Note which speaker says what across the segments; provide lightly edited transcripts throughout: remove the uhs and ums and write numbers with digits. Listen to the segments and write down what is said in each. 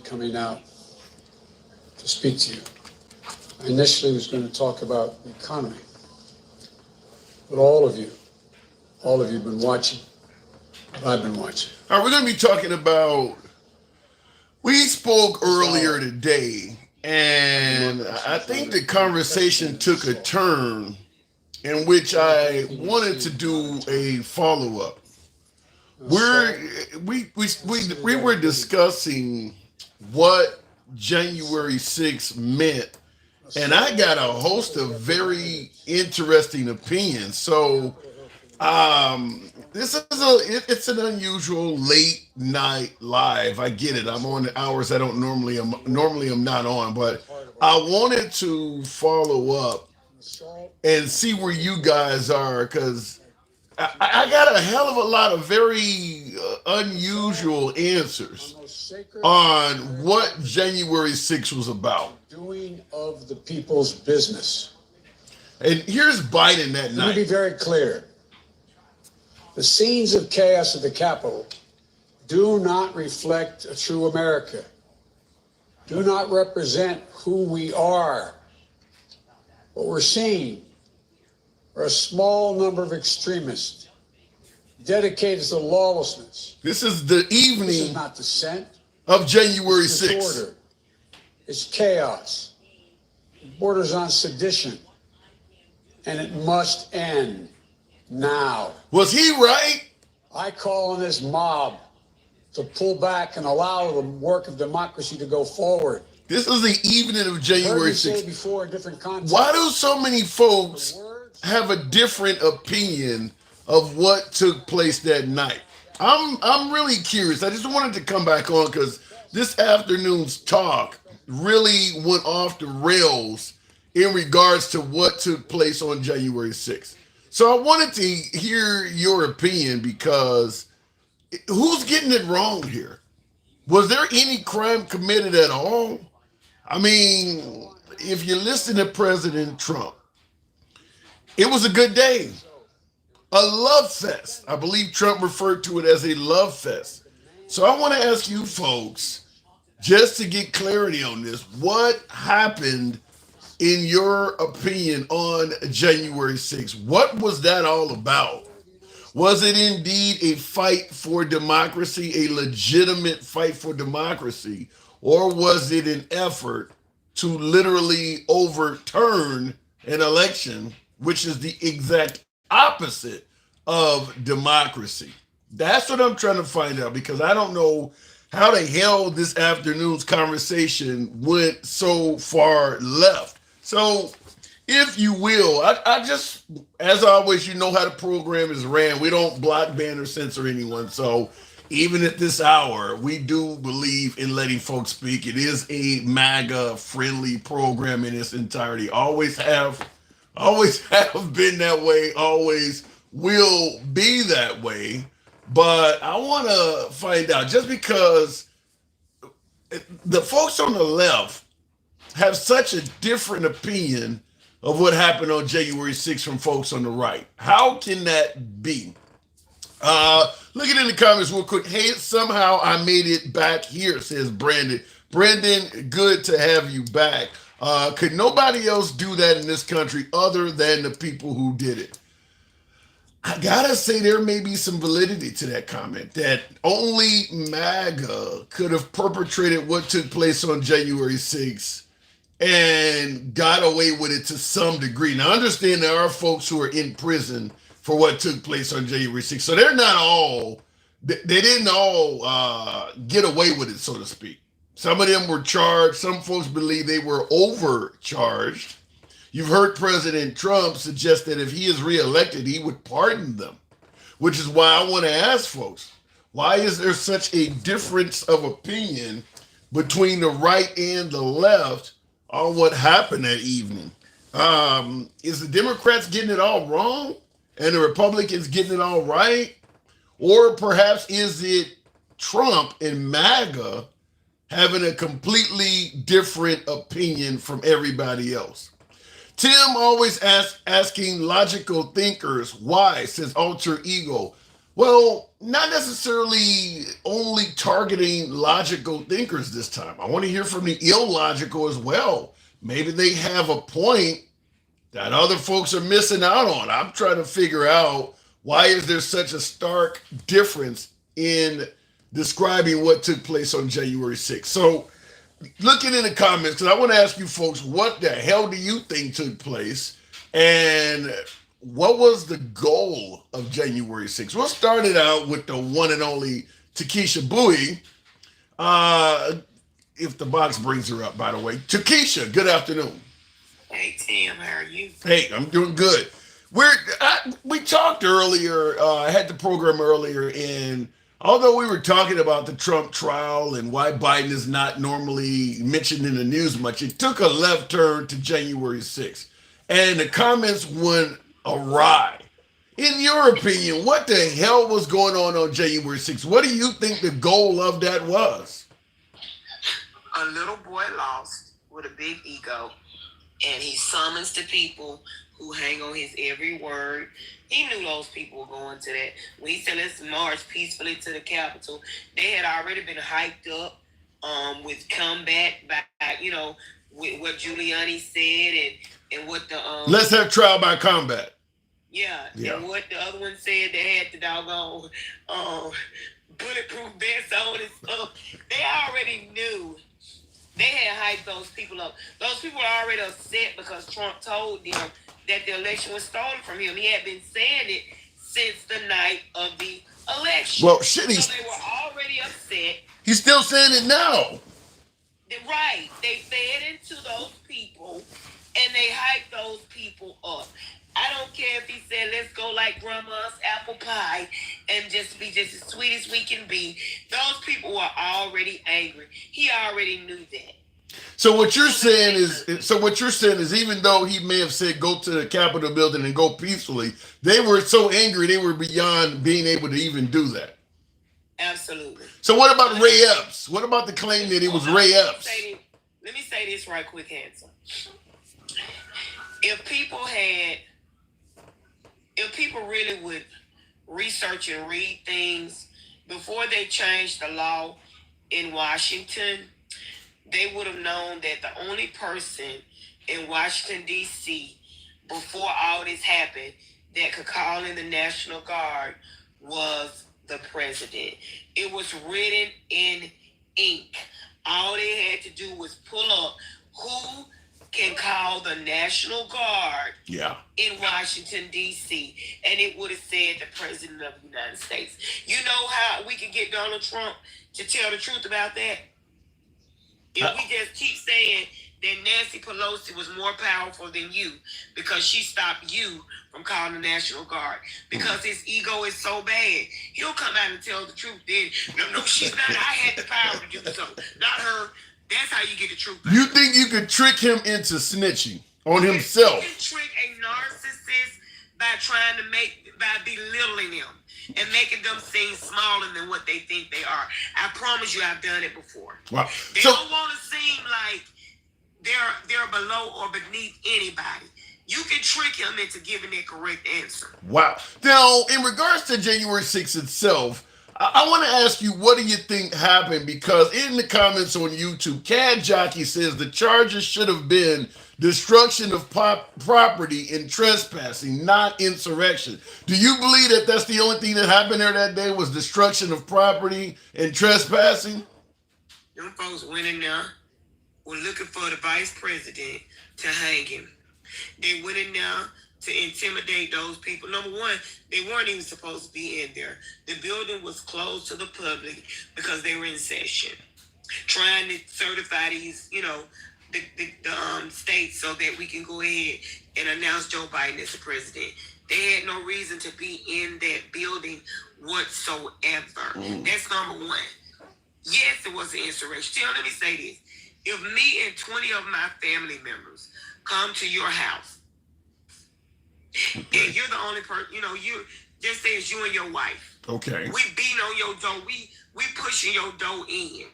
Speaker 1: coming out to speak to you. I initially was going to talk about the economy, but all of you have been watching what I've been watching.
Speaker 2: All right, we're going to be talking about, we spoke earlier today, and I think the conversation took a turn in which I wanted to do a follow-up. We were discussing what January 6th meant, and I got a host of very interesting opinions. So this is it's an unusual late night live. I get it. I'm on the hours I don't normally I'm not on, but I wanted to follow up and see where you guys are, because I got a hell of a lot of very unusual answers on what January 6th was about.
Speaker 1: Doing of the people's business.
Speaker 2: And here's Biden that night.
Speaker 1: Let me be very clear. The scenes of chaos at the Capitol do not reflect a true America, do not represent who we are. What we're seeing are a small number of extremists dedicated to lawlessness.
Speaker 2: This is the
Speaker 1: This is
Speaker 2: evening
Speaker 1: not dissent.
Speaker 2: of January
Speaker 1: It's
Speaker 2: 6th.
Speaker 1: disorder. It's chaos. It borders on sedition. And it must end now.
Speaker 2: Was he right?
Speaker 1: I call on this mob to pull back and allow the work of democracy to go forward.
Speaker 2: This is the evening of
Speaker 1: Heard
Speaker 2: January
Speaker 1: me say
Speaker 2: 6th.
Speaker 1: before in different contexts.
Speaker 2: Why do so many folks
Speaker 1: The words
Speaker 2: have a different opinion of what took place that night? I'm really curious. I just wanted to come back on because this afternoon's talk really went off the rails in regards to what took place on January 6th. So I wanted to hear your opinion, because who's getting it wrong here? Was there any crime committed at all? I mean, if you listen to President Trump, it was a good day. A love fest. I believe Trump referred to it as a love fest. So I want to ask you folks, just to get clarity on this, what happened in your opinion on January 6th? What was that all about? Was it indeed a fight for democracy, a legitimate fight for democracy, or was it an effort to literally overturn an election, which is the exact opposite of democracy? That's what I'm trying to find out, because I don't know how the hell this afternoon's conversation went so far left. So, if you will, I just, as always, you know how the program is ran. We don't block, ban, or censor anyone. So, even at this hour, we do believe in letting folks speak. It is a MAGA-friendly program in its entirety. Always have been that way, always will be that way. But I want to find out, just because the folks on the left have such a different opinion of what happened on January 6th from folks on the right. How can that be? Look at it in the comments real quick. Hey, somehow I made it back here, says Brandon. Brandon, good to have you back. Could nobody else do that in this country other than the people who did it? I gotta say, there may be some validity to that comment, that only MAGA could have perpetrated what took place on January 6th and got away with it to some degree. Now, I understand there are folks who are in prison for what took place on January 6th. So they're not all, they didn't all get away with it, so to speak. Some of them were charged. Some folks believe they were overcharged. You've heard President Trump suggest that if he is reelected, he would pardon them, which is why I want to ask folks, why is there such a difference of opinion between the right and the left on what happened that evening? Is the Democrats getting it all wrong and the Republicans getting it all right? Or perhaps is it Trump and MAGA having a completely different opinion from everybody else? Tim always asking logical thinkers why, says Alter Ego. Well, not necessarily only targeting logical thinkers this time. I want to hear from the illogical as well. Maybe they have a point that other folks are missing out on. I'm trying to figure out why is there such a stark difference in describing what took place on January 6th. So, looking in the comments, because I want to ask you folks, what the hell do you think took place? And what was the goal of January 6th? We'll start it out with the one and only Takesha Bowie. If the box brings her up, by the way. Takesha, good afternoon.
Speaker 3: Hey Tim, how are you?
Speaker 2: Hey, I'm doing good. We talked earlier. I had the program earlier, and although we were talking about the Trump trial and why Biden is not normally mentioned in the news much, it took a left turn to January 6th, and the comments went awry. In your opinion, what the hell was going on January 6th? What do you think the goal of that was?
Speaker 3: A little boy lost with a big ego, and he summons the people who hang on his every word. He knew those people were going to that. When he said let's march peacefully to the Capitol, they had already been hyped up with comeback by with what Giuliani said and what the
Speaker 2: Let's have trial by combat.
Speaker 3: Yeah, and what the other one said, they had the doggone bulletproof vests on and stuff. They already knew. They had hyped those people up. Those people were already upset because Trump told them that the election was stolen from him. He had been saying it since the night of the election.
Speaker 2: Well, shit,
Speaker 3: so they were already upset.
Speaker 2: He's still saying it now.
Speaker 3: Right. They fed into those people and they hyped those people up. I don't care if he said, let's go like grandma's apple pie and just be just as sweet as we can be. Those people were already angry. He already knew that.
Speaker 2: So what you're saying is even though he may have said go to the Capitol building and go peacefully, they were so angry they were beyond being able to even do that.
Speaker 3: Absolutely.
Speaker 2: So what about Ray Epps? What about the claim that it was Ray Epps?
Speaker 3: Let me say this right quick, Hanson. If people really would research and read things before they changed the law in Washington, they would have known that the only person in Washington, D.C., before all this happened, that could call in the National Guard was the president. It was written in ink. All they had to do was pull up who can call the National Guard in Washington, D.C., and it would have said the President of the United States. You know how we can get Donald Trump to tell the truth about that? If we just keep saying that Nancy Pelosi was more powerful than you because she stopped you from calling the National Guard because his ego is so bad, he'll come out and tell the truth. Then, no, she's not. I had the power to do so, not her. That's how you get the truth out.
Speaker 2: You think you could trick him into snitching on himself?
Speaker 3: You can trick a narcissist by belittling them and making them seem smaller than what they think they are. I promise you, I've done it before.
Speaker 2: Wow.
Speaker 3: They don't want to seem like they're below or beneath anybody. You can trick him into giving the correct answer.
Speaker 2: Wow. Now, in regards to January 6th itself, I want to ask you, what do you think happened? Because in the comments on YouTube, Cad Jockey says the charges should have been destruction of property and trespassing, not insurrection. Do you believe that that's the only thing that happened there that day was destruction of property and trespassing?
Speaker 3: Them folks went in there, were looking for the vice president to hang him. They went in there to intimidate those people. Number one, they weren't even supposed to be in there. The building was closed to the public because they were in session, trying to certify these, the states so that we can go ahead and announce Joe Biden as the president. They had no reason to be in that building whatsoever. That's number one. Yes, it was an insurrection. Let me say this. If me and 20 of my family members come to your house, and you're the only person, you just say it's you and your wife.
Speaker 2: Okay.
Speaker 3: We beating on your door. We pushing your door in.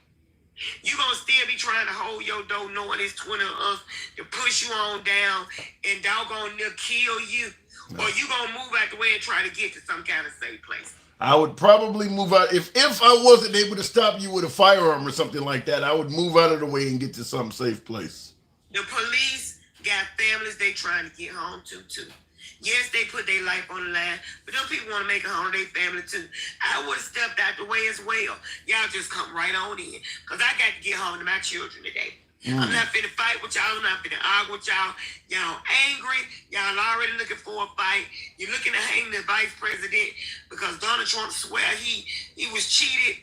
Speaker 3: You gonna still be trying to hold your door knowing it's 20 of us to push you on down and doggone near kill you. Or you gonna move out the way and try to get to some kind of safe place.
Speaker 2: I would probably move out. If I wasn't able to stop you with a firearm or something like that, I would move out of the way and get to some safe place.
Speaker 3: The police got families they trying to get home to too. Yes, they put their life on the line, but those people want to make a home to their family too. I would have stepped out the way as well. Y'all just come right on in, because I got to get home to my children today. I'm not finna fight with y'all. I'm not finna argue with y'all. Y'all angry. Y'all already looking for a fight. You're looking to hang the vice president because Donald Trump swear he was cheated,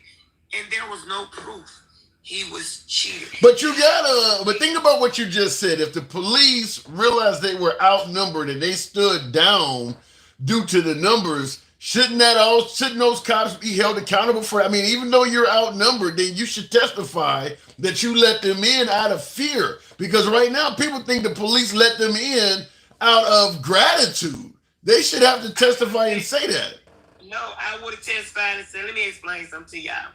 Speaker 3: and there was no proof he was cheated.
Speaker 2: But think about what you just said. If the police realized they were outnumbered and they stood down due to the numbers, shouldn't those cops be held accountable for? I mean, even though you're outnumbered, then you should testify that you let them in out of fear. Because right now, people think the police let them in out of gratitude. They should have to testify and say that.
Speaker 3: No, I would have testified and said, let me explain something to y'all.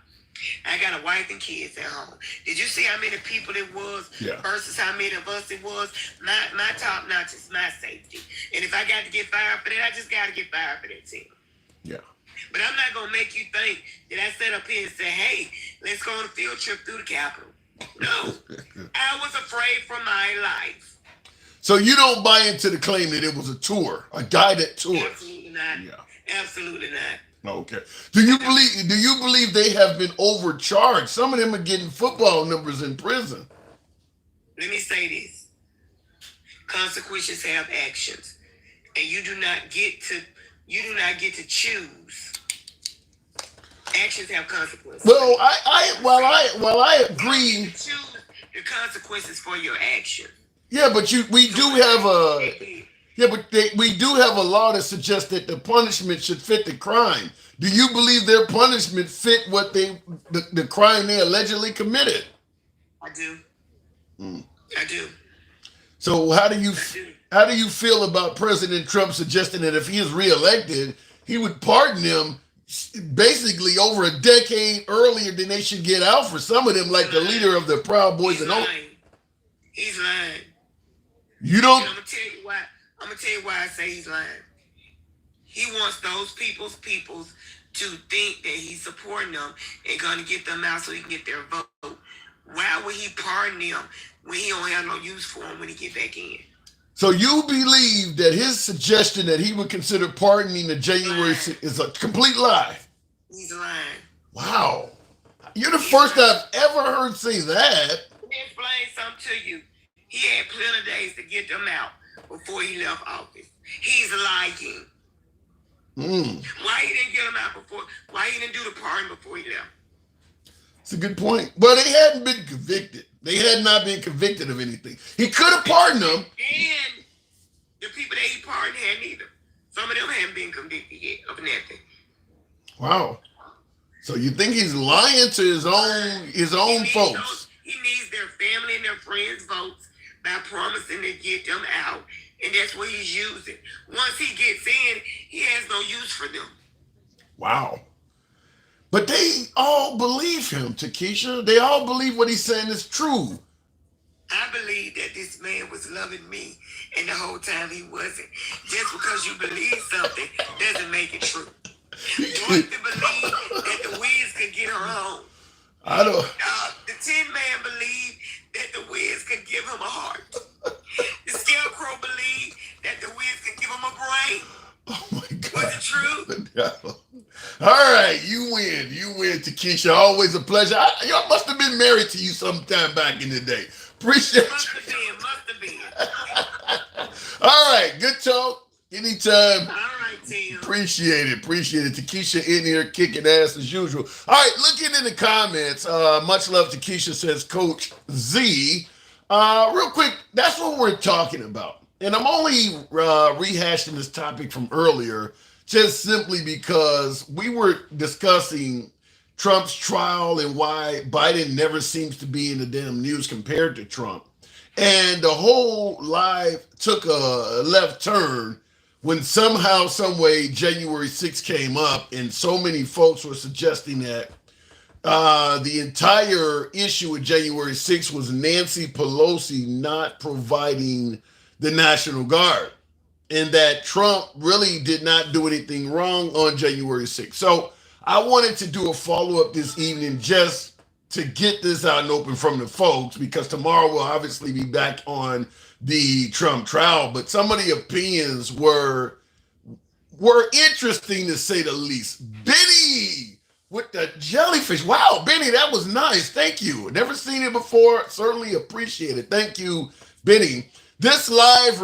Speaker 3: I got a wife and kids at home. Did you see how many people it was versus how many of us it was? My top notch is my safety. And if I got to get fired for that, I just got to get fired for that too.
Speaker 2: Yeah.
Speaker 3: But I'm not going to make you think that I sat up here and said, hey, let's go on a field trip through the Capitol. No. I was afraid for my life.
Speaker 2: So you don't buy into the claim that it was a tour, a guided tour?
Speaker 3: Absolutely not. Yeah. Absolutely not.
Speaker 2: Okay. Do you believe they have been overcharged? Some of them are getting football numbers in prison.
Speaker 3: Let me say this. Consequences have actions. And you do not get to choose. Actions have consequences.
Speaker 2: Well, I agree.
Speaker 3: You choose the consequences for your action.
Speaker 2: Yeah, but we do have a law that suggests that the punishment should fit the crime. Do you believe their punishment fit what the crime they allegedly committed?
Speaker 3: I do. I do.
Speaker 2: So how do you feel about President Trump suggesting that if he is reelected, he would pardon them basically over a decade earlier than they should get out for some of them, like the leader of the Proud Boys and all?
Speaker 3: He's lying.
Speaker 2: You don't.
Speaker 3: And I'm gonna tell you why I say he's lying. He wants those people's to think that he's supporting them and gonna get them out so he can get their vote. Why would he pardon them when he don't have no use for them when he get back in?
Speaker 2: So you believe that his suggestion that he would consider pardoning the January 6th is a complete lie?
Speaker 3: He's lying.
Speaker 2: Wow. You're the first I've ever heard say that.
Speaker 3: Let me explain something to you. He had plenty of days to get them out before he left office. He's lying. Why he didn't get them out before? Why he didn't do the pardon before he left?
Speaker 2: It's a good point. Well, they hadn't been convicted. They had not been convicted of anything. He could have pardoned them.
Speaker 3: And the people that he pardoned hadn't either. Some of them haven't been convicted yet of nothing.
Speaker 2: Wow. So you think he's lying to his own folks?
Speaker 3: He needs their family and their friends' votes by promising to get them out. And that's what he's using. Once he gets in, he has no use for them.
Speaker 2: Wow. But they all believe him, Takesha. They all believe what he's saying is true.
Speaker 3: I believe that this man was loving me, and the whole time he wasn't. Just because you believe something doesn't make it true. You want to believe that the Wiz could get her home.
Speaker 2: I don't.
Speaker 3: The Tin Man believed that the Wiz could give him a heart. The Scarecrow believed that the Wiz could give him a brain.
Speaker 2: Oh my God.
Speaker 3: Was it true?
Speaker 2: No. All right, you win. You win, Takesha. Always a pleasure. Y'all must have been married to you sometime back in the day. Appreciate
Speaker 3: Must have been.
Speaker 2: All right, good talk. Anytime.
Speaker 3: All right, Tim.
Speaker 2: Appreciate it. Takesha in here kicking ass as usual. All right, looking in the comments. Much love, Takesha, says Coach Z. Real quick, that's what we're talking about. And I'm only rehashing this topic from earlier just simply because we were discussing Trump's trial and why Biden never seems to be in the damn news compared to Trump. And the whole live took a left turn when somehow, some way, January 6th came up and so many folks were suggesting that the entire issue with January 6th was Nancy Pelosi not providing the National Guard, and that Trump really did not do anything wrong on January 6th. So I wanted to do a follow-up this evening just to get this out and open from the folks, because tomorrow we'll obviously be back on the Trump trial, but some of the opinions were interesting to say the least. Benny with the jellyfish. Wow, Benny, that was nice. Thank you. Never seen it before. Certainly appreciate it. Thank you, Benny. This live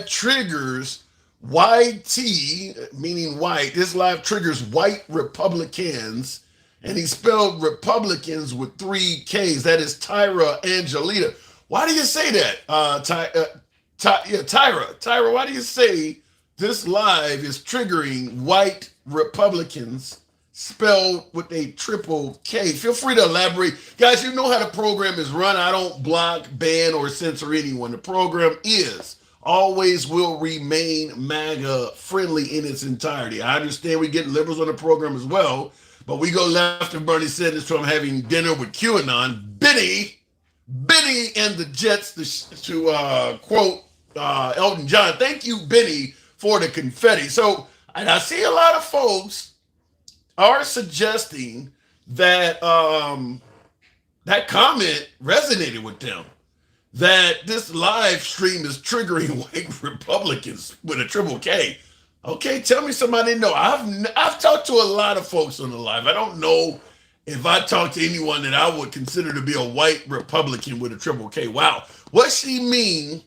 Speaker 2: triggers YT, meaning white. This live triggers white Republicans, and he spelled Republicans with 3 Ks. That is Tyra Angelita. Why do you say that? Tyra, why do you say this live is triggering white Republicans spelled with a triple K? Feel free to elaborate. Guys, you know how the program is run. I don't block, ban, or censor anyone. The program always will remain MAGA friendly in its entirety. I understand we get liberals on the program as well, but we go left of Bernie Sanders from having dinner with QAnon. Benny and the Jets, to quote Elton John. Thank you, Benny, for the confetti. So, and I see a lot of folks are suggesting that that comment resonated with them, that this live stream is triggering white Republicans with a triple K. Okay, tell me something I didn't know. I've talked to a lot of folks on the live. I don't know if I talked to anyone that I would consider to be a white Republican with a triple K. Wow. What she mean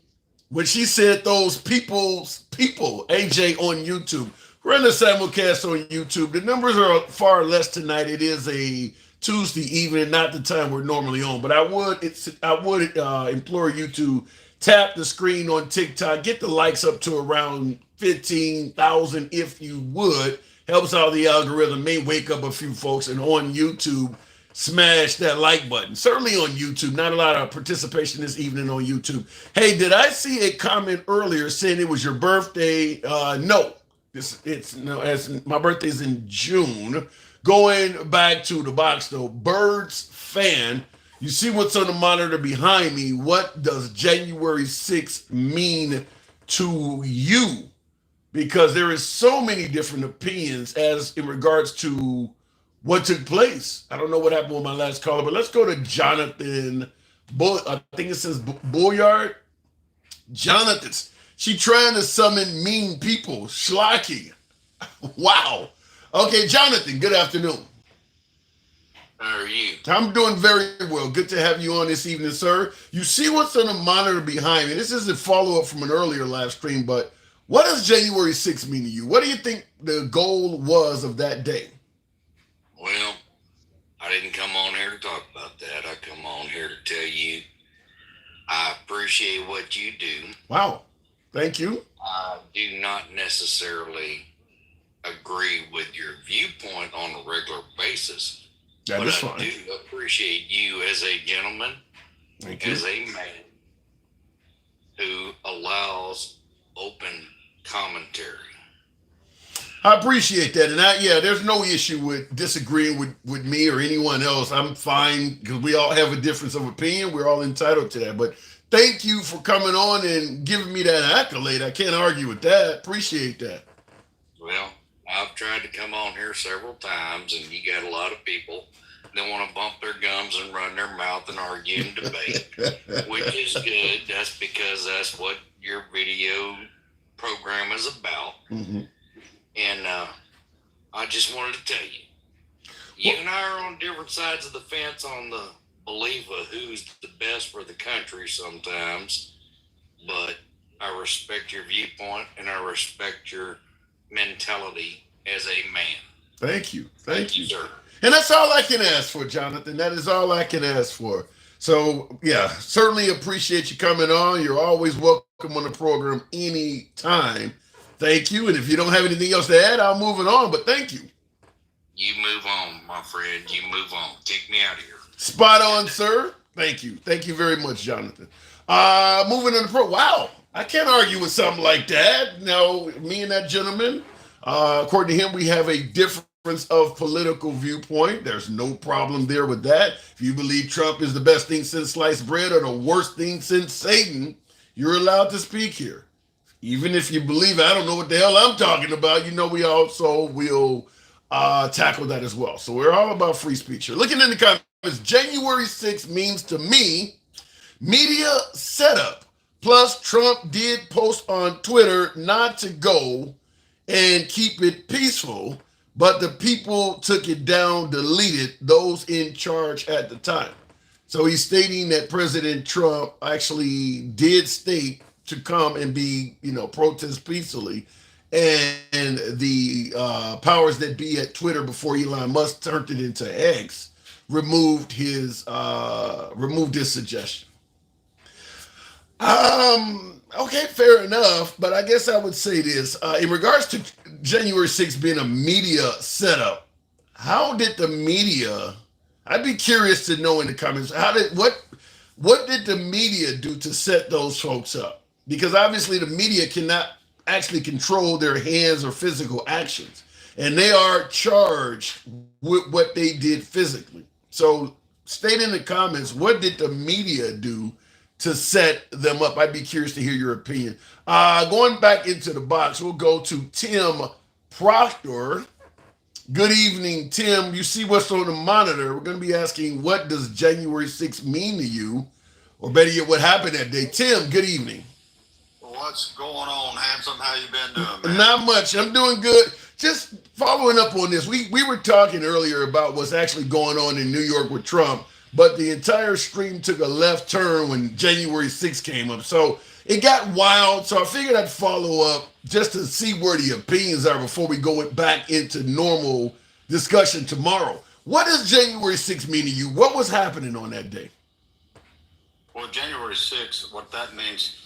Speaker 2: when she said those people, AJ on YouTube. We're in the simulcast on YouTube. The numbers are far less tonight. It is a Tuesday evening, not the time we're normally on. But I would implore you to tap the screen on TikTok, get the likes up to around 15,000 if you would. Helps out the algorithm, may wake up a few folks. And on YouTube, smash that like button. Certainly on YouTube. Not a lot of participation this evening on YouTube. Hey, did I see a comment earlier saying it was your birthday? No. As my birthday's in June. Going back to the box though, Birds fan, you see what's on the monitor behind me. What does January 6th mean to you? Because there is so many different opinions as in regards to what took place. I don't know what happened with my last caller, but let's go to Jonathan. I think it says Bulliard. Jonathan, she trying to summon mean people. Schlocky. Wow. Okay, Jonathan, good afternoon.
Speaker 3: How are you?
Speaker 2: I'm doing very well. Good to have you on this evening, sir. You see what's on the monitor behind me. This is a follow-up from an earlier live stream, but what does January 6th mean to you? What do you think the goal was of that day?
Speaker 3: Well, I didn't come on here to talk about that. I come on here to tell you I appreciate what you do.
Speaker 2: Wow. Thank you.
Speaker 3: I do not necessarily agree with your viewpoint on a regular basis.
Speaker 2: That
Speaker 3: but
Speaker 2: is
Speaker 3: I
Speaker 2: fine.
Speaker 3: do appreciate you as a gentleman, as a man who allows open commentary.
Speaker 2: I appreciate that. And there's no issue with disagreeing with me or anyone else. I'm fine because we all have a difference of opinion. We're all entitled to that. But thank you for coming on and giving me that accolade. I can't argue with that. Appreciate that.
Speaker 3: Well, I've tried to come on here several times, and you got a lot of people that want to bump their gums and run their mouth and argue and debate, which is good. That's because that's what your video program is about.
Speaker 2: Mm-hmm.
Speaker 3: And I just wanted to tell you, you and I are on different sides of the fence on the belief of who's the best for the country sometimes, but I respect your viewpoint and I respect your mentality as a man.
Speaker 2: Thank you. Thank you,
Speaker 3: sir.
Speaker 2: And that's all I can ask for, Jonathan. That is all I can ask for. So, certainly appreciate you coming on. You're always welcome on the program anytime. Thank you. And if you don't have anything else to add, I'll move it on. But thank you.
Speaker 3: You move on, my friend. You move on. Kick me out of here.
Speaker 2: Spot on, sir. Thank you. Thank you very much, Jonathan. Moving on to wow. I can't argue with something like that. No, me and that gentleman, according to him, we have a difference of political viewpoint. There's no problem there with that. If you believe Trump is the best thing since sliced bread or the worst thing since Satan, you're allowed to speak here. Even if you believe I don't know what the hell I'm talking about, we also will tackle that as well. So we're all about free speech here. Looking in the comments, January 6th means to me media setup. Plus, Trump did post on Twitter not to go and keep it peaceful, but the people took it down, deleted those in charge at the time. So he's stating that President Trump actually did state to come and be, protest peacefully. And the powers that be at Twitter before Elon Musk turned it into X removed his suggestion. Okay, fair enough. But I guess I would say this in regards to January 6th being a media setup. How did the media? I'd be curious to know in the comments what did the media do to set those folks up? Because obviously the media cannot actually control their hands or physical actions, and they are charged with what they did physically. So state in the comments, what did the media do to set them up? I'd be curious to hear your opinion. Going back into the box, we'll go to Tim Proctor. Good evening, Tim. You see what's on the monitor. We're going to be asking, what does January 6th mean to you? Or better yet, what happened that day? Tim, good evening.
Speaker 4: What's going on, handsome? How you been doing, man?
Speaker 2: Not much. I'm doing good. Just following up on this. We were talking earlier about what's actually going on in New York with Trump, but the entire stream took a left turn when January 6th came up. So it got wild. So I figured I'd follow up just to see where the opinions are before we go back into normal discussion tomorrow. What does January 6th mean to you? What was happening on that day?
Speaker 4: Well, January 6th, what that means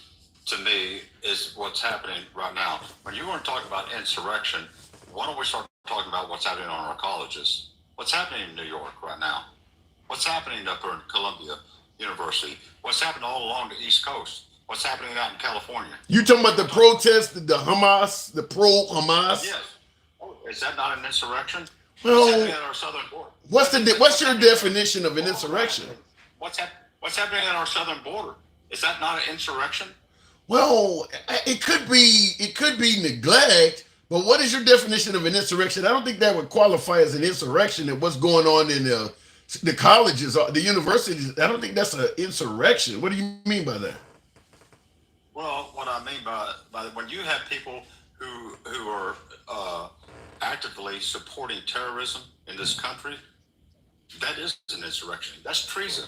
Speaker 4: to me is what's happening right now. When you want to talk about insurrection, why don't we start talking about what's happening on our colleges? What's happening in New York right now? What's happening up here in Columbia University? What's happening all along the East Coast? What's happening out in California?
Speaker 2: You talking about the protest, the Hamas, the pro-Hamas?
Speaker 4: Yes. Oh, is that not an insurrection?
Speaker 2: Well,
Speaker 4: what's happening at our southern border?
Speaker 2: What's your definition of an insurrection?
Speaker 4: What's happening at our southern border? Is that not an insurrection?
Speaker 2: Well, it could be neglect, but what is your definition of an insurrection? I don't think that would qualify as an insurrection. And what's going on in the colleges, the universities, I don't think that's an insurrection. What do you mean by that?
Speaker 4: Well, what I mean by when you have people who are actively supporting terrorism in this country, that is an insurrection. That's treason.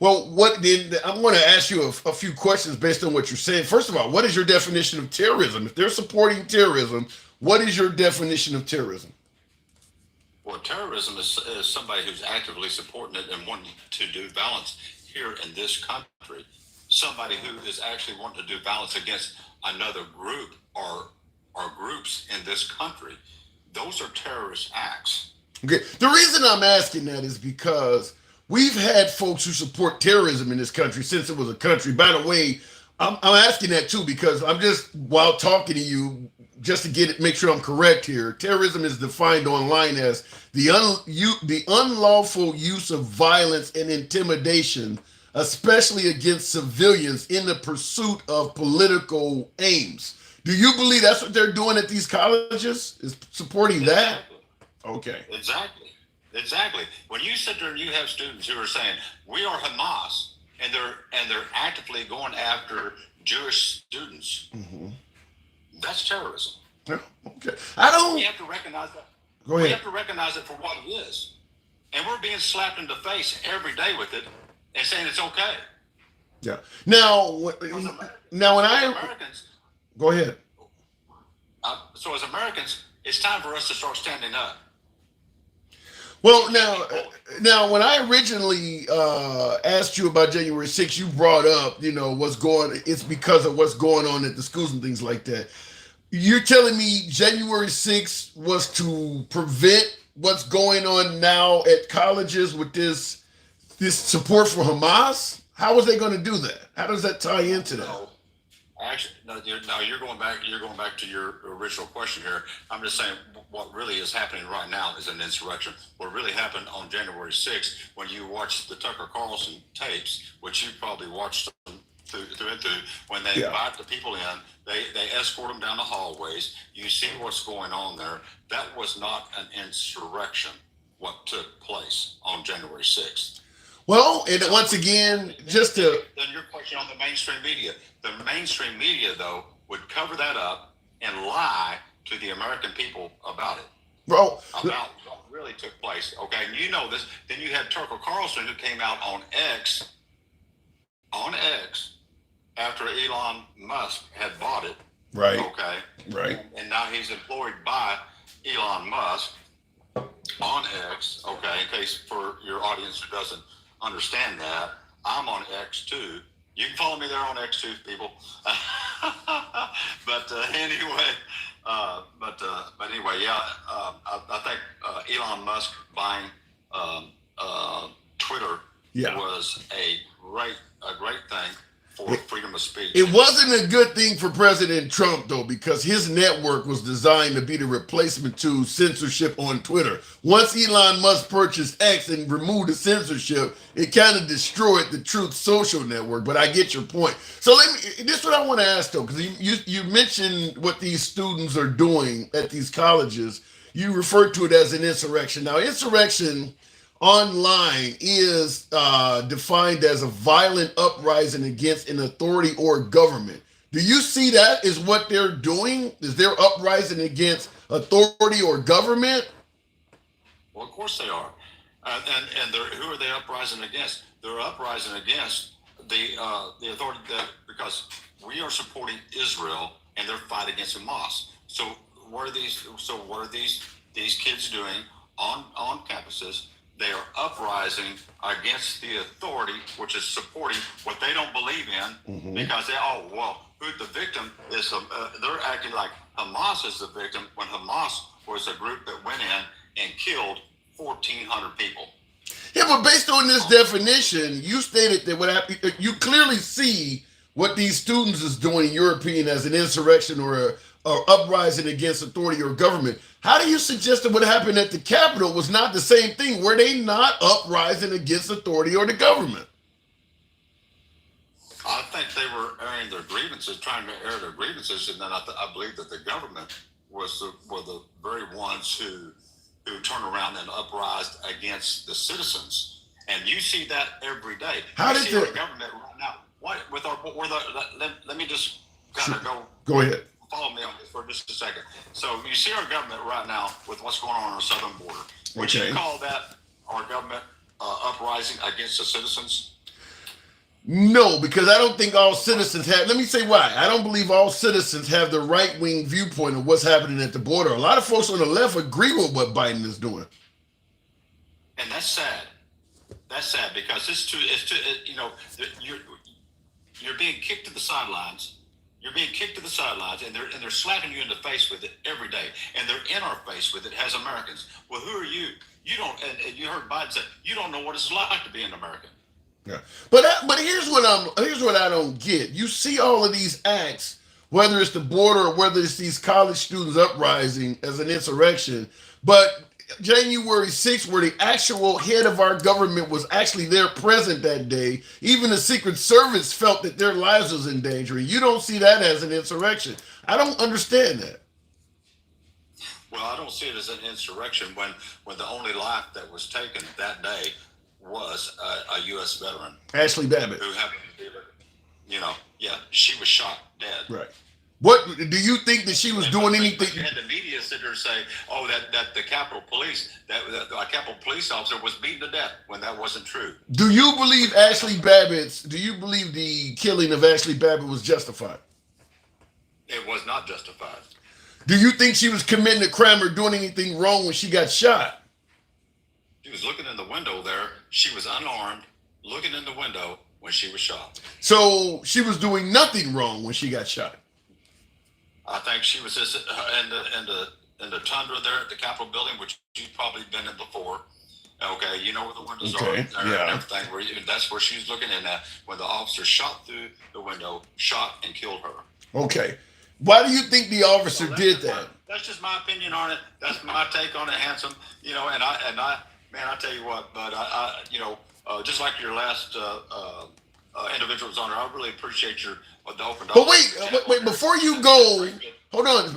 Speaker 2: Well, I'm going to ask you a few questions based on what you're saying. First of all, what is your definition of terrorism? If they're supporting terrorism, what is your definition of terrorism?
Speaker 4: Well, terrorism is somebody who's actively supporting it and wanting to do violence here in this country. Somebody who is actually wanting to do violence against another group or groups in this country. Those are terrorist acts.
Speaker 2: Okay. The reason I'm asking that is because we've had folks who support terrorism in this country since it was a country. By the way, I'm asking that too because I'm just, while talking to you, just to make sure I'm correct here, terrorism is defined online as the unlawful use of violence and intimidation, especially against civilians in the pursuit of political aims. Do you believe that's what they're doing at these colleges? Is supporting that? Okay.
Speaker 4: Exactly. When you sit there and you have students who are saying we are Hamas, and they're actively going after Jewish students, that's terrorism.
Speaker 2: Yeah, okay.
Speaker 4: We have to recognize that.
Speaker 2: Go ahead.
Speaker 4: We have to recognize it for what it is, and we're being slapped in the face every day with it and saying it's okay.
Speaker 2: Yeah. Now when
Speaker 4: Americans,
Speaker 2: go ahead.
Speaker 4: So as Americans, it's time for us to start standing up.
Speaker 2: Well, now, when I originally asked you about January 6th, you brought up, it's because of what's going on at the schools and things like that. You're telling me January 6th was to prevent what's going on now at colleges with this support for Hamas? How was they going to do that? How does that tie into that?
Speaker 4: Actually, you're going back to your original question here. I'm just saying what really is happening right now is an insurrection. What really happened on January 6th when you watched the Tucker Carlson tapes, which you probably watched them through and through. When they invite the people in, they escort them down the hallways. You see what's going on there. That was not an insurrection, what took place on January 6th.
Speaker 2: Well, and once again, just to...
Speaker 4: Then your question on the mainstream media. The mainstream media, though, would cover that up and lie to the American people about it.
Speaker 2: Bro,
Speaker 4: about what really took place. Okay, and you know this. Then you had Tucker Carlson, who came out on X, after Elon Musk had bought it.
Speaker 2: Right.
Speaker 4: Okay.
Speaker 2: Right.
Speaker 4: And now he's employed by Elon Musk on X. Okay, in case for your audience who doesn't understand that, I'm on X too. You can follow me there on X too, people. But anyway, yeah. I think Elon Musk buying Twitter was a great thing for freedom of speech.
Speaker 2: It wasn't a good thing for President Trump, though, because his network was designed to be the replacement to censorship on Twitter. Once Elon Musk purchased X and removed the censorship, it kind of destroyed the Truth Social network. But I get your point. So this is what I want to ask, though, because you mentioned what these students are doing at these colleges. You referred to it as an insurrection. Now, insurrection online is defined as a violent uprising against an authority or government. Do you see that as what they're doing? Is they're uprising against authority or government?
Speaker 4: Well, of course they are. And who are they uprising against? They're uprising against the authority because we are supporting Israel and their fight against Hamas. So what are these kids doing on campuses? They are uprising against the authority, which is supporting what they don't believe in, because who the victim is? They're acting like Hamas is the victim when Hamas was a group that went in and killed 1,400 people.
Speaker 2: Yeah, but based on this definition, you stated that you clearly see what these students is doing, in your opinion, as an insurrection or uprising against authority or government. How do you suggest that what happened at the Capitol was not the same thing? Were they not uprising against authority or the government?
Speaker 4: I think they were airing their grievances, trying to air their grievances, and then I believe that the government were the very ones who turned around and uprised against the citizens. And you see that every day.
Speaker 2: How did the
Speaker 4: government right now? Let me just kind of
Speaker 2: go ahead.
Speaker 4: Follow me on this for just a second. So you see our government right now with what's going on our southern border. Would you call that our government uprising against the citizens?
Speaker 2: No, because I don't think all citizens have. Let me say why. I don't believe all citizens have the right-wing viewpoint of what's happening at the border. A lot of folks on the left agree with what Biden is doing.
Speaker 4: And that's sad. That's sad because you're being kicked to the sidelines. You're being kicked to the sidelines, and they're slapping you in the face with it every day, and they're in our face with it as Americans. Well, who are you? You don't. And you heard Biden say, you don't know what it's like to be an American.
Speaker 2: Yeah, but here's what I don't get. You see all of these acts, whether it's the border or whether it's these college students uprising as an insurrection, but January 6th, where the actual head of our government was actually there present that day, even the Secret Service felt that their lives was in danger. You don't see that as an insurrection. I don't understand that.
Speaker 4: Well, I don't see it as an insurrection when the only life that was taken that day was a U.S. veteran,
Speaker 2: Ashley Babbitt,
Speaker 4: who happened to be, she was shot dead.
Speaker 2: Right. What do you think that she was doing anything?
Speaker 4: You had the media sit there and say, "Oh, that the Capitol Police, that a Capitol Police officer was beaten to death," when that wasn't true.
Speaker 2: Do you believe the killing of Ashley Babbitt was justified?
Speaker 4: It was not justified.
Speaker 2: Do you think she was committing a crime or doing anything wrong when she got shot?
Speaker 4: She was looking in the window there. She was unarmed, looking in the window when she was shot.
Speaker 2: So she was doing nothing wrong when she got shot.
Speaker 4: I think she was just in the tundra there at the Capitol building, which you've probably been in before. Okay, you know where the windows are and everything. That's where she's looking in at when the officer shot through the window, shot and killed her.
Speaker 2: Okay. Why do you think the officer did that?
Speaker 4: That's just my opinion on it. That's my take on it, Handsome. And I tell you what, but I just like your last individuals on there. I really appreciate your the open.
Speaker 2: But wait, before you go, hold on.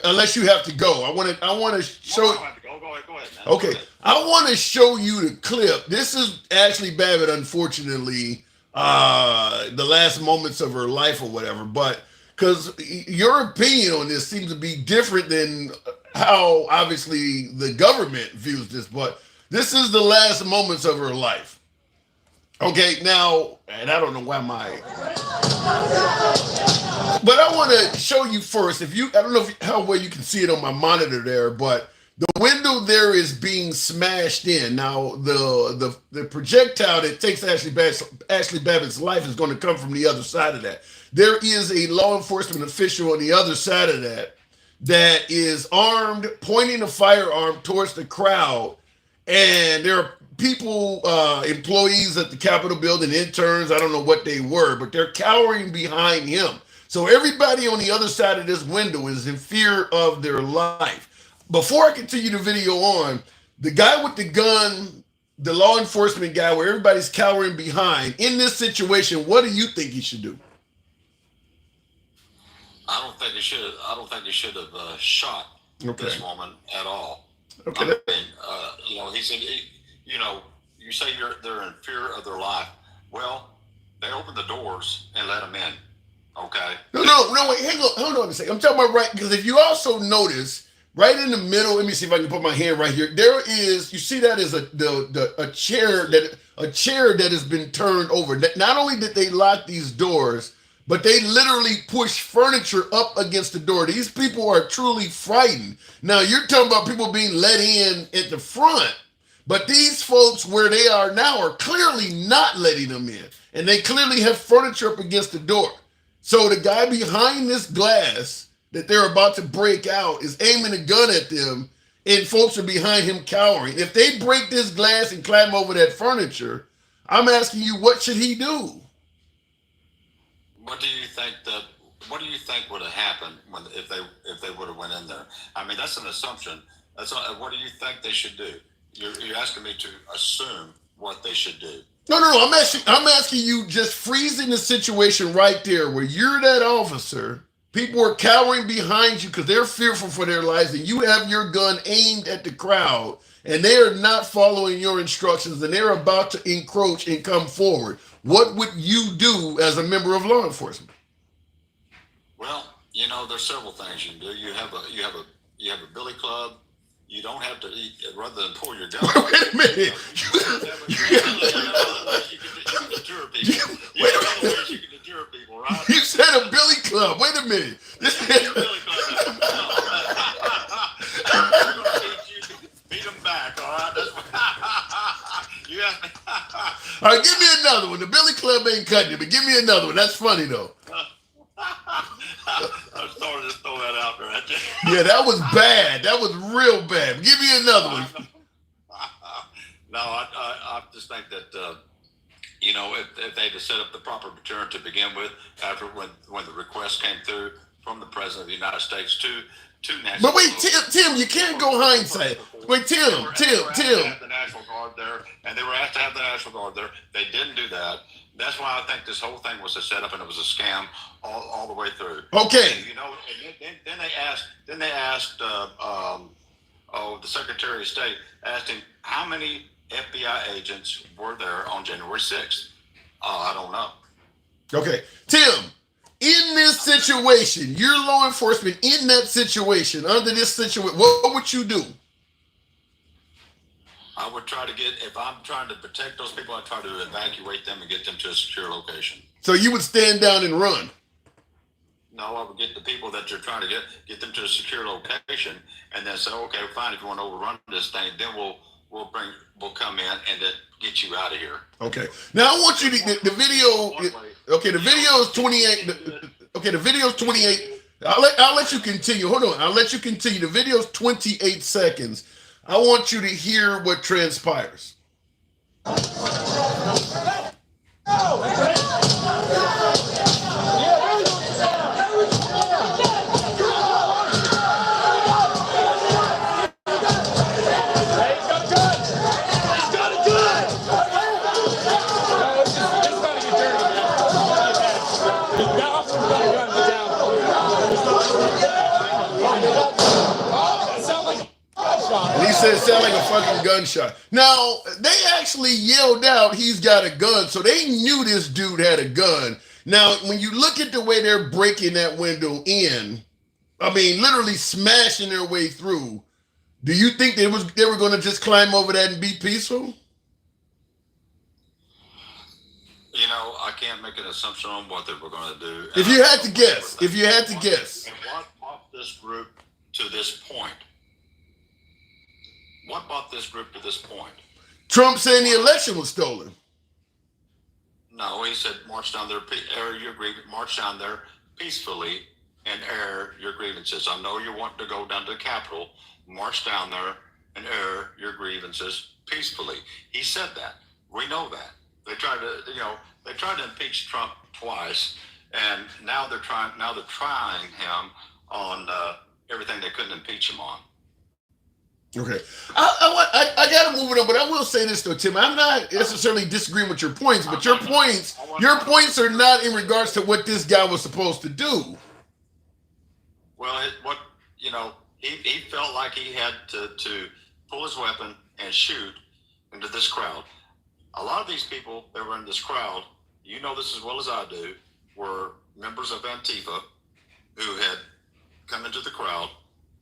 Speaker 2: Unless you have to go, I want to show.
Speaker 4: I don't have to go. Go ahead, man.
Speaker 2: Okay, I want to show you the clip. This is Ashley Babbitt, unfortunately, the last moments of her life or whatever. But because your opinion on this seems to be different than how obviously the government views this, but this is the last moments of her life. Okay, now, and I don't know why but I want to show you first. I don't know how well you can see it on my monitor there, but the window there is being smashed in. Now, the projectile that takes Ashley Babbitt's life is going to come from the other side of that. There is a law enforcement official on the other side of that is armed, pointing a firearm towards the crowd, and there are people, employees at the Capitol building, interns, I don't know what they were, but they're cowering behind him. So everybody on the other side of this window is in fear of their life. Before I continue the video on, the guy with the gun, the law enforcement guy where everybody's cowering behind, in this situation, what do you think he should do?
Speaker 4: I don't think he should have shot this woman at all.
Speaker 2: Okay.
Speaker 4: I mean, he said, you say they're in fear of their life. Well, they opened the doors and let them in. Okay.
Speaker 2: No, wait, hold on a second. I'm talking about right, because if you also notice, right in the middle, let me see if I can put my hand right here. There is, you see that is a chair that has been turned over. Not only did they lock these doors, but they literally push furniture up against the door. These people are truly frightened. Now, you're talking about people being let in at the front, but these folks where they are now are clearly not letting them in. And they clearly have furniture up against the door. So the guy behind this glass that they're about to break out is aiming a gun at them, and folks are behind him cowering. If they break this glass and climb over that furniture, I'm asking you, what should he do?
Speaker 4: What do you think would have happened if they would have went in there? I mean, that's an assumption. What do you think they should do? You're asking me to assume what they should do.
Speaker 2: No. I'm asking you, just freezing the situation right there where you're that officer. People are cowering behind you because they're fearful for their lives, and you have your gun aimed at the crowd, and they are not following your instructions, and they're about to encroach and come forward. What would you do as a member of law enforcement?
Speaker 4: Well, there's several things you can do. You have a billy club. You don't have to eat rather than pull your gun.
Speaker 2: Wait a minute.
Speaker 4: You can deter people. You can deter people, right?
Speaker 2: You said a billy club. Wait a minute.
Speaker 4: Billy club. We're going to beat them back, all right?
Speaker 2: All right, give me another one. The billy club ain't cutting it, but give me another one. That's funny, though.
Speaker 4: I was starting to throw that out there.
Speaker 2: Yeah, that was bad. That was real bad. Give me another one.
Speaker 4: No, I just think that if they had set up the proper deterrent to begin with, after when the request came through from the President of the United States to national.
Speaker 2: But wait, Tim, you can't go hindsight. Wait, Tim.
Speaker 4: They were asked to have the National Guard there, and they were asked to have the National Guard there. They didn't do that. That's why I think this whole thing was a setup, and it was a scam all the way through.
Speaker 2: Okay.
Speaker 4: And then they asked the Secretary of State asked him how many FBI agents were there on January 6th. I don't know.
Speaker 2: Okay, Tim. In this situation, you're law enforcement. In that situation, under this situation, what would you do?
Speaker 4: I would try to if I'm trying to protect those people, I'd try to evacuate them and get them to a secure location.
Speaker 2: So you would stand down and run?
Speaker 4: No, I would get the people that you're trying to get them to a secure location, and then say, okay, fine, if you want to overrun this thing, then we'll come in and then get you out of here.
Speaker 2: Okay. Now I want you to the video. Okay, the video is 28. Okay, the video is 28. I'll let you continue. Hold on. I'll let you continue. The video is 28 seconds. I want you to hear what transpires. said it sounded like a fucking gunshot. Now, they actually yelled out, he's got a gun. So they knew this dude had a gun. Now, when you look at the way they're breaking that window in, I mean, literally smashing their way through, do you think they were going to just climb over that and be peaceful?
Speaker 4: You know, I can't make an assumption on what they were going to do.
Speaker 2: If you had to guess.
Speaker 4: And what brought this group to this point? What brought this group to this point?
Speaker 2: Trump saying the election was stolen.
Speaker 4: No, he said march down there, air your grievance, march down there peacefully and air your grievances. I know you want to go down to the Capitol, march down there and air your grievances peacefully. He said that. We know that. They tried to impeach Trump twice, and now they're trying him on everything they couldn't impeach him on.
Speaker 2: Okay, I got to move it on, but I will say this though, Tim. I'm not necessarily disagreeing with your points, but your points are not in regards to what this guy was supposed to do.
Speaker 4: Well, he felt like he had to pull his weapon and shoot into this crowd. A lot of these people that were in this crowd, you know this as well as I do, were members of Antifa who had come into the crowd,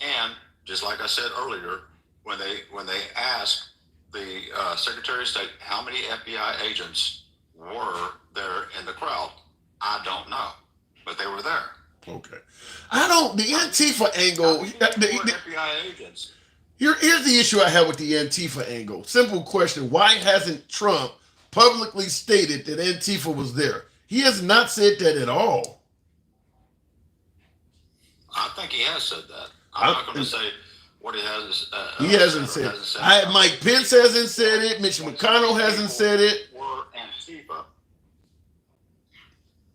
Speaker 4: and just like I said earlier, when they asked the Secretary of State how many FBI agents were there in the crowd, I don't know, but they were there.
Speaker 2: Okay, the Antifa angle.
Speaker 4: FBI agents.
Speaker 2: Here's the issue I have with the Antifa angle. Simple question: why hasn't Trump publicly stated that Antifa was there? He has not said that at all.
Speaker 4: I think he has said that. I'm not going to say what he has.
Speaker 2: He hasn't said it. Mike Pence hasn't said it. Mitch McConnell hasn't said it.
Speaker 4: Or Antifa.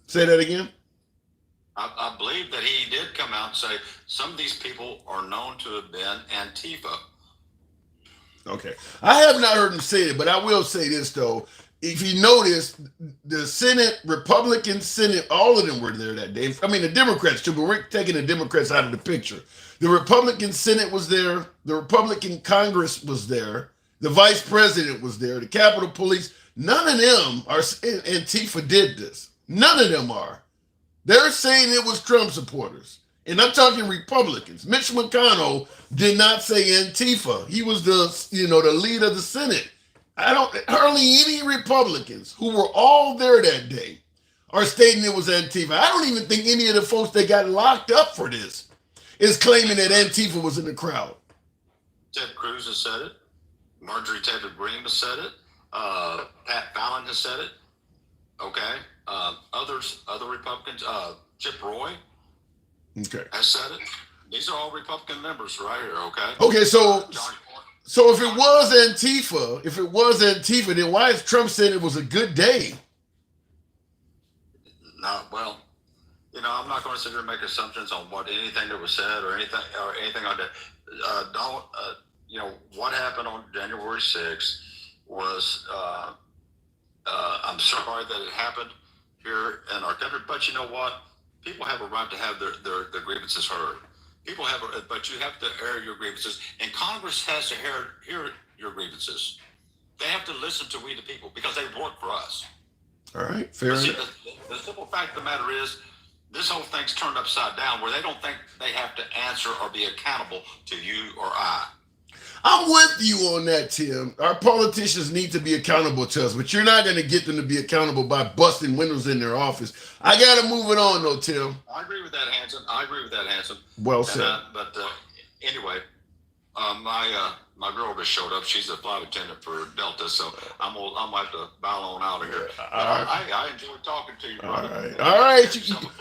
Speaker 2: Say that again.
Speaker 4: I believe that he did come out and say some of these people are known to have been Antifa.
Speaker 2: Okay. I have not heard him say it, but I will say this, though. If you notice, the Senate, Republican Senate, all of them were there that day. I mean, the Democrats, too, but we're taking the Democrats out of the picture. The Republican Senate was there. The Republican Congress was there. The Vice President was there. The Capitol Police. None of them are Antifa did this. None of them are. They're saying it was Trump supporters. And I'm talking Republicans. Mitch McConnell did not say Antifa. He was the leader of the Senate. Hardly any Republicans who were all there that day are stating it was Antifa. I don't even think any of the folks that got locked up for this is claiming that Antifa was in the crowd.
Speaker 4: Ted Cruz has said it. Marjorie Taylor Greene has said it. Pat Fallon has said it. Okay. Other Republicans, Chip Roy has said it. These are all Republican members right here, okay?
Speaker 2: Okay, so if it was Antifa, then why is Trump saying it was a good day?
Speaker 4: No, well, I'm not going to sit here and make assumptions on anything that was said or anything like that. What happened on January 6th was, I'm sorry that it happened here in our country, but you know what? People have a right to have their grievances heard. But you have to air your grievances, and Congress has to hear your grievances. They have to listen to we the people because they work for us.
Speaker 2: All right, fair enough.
Speaker 4: The simple fact of the matter is, this whole thing's turned upside down where they don't think they have to answer or be accountable to you or I.
Speaker 2: I'm with you on that, Tim. Our politicians need to be accountable to us, but you're not going to get them to be accountable by busting windows in their office. I got to move it on, though, Tim.
Speaker 4: I agree with that, Hanson.
Speaker 2: Well said.
Speaker 4: Anyway, my girl just showed up. She's a flight attendant for Delta, so I'm gonna have to bow on out of here. I enjoyed talking to you, brother.
Speaker 2: All right.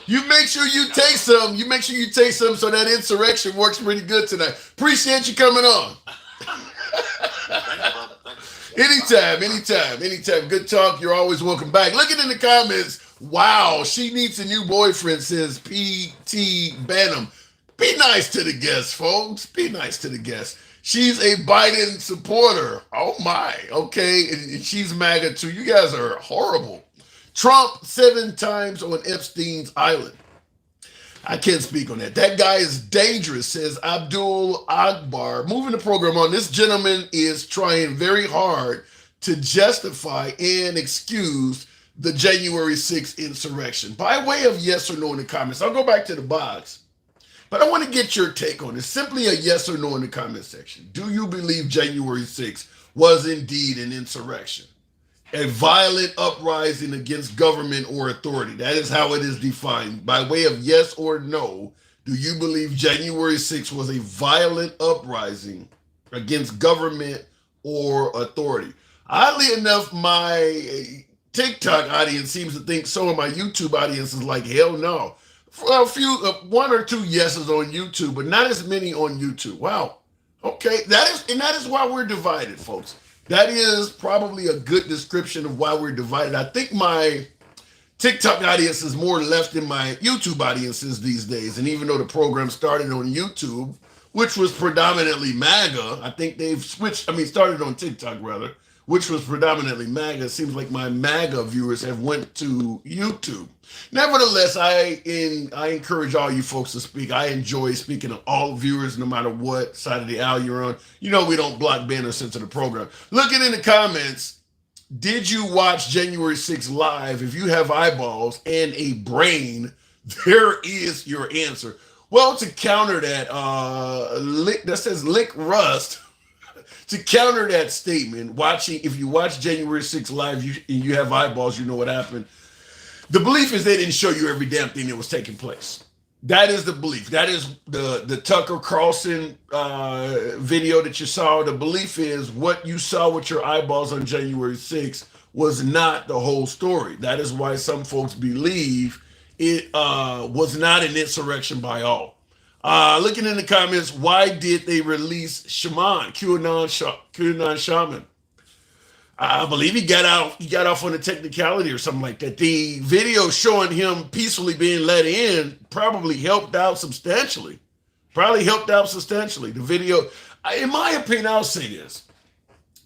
Speaker 2: You make sure you take some. You make sure you take some so that insurrection works pretty good tonight. Appreciate you coming on.
Speaker 4: Thank you, brother. Thank you.
Speaker 2: Anytime. Good talk. You're always welcome back. Looking in the comments. Wow, she needs a new boyfriend, says P.T. Banham. Be nice to the guests, folks. Be nice to the guests. She's a Biden supporter. Oh my. Okay. And she's MAGA too. You guys are horrible. Trump 7 times on Epstein's island. I can't speak on that. That guy is dangerous, says Abdul Akbar. Moving the program on, this gentleman is trying very hard to justify and excuse the January 6th insurrection. By way of yes or no in the comments, I'll go back to the box, but I want to get your take on it. Simply a yes or no in the comment section. Do you believe January 6th was indeed an insurrection? A violent uprising against government or authority. That is how it is defined. By way of yes or no, do you believe January 6th was a violent uprising against government or authority? Oddly enough, my TikTok audience seems to think so, and my YouTube audience is like, hell no. A few, one or two yeses on YouTube, but not as many on YouTube. Wow. Okay, that is why we're divided, folks. That is probably a good description of why we're divided. I think my TikTok audience is more left than my YouTube audiences these days. And even though the program started on YouTube, which was predominantly MAGA, I think they've switched, started on TikTok rather, which was predominantly MAGA. It seems like my MAGA viewers have went to YouTube. Nevertheless, I encourage all you folks to speak. I enjoy speaking to all viewers, no matter what side of the aisle you're on. You know we don't block, ban, or censor the program. Looking in the comments, did you watch January 6th live? If you have eyeballs and a brain, there is your answer. Well, to counter that, that says lick rust. To counter that statement, if you watch January 6th live and you have eyeballs, you know what happened. The belief is they didn't show you every damn thing that was taking place. That is the belief. That is the Tucker Carlson video that you saw. The belief is what you saw with your eyeballs on January 6th was not the whole story. That is why some folks believe it was not an insurrection by all. Looking in the comments, why did they release QAnon Shaman? I believe he got off on a technicality or something like that. The video showing him peacefully being let in probably helped out substantially. The video, in my opinion, I'll say this.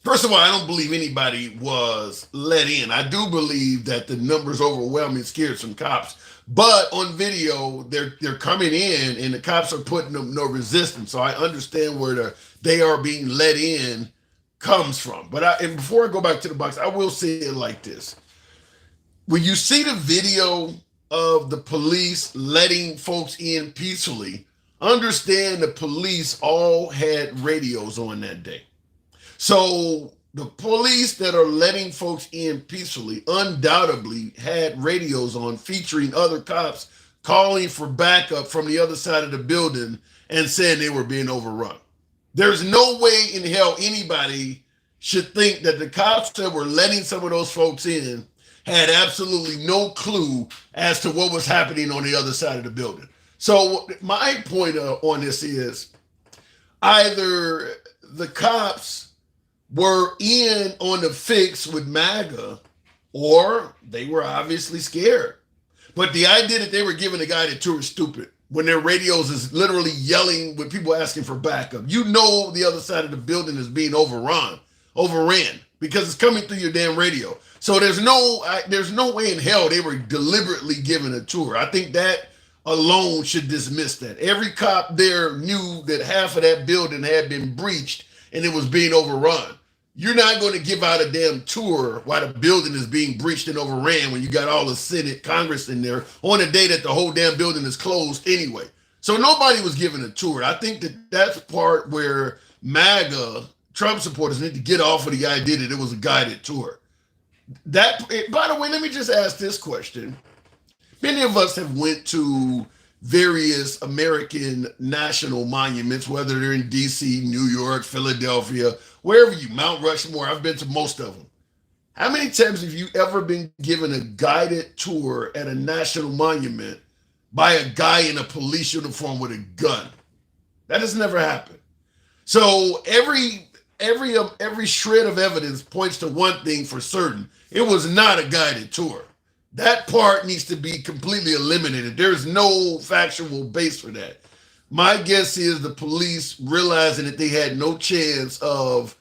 Speaker 2: First of all, I don't believe anybody was let in. I do believe that the numbers overwhelmingly scared some cops. But on video, they're coming in and the cops are putting up no resistance. So I understand where they are being let in comes from. But and before I go back to the box, I will say it like this. When you see the video of the police letting folks in peacefully, understand the police all had radios on that day. So the police that are letting folks in peacefully undoubtedly had radios on featuring other cops calling for backup from the other side of the building and saying they were being overrun. There's no way in hell anybody should think that the cops that were letting some of those folks in had absolutely no clue as to what was happening on the other side of the building. So my point on this is either the cops were in on the fix with MAGA or they were obviously scared. But the idea that they were giving the guy the tour is stupid. When their radios is literally yelling with people asking for backup. You know the other side of the building is being overran, because it's coming through your damn radio. So there's no way in hell they were deliberately giving a tour. I think that alone should dismiss that. Every cop there knew that half of that building had been breached and it was being overrun. You're not going to give out a damn tour while the building is being breached and overran when you got all the Senate, Congress in there on a day that the whole damn building is closed anyway. So nobody was giving a tour. I think that's part where MAGA, Trump supporters need to get off of the idea that it was a guided tour. By the way, let me just ask this question. Many of us have went to various American national monuments, whether they're in DC, New York, Philadelphia, wherever Mount Rushmore. I've been to most of them. How many times have you ever been given a guided tour at a national monument by a guy in a police uniform with a gun? That has never happened. So every shred of evidence points to one thing for certain. It was not a guided tour. That part needs to be completely eliminated. There's no factual base for that. My guess is the police realizing that they had no chance of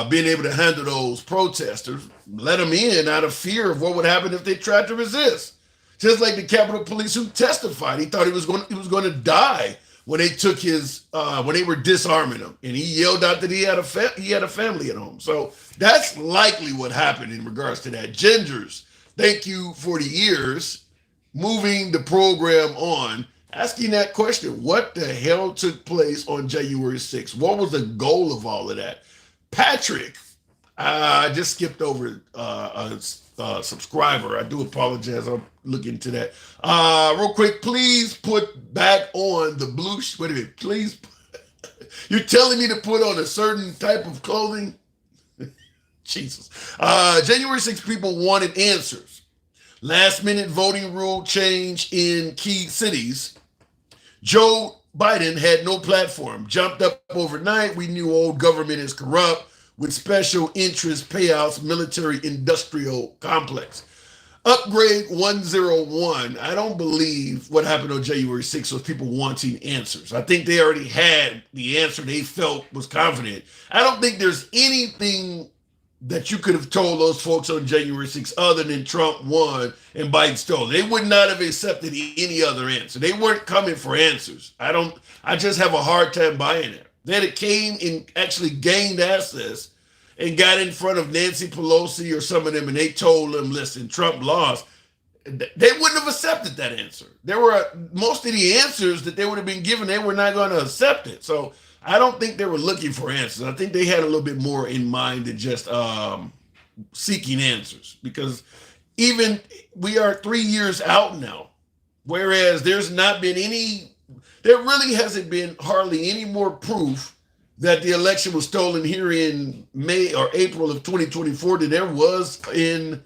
Speaker 2: being able to handle those protesters, let them in out of fear of what would happen if they tried to resist. Just like the Capitol Police who testified, he thought he was going to die when they took his when they were disarming him, and he yelled out that he had a family at home. So that's likely what happened in regards to that. Gingers, thank you for the ears. Moving the program on, asking that question: what the hell took place on January 6th? What was the goal of all of that? Patrick, I just skipped over a subscriber. I do apologize. I'll look into that. Real quick, please put back on the blue. Wait a minute, please. You're telling me to put on a certain type of clothing? Jesus. January 6th people wanted answers. Last minute voting rule change in key cities. Joe Biden had no platform. Jumped up overnight. We knew old government is corrupt with special interest payouts, military industrial complex. Upgrade 101. I don't believe what happened on January 6th was people wanting answers. I think they already had the answer they felt was confident. I don't think there's anything that you could have told those folks on January 6th other than Trump won and Biden stole. They would not have accepted any other answer. They weren't coming for answers. I just have a hard time buying it. Then it came and actually gained access and got in front of Nancy Pelosi or some of them, and they told them, listen, Trump lost. They wouldn't have accepted that answer. There were most of the answers that they would have been given, they were not going to accept it. So I don't think they were looking for answers. I think they had a little bit more in mind than just seeking answers, because even we are 3 years out now, whereas there really hasn't been hardly any more proof that the election was stolen here in May or April of 2024 than there was in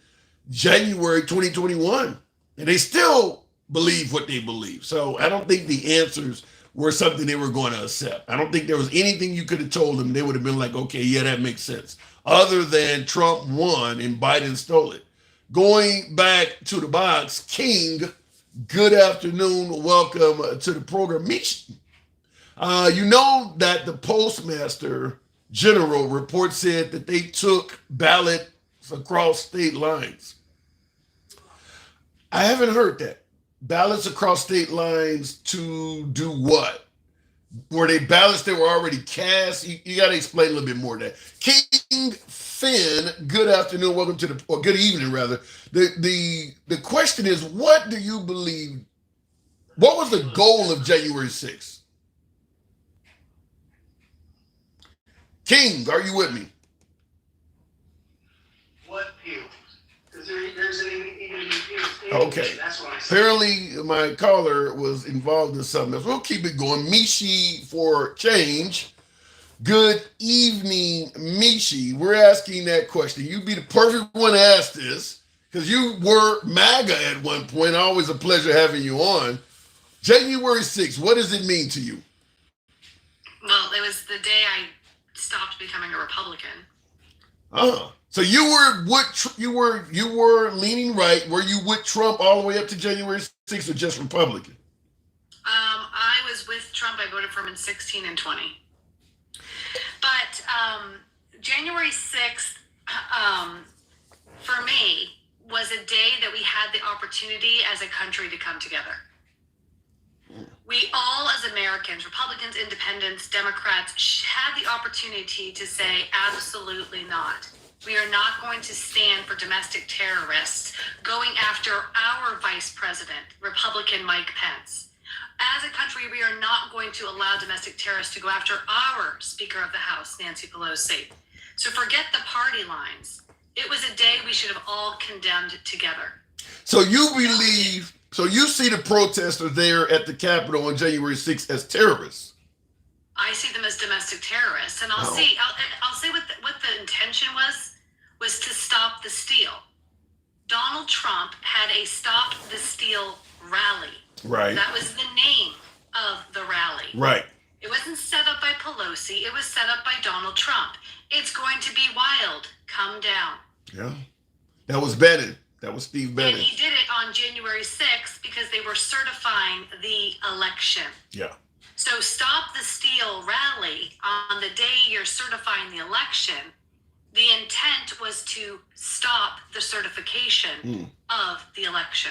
Speaker 2: January 2021. And they still believe what they believe. So I don't think the answers were something they were going to accept. I don't think there was anything you could have told them. They would have been like, okay, yeah, that makes sense. Other than Trump won and Biden stole it. Going back to the box, King, good afternoon. Welcome to the program. Mish, you know that the Postmaster General report said that they took ballots across state lines. I haven't heard that. Ballots across state lines to do what? Were they ballots that were already cast? You got to explain a little bit more of that. King Finn, good afternoon. Welcome to or good evening, rather. The question is, what do you believe? What was the goal of January 6th? King, are you with me?
Speaker 3: What view? Because there's even
Speaker 2: okay.
Speaker 3: That's what I said.
Speaker 2: Apparently, my caller was involved in something else. We'll keep it going. Mishi for change. Good evening, Mishi. We're asking that question. You'd be the perfect one to ask this because you were MAGA at one point. Always a pleasure having you on. January 6th, what does it mean to you?
Speaker 5: Well, it was the day I stopped becoming a Republican.
Speaker 2: So you were leaning right. Were you with Trump all the way up to January 6th or just Republican?
Speaker 5: I was with Trump. I voted for him in 16 and 20. But January 6th, for me, was a day that we had the opportunity as a country to come together. We all, as Americans, Republicans, Independents, Democrats, had the opportunity to say, absolutely not. We are not going to stand for domestic terrorists going after our vice president, Republican Mike Pence. As a country, we are not going to allow domestic terrorists to go after our Speaker of the House, Nancy Pelosi. So forget the party lines. It was a day we should have all condemned together.
Speaker 2: So you believe... So you see the protesters there at the Capitol on January 6th as terrorists?
Speaker 5: I see them as domestic terrorists, and I'll say what the intention was to stop the steal. Donald Trump had a Stop the Steal rally.
Speaker 2: Right.
Speaker 5: That was the name of the rally.
Speaker 2: Right.
Speaker 5: It wasn't set up by Pelosi. It was set up by Donald Trump. It's going to be wild. Come down.
Speaker 2: Yeah. That was Bennett. That was Steve Bennett.
Speaker 5: And he did it on January 6th because they were certifying the election.
Speaker 2: Yeah.
Speaker 5: So Stop the Steal rally on the day you're certifying the election, the intent was to stop the certification of the election.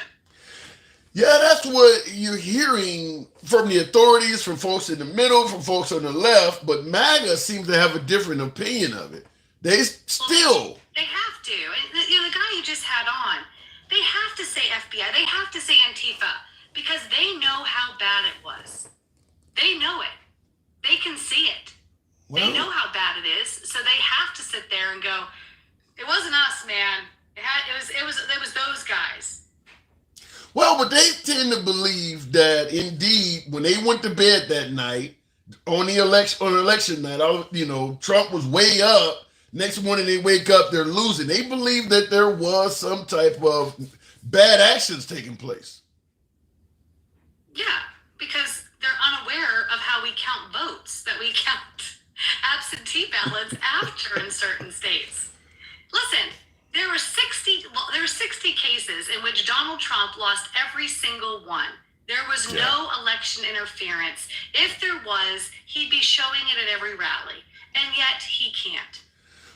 Speaker 2: Yeah, that's what you're hearing from the authorities, from folks in the middle, from folks on the left, but MAGA seems to have a different opinion of it. They still.
Speaker 5: They have to. The guy you just had on, they have to say FBI. They have to say Antifa because they know how bad it was. They know it. They can see it. Well, they know how bad it is, so they have to sit there and go, "It wasn't us, man. It was those guys."
Speaker 2: Well, but they tend to believe that indeed, when they went to bed that night on election night, Trump was way up. Next morning they wake up, they're losing. They believe that there was some type of bad actions taking place.
Speaker 5: Yeah, because they're unaware of how we count votes, that we count absentee ballots after in certain states. Listen, there were 60 cases in which Donald Trump lost every single one. There was no election interference. If there was, he'd be showing it at every rally, and yet he can't.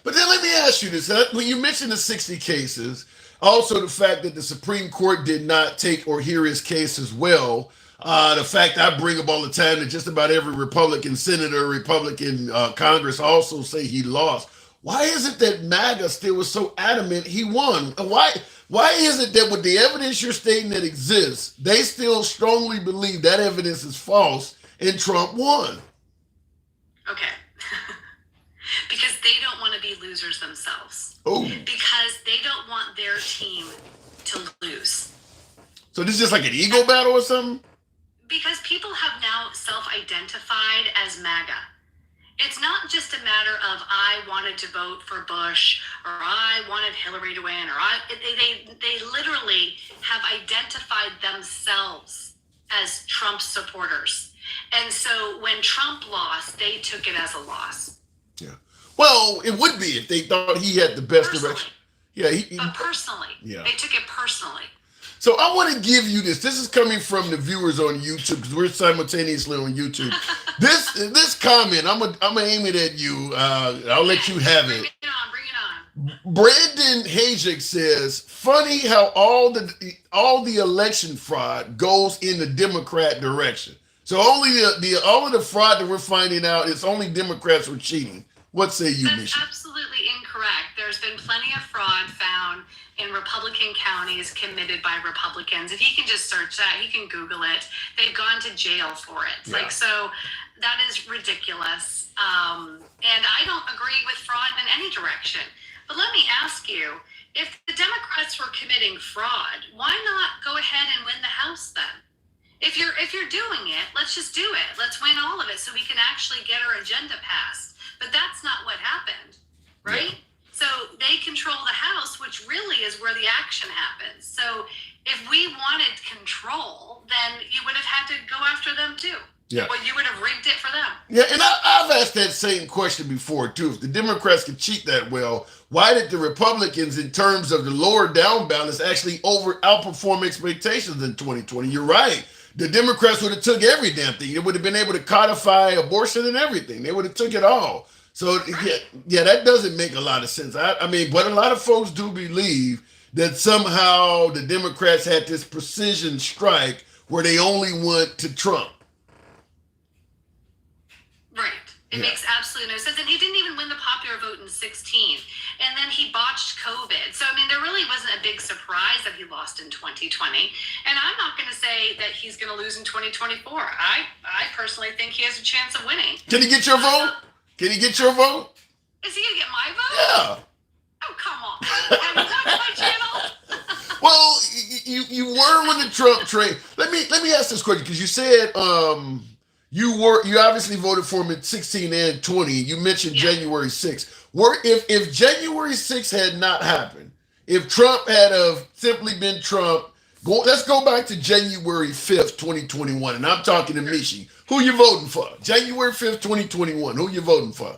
Speaker 2: But then let me ask you this. When you mentioned the 60 cases, also the fact that the Supreme Court did not take or hear his case as well, the fact I bring up all the time that just about every Republican senator, Republican Congress also say he lost. Why is it that MAGA still was so adamant he won? Why is it that with the evidence you're stating that exists, they still strongly believe that evidence is false and Trump won?
Speaker 5: Okay. Because they don't want to be losers themselves.
Speaker 2: Oh.
Speaker 5: Because they don't want their team to lose.
Speaker 2: So this is just like an ego battle or something?
Speaker 5: Because people have now self-identified as MAGA. It's not just a matter of I wanted to vote for Bush or I wanted Hillary to win they literally have identified themselves as Trump supporters. And so when Trump lost, they took it as a loss.
Speaker 2: Yeah. Well, it would be if they thought he had the best direction. Yeah.
Speaker 5: But personally, they took it personally.
Speaker 2: So I want to give you this. This is coming from the viewers on YouTube because we're simultaneously on YouTube. This comment, I'm gonna aim it at you. I'll let you have it.
Speaker 5: Bring it on.
Speaker 2: Brandon Hajek says, "Funny how all the election fraud goes in the Democrat direction. So only all of the fraud that we're finding out, it's only Democrats who are cheating." What say you,
Speaker 5: That's
Speaker 2: Misha?
Speaker 5: absolutely incorrect. There's been plenty of fraud found in Republican counties committed by Republicans. If you can just search that, you can Google it. They've gone to jail for it.
Speaker 2: Yeah.
Speaker 5: So that is ridiculous. And I don't agree with fraud in any direction. But let me ask you, if the Democrats were committing fraud, why not go ahead and win the House then? If you're doing it, let's just do it. Let's win all of it so we can actually get our agenda passed. But that's not what happened, right? Yeah. So they control the House, which really is where the action happens. So if we wanted control, then you would have had to go after them too. Yeah. Well, you would have rigged it for them.
Speaker 2: Yeah, and I've asked that same question before too. If the Democrats could cheat that well, why did the Republicans, in terms of the lower down balance, actually outperform expectations in 2020? You're right. The Democrats would have took every damn thing. They would have been able to codify abortion and everything. They would have took it all. So yeah, that doesn't make a lot of sense. I mean, but a lot of folks do believe that somehow the Democrats had this precision strike where they only went to Trump.
Speaker 5: Right. It makes absolutely no sense. And he didn't even win the popular vote in 2016. And then he botched COVID. So, I mean, there really wasn't a big surprise that he lost in 2020. And I'm not going to say that he's going to lose in 2024. I personally think he has a chance of winning.
Speaker 2: Can he get your vote? Can he get your vote?
Speaker 5: Is he going to get my vote?
Speaker 2: Yeah.
Speaker 5: Oh, come on. Have you watched my channel?
Speaker 2: Well, you were with the Trump train. Let me ask this question, because you said you obviously voted for him in 16 and 20. You mentioned January 6th. If January 6th had not happened, if Trump had simply been Trump, let's go back to January 5th, 2021, and I'm talking to Mishi. Who you voting for? January 5th, 2021. Who you voting for?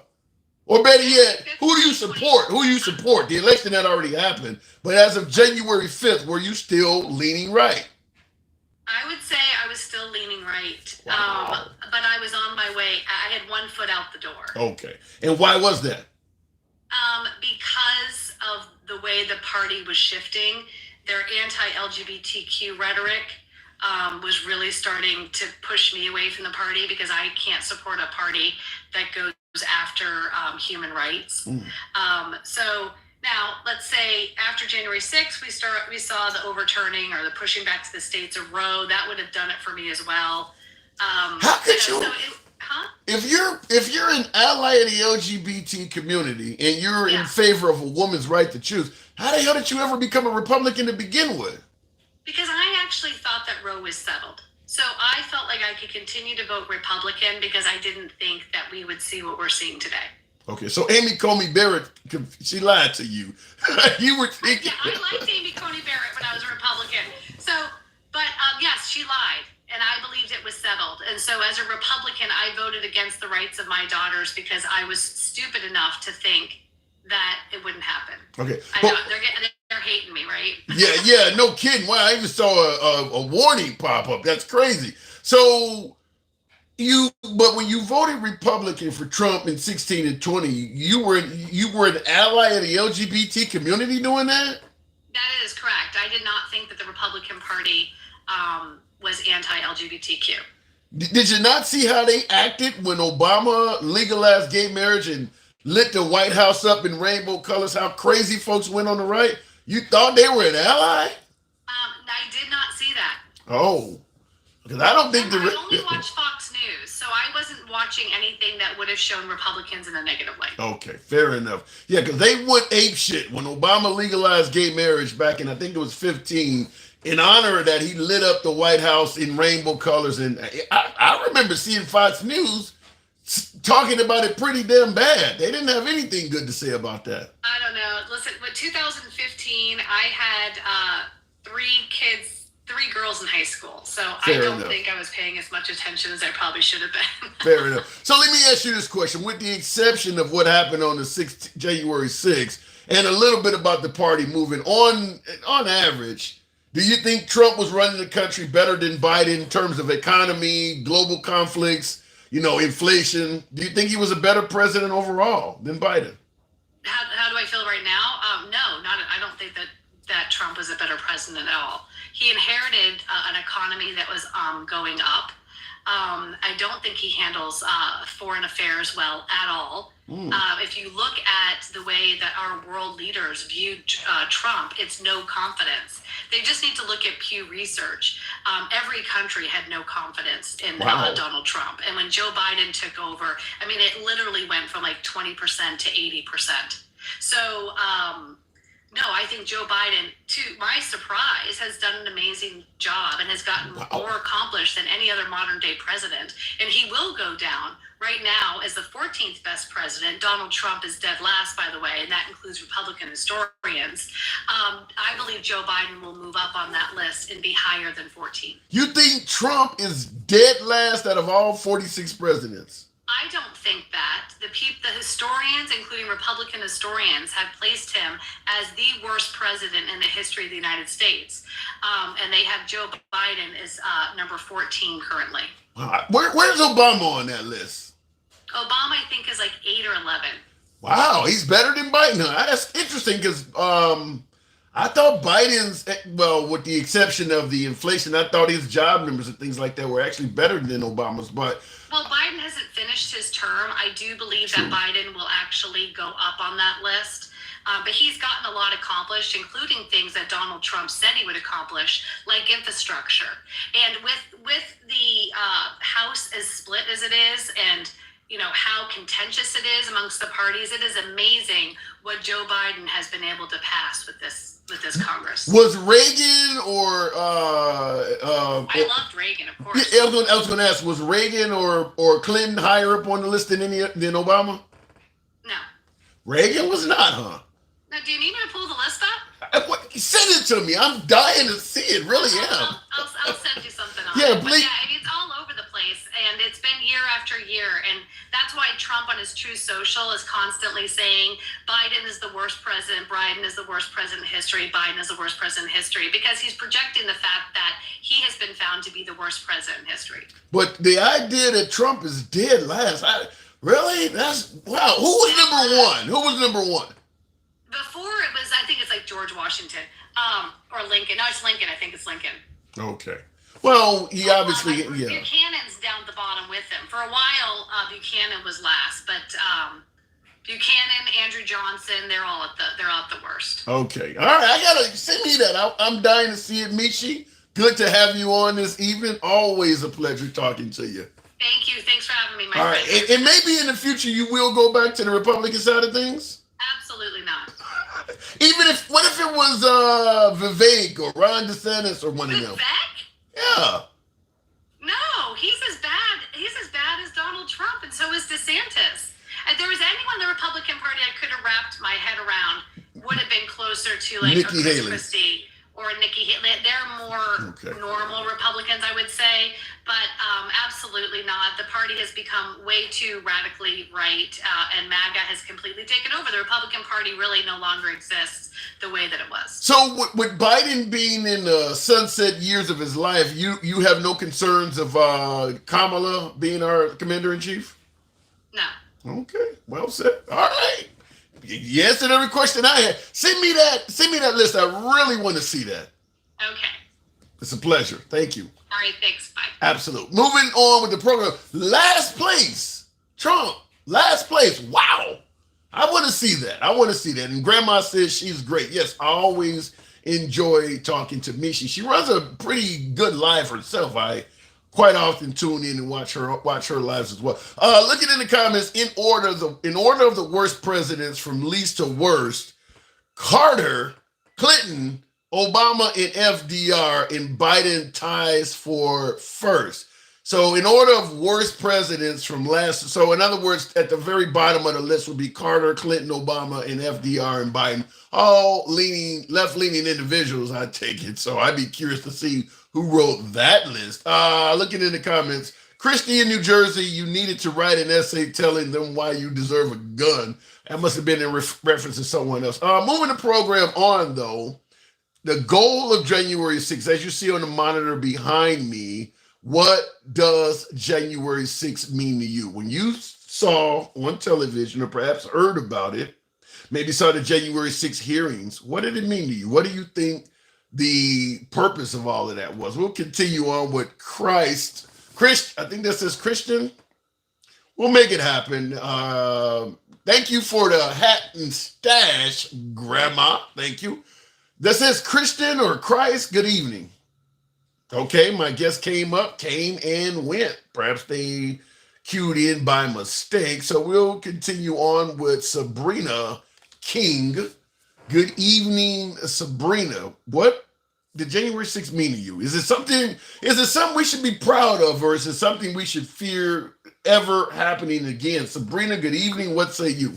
Speaker 2: Or better yet, who do you support? Who you support? The election had already happened, but as of January 5th, were you still leaning right?
Speaker 5: I would say I was still leaning right,
Speaker 2: Wow.
Speaker 5: But I was on my way. I had one foot out the door.
Speaker 2: Okay. And why was that?
Speaker 5: Because of the way the party was shifting, their anti-LGBTQ rhetoric, was really starting to push me away from the party because I can't support a party that goes after human rights. So now, let's say after January 6th, we saw the overturning or the pushing back to the states of Roe. That would have done it for me as well.
Speaker 2: How could you? If you're an ally of the LGBT community and you're in favor of a woman's right to choose, how the hell did you ever become a Republican to begin with?
Speaker 5: Because I actually thought that Roe was settled. So I felt like I could continue to vote Republican because I didn't think that we would see what we're seeing today.
Speaker 2: Okay, so Amy Coney Barrett, she lied to you. You were thinking.
Speaker 5: Yeah, I liked Amy Coney Barrett when I was a Republican. So, but yes, she lied. And I believed it was settled. And so as a Republican, I voted against the rights of my daughters because I was stupid enough to think that it wouldn't happen.
Speaker 2: Okay.
Speaker 5: I know, they're hating me, right?
Speaker 2: Yeah, no kidding. Wow, I even saw a warning pop up. That's crazy. So but when you voted Republican for Trump in 16 and 20, you were an ally of the LGBT community doing that?
Speaker 5: That is correct. I did not think that the Republican Party was anti-LGBTQ.
Speaker 2: Did you not see how they acted when Obama legalized gay marriage and lit the White House up in rainbow colors? How crazy folks went on the right? You thought they were an ally?
Speaker 5: I did not see that.
Speaker 2: Oh, because I don't think
Speaker 5: I only watched Fox News, so I wasn't watching anything that would have shown Republicans in a negative light.
Speaker 2: Okay, fair enough. Yeah, because they went apeshit when Obama legalized gay marriage back in, I think it was 15. In honor of that, he lit up the White House in rainbow colors. And I remember seeing Fox News talking about it pretty damn bad. They didn't have anything good to say about that.
Speaker 5: I don't know. Listen, with 2015, I had 3 girls in high school. So I don't think I was paying as much attention as I probably should have been.
Speaker 2: Fair enough. So let me ask you this question. With the exception of what happened on the January 6th and a little bit about the party moving on average, do you think Trump was running the country better than Biden in terms of economy, global conflicts, inflation? Do you think he was a better president overall than Biden?
Speaker 5: How do I feel right now? No, I don't think that Trump was a better president at all. He inherited an economy that was going up. I don't think he handles foreign affairs well at all. If you look at the way that our world leaders viewed Trump, it's no confidence. They just need to look at Pew Research. Every country had no confidence in Donald Trump. And when Joe Biden took over, I mean, it literally went from like 20% to 80%. So, no, I think Joe Biden, to my surprise, has done an amazing job and has gotten more accomplished than any other modern day president. And he will go down right now as the 14th best president. Donald Trump is dead last, by the way, and that includes Republican historians. I believe Joe Biden will move up on that list and be higher than 14.
Speaker 2: You think Trump is dead last out of all 46 presidents?
Speaker 5: I don't think that. The historians, including Republican historians, have placed him as the worst president in the history of the United States. And they have Joe Biden as number 14 currently.
Speaker 2: Where's Obama on that list?
Speaker 5: Obama, I think, is like 8 or 11.
Speaker 2: Wow, he's better than Biden. That's interesting because I thought Biden's, with the exception of the inflation, I thought his job numbers and things like that were actually better than Obama's.
Speaker 5: Well, Biden hasn't finished his term. I do believe that Biden will actually go up on that list. But he's gotten a lot accomplished, including things that Donald Trump said he would accomplish, like infrastructure. And with the House as split as it is, and how contentious it is amongst the parties, it is amazing what Joe Biden has been able to pass with this Congress.
Speaker 2: Was Reagan or
Speaker 5: I loved Reagan, of course.
Speaker 2: Yeah, I was going to ask, was Reagan or Clinton higher up on the list than Obama?
Speaker 5: No.
Speaker 2: Reagan was not, huh?
Speaker 5: Now, do you need me to pull the list up?
Speaker 2: Send it to me. I'm dying to see it. Really am.
Speaker 5: I'll send you something on
Speaker 2: yeah,
Speaker 5: it.
Speaker 2: please.
Speaker 5: Yeah, it's all over the place, and it's been year after year, and that's why Trump on his True Social is constantly saying Biden is the worst president, Biden is the worst president in history, Biden is the worst president in history, because he's projecting the fact that he has been found to be the worst president in history.
Speaker 2: But the idea that Trump is dead last, really? That's, wow. Who was number one?
Speaker 5: Before it was, I think it's like George Washington or Lincoln. No, it's Lincoln. I think it's Lincoln.
Speaker 2: Okay. Well, he obviously, yeah.
Speaker 5: Buchanan's down at the bottom with him. For a while, Buchanan was last, but Buchanan, Andrew Johnson, they're all at the worst.
Speaker 2: Okay. All right. I gotta send me that. I'm dying to see it, Michi. Good to have you on this evening. Always a pleasure talking to you.
Speaker 5: Thank you. Thanks for having me, my
Speaker 2: All right.
Speaker 5: friend.
Speaker 2: And maybe in the future you will go back to the Republican side of things?
Speaker 5: Absolutely not.
Speaker 2: What if it was Vivek or Ron DeSantis or one of them?
Speaker 5: Vivek?
Speaker 2: Yeah.
Speaker 5: No, he's as bad as Donald Trump, and so is DeSantis. If there was anyone in the Republican Party I could have wrapped my head around, would have been closer to like
Speaker 2: Nikki
Speaker 5: Chris
Speaker 2: Haley.
Speaker 5: Christie or Nikki Haley. They're more normal Republicans, I would say, but absolutely not. The party has become way too radically right, and MAGA has completely taken over. The Republican Party really no longer exists the way that it was.
Speaker 2: So with Biden being in the sunset years of his life, you have no concerns of Kamala being our commander-in-chief?
Speaker 5: No.
Speaker 2: Okay, well said. All right. You answered every question I had. Send me that list. I really want to see that.
Speaker 5: Okay.
Speaker 2: It's a pleasure. Thank you.
Speaker 5: All right, thanks. Bye.
Speaker 2: Absolutely. Moving on with the program. Last place. Trump. Last place. Wow. I want to see that. And Grandma says she's great. Yes, I always enjoy talking to Michi. She runs a pretty good live herself. I quite often tune in and watch her lives as well. Looking in the comments, in order of the worst presidents from least to worst, Carter, Clinton, Obama, and FDR, and Biden ties for first. So in order of worst presidents from last, so in other words, at the very bottom of the list would be Carter, Clinton, Obama, and FDR and Biden, all left-leaning individuals, I take it. So I'd be curious to see who wrote that list. Looking in the comments, Christie in New Jersey, you needed to write an essay telling them why you deserve a gun. That must have been in reference to someone else. Moving the program on, though, the goal of January 6th, as you see on the monitor behind me, what does January 6th mean to you? When you saw on television or perhaps heard about it, maybe saw the January 6th hearings, what did it mean to you? What do you think the purpose of all of that was? We'll continue on with I think that says Christian. We'll make it happen. Thank you for the hat and stash, Grandma. Thank you. That says Christian or Christ. Good evening. Okay, my guest came and went. Perhaps they queued in by mistake. So we'll continue on with Sabrina King. Good evening, Sabrina. What did January 6th mean to you? Is it something we should be proud of, or is it something we should fear ever happening again? Sabrina, good evening. What say you?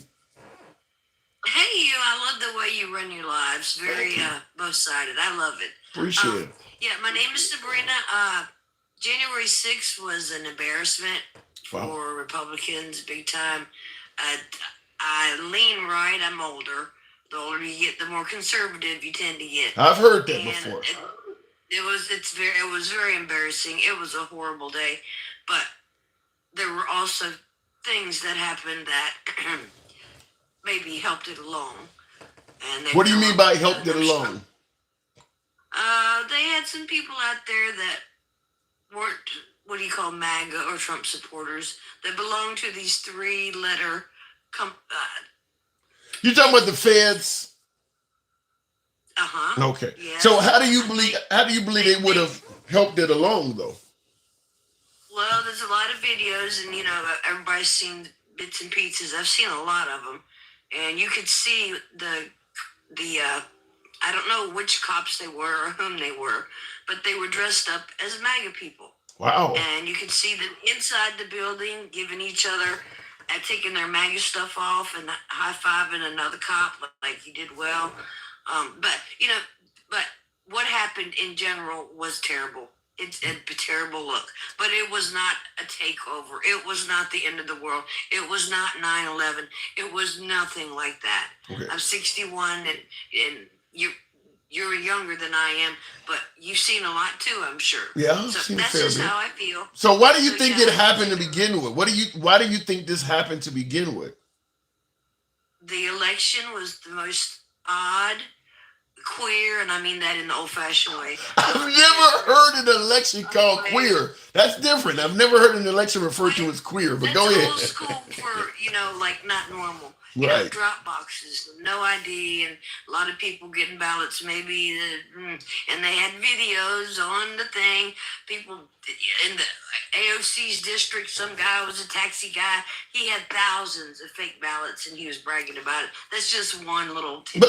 Speaker 6: Hey, you. I love the way you run your lives. Very both-sided. I love it.
Speaker 2: Appreciate it.
Speaker 6: Yeah, my name is Sabrina. January 6th was an embarrassment for Republicans, big time. I lean right. I'm older. The older you get, the more conservative you tend to get.
Speaker 2: I've heard that before.
Speaker 6: It was very embarrassing. It was a horrible day, but there were also things that happened that maybe helped it along. And
Speaker 2: what do you mean by helped it along?
Speaker 6: They had some people out there that weren't, what do you call, MAGA or Trump supporters, that belonged to these three-letter
Speaker 2: you're talking about the feds?
Speaker 6: Uh-huh.
Speaker 2: Okay.
Speaker 6: Yes.
Speaker 2: So how do you believe they would have helped it along, though?
Speaker 6: Well, there's a lot of videos, and everybody's seen bits and pieces. I've seen a lot of them, and you could see the I don't know which cops they were or whom they were, but they were dressed up as MAGA people.
Speaker 2: Wow.
Speaker 6: And you could see them inside the building giving each other, taking their MAGA stuff off and high-fiving another cop like you did well. But what happened in general was terrible. It's a terrible look. But it was not a takeover. It was not the end of the world. It was not 9/11. It was nothing like that.
Speaker 2: Okay.
Speaker 6: I'm 61 and you're younger than I am, but you've seen a lot too, I'm sure.
Speaker 2: Yeah, I've
Speaker 6: so
Speaker 2: seen
Speaker 6: that's
Speaker 2: a fair
Speaker 6: just
Speaker 2: bit.
Speaker 6: how I feel.
Speaker 2: So why do you think it happened to begin with? Why do you think this happened to begin with?
Speaker 6: The election was the most odd, queer, and I mean that in the old-fashioned way.
Speaker 2: I've never heard heard an election called queer. That's different. I've never heard an election referred to as queer, but go ahead.
Speaker 6: That's old school for, like not normal.
Speaker 2: Right.
Speaker 6: Drop boxes, no ID, and a lot of people getting ballots, maybe, and they had videos on the thing. People in the AOC's district, some guy was a taxi guy. He had thousands of fake ballots, and he was bragging about it. That's just one little tip.
Speaker 2: But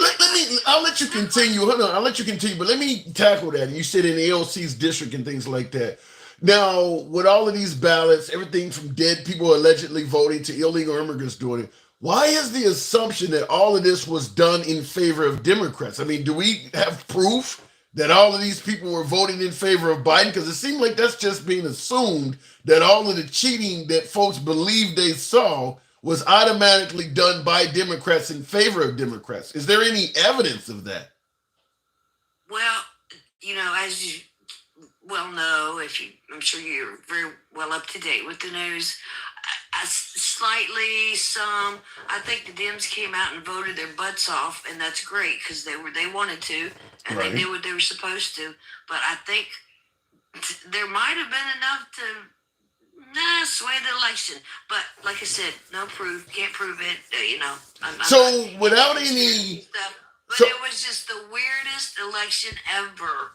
Speaker 2: I'll let you continue. Hold on, I'll let you continue, but let me tackle that. You said in AOC's district and things like that. Now, with all of these ballots, everything from dead people allegedly voting to illegal immigrants doing it, why is the assumption that all of this was done in favor of Democrats? I mean, do we have proof that all of these people were voting in favor of Biden? Because it seemed like that's just being assumed, that all of the cheating that folks believed they saw was automatically done by Democrats in favor of Democrats. Is there any evidence of that?
Speaker 6: Well, as you well know, I'm sure you're very well up to date with the news. Slightly, some. I think the Dems came out and voted their butts off, and that's great because they wanted to, and
Speaker 2: Right.
Speaker 6: they did what they were supposed to. But I think there might have been enough to sway the election. But like I said, no proof, can't prove it.
Speaker 2: So without any
Speaker 6: stuff. But
Speaker 2: So-
Speaker 6: it was just the weirdest election ever.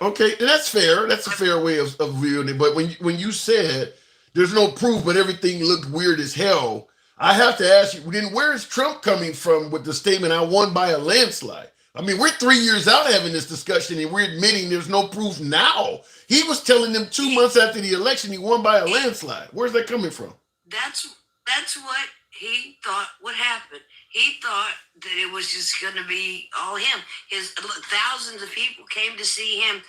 Speaker 2: Okay, and that's fair. That's a fair way of viewing it. But when you said there's no proof, but everything looked weird as hell, I have to ask you, then where is Trump coming from with the statement, I won by a landslide? I mean, we're 3 years out having this discussion, and we're admitting there's no proof now. He was telling them 2 months after the election he won by a landslide. Where's that coming from?
Speaker 6: That's what he thought would happen. He thought that it was just going to be all him. Thousands of people came to see him.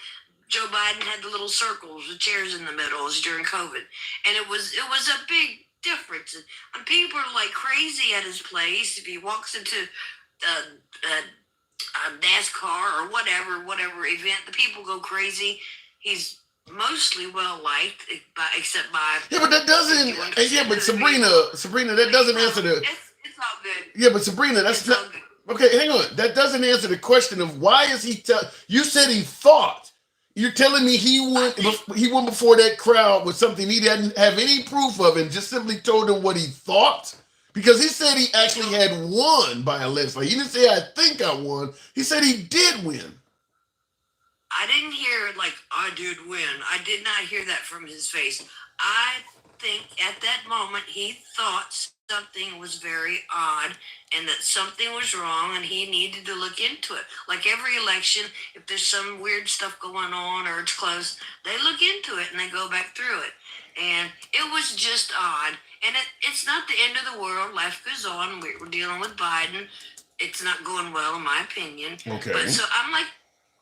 Speaker 6: Joe Biden had the little circles with chairs in the middle. It was during COVID, and it was a big difference. And people are like crazy at his place. If he walks into a NASCAR or whatever event, the people go crazy. He's mostly well liked, except by
Speaker 2: but that doesn't. Yeah, but Sabrina, that doesn't answer the.
Speaker 6: It's all good.
Speaker 2: Yeah, but Sabrina, that's not. Okay, hang on. That doesn't answer the question of why is he you said he thought. You're telling me he went before that crowd with something he didn't have any proof of and just simply told them what he thought? Because he said he actually had won by a landslide. He didn't say, I think I won. He said he did win.
Speaker 6: I didn't hear, I did win. I did not hear that from his face. I think at that moment he thought something was very odd and that something was wrong and he needed to look into it. Like every election, if there's some weird stuff going on or it's close, they look into it and they go back through it. And it was just odd. And it's not the end of the world. Life goes on. We're dealing with Biden. It's not going well, in my opinion.
Speaker 2: Okay.
Speaker 6: But so I'm like,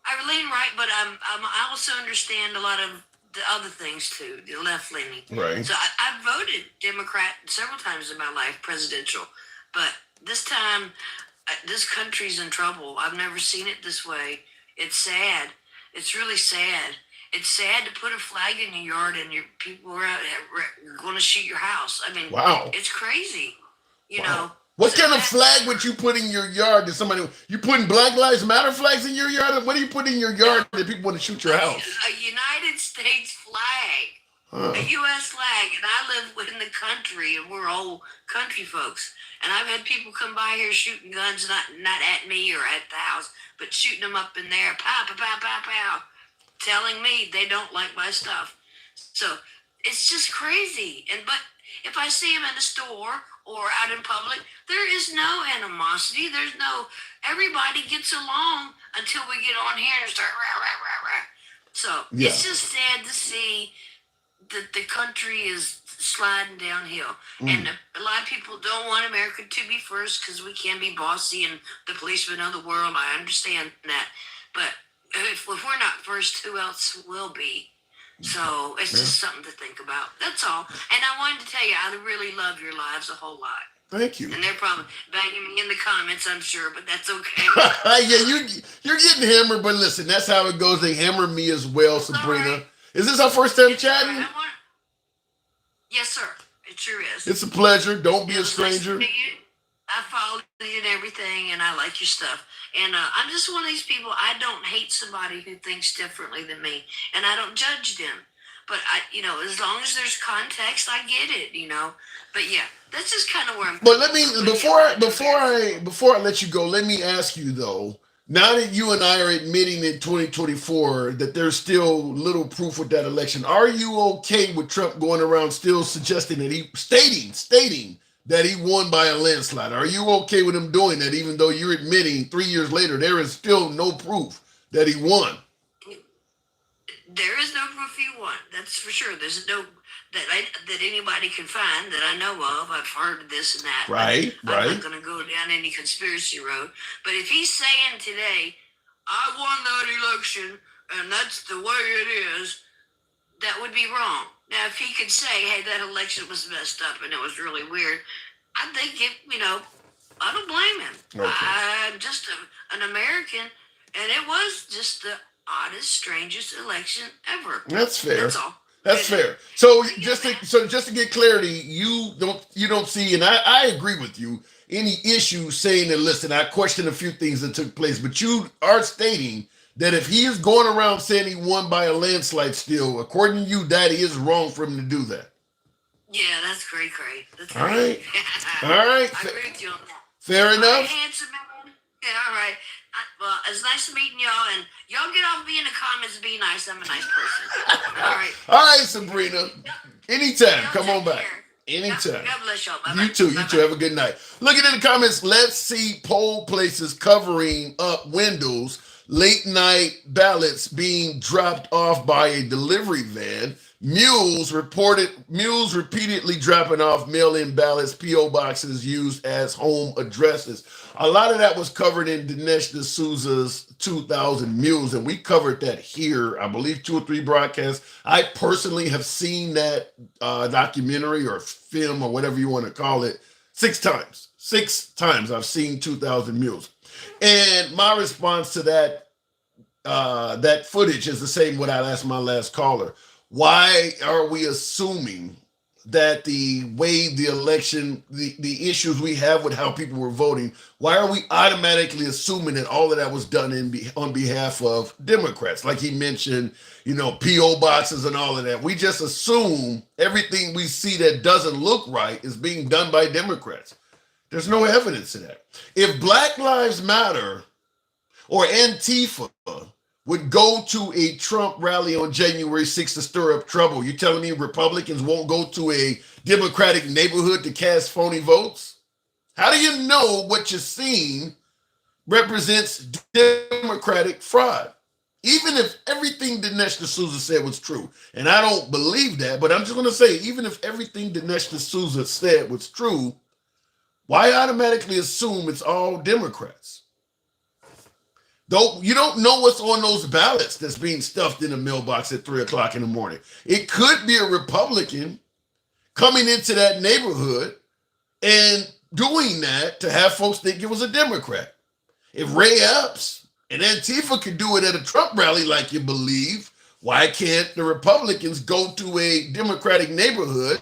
Speaker 6: I lean right, but I also understand a lot of the other things too, the left leaning.
Speaker 2: Right.
Speaker 6: So I voted Democrat several times in my life, presidential. But this time, this country's in trouble. I've never seen it this way. It's sad. It's really sad. It's sad to put a flag in your yard and your people are out going to shoot your house. I mean,
Speaker 2: wow.
Speaker 6: It's crazy. You
Speaker 2: Wow.
Speaker 6: know.
Speaker 2: What
Speaker 6: So
Speaker 2: kind of
Speaker 6: that-
Speaker 2: flag would you put in your yard that somebody, you putting Black Lives Matter flags in your yard? What do you put in your yard that people want to shoot your house?
Speaker 6: A United States flag.
Speaker 2: Huh.
Speaker 6: A U.S. flag, and I live in the country, and we're old country folks. And I've had people come by here shooting guns, not at me or at the house, but shooting them up in there, pow, pow, pow, pow, pow, telling me they don't like my stuff. So it's just crazy. But if I see them in the store or out in public, there is no animosity. There's no. Everybody gets along until we get on here and start rah, rah, rah, rah. So
Speaker 2: Yeah.
Speaker 6: it's just sad to see that the country is sliding downhill. And a lot of people don't want America to be first because we can be bossy and the policemen of the world. I understand that. But if we're not first, who else will be? So it's just something to think about. That's all. And I wanted to tell you, I really love your lives a whole lot.
Speaker 2: Thank you.
Speaker 6: And they're probably banging me in the comments, I'm sure, but that's okay.
Speaker 2: Yeah, you're getting hammered, but listen, that's how it goes. They hammer me as well, Sabrina.
Speaker 6: Right.
Speaker 2: Is this our first time
Speaker 6: It's
Speaker 2: chatting?
Speaker 6: all right. Yes, sir. It sure is.
Speaker 2: It's a pleasure. Don't be
Speaker 6: It
Speaker 2: a
Speaker 6: was nice to
Speaker 2: stranger.
Speaker 6: meet you. I followed you and everything, and I like your stuff. And I'm just one of these people. I don't hate somebody who thinks differently than me, and I don't judge them. But as long as there's context, I get it. But yeah, that's just kind of where I'm.
Speaker 2: But let me before I let you go, let me ask you though. Now that you and I are admitting in 2024 that there's still little proof with that election, are you okay with Trump going around still suggesting that he stating that he won by a landslide? Are you okay with him doing that, even though you're admitting 3 years later there is still no proof that he won?
Speaker 6: There is no proof he won. That's for sure. There's no that anybody can find that I know of. I've heard this and that.
Speaker 2: Right.
Speaker 6: I'm not going to go down any conspiracy road. But if he's saying today, I won that election and that's the way it is, that would be wrong. Now, if he could say, hey, that election was messed up and it was really weird, I think I don't blame him. Okay. I'm just an American, and it was just the oddest, strangest election ever.
Speaker 2: That's fair.
Speaker 6: That's all.
Speaker 2: That's fair. So just to get clarity, you don't see, and I agree with you, any issue saying that, listen, I question a few things that took place, but you are stating that if he is going around saying he won by a landslide still, according to you, that is wrong for him to do that.
Speaker 6: Yeah, that's great. That's
Speaker 2: all right. All right.
Speaker 6: I agree with you on that.
Speaker 2: Fair enough.
Speaker 6: All right, handsome man. Yeah, all right. Well, it's nice meeting y'all, and y'all get off me in the comments and be nice. I'm a nice person. All right.
Speaker 2: All right, Sabrina. Anytime. Come on back. Anytime.
Speaker 6: God bless y'all. Bye-bye.
Speaker 2: You too. You too. Have a good night. Looking in the comments, let's see poll places covering up windows, late night ballots being dropped off by a delivery van, mules repeatedly dropping off mail-in ballots, P.O. boxes used as home addresses. A lot of that was covered in Dinesh D'Souza's 2000 Mules, and we covered that here, I believe 2 or 3 broadcasts. I personally have seen that documentary or film or whatever you want to call it 6 times. 6 times I've seen 2000 Mules. And my response to that footage is the same what I asked my last caller. Why are we assuming that the way the election, the issues we have with how people were voting, why are we automatically assuming that all of that was done on behalf of Democrats? Like he mentioned, P.O. boxes and all of that. We just assume everything we see that doesn't look right is being done by Democrats. There's no evidence of that. If Black Lives Matter or Antifa would go to a Trump rally on January 6th to stir up trouble, you telling me Republicans won't go to a Democratic neighborhood to cast phony votes? How do you know what you're seeing represents Democratic fraud? Even if everything Dinesh D'Souza said was true, and I don't believe that, but I'm just going to say, even if everything Dinesh D'Souza said was true, why automatically assume it's all Democrats? You don't know what's on those ballots that's being stuffed in a mailbox at 3 o'clock in the morning. It could be a Republican coming into that neighborhood and doing that to have folks think it was a Democrat. If Ray Epps and Antifa could do it at a Trump rally like you believe, why can't the Republicans go to a Democratic neighborhood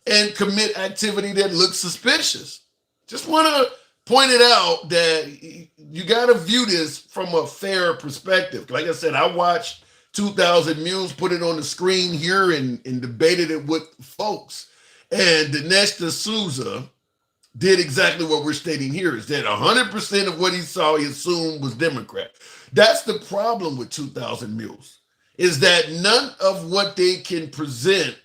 Speaker 2: and commit activity that looks suspicious? Just want to point it out that you got to view this from a fair perspective. Like I said, I watched 2000 Mules, put it on the screen here and debated it with folks. And Dinesh D'Souza did exactly what we're stating here, is that 100% of what he saw, he assumed was Democrat. That's the problem with 2000 Mules, is that none of what they can present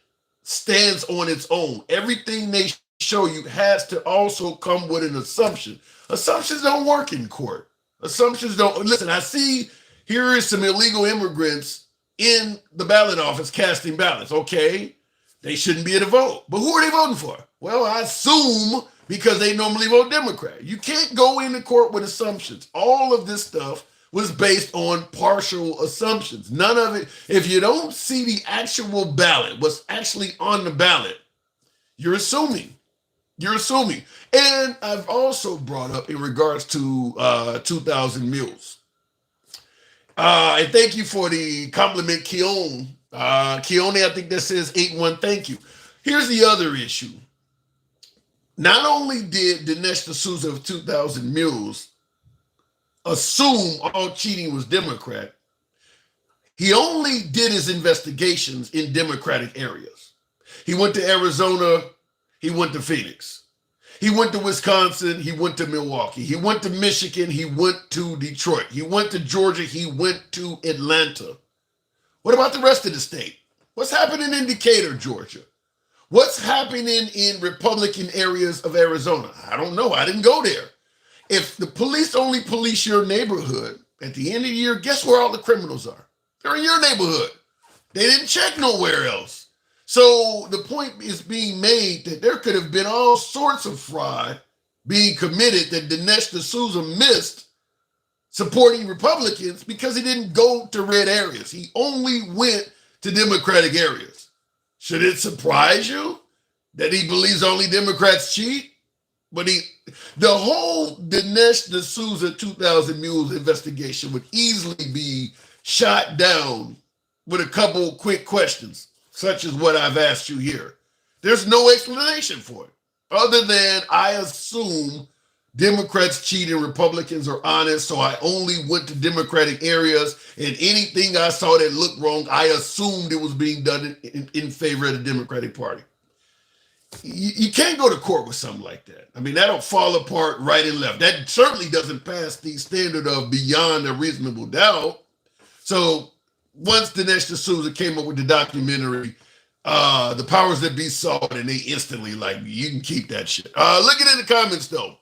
Speaker 2: stands on its own. Everything they show you has to also come with an assumption. Assumptions don't work in court. Assumptions don't. Listen, I see here is some illegal immigrants in the ballot office casting ballots. Okay, they shouldn't be able to vote. But who are they voting for? Well, I assume because they normally vote Democrat. You can't go into court with assumptions. All of this stuff was based on partial assumptions. None of it, if you don't see the actual ballot, what's actually on the ballot, you're assuming. You're assuming. And I've also brought up in regards to 2000 Mules. And thank you for the compliment, Keone. Keone, I think that says 8-1, thank you. Here's the other issue. not only did Dinesh D'Souza of 2000 Mules assume all cheating was Democrat, he only did his investigations in Democratic areas. He went to Arizona, he went to Phoenix. He went to Wisconsin, he went to Milwaukee. He went to Michigan, he went to Detroit. He went to Georgia, he went to Atlanta. What about the rest of the state? What's happening in Decatur, Georgia? What's happening in Republican areas of Arizona? I don't know. I didn't go there. If the police only police your neighborhood, at the end of the year, guess where all the criminals are? They're in your neighborhood. They didn't check nowhere else. So the point is being made that there could have been all sorts of fraud being committed that Dinesh D'Souza missed supporting Republicans because he didn't go to red areas. He only went to Democratic areas. Should it surprise you that he believes only Democrats cheat? But the whole Dinesh D'Souza 2000 Mules investigation would easily be shot down with a couple quick questions, such as what I've asked you here. There's no explanation for it, other than I assume Democrats cheat and Republicans are honest, so I only went to Democratic areas, and anything I saw that looked wrong, I assumed it was being done in favor of the Democratic Party. You can't go to court with something like that. I mean, that'll fall apart right and left. That certainly doesn't pass the standard of beyond a reasonable doubt. So once Dinesh D'Souza came up with the documentary, the powers that be saw it, and they instantly like, you can keep that shit. Looking in the comments though.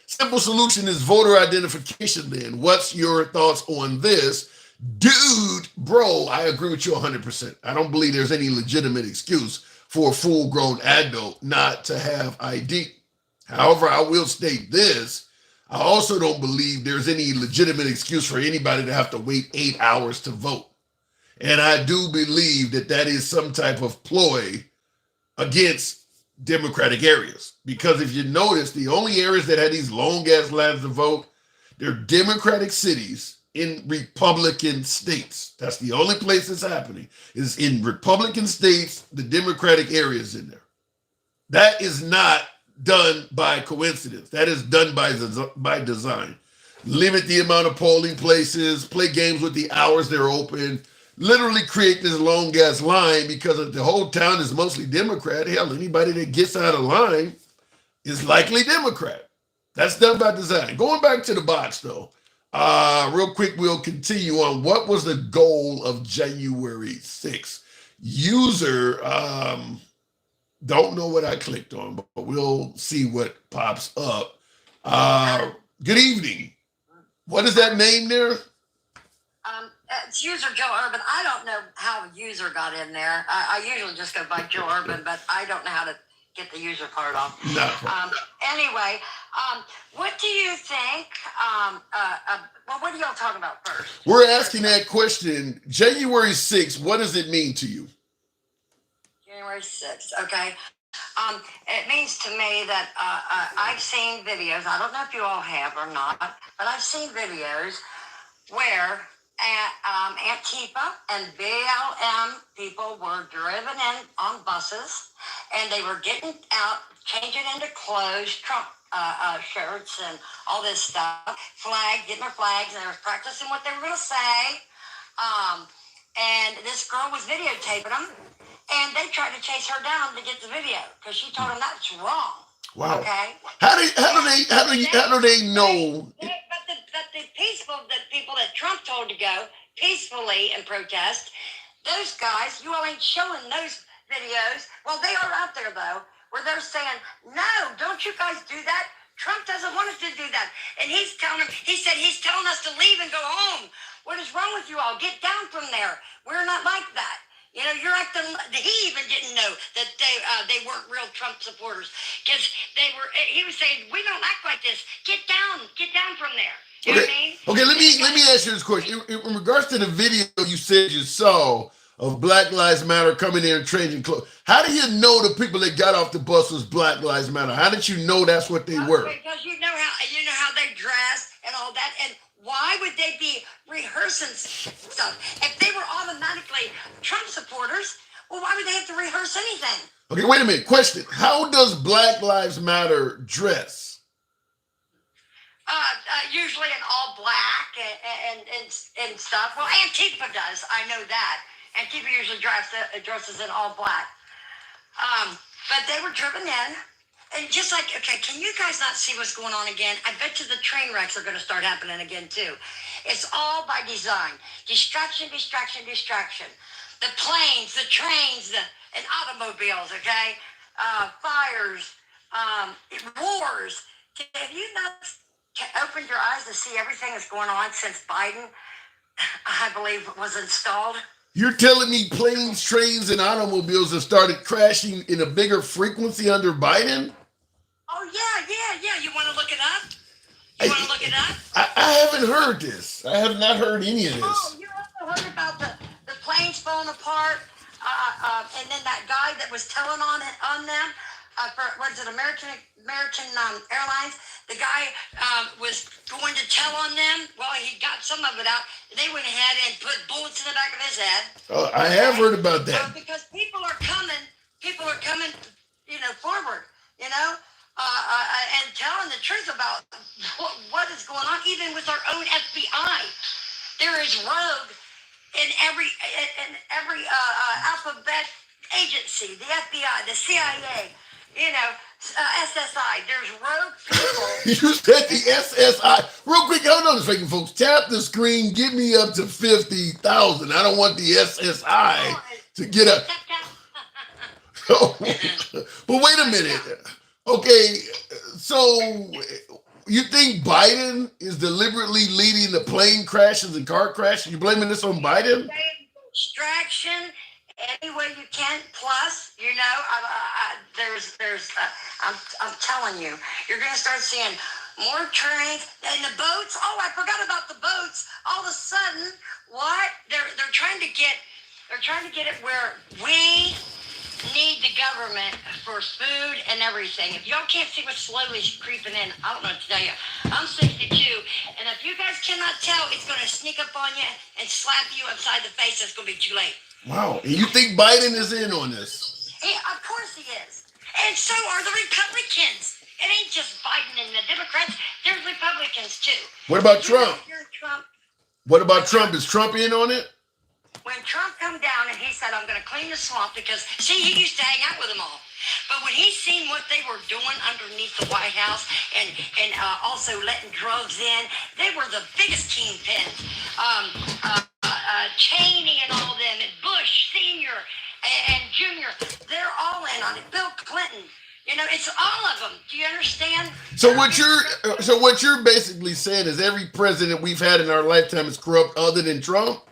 Speaker 2: Simple solution is voter identification then. What's your thoughts on this? Dude, bro, I agree with you 100%. I don't believe there's any legitimate excuse for a full-grown adult not to have ID. However, I will state this. I also don't believe there's any legitimate excuse for anybody to have to wait 8 hours to vote. And I do believe that that is some type of ploy against Democratic areas. Because if you notice, the only areas that had these long-ass lines to vote, they're Democratic cities in Republican states. That's the only place it's happening, is in Republican states, the Democratic areas in there. That is not done by coincidence. That is done by design. Limit the amount of polling places, play games with the hours they're open, literally create this long ass line because the whole town is mostly Democrat. Hell, anybody that gets out of line is likely Democrat. That's done by design. Going back to the bots though, real quick, we'll continue on. What was the goal of January 6th? User, don't know what I clicked on, but we'll see what pops up. Good evening. What is that name there?
Speaker 6: It's user Joe Urban. I don't know how a user got in there. I usually just go by Joe Urban, but I don't know how to get the user part off.
Speaker 2: No.
Speaker 6: Anyway, what do you think? Well, what are y'all talking about first?
Speaker 2: We're asking that question. January 6th, what does it mean to you?
Speaker 6: January 6th, okay. It means to me that I've seen videos. I don't know if you all have or not, but I've seen videos where Antifa and BLM people were driven in on buses, and they were getting out, changing into clothes, Trump shirts and all this stuff, getting their flags, and they were practicing what they were going to say. And this girl was videotaping them, and they tried to chase her down to get the video because she told them that's wrong.
Speaker 2: Wow.
Speaker 6: Okay.
Speaker 2: How do they know?
Speaker 6: But the people that Trump told to go peacefully and protest, those guys, you all ain't showing those videos. Well, they are out there though, where they're saying, no, don't you guys do that. Trump doesn't want us to do that. And he said he's telling us to leave and go home. What is wrong with you all? Get down from there. We're not like that. You know, you're acting. He even didn't know that they weren't real Trump supporters because he was saying, we don't act like this. Get down from there. You know what I mean?
Speaker 2: Okay, let me ask you this question. In regards to the video you said you saw of Black Lives Matter coming in and changing clothes, how do you know the people that got off the bus was Black Lives Matter? How did you know that's what they were?
Speaker 6: Because you know how they dress and all that, and why would they be rehearsing stuff? If they were automatically Trump supporters, Well, why would they have to rehearse anything?
Speaker 2: Okay, wait a minute. Question. How does Black Lives Matter dress?
Speaker 6: Usually in all black and stuff. Well, Antifa does. I know that. Antifa usually dresses in all black. But they were driven in. And just like, okay, can you guys not see what's going on again? I bet you the train wrecks are going to start happening again, too. It's all by design. Distraction, distraction, distraction. The planes, the trains, and automobiles, okay? Fires, wars. Have you not opened your eyes to see everything that's going on since Biden, I believe, was installed?
Speaker 2: You're telling me planes, trains, and automobiles have started crashing in a bigger frequency under Biden?
Speaker 6: Oh, yeah. You want to look it up? You want to look it up?
Speaker 2: I haven't heard this. I have not heard any of this.
Speaker 6: Oh, you also heard about the planes falling apart, and then that guy that was telling on them, for, was it American Airlines? The guy was going to tell on them. Well, he got some of it out. They went ahead and put bullets in the back of his head.
Speaker 2: Oh, I have heard about that.
Speaker 6: Because people are coming, forward, and telling the truth about what is going on, even with our own FBI. There is rogue in every alphabet agency, the FBI, the CIA, SSI. There's rogue people.
Speaker 2: You said the SSI. Real quick, hold on a second, folks. Tap the screen. Get me up to 50,000. I don't want the SSI to get up. But wait a minute. Okay, so you think Biden is deliberately leading the plane crashes and car crashes? You blaming this on Biden?
Speaker 6: Distraction any way you can. Plus, I'm telling you, you're going to start seeing more trains and the boats. Oh, I forgot about the boats. All of a sudden, what? They're trying to get it where we need the government for food and everything. If y'all can't see what's slowly creeping in, I don't know what to tell you. I'm 62, and if you guys cannot tell, it's going to sneak up on you and slap you upside the face. It's going to be too late.
Speaker 2: Wow. And you think Biden is in on this?
Speaker 6: Of course he is. And so are the Republicans. It ain't just Biden and the Democrats. There's Republicans, too.
Speaker 2: What about Trump? What about Trump? Is Trump in on it?
Speaker 6: When Trump come down and he said, I'm going to clean the swamp, because, see, he used to hang out with them all. But when he seen what they were doing underneath the White House and also letting drugs in, they were the biggest kingpins. Cheney and all them, and Bush Sr. and Jr., they're all in on it. Bill Clinton. It's all of them. Do you understand?
Speaker 2: So what you're basically saying is every president we've had in our lifetime is corrupt other than Trump?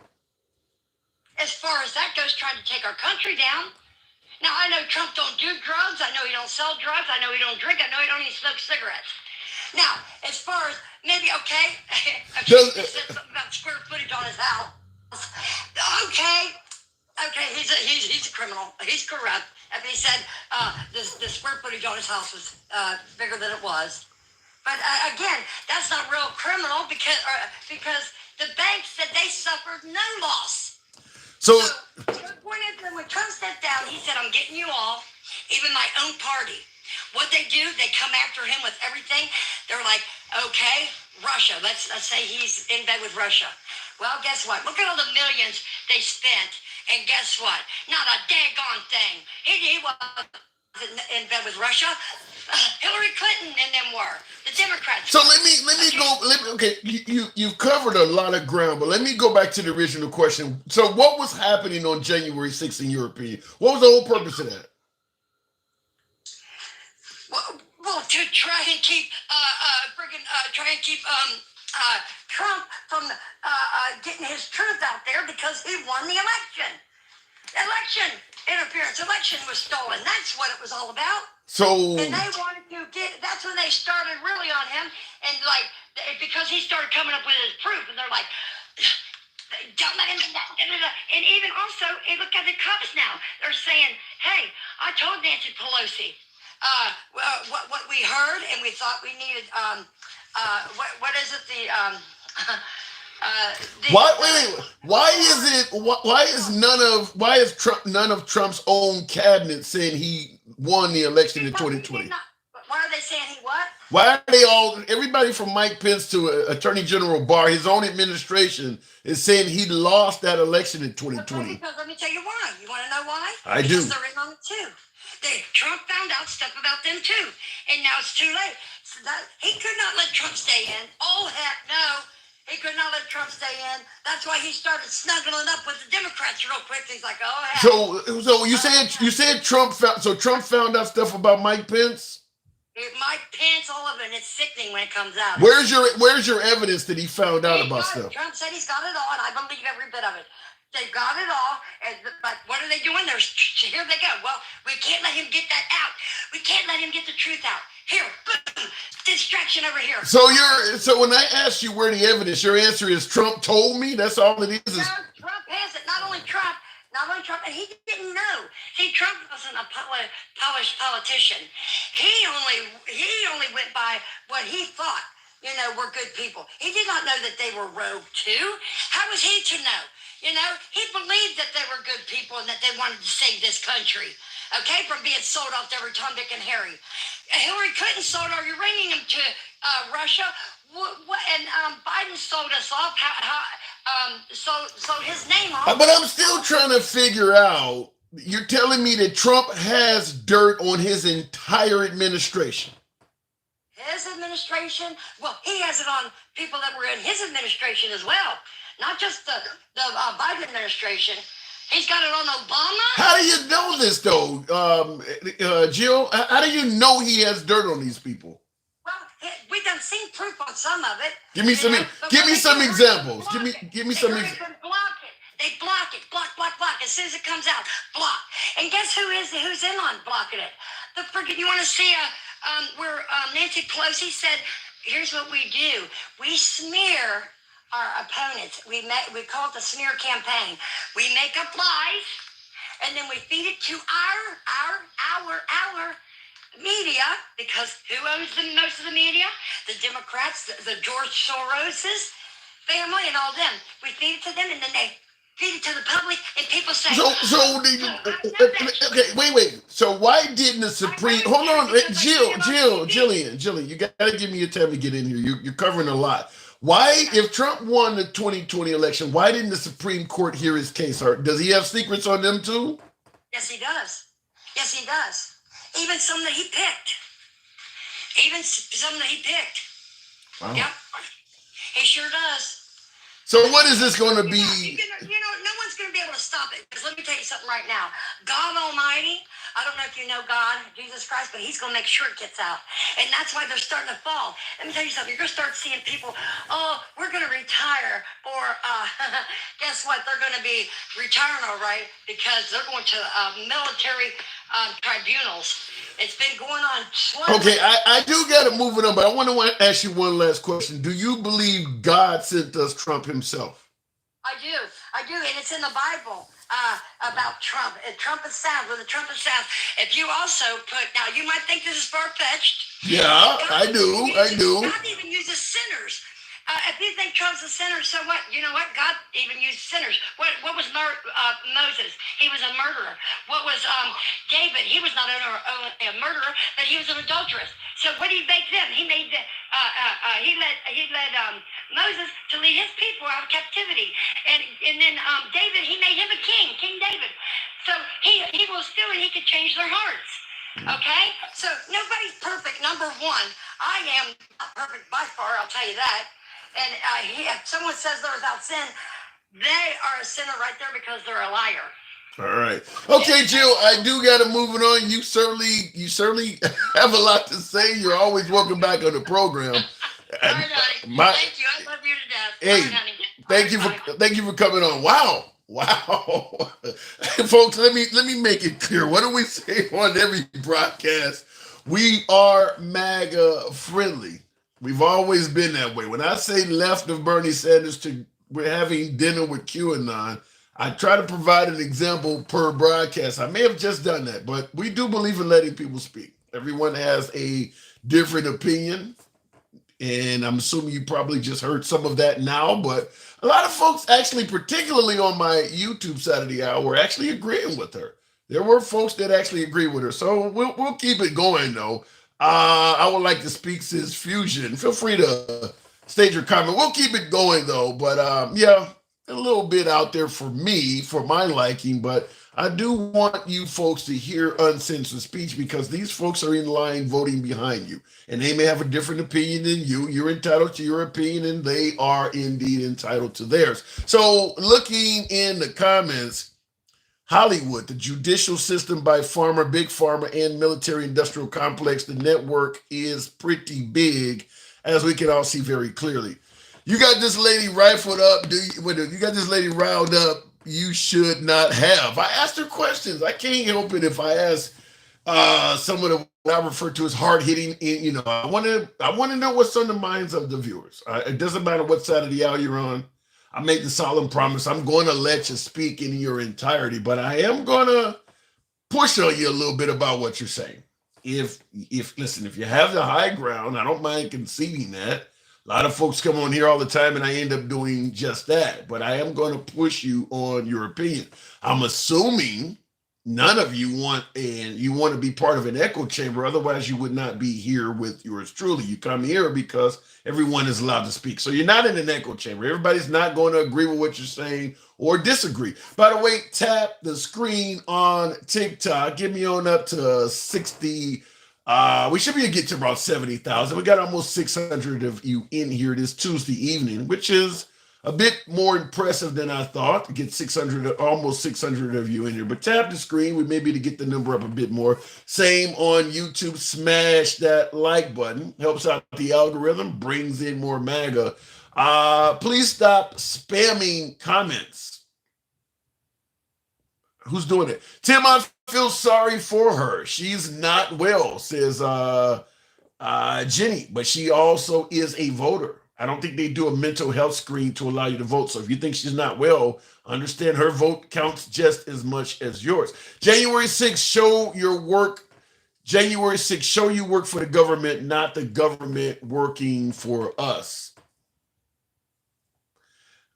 Speaker 6: As far as that goes, trying to take our country down. Now, I know Trump don't do drugs. I know he don't sell drugs. I know he don't drink. I know he don't even smoke cigarettes. Now, as far as maybe, okay, he said something about square footage on his house. Okay, he's a criminal. He's corrupt. And he said the square footage on his house was bigger than it was. But again, that's not real criminal because the bank said they suffered no loss. So the point is that when Trump stepped down, he said, I'm getting you all, even my own party. What they do, they come after him with everything. They're like, okay, Russia, let's say he's in bed with Russia. Well, guess what? Look at all the millions they spent. And guess what? Not a daggone thing. He wasn't in bed with Russia. Hillary Clinton and them were. The Democrats.
Speaker 2: So let me go. Okay, you've covered a lot of ground, but let me go back to the original question. So what was happening on January 6th in your opinion? What was the whole purpose of that?
Speaker 6: Well, to try and keep Trump from getting his truth out there because he won the election. Election interference. Election was stolen. That's what it was all about.
Speaker 2: So,
Speaker 6: and they wanted to that's when they started really on him, and because he started coming up with his proof, and they're like, don't let him do that. And even also, look at the cops now. They're saying, hey, I told Nancy Pelosi what we heard, and we thought we needed, what is it,
Speaker 2: Why is Trump none of Trump's own cabinet saying he won the election in 2020?
Speaker 6: Why are they saying he what?
Speaker 2: Why are they all, everybody from Mike Pence to Attorney General Barr, his own administration, is saying he lost that election in 2020?
Speaker 6: Because let me tell you why. You want to know why?
Speaker 2: I do.
Speaker 6: Because they're in on it too. Trump found out stuff about them too, and now it's too late. So he could not let Trump stay in. Oh heck no, he could not let Trump stay in. That's why he started snuggling up with the Democrats real quick. He's like, oh heck.
Speaker 2: So you said Trump found out stuff about Mike Pence?
Speaker 6: Mike Pence, all of it, and it's sickening when it comes out.
Speaker 2: Where's your evidence that he found out about stuff?
Speaker 6: Trump said he's got it all, and I believe every bit of it. They've got it all, but what are they doing? Here they go. Well, we can't let him get that out. We can't let him get the truth out. Here, boom, distraction over here.
Speaker 2: So when I asked you where the evidence, your answer is Trump told me. That's all it is.
Speaker 6: No, Trump has it. Not only Trump, and he didn't know. See, Trump wasn't a polished politician. He only went by what he thought, were good people. He did not know that they were rogue too. How was he to know? He believed that they were good people and that they wanted to save this country, okay, from being sold off to every Tom, Dick, and Harry. Hillary Clinton sold our uranium to Russia, and Biden sold us off. Sold his name off.
Speaker 2: But I'm still trying to figure out. You're telling me that Trump has dirt on his entire administration.
Speaker 6: His administration? Well, he has it on people that were in his administration as well. Not just the Biden administration. He's got it on Obama.
Speaker 2: How do you know this, though, Jill? How do you know he has dirt on these people?
Speaker 6: Well, we done seen proof on some of it.
Speaker 2: Give me some examples. Give me some examples.
Speaker 6: They block it. Block. As soon as it comes out, block. And guess who's in on blocking it? You want to see where Nancy Pelosi said, "Here's what we do: we smear our opponents. We call it the smear campaign. We make up lies, and then we feed it to our media, because who owns most of the media? The Democrats, the George Soros's family, and all them. We feed it to them, and then they feed it to the public, and people say,
Speaker 2: okay, wait. So why didn't the Supreme? Hold on, Jillian, you got to give me your time to get in here. You're covering a lot. Why, if Trump won the 2020 election, why didn't the Supreme Court hear his case? Or does he have secrets on them too?
Speaker 6: Yes, he does. Even some that he picked.
Speaker 2: Wow.
Speaker 6: Yep. He sure does.
Speaker 2: So what is this going to be?
Speaker 6: No one's going to be able to stop it. Because let me tell you something right now. God Almighty, I don't know if you know God, Jesus Christ, but he's going to make sure it gets out. And that's why they're starting to fall. Let me tell you something. You're going to start seeing people, we're going to retire. Or guess what? They're going to be retiring, all right, because they're going to military tribunals. It's been going on.
Speaker 2: Okay, I do got to move it on, but I want to ask you one last question. Do you believe God sent us Trump himself?
Speaker 6: I do, and it's in the Bible about Trump. And trumpet sounds, when the trumpet sounds. If you also now you might think this is far-fetched.
Speaker 2: Yeah, I do.
Speaker 6: God even uses sinners. If you think Trump's a sinner, so what? You know what? God even used sinners. What was Moses? He was a murderer. What was David? He was not a murderer, but he was an adulteress. So what did he make them? He made he led Moses to lead his people out of captivity, and then David, he made him a king, King David. So he will still, and he could change their hearts. Okay, so nobody's perfect. Number one, I am not perfect by far. I'll tell you that. And if someone says they're without sin, they are a sinner right there because they're a liar.
Speaker 2: All right. Okay, Jill, I do got to move it on. You certainly have a lot to say. You're always welcome back on the program.
Speaker 6: All right, honey. Thank you. I love you to death.
Speaker 2: Hey,
Speaker 6: honey.
Speaker 2: thank you for coming on. Wow. Folks, let me make it clear. What do we say on every broadcast? We are MAGA friendly. We've always been that way. When I say left of Bernie Sanders to we're having dinner with QAnon, I try to provide an example per broadcast. I may have just done that, but we do believe in letting people speak. Everyone has a different opinion. And I'm assuming you probably just heard some of that now, but a lot of folks actually, particularly on my YouTube side of the hour, were actually agreeing with her. There were folks that actually agree with her. So we'll keep it going though. I would like to speak since Fusion. Feel free to state your comment. We'll keep it going though. But yeah, a little bit out there for me, for my liking, but I do want you folks to hear uncensored speech because these folks are in line voting behind you. And they may have a different opinion than you. You're entitled to your opinion, and they are indeed entitled to theirs. So, looking in the comments, Hollywood, the judicial system by pharma, big pharma, and military industrial complex, the network is pretty big, as we can all see very clearly. You got this lady rifled up. You got this lady riled up? You should not have. I asked her questions. I can't help it if I ask some of the what I refer to as hard hitting. I want to know what's on the minds of the viewers. It doesn't matter what side of the aisle you're on. I make the solemn promise I'm going to let you speak in your entirety, but I am going to push on you a little bit about what you're saying. If you have the high ground, I don't mind conceding that. A lot of folks come on here all the time and I end up doing just that, but I am going to push you on your opinion. I'm assuming none of you want to be part of an echo chamber. Otherwise, you would not be here with yours truly. You come here because everyone is allowed to speak. So you're not in an echo chamber. Everybody's not going to agree with what you're saying or disagree. By the way, tap the screen on TikTok. Get me on up to 60. We should be able to get to about 70,000. We got almost 600 of you in here this Tuesday evening, which is a bit more impressive than I thought to get 600, almost 600 of you in here. But tap the screen. We may be to get the number up a bit more. Same on YouTube. Smash that like button. Helps out the algorithm. Brings in more MAGA. Please stop spamming comments. Who's doing it? Tim, I feel sorry for her. She's not well, says Jenny, but she also is a voter. I don't think they do a mental health screen to allow you to vote. So if you think she's not well, understand her vote counts just as much as yours. January 6th, show your work. January 6th, show you work for the government, not the government working for us.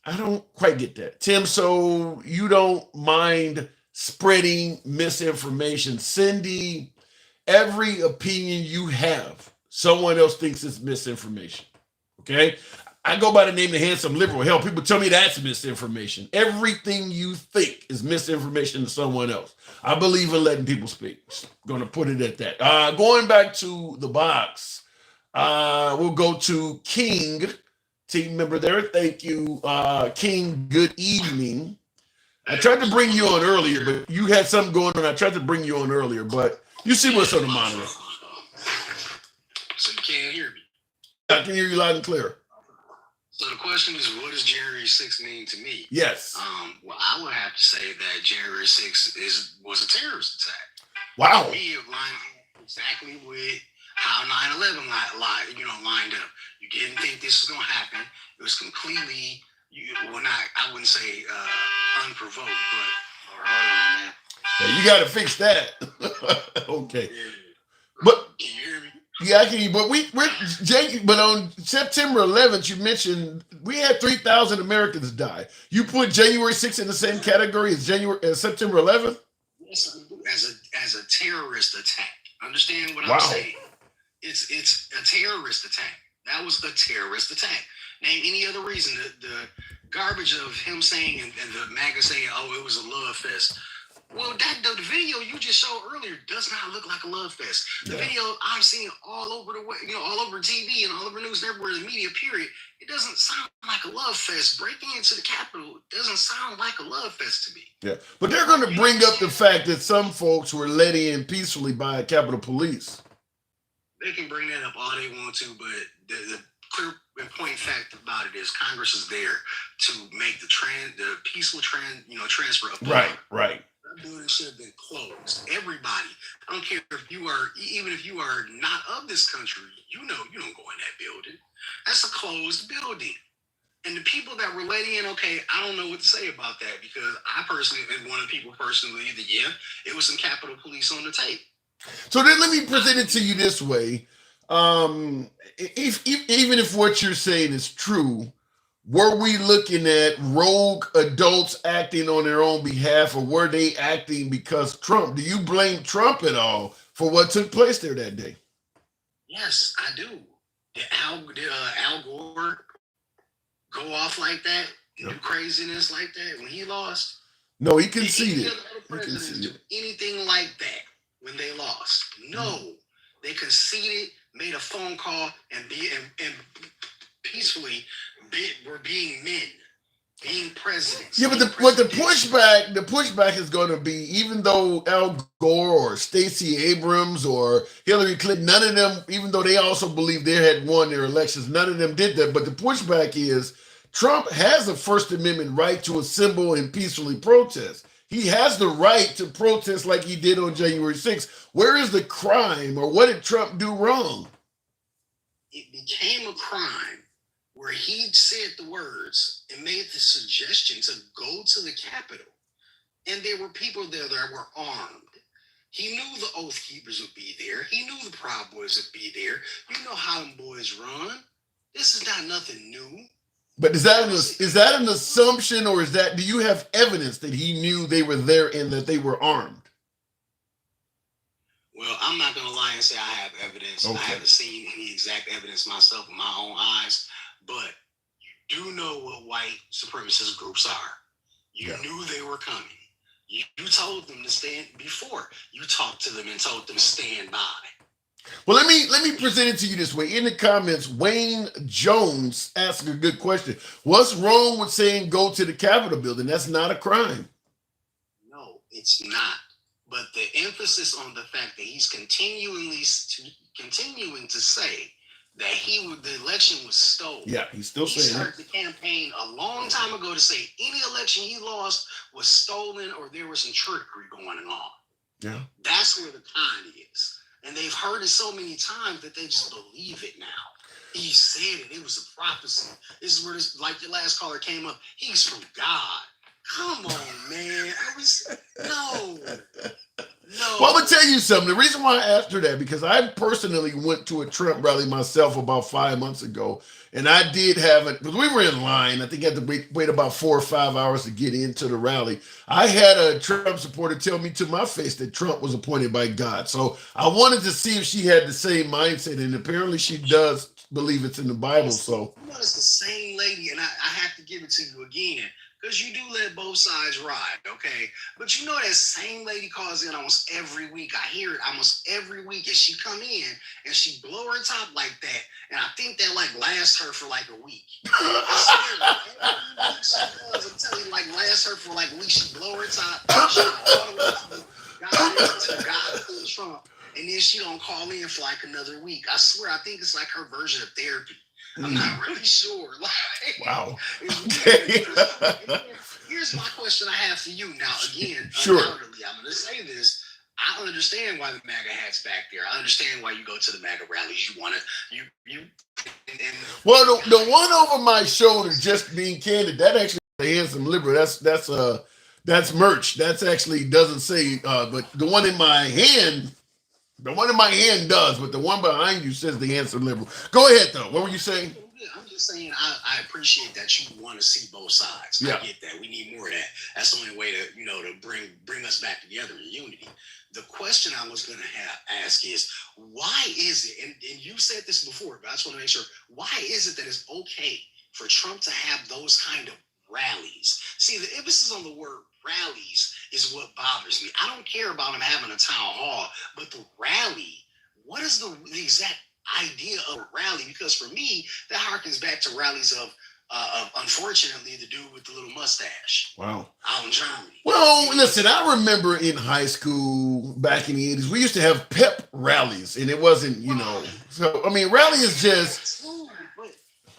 Speaker 2: I don't quite get that. Tim, so you don't mind spreading misinformation. Cindy, every opinion you have, someone else thinks it's misinformation. Okay? I go by the name of Handsome Liberal. Hell, people tell me that's misinformation. Everything you think is misinformation to someone else. I believe in letting people speak. Going to put it at that. Going back to the box, we'll go to King, team member there. Thank you, King. Good evening. I tried to bring you on earlier, but you had something going on. I tried to bring you on earlier, but you see what's on the monitor.
Speaker 7: So you can't hear me?
Speaker 2: I can hear you loud and clear.
Speaker 7: So the question is, what does January 6th mean to me?
Speaker 2: Yes.
Speaker 7: Well, I would have to say that January 6th was a terrorist attack.
Speaker 2: Wow.
Speaker 7: For me, it lined up exactly with how 9/11 lined up. You didn't think this was going to happen. It was completely, I wouldn't say unprovoked, but hold on, man.
Speaker 2: Hey, you got to fix that. Okay. But
Speaker 7: can you hear me?
Speaker 2: Yeah, I can hear you. But on September 11th, you mentioned we had 3,000 Americans die. You put January 6th in the same category as September 11th?
Speaker 7: Yes, as a terrorist attack. Understand what I'm saying? It's a terrorist attack. That was a terrorist attack. Name any other reason. The garbage of him saying and the MAGA saying, "Oh, it was a love fest." Well, the video you just showed earlier does not look like a love fest. The video I've seen all over all over TV and all over news and everywhere in the media, period, it doesn't sound like a love fest. Breaking into the Capitol doesn't sound like a love fest to me. Yeah,
Speaker 2: but they're going to bring up the fact that some folks were let in peacefully by Capitol Police.
Speaker 7: They can bring that up all they want to, but the clear and point fact about it is Congress is there to make the peaceful transfer of power.
Speaker 2: Right.
Speaker 7: That building should have been closed. Everybody, I don't care even if you are not of this country, you don't go in that building. That's a closed building. And the people that were let in, okay, I don't know what to say about that because I personally, and one of the people personally, it was some Capitol Police on the tape.
Speaker 2: So then let me present it to you this way. Even if what you're saying is true, were we looking at rogue adults acting on their own behalf, or were they acting because Trump? Do you blame Trump at all for what took place there that day?
Speaker 7: Yes, I do. Did Al Gore go off like that, do craziness like that when he lost?
Speaker 2: No, he
Speaker 7: Did any
Speaker 2: conceded.
Speaker 7: of the other presidents do anything like that when they lost? No. They conceded, made a phone call, and peacefully were being men, being presidents.
Speaker 2: Yeah, but the pushback is going to be, even though Al Gore or Stacey Abrams or Hillary Clinton, none of them, even though they also believe they had won their elections, none of them did that. But the pushback is Trump has a First Amendment right to assemble and peacefully protest. He has the right to protest like he did on January 6th. Where is the crime, or what did Trump do wrong?
Speaker 7: It became a crime where he said the words and made the suggestion to go to the Capitol. And there were people there that were armed. He knew the Oath Keepers would be there. He knew the Proud Boys would be there. You know how them boys run. This is not nothing new.
Speaker 2: But is that an assumption, or do you have evidence that he knew they were there and that they were armed?
Speaker 7: Well, I'm not going to lie and say I have evidence. Okay. I haven't seen any exact evidence myself with my own eyes, but you do know what white supremacist groups are. You knew they were coming. You told them to stand before. You talked to them and told them to stand by.
Speaker 2: Well, let me present it to you this way. In the comments, Wayne Jones asked a good question. What's wrong with saying go to the Capitol building? That's not a crime.
Speaker 7: No, it's not. But the emphasis on the fact that he's continuing to say that the election was stolen.
Speaker 2: Yeah, he's still saying
Speaker 7: He started the campaign a long time ago to say any election he lost was stolen or there was some trickery going on.
Speaker 2: Yeah.
Speaker 7: That's where the con is. And they've heard it so many times that they just believe it now. He said it. It was a prophecy. This is where like your last caller came up. He's from God. Come on, man. No.
Speaker 2: Well, I'm going to tell you something. The reason why I asked her that, because I personally went to a Trump rally myself about 5 months ago. And I did have it, because we were in line. I think you had to wait about 4 or 5 hours to get into the rally. I had a Trump supporter tell me to my face that Trump was appointed by God. So I wanted to see if she had the same mindset. And apparently she does believe it's in the Bible. So
Speaker 7: it's the same lady. And I have to give it to you again. Because you do let both sides ride, okay? But you know that same lady calls in almost every week. I hear it almost every week, and she come in and she blow her top like that, and I think that like lasts her for like a week. I swear, every week she does. I'm telling you, like lasts her for like a week. She blow her top. She God Trump, and then she don't call in for like another week. I swear, I think it's like her version of therapy. I'm not really sure.
Speaker 2: Wow.
Speaker 7: Here's my question I have for you. Now, again,
Speaker 2: sure.
Speaker 7: Undoubtedly, I'm going to say this. I understand why the MAGA hat's back there. I understand why you go to the MAGA rallies. You want to,
Speaker 2: Well, the one over my shoulder, just being candid, that actually is a handsome liberal. That's merch. That's actually doesn't say, but the one in my hand. The one in my hand does, but the one behind you says the handsome liberal. Go ahead, though. What were you saying?
Speaker 7: I'm just saying I appreciate that you want to see both sides.
Speaker 2: Yeah.
Speaker 7: I get that. We need more of that. That's the only way to, to bring us back together in unity. The question I was going to ask is, why is it, and you said this before, but I just want to make sure, why is it that it's okay for Trump to have those kind of rallies? See, the emphasis on the word rallies is what bothers me. I don't care about him having a town hall, but the rally, what is the exact idea of a rally? Because for me, that harkens back to rallies of unfortunately, the dude with the little mustache.
Speaker 2: Wow.
Speaker 7: Out in Germany.
Speaker 2: Well, listen, I remember in high school back in the 80s, we used to have pep rallies, and it wasn't, so, I mean, rally is just...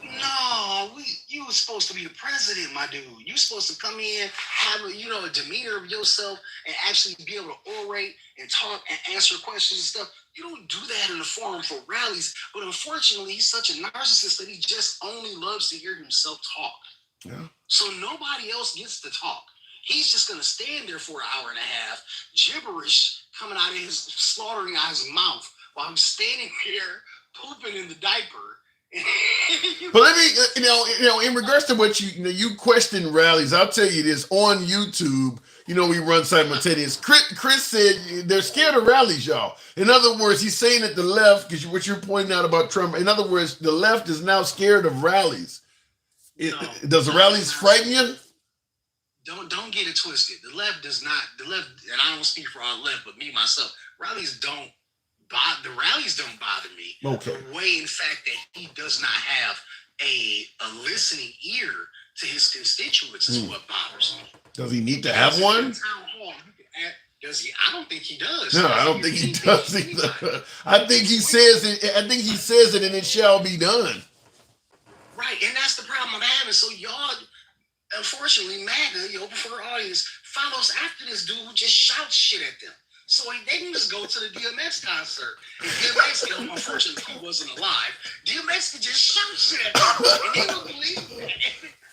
Speaker 7: No, you were supposed to be the president, my dude. You were supposed to come in, have a demeanor of yourself, and actually be able to orate and talk and answer questions and stuff. You don't do that in a forum for rallies. But unfortunately, he's such a narcissist that he just only loves to hear himself talk.
Speaker 2: Yeah.
Speaker 7: So nobody else gets to talk. He's just going to stand there for an hour and a half, gibberish coming out of slaughtering out his mouth while I'm standing here pooping in the diaper.
Speaker 2: But let me, in regards to what you question rallies, I'll tell you this on YouTube. We run simultaneous. Chris said they're scared of rallies, y'all. In other words, he's saying that the left, because what you're pointing out about Trump, in other words, the left is now scared of rallies. Does the rallies frighten you?
Speaker 7: Don't get it twisted. The left does not. The left, and I don't speak for all left, but me myself, rallies don't bother. The rallies don't bother me.
Speaker 2: Okay.
Speaker 7: The way, in fact, that he does not have a listening ear to his constituents is what bothers me.
Speaker 2: Does he need to have one?
Speaker 7: Does he? I don't think he does.
Speaker 2: No, I don't think he does either. I think he says it. I think he says it, and it shall be done.
Speaker 7: Right, and that's the problem I'm having. So y'all, unfortunately, MAGA, your preferred audience, follows after this dude who just shouts shit at them. So they can just go to the DMX concert. And DMX, unfortunately, he wasn't alive. DMX could just shout shit at them, and they would believe it.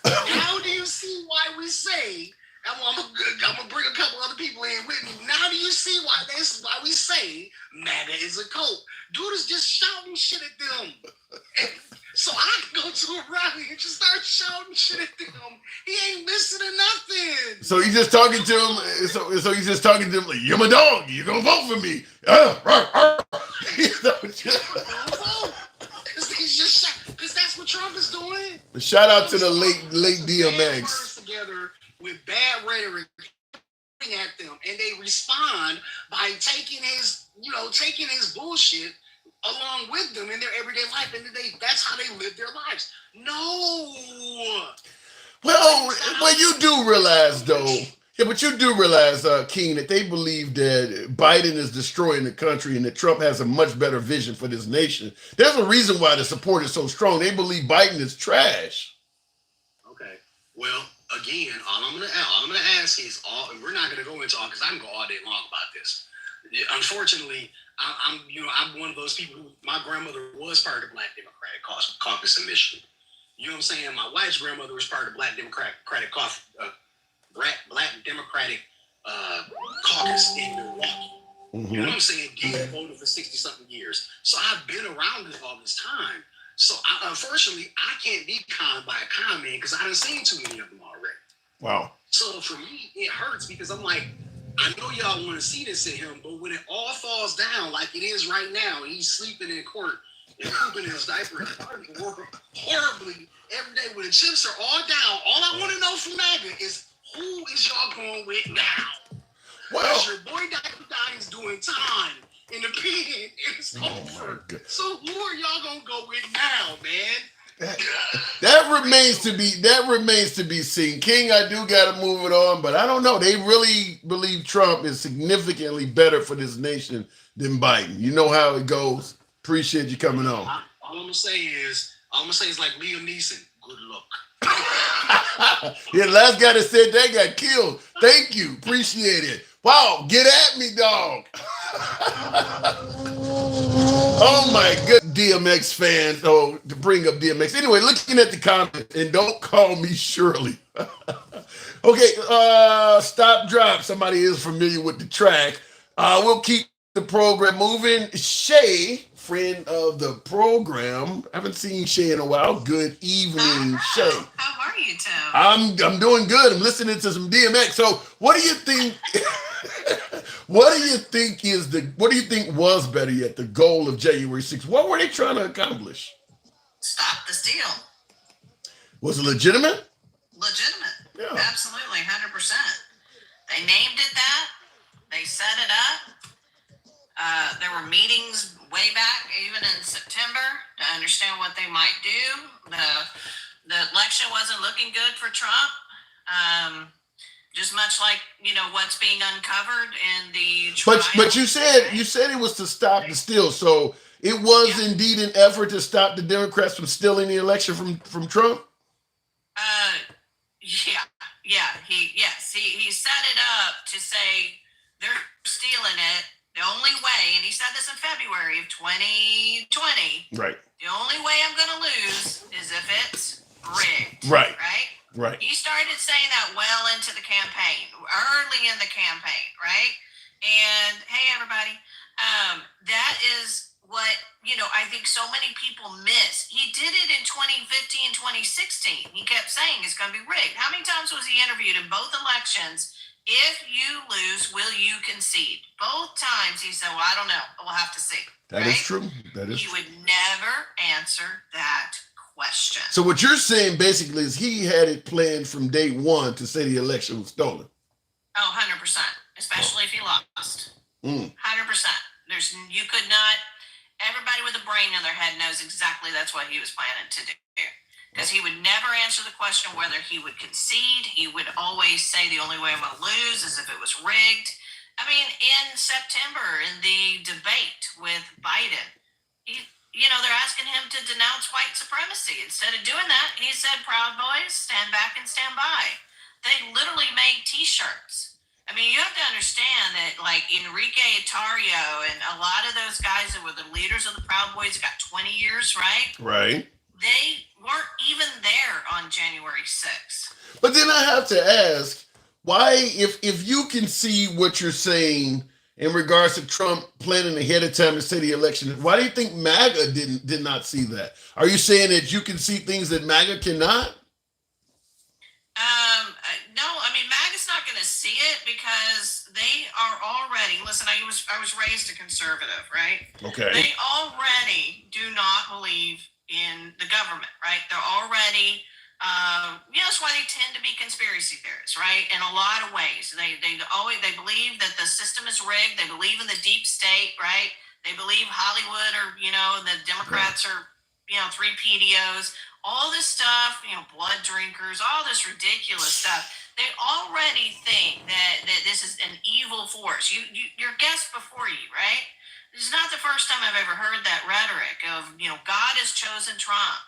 Speaker 7: How do you see why we say? I'm gonna bring a couple other people in with me. Now do you see why we say MAGA is a cult? Dude is just shouting shit at them. So I can go to a rally and just start shouting shit at them. He ain't listening to nothing.
Speaker 2: So he's just talking to him. So he's just talking to him like, "You're my dog. You're gonna vote for me."
Speaker 7: Because that's what Trump is doing.
Speaker 2: Shout out to the late DMX.
Speaker 7: Together with bad rhetoric at them, and they respond by taking his bullshit along with them in their everyday life, and that's how they live their lives. No.
Speaker 2: Well, you do realize though. Yeah, but you do realize, King, that they believe that Biden is destroying the country and that Trump has a much better vision for this nation. There's a reason why the support is so strong. They believe Biden is trash.
Speaker 7: Okay. Well, again, all I'm gonna ask is and we're not gonna go into all because I can go all day long about this. Unfortunately, I'm one of those people who my grandmother was part of the Black Democratic Caucus in Michigan. You know what I'm saying? My wife's grandmother was part of the Black Democratic Caucus in Milwaukee. Mm-hmm. You know what I'm saying? Getting voted for 60-something years. So I've been around this all this time. So unfortunately, I can't be conned by a con man because I done seen too many of them already.
Speaker 2: Wow.
Speaker 7: So for me, it hurts because I'm like, I know y'all want to see this in him, but when it all falls down like it is right now, and he's sleeping in court and pooping in his diaper horribly every day when the chips are all down, all I want to know from MAGA is who is y'all going with now? Well, your boy Dice is doing time in the pen and it's over. So who are y'all gonna go with now, man?
Speaker 2: That remains to be seen. King, I do gotta move it on, but I don't know. They really believe Trump is significantly better for this nation than Biden. You know how it goes. Appreciate you coming on.
Speaker 7: All I'm gonna say is like Liam Neeson. Good luck.
Speaker 2: Yeah, the last guy that said that got killed. Thank you. Appreciate it. Wow, get at me, dog. Oh my good DMX fans. Oh, to bring up DMX. Anyway, looking at the comments, and don't call me Shirley. Okay, stop drop. Somebody is familiar with the track. We'll keep the program moving. Shay, friend of the program. I haven't seen Shay in a while. Good evening, Shay.
Speaker 8: How are you, Tim?
Speaker 2: I'm doing good. I'm listening to some DMX. So what do you think? What do you think was better yet? The goal of January 6th. What were they trying to accomplish?
Speaker 8: Stop the steal.
Speaker 2: Was it legitimate?
Speaker 8: Legitimate.
Speaker 2: Yeah.
Speaker 8: Absolutely, 100%. They named it that. They set it up. There were meetings way back, even in September, to understand what they might do. The election wasn't looking good for Trump. Just much like, what's being uncovered in the trial.
Speaker 2: But you said it was to stop the steal. So it was indeed an effort to stop the Democrats from stealing the election from Trump?
Speaker 8: He set it up to say they're stealing it. The only way, and he said this in February of 2020.
Speaker 2: Right.
Speaker 8: The only way I'm going to lose is if it's rigged.
Speaker 2: Right.
Speaker 8: Right. He started saying that well into the campaign, early in the campaign, right? And hey, everybody, that is what, I think so saying it's going to be rigged. How many times was he interviewed in both elections? If you lose, will you concede? Both times he said, well, I don't know. We'll have to see.
Speaker 2: That is true. That is
Speaker 8: He
Speaker 2: true.
Speaker 8: would never answer that question.
Speaker 2: So what you're saying basically is he had it planned from day one to say the election was stolen.
Speaker 8: Oh, 100%. Especially if he lost. 100%. You could not, everybody with a brain in their head knows exactly that's what he was planning to do. Because he would never answer the question whether he would concede. He would always say the only way I'm going to lose is if it was rigged. I mean, in September, in the debate with Biden, they're asking him to denounce white supremacy. Instead of doing that, he said, Proud Boys, stand back and stand by. They literally made T-shirts. I mean, you have to understand that, like, Enrique Tarrio and a lot of those guys that were the leaders of the Proud Boys got 20 years, right?
Speaker 2: Right.
Speaker 8: They weren't even there on January 6th.
Speaker 2: But then I have to ask, why, if you can see what you're saying in regards to Trump planning ahead of time to say the election, why do you think MAGA did not see that? Are you saying that you can see things that MAGA cannot?
Speaker 8: No, I mean, MAGA's not going to see it because they are already, listen, I was raised a conservative, right?
Speaker 2: Okay.
Speaker 8: They already do not believe in the government, right? They're already, that's why they tend to be conspiracy theorists, right? In a lot of ways, they believe that the system is rigged. They believe in the deep state, right? They believe Hollywood or, the Democrats are, three PDOs, all this stuff, blood drinkers, all this ridiculous stuff. They already think that this is an evil force. Your guest before you, right? This is not the first time I've ever heard that rhetoric of, God has chosen Trump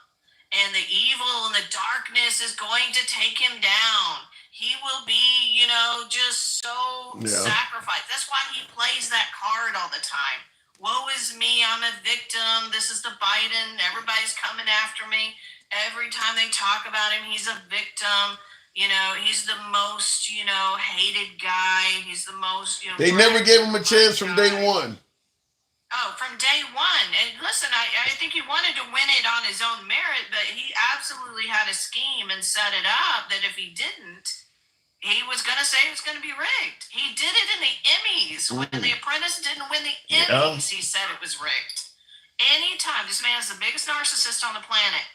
Speaker 8: and the evil and the darkness is going to take him down. He will be, just so sacrificed. That's why he plays that card all the time. Woe is me, I'm a victim. This is the Biden. Everybody's coming after me. Every time they talk about him, he's a victim. He's the most, hated guy. He's the most,
Speaker 2: They never gave him a chance from day one.
Speaker 8: Oh, from day one. And listen, I think he wanted to win it on his own merit, but he absolutely had a scheme and set it up that if he didn't, he was going to say it was going to be rigged. He did it in the Emmys. When The Apprentice didn't win the Emmys, he said it was rigged. Anytime, this man is the biggest narcissist on the planet.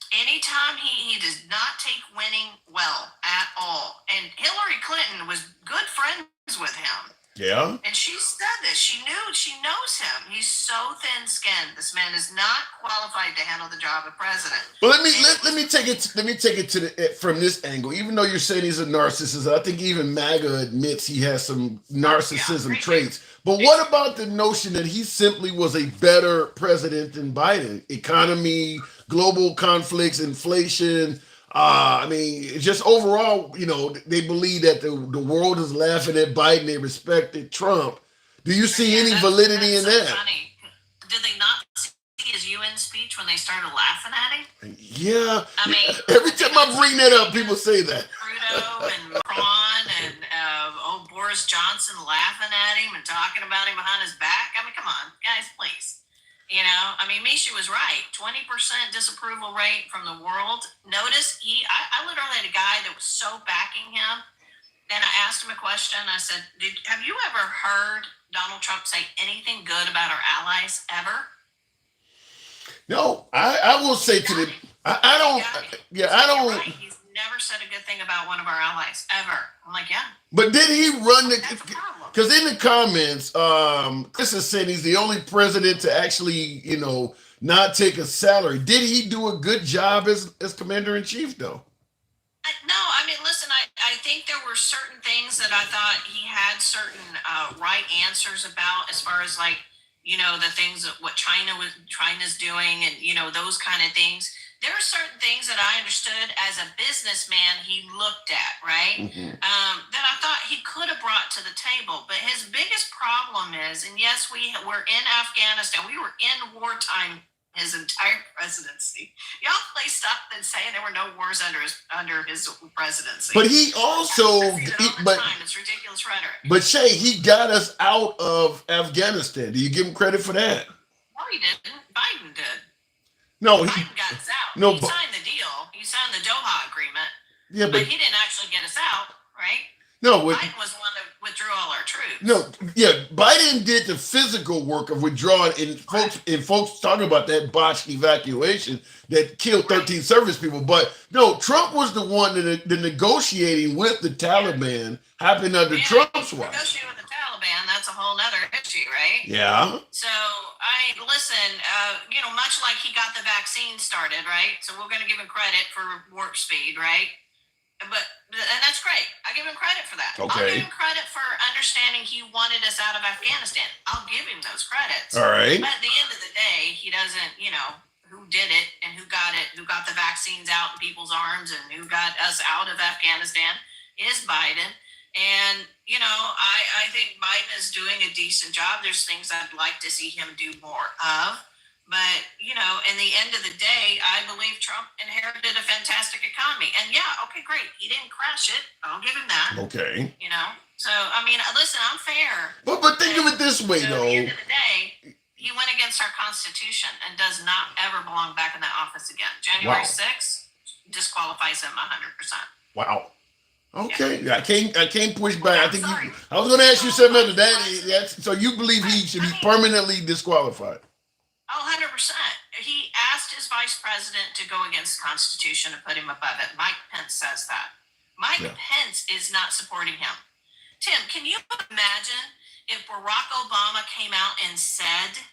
Speaker 8: Anytime he does not take winning well at all. And Hillary Clinton was good friends with him.
Speaker 2: Yeah.
Speaker 8: And she said this. She knows him. He's so thin-skinned. This man is not qualified to handle the job of president.
Speaker 2: But let me take it to from this angle. Even though you're saying he's a narcissist, I think even MAGA admits he has some narcissism traits. But what about the notion that he simply was a better president than Biden? Economy, global conflicts, inflation. Just overall, they believe that the world is laughing at Biden. They respected Trump. Do you see any validity in that?
Speaker 8: Funny. Did they not see his UN speech when they started laughing at him?
Speaker 2: Yeah. Every time I bring that up, people say that.
Speaker 8: Trudeau and Macron and Boris Johnson laughing at him and talking about him behind his back. Come on, guys, please. Misha was right. 20% disapproval rate from the world. Notice I literally had a guy that was so backing him. Then I asked him a question. I said, have you ever heard Donald Trump say anything good about our allies ever?
Speaker 2: No, I will say to them, I don't.
Speaker 8: Right. He's never said a good thing about one of our allies ever. I'm like, yeah.
Speaker 2: But did he run
Speaker 8: That's a problem.
Speaker 2: Because in the comments, Chris has said he's the only president to actually, not take a salary. Did he do a good job as commander-in-chief, though?
Speaker 8: No, listen, I think there were certain things that I thought he had certain right answers about as far as the things that what China's doing and, those kind of things. There are certain things that I understood as a businessman he looked at, right?
Speaker 2: Mm-hmm.
Speaker 8: That I thought he could have brought to the table. But his biggest problem is, and yes, we were in Afghanistan. We were in wartime his entire presidency. Y'all please stop and saying there were no wars under his presidency.
Speaker 2: But he also,
Speaker 8: it's ridiculous rhetoric.
Speaker 2: But Shay, he got us out of Afghanistan. Do you give him credit for that?
Speaker 8: No, he didn't. Biden did.
Speaker 2: No,
Speaker 8: Biden got us out.
Speaker 2: no,
Speaker 8: He signed the deal. He signed the Doha agreement,
Speaker 2: yeah,
Speaker 8: but
Speaker 2: but
Speaker 8: he didn't actually get us out, right?
Speaker 2: no,
Speaker 8: Biden was the one that withdrew all our troops.
Speaker 2: no, yeah, Biden did the physical work of withdrawing, and folks talking about that botched evacuation that killed 13 service people. But no, Trump was the one that the negotiating with the Taliban happened under Trump's watch.
Speaker 8: Negotiating with the Taliban, that's a whole other issue, right?
Speaker 2: Yeah.
Speaker 8: So listen, much like he got the vaccine started, right? So we're going to give him credit for warp speed, right? And that's great. I give him credit for that.
Speaker 2: Okay.
Speaker 8: I'll give him credit for understanding he wanted us out of Afghanistan. I'll give him those credits.
Speaker 2: All right.
Speaker 8: But at the end of the day, he doesn't, who did it and who got the vaccines out in people's arms and who got us out of Afghanistan is Biden. And, I think Biden is doing a decent job. There's things I'd like to see him do more of. But, in the end of the day, I believe Trump inherited a fantastic economy. And yeah, okay, great. He didn't crash it. I'll give him that.
Speaker 2: Okay.
Speaker 8: So, listen, I'm fair.
Speaker 2: But think of it this way,
Speaker 8: At
Speaker 2: though.
Speaker 8: the end of the day, he went against our Constitution and does not ever belong back in that office again. January 6th disqualifies him 100%.
Speaker 2: Wow. Okay, yeah. I can't push back. I think
Speaker 8: sorry.
Speaker 2: I was going to ask you something about that. So you believe he should be permanently disqualified?
Speaker 8: Oh, 100%. He asked his vice president to go against the Constitution and put him above it. Mike Pence says that. Mike Pence is not supporting him. Tim, can you imagine if Barack Obama came out and said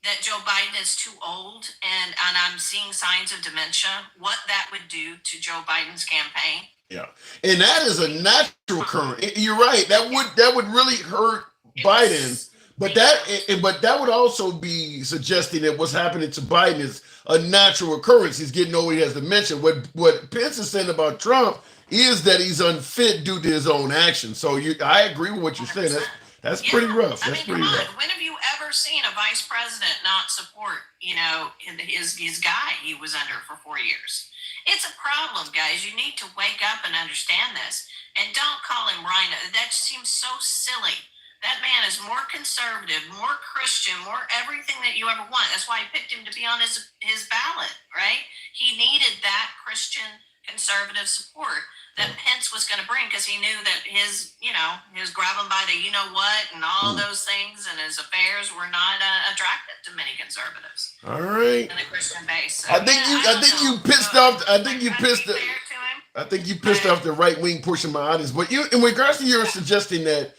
Speaker 8: that Joe Biden is too old and I'm seeing signs of dementia, what that would do to Joe Biden's campaign?
Speaker 2: Yeah, and that is a natural current. You're right. That would really hurt Biden. But that would also be suggesting that what's happening to Biden is a natural occurrence. He's getting over. He has dementia. What Pence is saying about Trump is that he's unfit due to his own actions. So I agree with what you're saying. That's pretty rough. That's pretty rough.
Speaker 8: When have you ever seen a vice president not support, his guy he was under for 4 years? It's a problem, guys. You need to wake up and understand this. And don't call him Rhino. That seems so silly. That man is more conservative, more Christian, more everything that you ever want. That's why I picked him to be on his ballot, right? He needed that Christian conservative support that Pence was going to bring because he knew that his grab him by the you-know-what and all those things and his affairs were not attractive to many conservatives.
Speaker 2: All right.
Speaker 8: In the Christian base. So,
Speaker 2: I think you pissed off the right-wing portion of my audience. But in regards to your suggesting that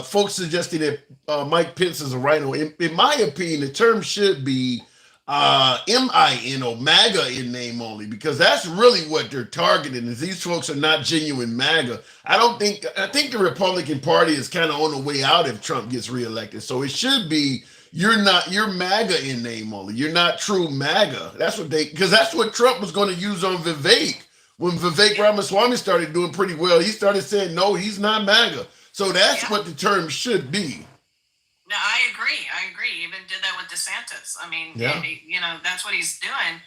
Speaker 2: folks suggesting that Mike Pence is a rhino. In my opinion, the term should be MINO, MAGA in name only, because that's really what they're targeting. Is these folks are not genuine MAGA. I think the Republican Party is kind of on the way out if Trump gets reelected. So it should be you're MAGA in name only. You're not true MAGA. Because that's what Trump was going to use on Vivek. When Vivek Ramaswamy started doing pretty well, he started saying, no, he's not MAGA. So that's what the term should be.
Speaker 8: No, I agree. He even did that with DeSantis. That's what he's doing.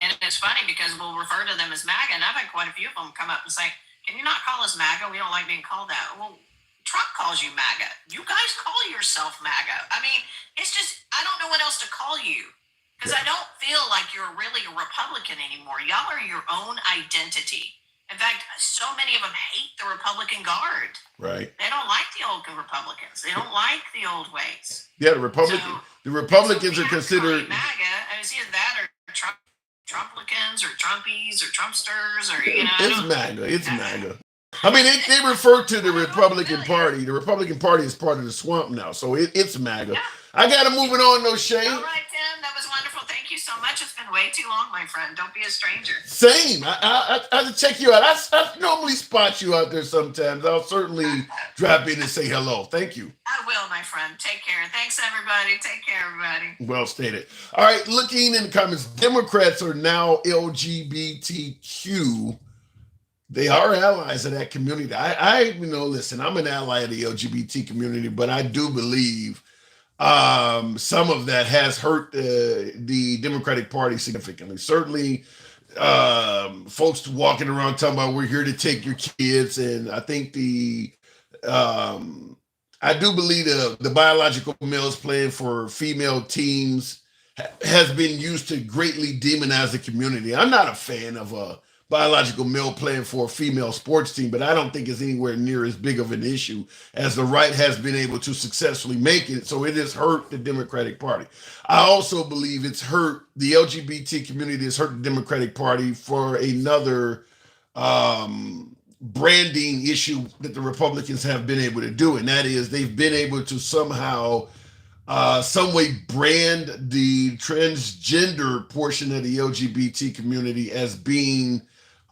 Speaker 8: And it's funny because we'll refer to them as MAGA, and I've had quite a few of them come up and say, can you not call us MAGA? We don't like being called that. Well, Trump calls you MAGA. You guys call yourself MAGA. It's just, I don't know what else to call you. Because I don't feel like you're really a Republican anymore. Y'all are your own identity. In fact, so many of them hate the Republican Guard.
Speaker 2: Right.
Speaker 8: They don't like the old Republicans. They don't like the old ways.
Speaker 2: Yeah, the Republicans are considered
Speaker 8: MAGA. It's either that or Trumplicans or Trumpies or Trumpsters or
Speaker 2: It's MAGA. It's MAGA. They refer to the Republican Party. The Republican Party is part of the swamp now, so it's MAGA. Yeah. I got to move it on, though, Shane.
Speaker 8: All right, Tim. That was wonderful. Thank you so much. It's been way too long, my friend. Don't be a stranger.
Speaker 2: Same. I have to check you out. I normally spot you out there sometimes. I'll certainly drop in and say hello. Thank you.
Speaker 8: I will, my friend. Take care. Thanks, everybody. Take care, everybody.
Speaker 2: Well stated. All right, looking in the comments, Democrats are now LGBTQ. They are allies of that community. Listen, I'm an ally of the LGBT community, but I do believe some of that has hurt the Democratic Party significantly. Certainly, folks walking around talking about we're here to take your kids, and I think I do believe the biological males playing for female teams has been used to greatly demonize the community. I'm not a fan of a biological male playing for a female sports team, but I don't think it's anywhere near as big of an issue as the right has been able to successfully make it. So it has hurt the Democratic Party. I also believe it's hurt the LGBT community, has hurt the Democratic Party for another branding issue that the Republicans have been able to do. And that is they've been able to somehow some way brand the transgender portion of the LGBT community as being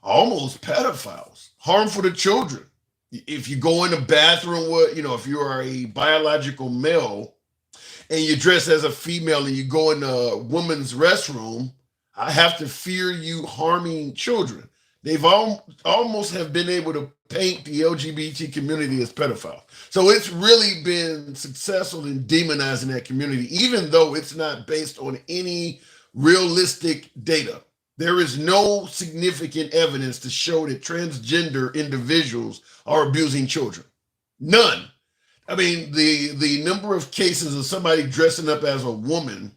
Speaker 2: almost pedophiles, harmful to children. If you go in the bathroom, if you are a biological male and you dress as a female and you go in a woman's restroom, I have to fear you harming children. They've almost have been able to paint the LGBT community as pedophile. So it's really been successful in demonizing that community, even though it's not based on any realistic data. There is no significant evidence to show that transgender individuals are abusing children. None. I mean, the number of cases of somebody dressing up as a woman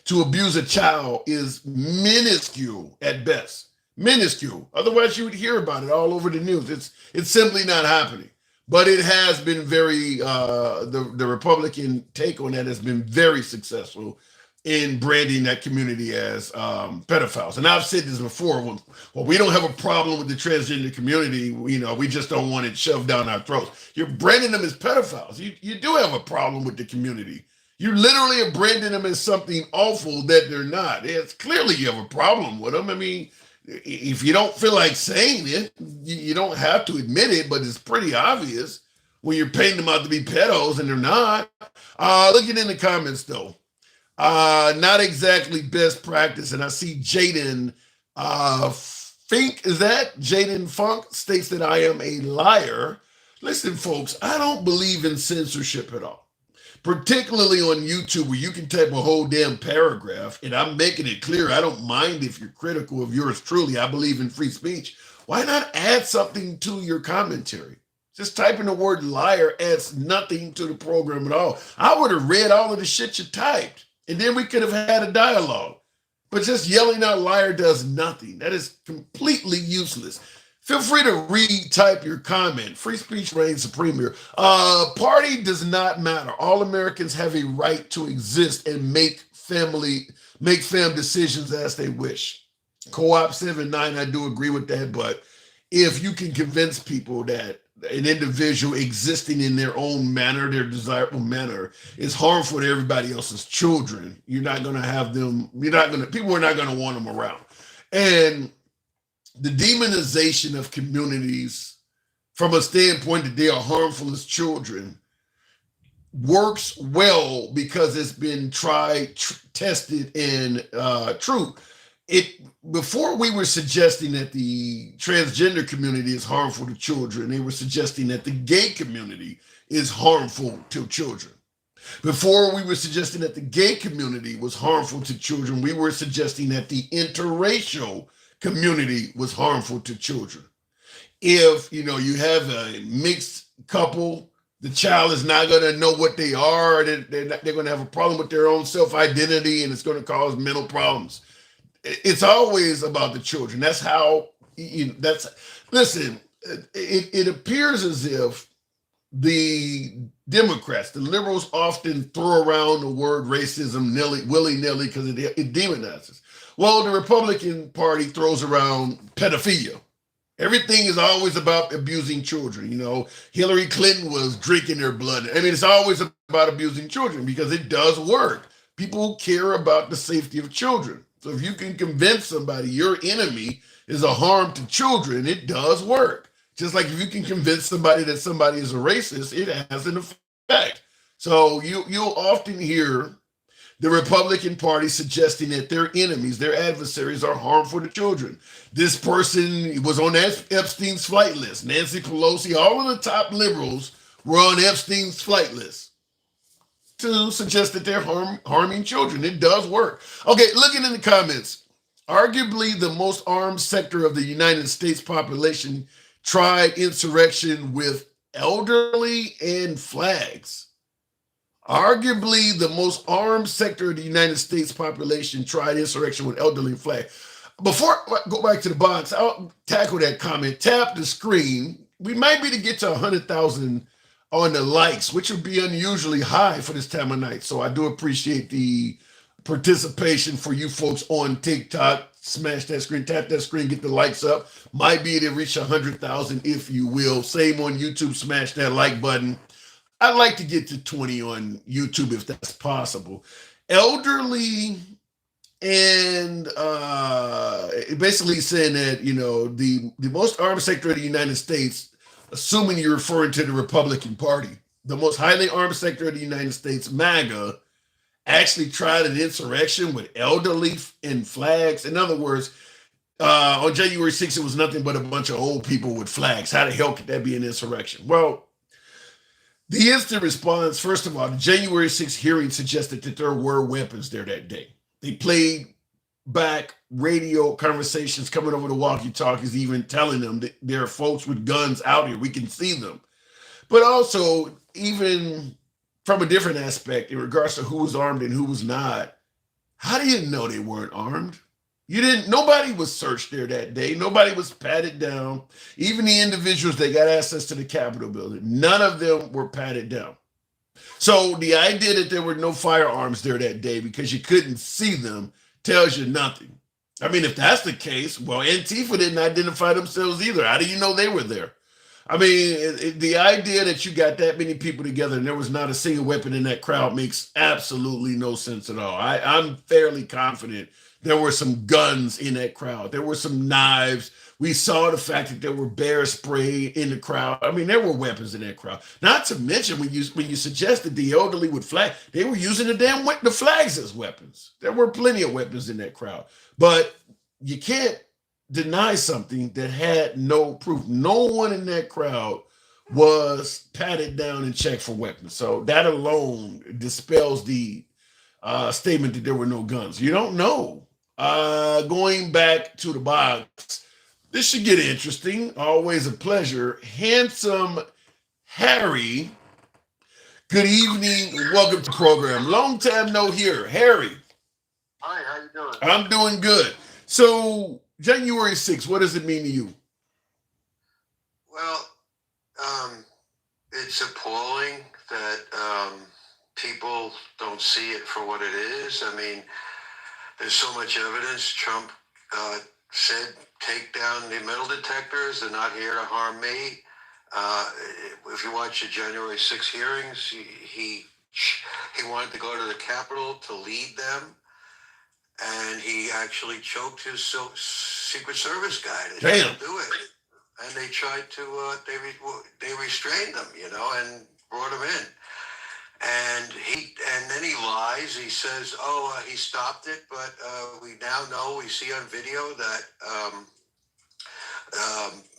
Speaker 2: to abuse a child is minuscule at best. Minuscule. Otherwise, you would hear about it all over the news. It's simply not happening. But it has been very, the Republican take on that has been very successful in branding that community as pedophiles. And I've said this before, well, we don't have a problem with the transgender community. We just don't want it shoved down our throats. You're branding them as pedophiles. You do have a problem with the community. You literally are branding them as something awful that they're not. It's clearly you have a problem with them. I mean, if you don't feel like saying it, you don't have to admit it, but it's pretty obvious when you're painting them out to be pedos and they're not. Looking in the comments though, not exactly best practice. And I see Jaden Fink, is that Jaden Funk states that I am a liar. Listen, folks, I don't believe in censorship at all. Particularly on YouTube, where you can type a whole damn paragraph, and I'm making it clear, I don't mind if you're critical of yours truly. I believe in free speech. Why not add something to your commentary? Just typing the word liar adds nothing to the program at all. I would have read all of the shit you typed, and then we could have had a dialogue. But just yelling out liar does nothing. That is completely useless. Feel free to retype your comment. Free speech reigns supreme here. Party does not matter. All Americans have a right to exist and make fam decisions as they wish. Co-op 7-9, I do agree with that. But if you can convince people that an individual existing in their own manner, their desirable manner, is harmful to everybody else's children, you're not going to have them. People are not going to want them around. And the demonization of communities from a standpoint that they are harmful as children works well because it's been tried, tested, and true. Before we were suggesting that the transgender community is harmful to children, they were suggesting that the gay community is harmful to children. Before we were suggesting that the gay community was harmful to children, we were suggesting that the interracial community was harmful to children. If you have a mixed couple, the child is not going to know what they are. They're going to have a problem with their own self-identity, and it's going to cause mental problems. It's always about the children. That's how. Listen. It appears as if the Democrats, the liberals, often throw around the word racism willy-nilly because it demonizes. Well, the Republican Party throws around pedophilia. Everything is always about abusing children. Hillary Clinton was drinking their blood. I mean, it's always about abusing children because it does work. People care about the safety of children. So if you can convince somebody your enemy is a harm to children, it does work. Just like if you can convince somebody that somebody is a racist, it has an effect. So you'll often hear the Republican Party suggesting that their enemies, their adversaries, are harmful to children. This person was on Epstein's flight list. Nancy Pelosi, all of the top liberals were on Epstein's flight list to suggest that they're harming children. It does work. Okay, looking in the comments, arguably the most armed sector of the United States population tried insurrection with elderly and flags. Arguably the most armed sector of the United States population tried insurrection with elderly flag. Before I go back to the box, I'll tackle that comment. Tap the screen. We might be to get to 100,000 on the likes, which would be unusually high for this time of night. So I do appreciate the participation for you folks on TikTok. Smash that screen, tap that screen, get the likes up. Might be to reach 100,000 if you will. Same on YouTube, smash that like button. I'd like to get to 20 on YouTube if that's possible. Elderly and basically saying that, you know, the most armed sector of the United States, assuming you're referring to the Republican Party, the most highly armed sector of the United States, MAGA, actually tried an insurrection with elderly and flags. In other words, on January 6th, it was nothing but a bunch of old people with flags. How the hell could that be an insurrection? Well, the instant response, first of all, the January 6th hearing suggested that there were weapons there that day. They played back radio conversations coming over the walkie-talkies, even telling them that there are folks with guns out here. We can see them. But also, even from a different aspect, in regards to who was armed and who was not, how do you know they weren't armed? Nobody was searched there that day. Nobody was patted down. Even the individuals that got access to the Capitol building, none of them were patted down. So the idea that there were no firearms there that day because you couldn't see them tells you nothing. I mean, if that's the case, well, Antifa didn't identify themselves either. How do you know they were there? I mean, the idea that you got that many people together and there was not a single weapon in that crowd makes absolutely no sense at all. I'm fairly confident there were some guns in that crowd. There were some knives. We saw the fact that there were bear spray in the crowd. I mean, there were weapons in that crowd. Not to mention when you suggested the elderly would flag, they were using the flags as weapons. There were plenty of weapons in that crowd. But you can't deny something that had no proof. No one in that crowd was patted down and checked for weapons. So that alone dispels the statement that there were no guns. You don't know. Going back to the box, this should get interesting. Always a pleasure. Handsome Harry, good evening. Welcome to the program. Long time no hear. Harry.
Speaker 9: Hi, how you doing?
Speaker 2: I'm doing good. So January 6th, what does it mean to you?
Speaker 9: Well, it's appalling that people don't see it for what it is. I mean, there's so much evidence. Trump said, take down the metal detectors. They're not here to harm me. If you watch the January 6 hearings, he wanted to go to the Capitol to lead them. And he actually choked his Secret Service guy to try to do it. And they tried to, they restrained him, and brought him in. And then he lies. He says, he stopped it, but we now know, we see on video that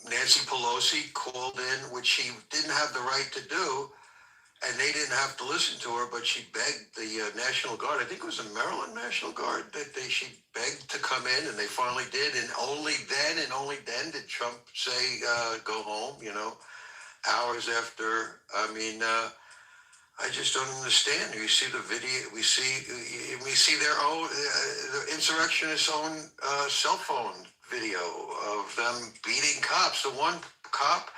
Speaker 9: Nancy Pelosi called in, which she didn't have the right to do, and they didn't have to listen to her, but she begged the National Guard, I think it was the Maryland National Guard, she begged to come in, and they finally did, and only then did Trump say, go home, hours after. I mean, I just don't understand. You see the video, we see their own, the insurrectionists' own cell phone video of them beating cops. The one cop,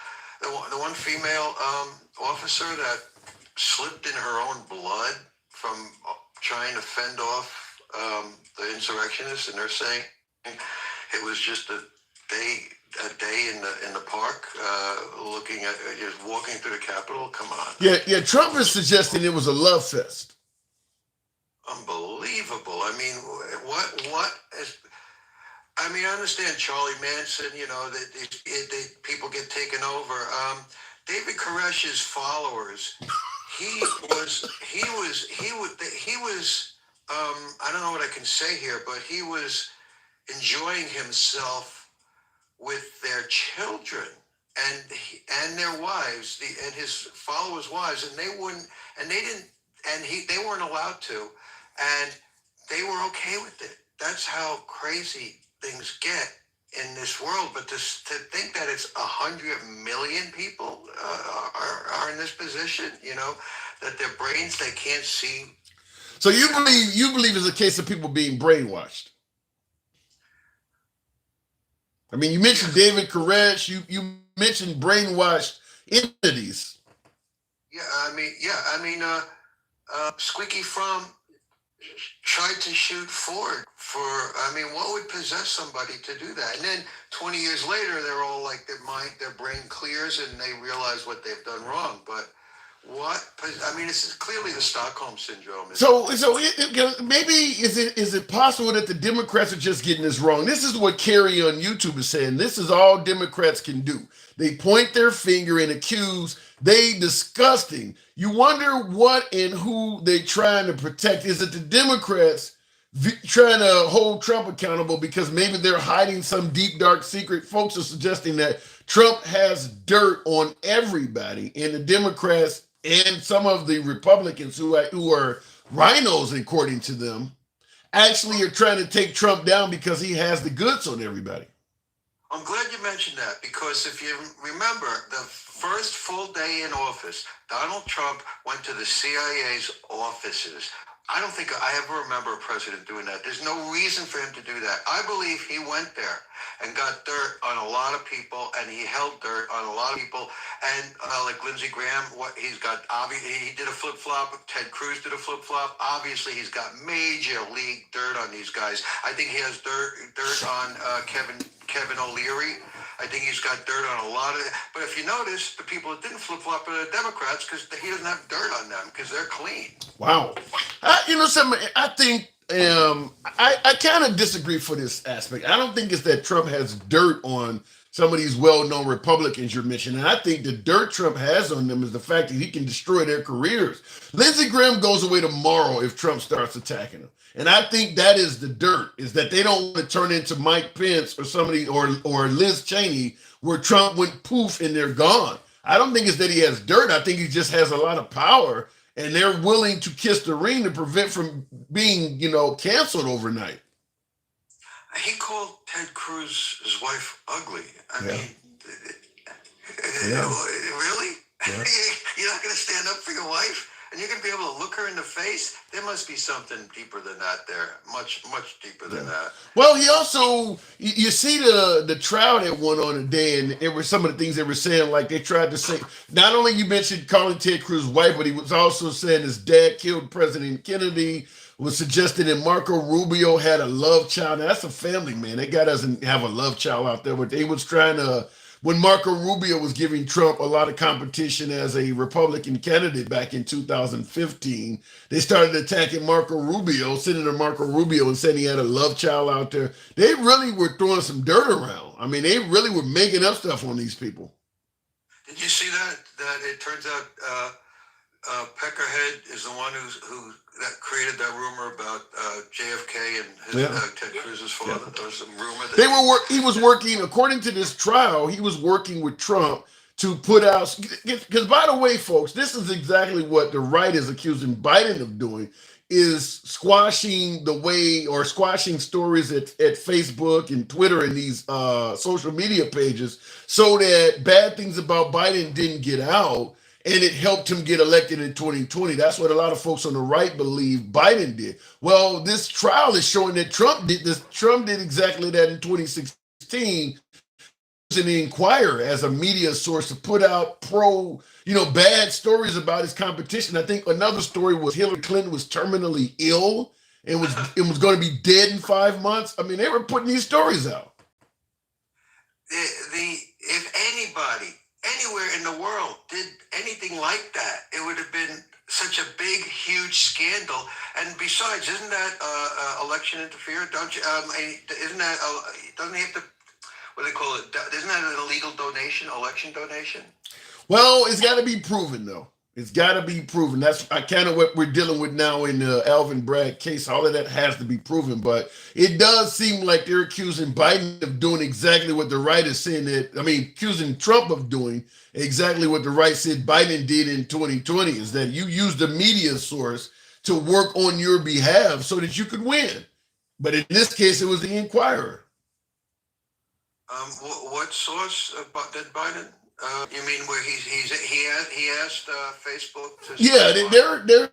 Speaker 9: the one female officer that slipped in her own blood from trying to fend off the insurrectionists, and they're saying it was just a day in the park, looking at just walking through the Capitol. Come on.
Speaker 2: Yeah. Trump is suggesting it was a love fest.
Speaker 9: Unbelievable. I mean, what is? I mean, I understand Charlie Manson. That people get taken over. David Koresh's followers. He was. I don't know what I can say here, but he was enjoying himself with their children and their wives, and his followers' wives, and they weren't allowed to, and they were okay with it. That's how crazy things get in this world. But to think that it's 100 million people are in this position, that their brains, they can't see.
Speaker 2: So you believe it's a case of people being brainwashed? I mean, you mentioned David Koresh. You mentioned brainwashed entities.
Speaker 9: Squeaky Fromm tried to shoot Ford what would possess somebody to do that? And then 20 years later, they're all like their brain clears and they realize what they've done wrong. But it's clearly the Stockholm syndrome.
Speaker 2: So maybe is it possible that the Democrats are just getting this wrong? This is what Kerry on YouTube is saying. This is all Democrats can do. They point their finger and accuse. They disgusting. You wonder what and who they trying to protect. Is it the Democrats trying to hold Trump accountable because maybe they're hiding some deep, dark secret? Folks are suggesting that Trump has dirt on everybody, and the Democrats and some of the Republicans who are rhinos, according to them, actually are trying to take Trump down because he has the goods on everybody.
Speaker 9: I'm glad you mentioned that, because if you remember, the first full day in office, Donald Trump went to the CIA's offices. I don't think I ever remember a president doing that. There's no reason for him to do that. I believe he went there and got dirt on a lot of people, and he held dirt on a lot of people. And like Lindsey Graham, he did a flip-flop. Ted Cruz did a flip-flop. Obviously, he's got major league dirt on these guys. I think he has dirt on Kevin O'Leary. I think he's got dirt on a lot of it. But if you notice, the people that didn't flip-flop are the Democrats, because he doesn't have dirt on them because they're clean.
Speaker 2: Wow. I think I kind of disagree for this aspect. I don't think it's that Trump has dirt on some of these well-known Republicans you're mentioning. I think the dirt Trump has on them is the fact that he can destroy their careers. Lindsey Graham goes away tomorrow if Trump starts attacking him. And I think that is the dirt, is that they don't want to turn into Mike Pence or somebody or Liz Cheney, where Trump went poof and they're gone. I don't think it's that he has dirt. I think he just has a lot of power, and they're willing to kiss the ring to prevent from being, canceled overnight.
Speaker 9: He called Ted Cruz's wife ugly. Really? Yeah. You're not going to stand up for your wife? And you're going to be able to look her in the face? There must be something deeper than that there. Much, much deeper than that.
Speaker 2: Well, he also, you see the trial that went on today, and it was some of the things they were saying, like they tried to say, not only you mentioned calling Ted Cruz's wife, but he was also saying his dad killed President Kennedy, was suggesting that Marco Rubio had a love child. Now, that's a family, man. That guy doesn't have a love child out there, but they was trying to, when Marco Rubio was giving Trump a lot of competition as a Republican candidate back in 2015, they started attacking Senator Marco Rubio, and said he had a love child out there. They really were throwing some dirt around. I mean, they really were making up stuff on these people.
Speaker 9: Did you see that it turns out Peckerhead is the one who that created that rumor about JFK and Ted Cruz's father? Yeah. There was some rumor that
Speaker 2: he was working, according to this trial, he was working with Trump to put out, because by the way, folks, this is exactly what the right is accusing Biden of doing, is squashing stories at Facebook and Twitter and these social media pages, so that bad things about Biden didn't get out, and it helped him get elected in 2020. That's what a lot of folks on the right believe Biden did. Well, this trial is showing that Trump did this. Trump did exactly that in 2016, using the Inquirer as a media source to put out bad stories about his competition. I think another story was Hillary Clinton was terminally ill and was going to be dead in 5 months. I mean, they were putting these stories out.
Speaker 9: If anybody anywhere in the world did anything like that, it would have been such a big, huge scandal. And besides, isn't that election interference? Don't you? Isn't that? Doesn't he have to? What do they call it? Isn't that an illegal donation, election donation?
Speaker 2: Well, it's got to be proven, though. It's got to be proven. That's kind of what we're dealing with now in the Alvin Bragg case. All of that has to be proven. But it does seem like they're accusing Biden of doing exactly what the right is saying accusing Trump of doing exactly what the right said Biden did in 2020, is that you use the media source to work on your behalf so that you could win. But in this case, it was the Inquirer.
Speaker 9: What source did Biden You mean where he asked Facebook to?
Speaker 2: Yeah, they're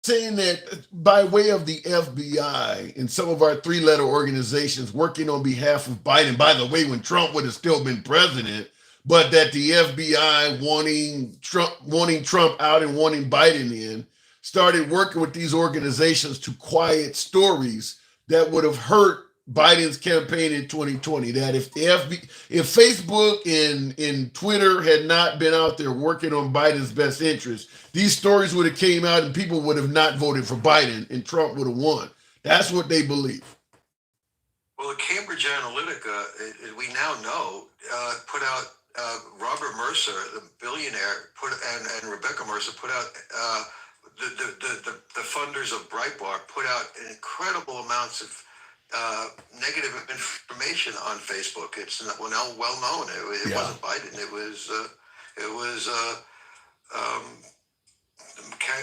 Speaker 2: saying that by way of the FBI and some of our three-letter organizations working on behalf of Biden. By the way, when Trump would have still been president, but that the FBI wanting Trump out and wanting Biden in, started working with these organizations to quiet stories that would have hurt Biden's campaign in 2020. That if Facebook and Twitter had not been out there working on Biden's best interest, these stories would have came out and people would have not voted for Biden and Trump would have won. That's what they believe.
Speaker 9: Well, Cambridge Analytica, we now know, put out Robert Mercer, the billionaire, and Rebecca Mercer put out the funders of Breitbart put out incredible amounts of negative information on Facebook. It's now well known. It wasn't Biden. It was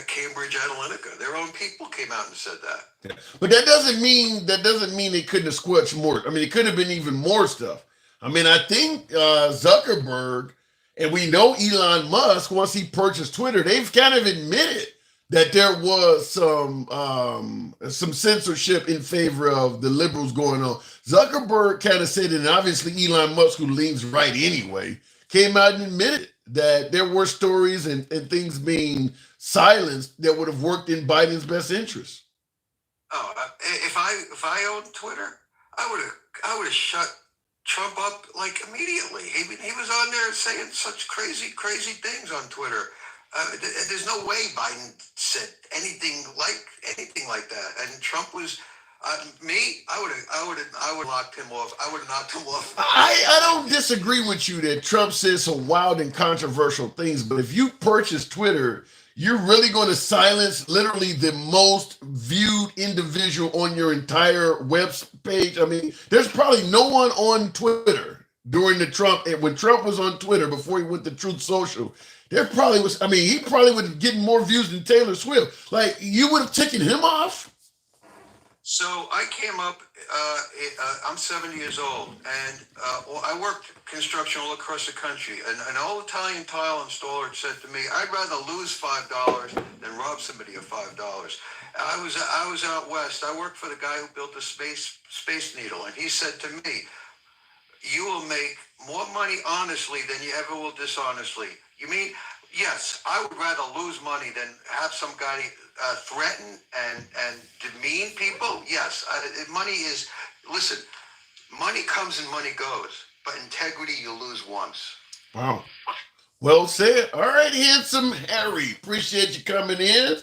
Speaker 9: Cambridge Analytica. Their own people came out and said that.
Speaker 2: Yeah. But that doesn't mean they couldn't have squelched more. I mean, it could have been even more stuff. I mean, I think Zuckerberg, and we know Elon Musk, once he purchased Twitter, they've kind of admitted that there was some censorship in favor of the liberals going on. Zuckerberg kind of said it, and obviously Elon Musk, who leans right anyway, came out and admitted that there were stories and things being silenced that would have worked in Biden's best interest.
Speaker 9: Oh, if I owned Twitter, I would have shut Trump up like immediately. He was on there saying such crazy things on Twitter. There's no way Biden said anything like that. And Trump was I would have locked him off. I would have knocked him off.
Speaker 2: I don't disagree with you that Trump says some wild and controversial things, but if you purchase Twitter, you're really going to silence literally the most viewed individual on your entire web page. I mean, there's probably no one on Twitter during when Trump was on Twitter before he went to Truth Social. There probably was, I mean, he probably would have getting more views than Taylor Swift. Like, you would have taken him off?
Speaker 9: So I came up, I'm 70 years old, and I worked construction all across the country. And an old Italian tile installer said to me, I'd rather lose $5 than rob somebody of $5. I was out west. I worked for the guy who built the Space Needle, and he said to me, you will make more money honestly than you ever will dishonestly. You mean, yes, I would rather lose money than have some guy threaten and demean people. Yes, listen, money comes and money goes, but integrity you lose once.
Speaker 2: Wow. Well said. All right, Handsome Harry. Appreciate you coming in.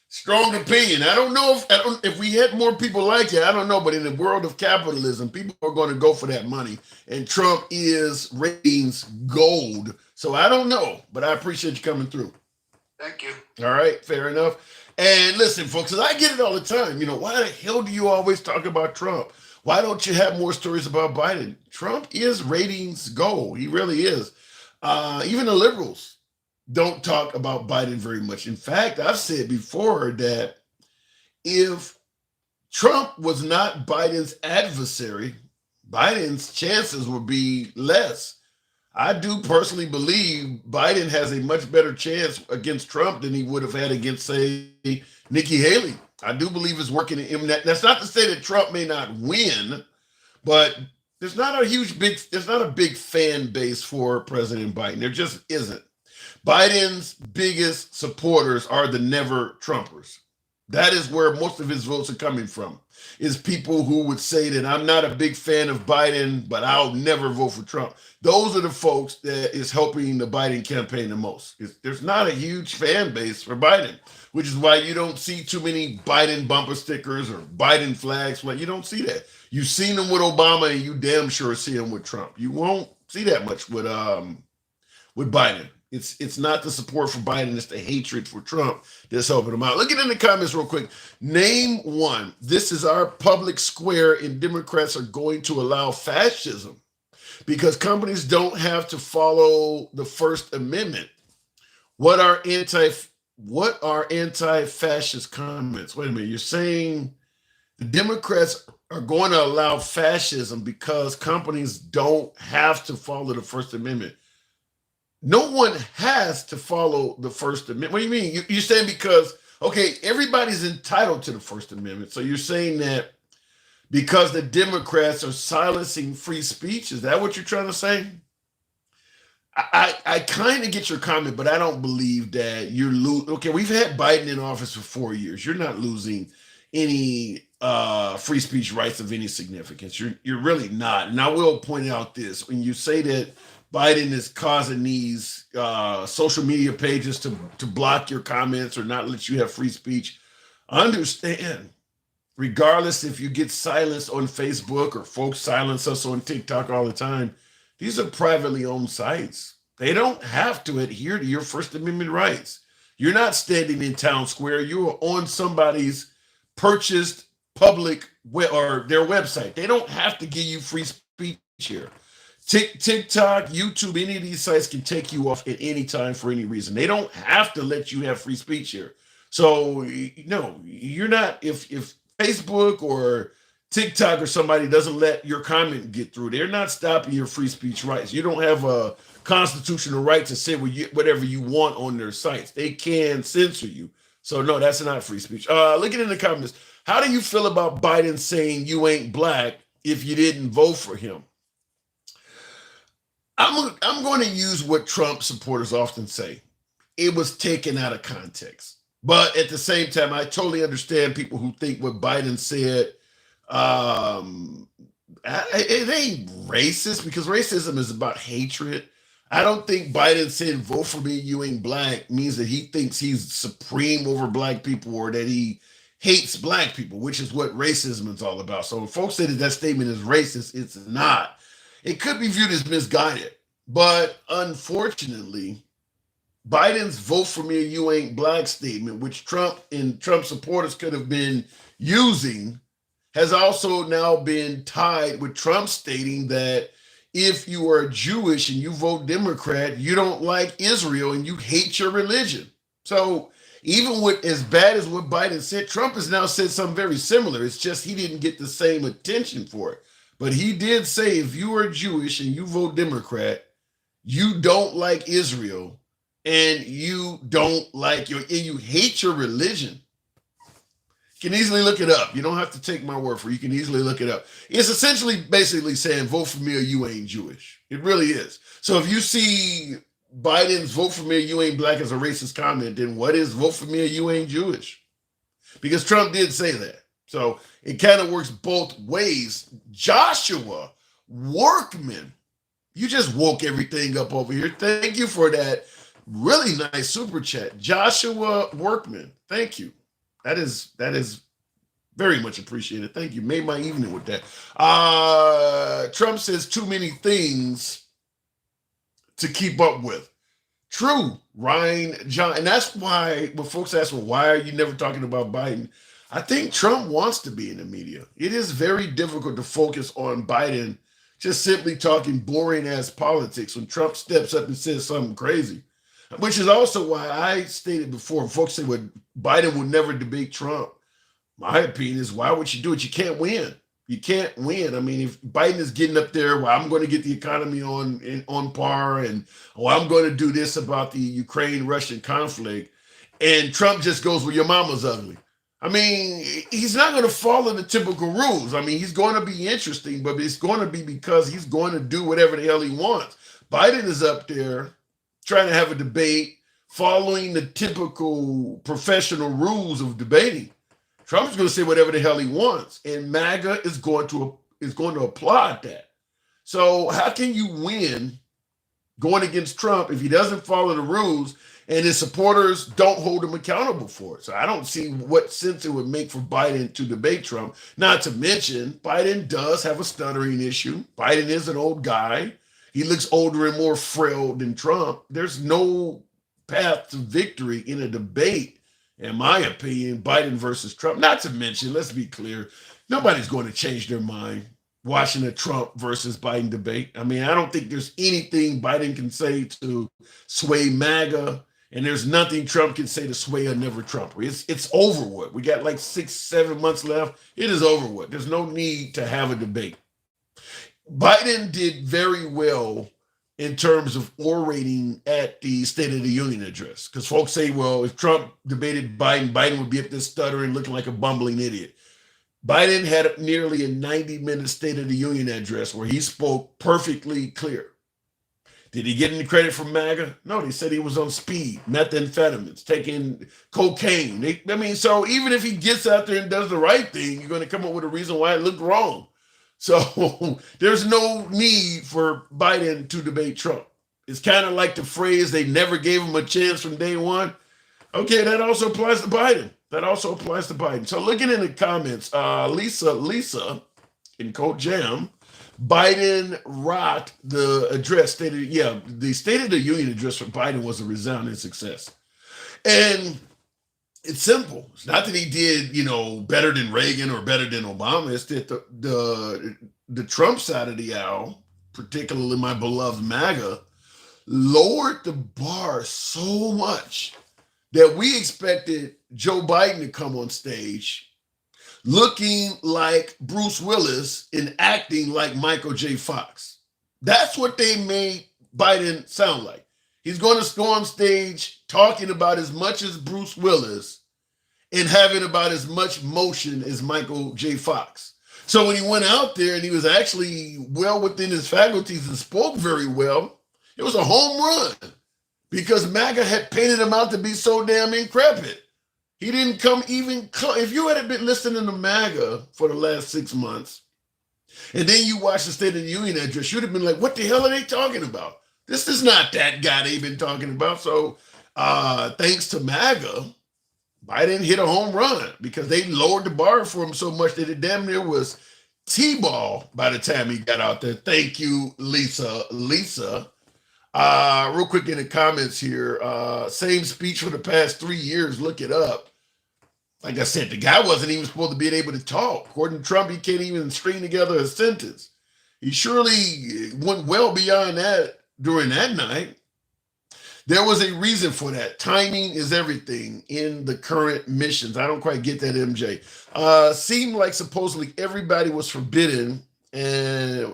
Speaker 2: Strong opinion. I don't know if we had more people like you, I don't know, but in the world of capitalism, people are going to go for that money. And Trump is ratings gold. So I don't know, but I appreciate you coming through.
Speaker 9: Thank you.
Speaker 2: All right, fair enough. And listen, folks, because I get it all the time. You know, why the hell do you always talk about Trump? Why don't you have more stories about Biden? Trump is ratings gold. He really is. Even the liberals don't talk about Biden very much. In fact, I've said before that if Trump was not Biden's adversary, Biden's chances would be less. I do personally believe Biden has a much better chance against Trump than he would have had against, say, Nikki Haley. I do believe it's working in him. That's not to say that Trump may not win, but there's not a big fan base for President Biden. There just isn't. Biden's biggest supporters are the never Trumpers. That is where most of his votes are coming from, is people who would say that I'm not a big fan of Biden, but I'll never vote for Trump. Those are the folks that is helping the Biden campaign the most. There's not a huge fan base for Biden, which is why you don't see too many Biden bumper stickers or Biden flags. Like, you don't see that. You've seen them with Obama, and you damn sure see them with Trump. You won't see that much with Biden. It's not the support for Biden, it's the hatred for Trump that's helping him out. Look at in the comments real quick. Name one. This is our public square, and Democrats are going to allow fascism because companies don't have to follow the First Amendment. What are anti-fascist comments? Wait a minute. You're saying the Democrats are going to allow fascism because companies don't have to follow the First Amendment. No one has to follow the First Amendment. What do you mean? You're saying because, okay, everybody's entitled to the First Amendment. So you're saying that because the Democrats are silencing free speech? Is that what you're trying to say? I kind of get your comment, but I don't believe that you're losing. Okay, we've had Biden in office for 4 years. You're not losing any free speech rights of any significance. You're really not. And I will point out this: when you say that Biden is causing these social media pages to block your comments or not let you have free speech, understand. Regardless if you get silenced on Facebook or folks silence us on TikTok all the time, these are privately owned sites. They don't have to adhere to your First Amendment rights. You're not standing in town square. You are on somebody's purchased public or their website. They don't have to give you free speech here. TikTok, YouTube, any of these sites can take you off at any time for any reason. They don't have to let you have free speech here. So no, you're not. If Facebook or TikTok or somebody doesn't let your comment get through, they're not stopping your free speech rights. You don't have a constitutional right to say whatever you want on their sites. They can censor you. So no, that's not free speech. Look at it in the comments. How do you feel about Biden saying you ain't black if you didn't vote for him? I'm going to use what Trump supporters often say. It was taken out of context. But at the same time, I totally understand people who think what Biden said, it ain't racist, because racism is about hatred. I don't think Biden saying vote for me, you ain't black means that he thinks he's supreme over black people or that he hates black people, which is what racism is all about. So when folks say that that statement is racist, it's not. It could be viewed as misguided. But unfortunately, Biden's vote for me or you ain't black statement, which Trump and Trump supporters could have been using, has also now been tied with Trump stating that if you are Jewish and you vote Democrat, you don't like Israel and you hate your religion. So even with as bad as what Biden said, Trump has now said something very similar. It's just he didn't get the same attention for it. But he did say if you are Jewish and you vote Democrat, you don't like Israel and you don't like you hate your religion. You can easily look it up. You don't have to take my word for it. You can easily look it up. It's essentially basically saying vote for me or you ain't Jewish. It really is. So if you see Biden's vote for me or you ain't black as a racist comment, then what is vote for me or you ain't Jewish? Because Trump did say that. So it kind of works both ways. Joshua Workman, you just woke everything up over here. Thank you for that really nice super chat. Joshua Workman, thank you. That is very much appreciated. Thank you. Made my evening with that. Trump says too many things to keep up with. True, Ryan, John. And that's why when folks ask, well, why are you never talking about Biden? I think Trump wants to be in the media. It is very difficult to focus on Biden just simply talking boring ass politics when Trump steps up and says something crazy. Which is also why I stated before, folks say, well, Biden would never debate Trump. My opinion is, why would you do it? You can't win. You can't win. I mean, if Biden is getting up there, well, I'm going to get the economy on par, and I'm going to do this about the Ukraine-Russian conflict, and Trump just goes, well, your mama's ugly. I mean, he's not going to follow the typical rules. I mean, he's going to be interesting, but it's going to be because he's going to do whatever the hell he wants. Biden is up there trying to have a debate, following the typical professional rules of debating. Trump's going to say whatever the hell he wants, and MAGA is going to applaud that. So how can you win going against Trump if he doesn't follow the rules and his supporters don't hold him accountable for it? So I don't see what sense it would make for Biden to debate Trump. Not to mention, Biden does have a stuttering issue. Biden is an old guy. He looks older and more frail than Trump. There's no path to victory in a debate, in my opinion, Biden versus Trump. Not to mention, let's be clear, nobody's going to change their mind watching a Trump versus Biden debate. I mean, I don't think there's anything Biden can say to sway MAGA, and there's nothing Trump can say to sway a never Trumper. It's over with. We got like 6-7 months left. It is over with. There's no need to have a debate. Biden did very well in terms of orating at the State of the Union address. Because folks say, well, if Trump debated Biden, Biden would be up there stuttering, looking like a bumbling idiot. Biden had nearly a 90-minute State of the Union address where he spoke perfectly clear. Did he get any credit from MAGA? No, they said he was on speed, methamphetamines, taking cocaine. So even if he gets out there and does the right thing, you're going to come up with a reason why it looked wrong. So there's no need for Biden to debate Trump. It's kind of like the phrase, they never gave him a chance from day one. Okay, that also applies to Biden. So looking in the comments, Lisa in Code Jam, Biden rocked the address. The State of the Union address for Biden was a resounding success. And it's simple. It's not that he did, better than Reagan or better than Obama. It's that the Trump side of the aisle, particularly my beloved MAGA, lowered the bar so much that we expected Joe Biden to come on stage looking like Bruce Willis and acting like Michael J. Fox. That's what they made Biden sound like. He's going to go on stage talking about as much as Bruce Willis and having about as much motion as Michael J. Fox. So when he went out there and he was actually well within his faculties and spoke very well, it was a home run because MAGA had painted him out to be so damn increpid. He didn't come even close. If you had been listening to MAGA for the last 6 months, and then you watch the State of the Union address, you'd have been like, what the hell are they talking about? This is not that guy they've been talking about. So thanks to MAGA, Biden hit a home run because they lowered the bar for him so much that it damn near was T-ball by the time he got out there. Thank you, Lisa. Real quick in the comments here, same speech for the past 3 years. Look it up. Like I said, the guy wasn't even supposed to be able to talk. According to Trump, he can't even string together a sentence. He surely went well beyond that during that night. There was a reason for that. Timing is everything in the current missions. I don't quite get that, MJ. Seemed like supposedly everybody was forbidden, and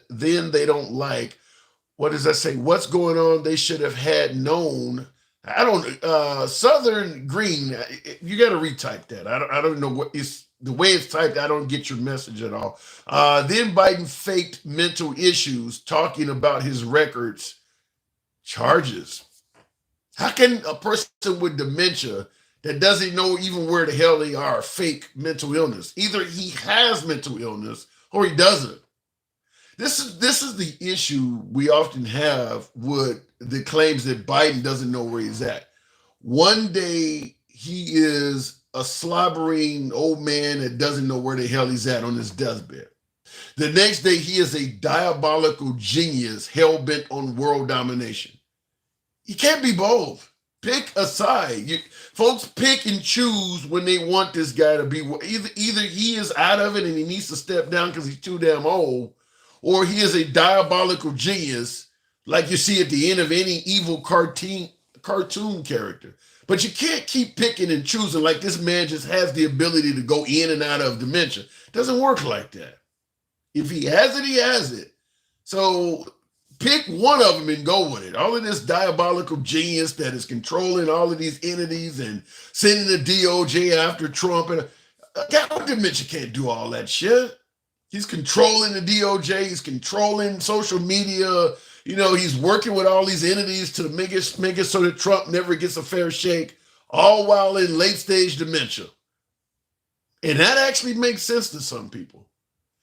Speaker 2: then they don't like, what does that say? What's going on? They should have had known. I don't, Southern Green, you got to retype that. I don't know what it's, the way it's typed, I don't get your message at all. Then Biden faked mental issues, talking about his records charges. How can a person with dementia that doesn't know even where the hell they are fake mental illness? Either he has mental illness or he doesn't. This is the issue we often have with the claims that Biden doesn't know where he's at. One day he is a slobbering old man that doesn't know where the hell he's at on his deathbed. The next day he is a diabolical genius hell-bent on world domination. You can't be both. Pick a side. Folks pick and choose when they want this guy to be. Either he is out of it and he needs to step down because he's too damn old, or he is a diabolical genius like you see at the end of any evil cartoon character. But you can't keep picking and choosing like this man just has the ability to go in and out of dementia. It doesn't work like that. If he has it, he has it. So pick one of them and go with it. All of this diabolical genius that is controlling all of these entities and sending the DOJ after Trump. And God, dementia can't do all that shit. He's controlling the DOJ. He's controlling social media. He's working with all these entities to make it so that Trump never gets a fair shake, all while in late stage dementia. And that actually makes sense to some people.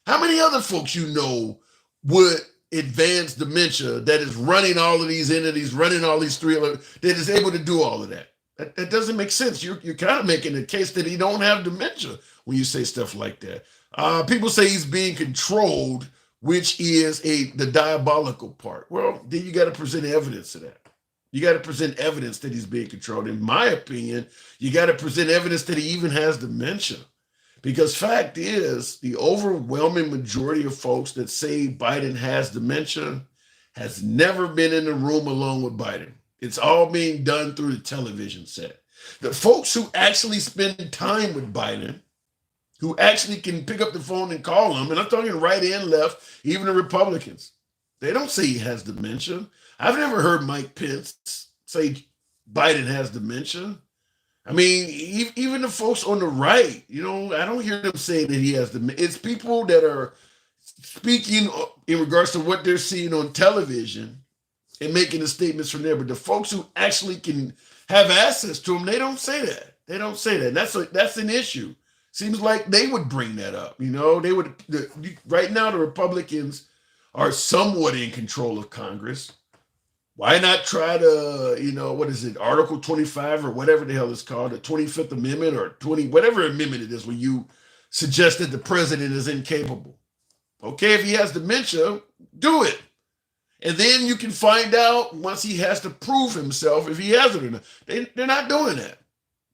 Speaker 2: How many other folks would advanced dementia that is running all of these entities, running all these that is able to do all of that? That doesn't make sense. You're kind of making the case that he don't have dementia when you say stuff like that. People say he's being controlled, which is the diabolical part. Well, then you got to present evidence of that. You got to present evidence that he's being controlled. In my opinion, you got to present evidence that he even has dementia. Because fact is, the overwhelming majority of folks that say Biden has dementia has never been in the room alone with Biden. It's all being done through the television set. The folks who actually spend time with Biden, who actually can pick up the phone and call him, and I'm talking right and left, even the Republicans, They don't say he has dementia. I've never heard Mike Pence say Biden has dementia. I mean, even the folks on the right, I don't hear them saying that he has dementia. It's people that are speaking in regards to what they're seeing on television and making the statements from there. But the folks who actually can have access to them, they don't say that. They don't say that. And that's an issue. Seems like they would bring that up. They would. Right now, the Republicans are somewhat in control of Congress. Why not try to, what is it, Article 25 or whatever the hell it's called, the 25th Amendment or whatever amendment it is, when you suggest that the president is incapable. Okay, if he has dementia, do it. And then you can find out once he has to prove himself if he has it or not. They're not doing that.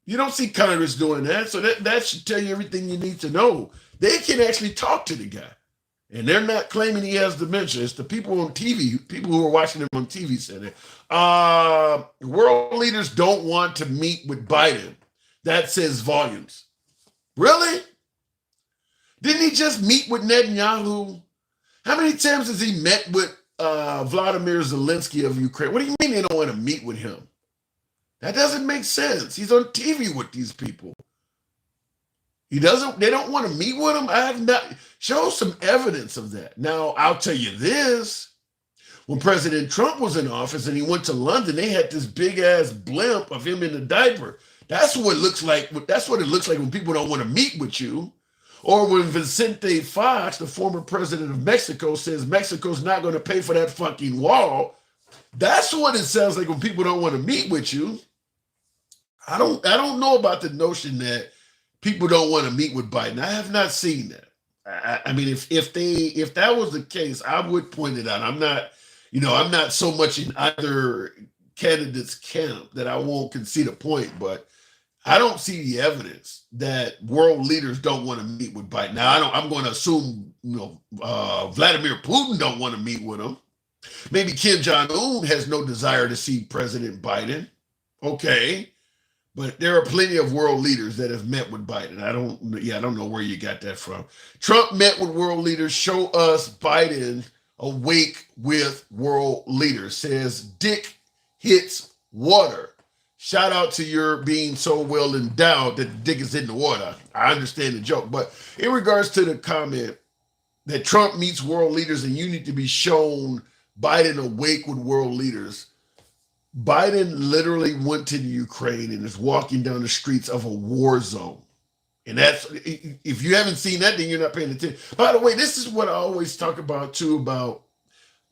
Speaker 2: You don't see Congress doing that. So that should tell you everything you need to know. They can actually talk to the guy. And they're not claiming he has dementia. It's the people on TV, people who are watching him on TV saying that. World leaders don't want to meet with Biden. That says volumes. Really? Didn't he just meet with Netanyahu? How many times has he met with Vladimir Zelensky of Ukraine? What do you mean they don't want to meet with him? That doesn't make sense. He's on TV with these people. They don't want to meet with him. I have not show some evidence of that. Now, I'll tell you this. When President Trump was in office and he went to London, they had this big ass blimp of him in a diaper. That's what it looks like. That's what it looks like when people don't want to meet with you. Or when Vicente Fox, the former president of Mexico, says Mexico's not going to pay for that fucking wall. That's what it sounds like when people don't want to meet with you. I don't know about the notion that people don't want to meet with Biden. I have not seen that. I mean, if that was the case, I would point it out. I'm not so much in either candidate's camp that I won't concede a point, but I don't see the evidence that world leaders don't want to meet with Biden. Now, I'm going to assume, Vladimir Putin don't want to meet with him. Maybe Kim Jong-un has no desire to see President Biden. Okay. But there are plenty of world leaders that have met with Biden. I don't know where you got that from. Trump met with world leaders. Show us Biden awake with world leaders. Says dick hits water. Shout out to your being so well endowed that the dick is in the water. I understand the joke. But in regards to the comment that Trump meets world leaders and you need to be shown Biden awake with world leaders, Biden literally went to the Ukraine and is walking down the streets of a war zone. And that's, if you haven't seen that, then you're not paying attention. By the way, this is what I always talk about too, about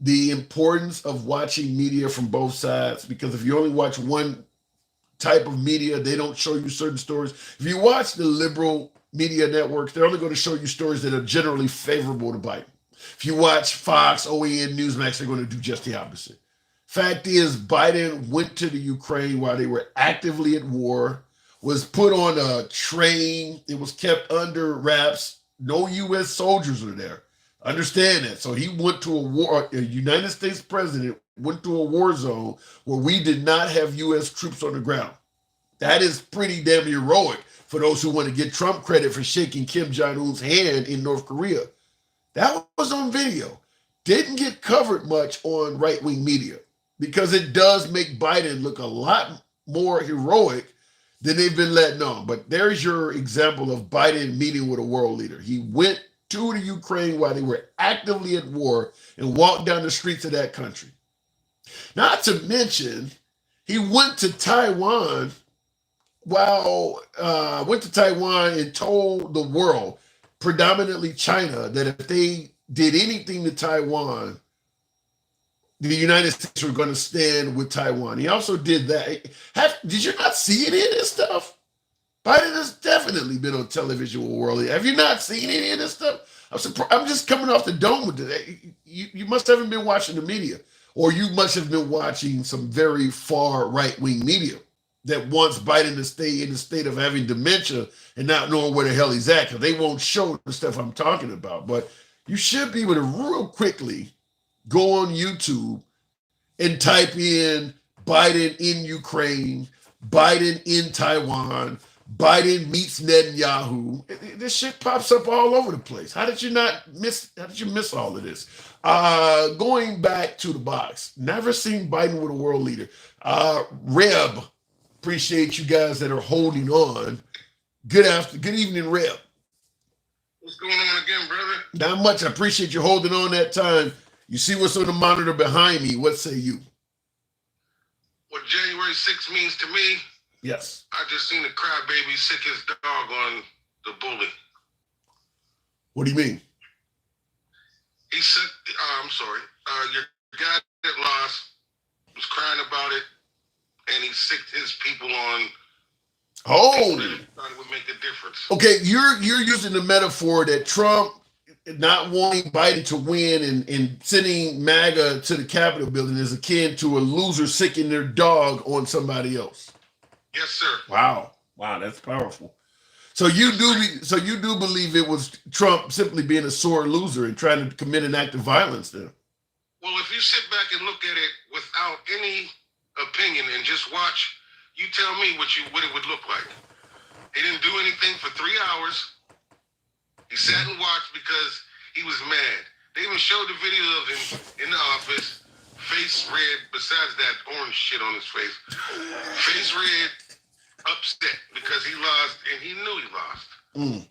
Speaker 2: the importance of watching media from both sides. Because if you only watch one type of media, they don't show you certain stories. If you watch the liberal media networks, they're only going to show you stories that are generally favorable to Biden. If you watch Fox, OAN, Newsmax, they're going to do just the opposite. Fact is, Biden went to the Ukraine while they were actively at war, was put on a train. It was kept under wraps. No U.S. soldiers were there. Understand that. So he went to a war, a United States president went to a war zone where we did not have U.S. troops on the ground. That is pretty damn heroic for those who want to get Trump credit for shaking Kim Jong-un's hand in North Korea. That was on video. Didn't get covered much on right-wing media, because it does make Biden look a lot more heroic than they've been letting on. But there's your example of Biden meeting with a world leader. He went to the Ukraine while they were actively at war and walked down the streets of that country. Not to mention, he went to Taiwan and told the world, predominantly China, that if they did anything to Taiwan, the United States were going to stand with Taiwan. He also did that. Did you not see any of this stuff? Biden has definitely been on television with world. Have you not seen any of this stuff? I'm just coming off the dome with it. You must haven't been watching the media, or you must have been watching some very far right-wing media that wants Biden to stay in the state of having dementia and not knowing where the hell he's at, because they won't show the stuff I'm talking about. But you should be able to real quickly go on YouTube and type in Biden in Ukraine, Biden in Taiwan, Biden meets Netanyahu. This shit pops up all over the place. How did you miss all of this? Going back to the box. Never seen Biden with a world leader. Reb, appreciate you guys that are holding on. Good evening, Reb.
Speaker 10: What's going on again, brother?
Speaker 2: Not much. I appreciate you holding on that time. You see what's on the monitor behind me. What say you?
Speaker 10: What January 6th means to me?
Speaker 2: Yes.
Speaker 10: I just seen the crybaby sick his dog on the bully.
Speaker 2: What do you mean?
Speaker 10: He said, I'm sorry, your guy that lost was crying about it, and he sicked his people on.
Speaker 2: Oh,
Speaker 10: thought it would make a difference.
Speaker 2: Okay, you're using the metaphor that Trump not wanting Biden to win and sending MAGA to the Capitol building is akin to a loser sicking their dog on somebody else.
Speaker 10: Yes, sir.
Speaker 2: Wow, that's powerful. So you do believe it was Trump simply being a sore loser and trying to commit an act of violence then?
Speaker 10: Well, if you sit back and look at it without any opinion and just watch, you tell me what it would look like. He didn't do anything for 3 hours. He sat and watched because he was mad. They even showed the video of him in the office, face red, besides that orange shit on his face. Face red, upset because he lost, and he knew he lost.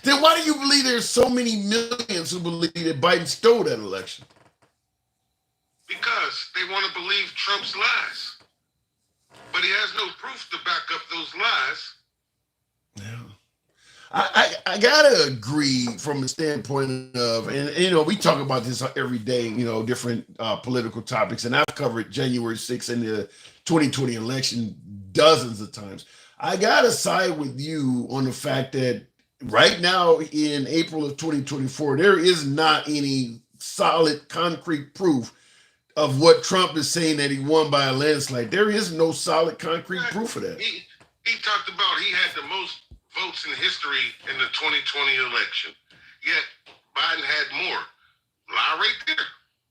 Speaker 2: Then why do you believe there's so many millions who believe that Biden stole that election?
Speaker 10: Because they want to believe Trump's lies. But he has no proof to back up those lies.
Speaker 2: Yeah. I gotta agree from the standpoint of, and we talk about this every day, different political topics, and I've covered January 6th and the 2020 election dozens of times. I gotta side with you on the fact that right now in April of 2024, there is not any solid concrete proof of what Trump is saying that he won by a landslide. There is no solid concrete proof of that.
Speaker 10: He talked about he had the most votes in history in the 2020 election. Yet Biden had more. Lie right there.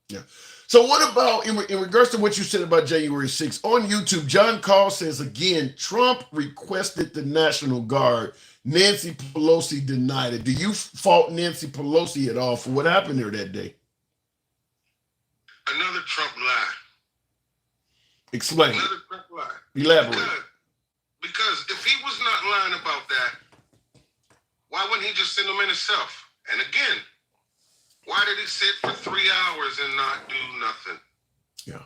Speaker 2: Yeah. So what about in regards to what you said about January 6th? On YouTube, John Call says again, Trump requested the National Guard. Nancy Pelosi denied it. Do you fault Nancy Pelosi at all for what happened there that day?
Speaker 10: Another Trump lie.
Speaker 2: Explain.
Speaker 10: Another Trump lie.
Speaker 2: Elaborate.
Speaker 10: Because if he was not lying about that, why wouldn't he just send them in himself? And again, why did he sit for 3 hours and not do nothing?
Speaker 2: Yeah.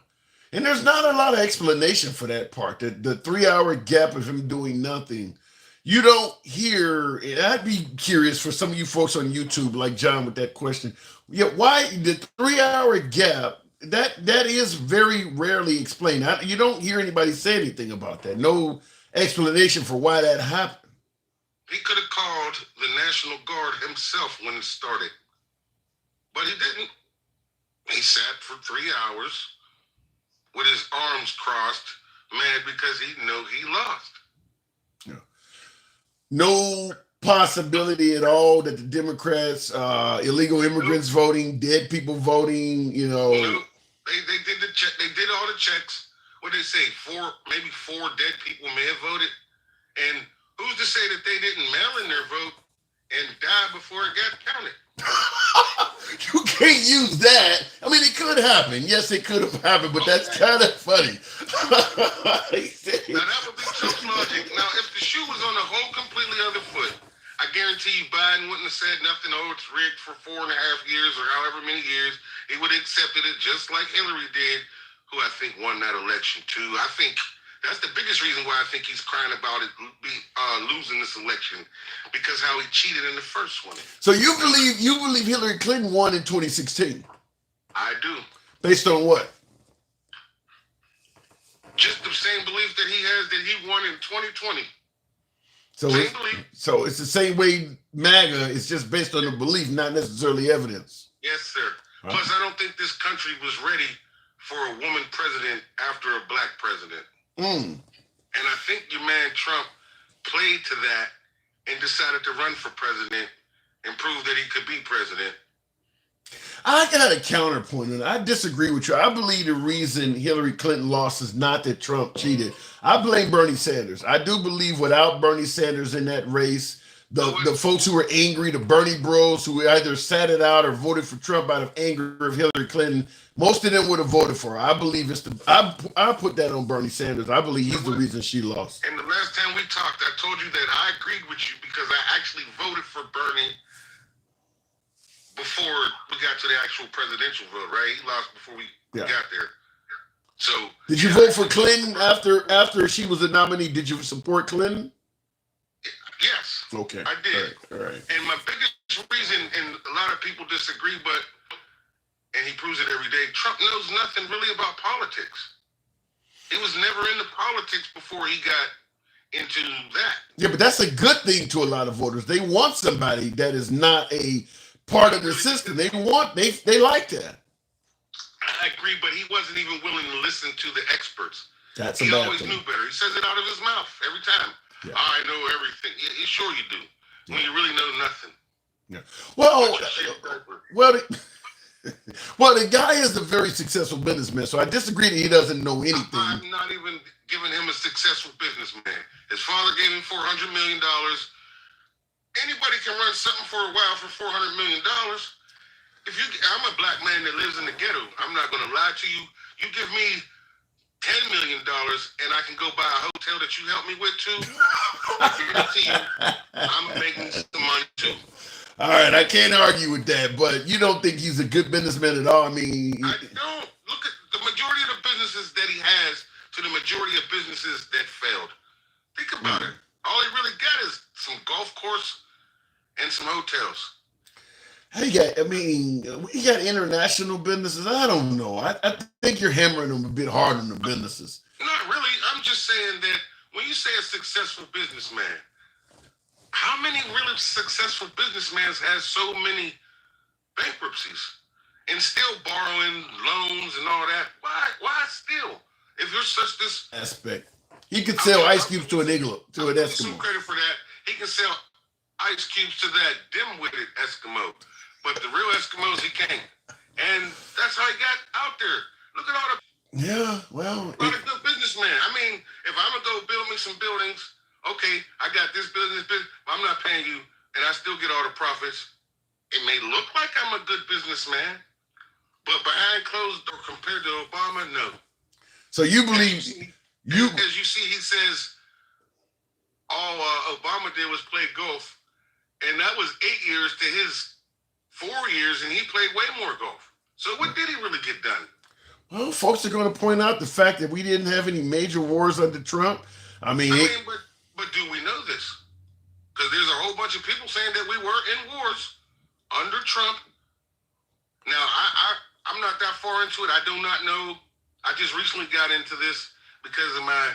Speaker 2: And there's not a lot of explanation for that part. The 3 hour gap of him doing nothing. You don't hear, and I'd be curious for some of you folks on YouTube, like John with that question. Yeah, why the 3 hour gap? That is very rarely explained. You don't hear anybody say anything about that. No explanation for why that happened.
Speaker 10: He could have called the National Guard himself when it started. But he didn't. He sat for 3 hours with his arms crossed, mad because he knew he lost.
Speaker 2: Yeah. No possibility at all that the Democrats, illegal immigrants voting, dead people voting,
Speaker 10: No, they did the check. They did all the checks. What they say, maybe four dead people may have voted. And who's to say that they didn't mail in their vote and die before it got counted?
Speaker 2: You can't use that. I mean, it could happen. Yes, it could have happened, but that's kind of funny.
Speaker 10: Now, that would be Trump's logic. Now, if the shoe was on a whole completely other foot, I guarantee you Biden wouldn't have said nothing. Oh, it's rigged for 4.5 years or however many years. He would have accepted it just like Hillary did, who I think won that election too. I think that's the biggest reason why I think he's crying about it losing this election, because how he cheated in the first one.
Speaker 2: So you believe Hillary Clinton won in 2016?
Speaker 10: I do.
Speaker 2: Based on what?
Speaker 10: Just the same belief that he has that he won in 2020.
Speaker 2: So it's the same way MAGA. It's just based on the belief, not necessarily evidence.
Speaker 10: Yes, sir. Huh? Plus, I don't think this country was ready for a woman president after a black president. And I think your man Trump played to that and decided to run for president and prove that he could be president.
Speaker 2: I got a counterpoint, and I disagree with you. I believe the reason Hillary Clinton lost is not that Trump cheated. I blame Bernie Sanders. I do believe without Bernie Sanders in that race, the folks who were angry, the Bernie bros who either sat it out or voted for Trump out of anger of Hillary Clinton, most of them would have voted for her. I believe I put that on Bernie Sanders. I believe he's the reason she lost.
Speaker 10: And the last time we talked, I told you that I agreed with you because I actually voted for Bernie before we got to the actual presidential vote, right? He lost before we got there. So
Speaker 2: did you vote for Clinton after she was a nominee? Did you support Clinton?
Speaker 10: Yes.
Speaker 2: Okay.
Speaker 10: I did.
Speaker 2: All right.
Speaker 10: And my biggest reason, and a lot of people disagree, and he proves it every day, Trump knows nothing really about politics. He was never into politics before he got into that.
Speaker 2: Yeah, but that's a good thing to a lot of voters. They want somebody that is not a part of the system. They like that.
Speaker 10: I agree, but he wasn't even willing to listen to the experts.
Speaker 2: That's
Speaker 10: he
Speaker 2: a bad
Speaker 10: always
Speaker 2: thing.
Speaker 10: knew better. He says it out of his mouth every time.
Speaker 2: Yeah.
Speaker 10: I know everything. Yeah, sure you do. Yeah. When you really know nothing.
Speaker 2: Yeah. Well, the guy is a very successful businessman, so I disagree that he doesn't know anything.
Speaker 10: I'm not even giving him a successful businessman. His father gave him $400 million. Anybody can run something for a while for $400 million. I'm a black man that lives in the ghetto. I'm not going to lie to you. You give me $10 million and I can go buy a hotel that you help me with too. I guarantee you, I'm making some money too.
Speaker 2: All right, I can't argue with that, but you don't think he's a good businessman at all? I mean,
Speaker 10: I don't. Look at the majority of the businesses that he has to the majority of businesses that failed. Think about it. All he really got is some golf course and some hotels.
Speaker 2: We got international businesses. I don't know. I think you're hammering them a bit hard on the businesses.
Speaker 10: Not really. I'm just saying that when you say a successful businessman, how many really successful businessmen has so many bankruptcies and still borrowing loans and all that? Why still? If you're such this
Speaker 2: aspect, he could sell ice cubes to an igloo, to an Eskimo.
Speaker 10: Some credit for that. He can sell ice cubes to that dim-witted Eskimo, but the real Eskimos he can't. And that's how he got out there. Look at all the a lot of good businessmen. I mean, if I'm gonna go build me some buildings, okay, I got this business, I'm not paying you, and I still get all the profits. It may look like I'm a good businessman, but behind closed doors compared to Obama, no.
Speaker 2: So you believe
Speaker 10: as you see, he says all Obama did was play golf, and that was 8 years to his 4 years, and he played way more golf. So what did he really get done?
Speaker 2: Well, folks are going to point out the fact that we didn't have any major wars under Trump.
Speaker 10: But do we know this? Because there's a whole bunch of people saying that we were in wars under Trump. Now, I'm not that far into it. I do not know. I just recently got into this because of my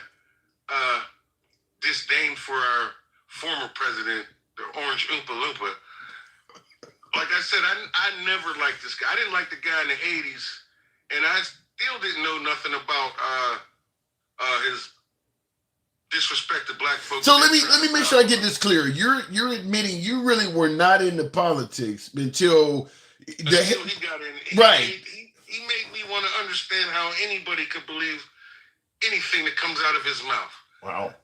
Speaker 10: disdain for our former president, the Orange Oompa Loompa. Like I said, I never liked this guy. I didn't like the guy in the 80s, and I still didn't know nothing about his disrespect to black folks.
Speaker 2: So let me make sure I get this clear. You're admitting you really were not into politics until
Speaker 10: he got in.
Speaker 2: Right.
Speaker 10: He made me want to understand how anybody could believe anything that comes out of his mouth.
Speaker 2: Wow.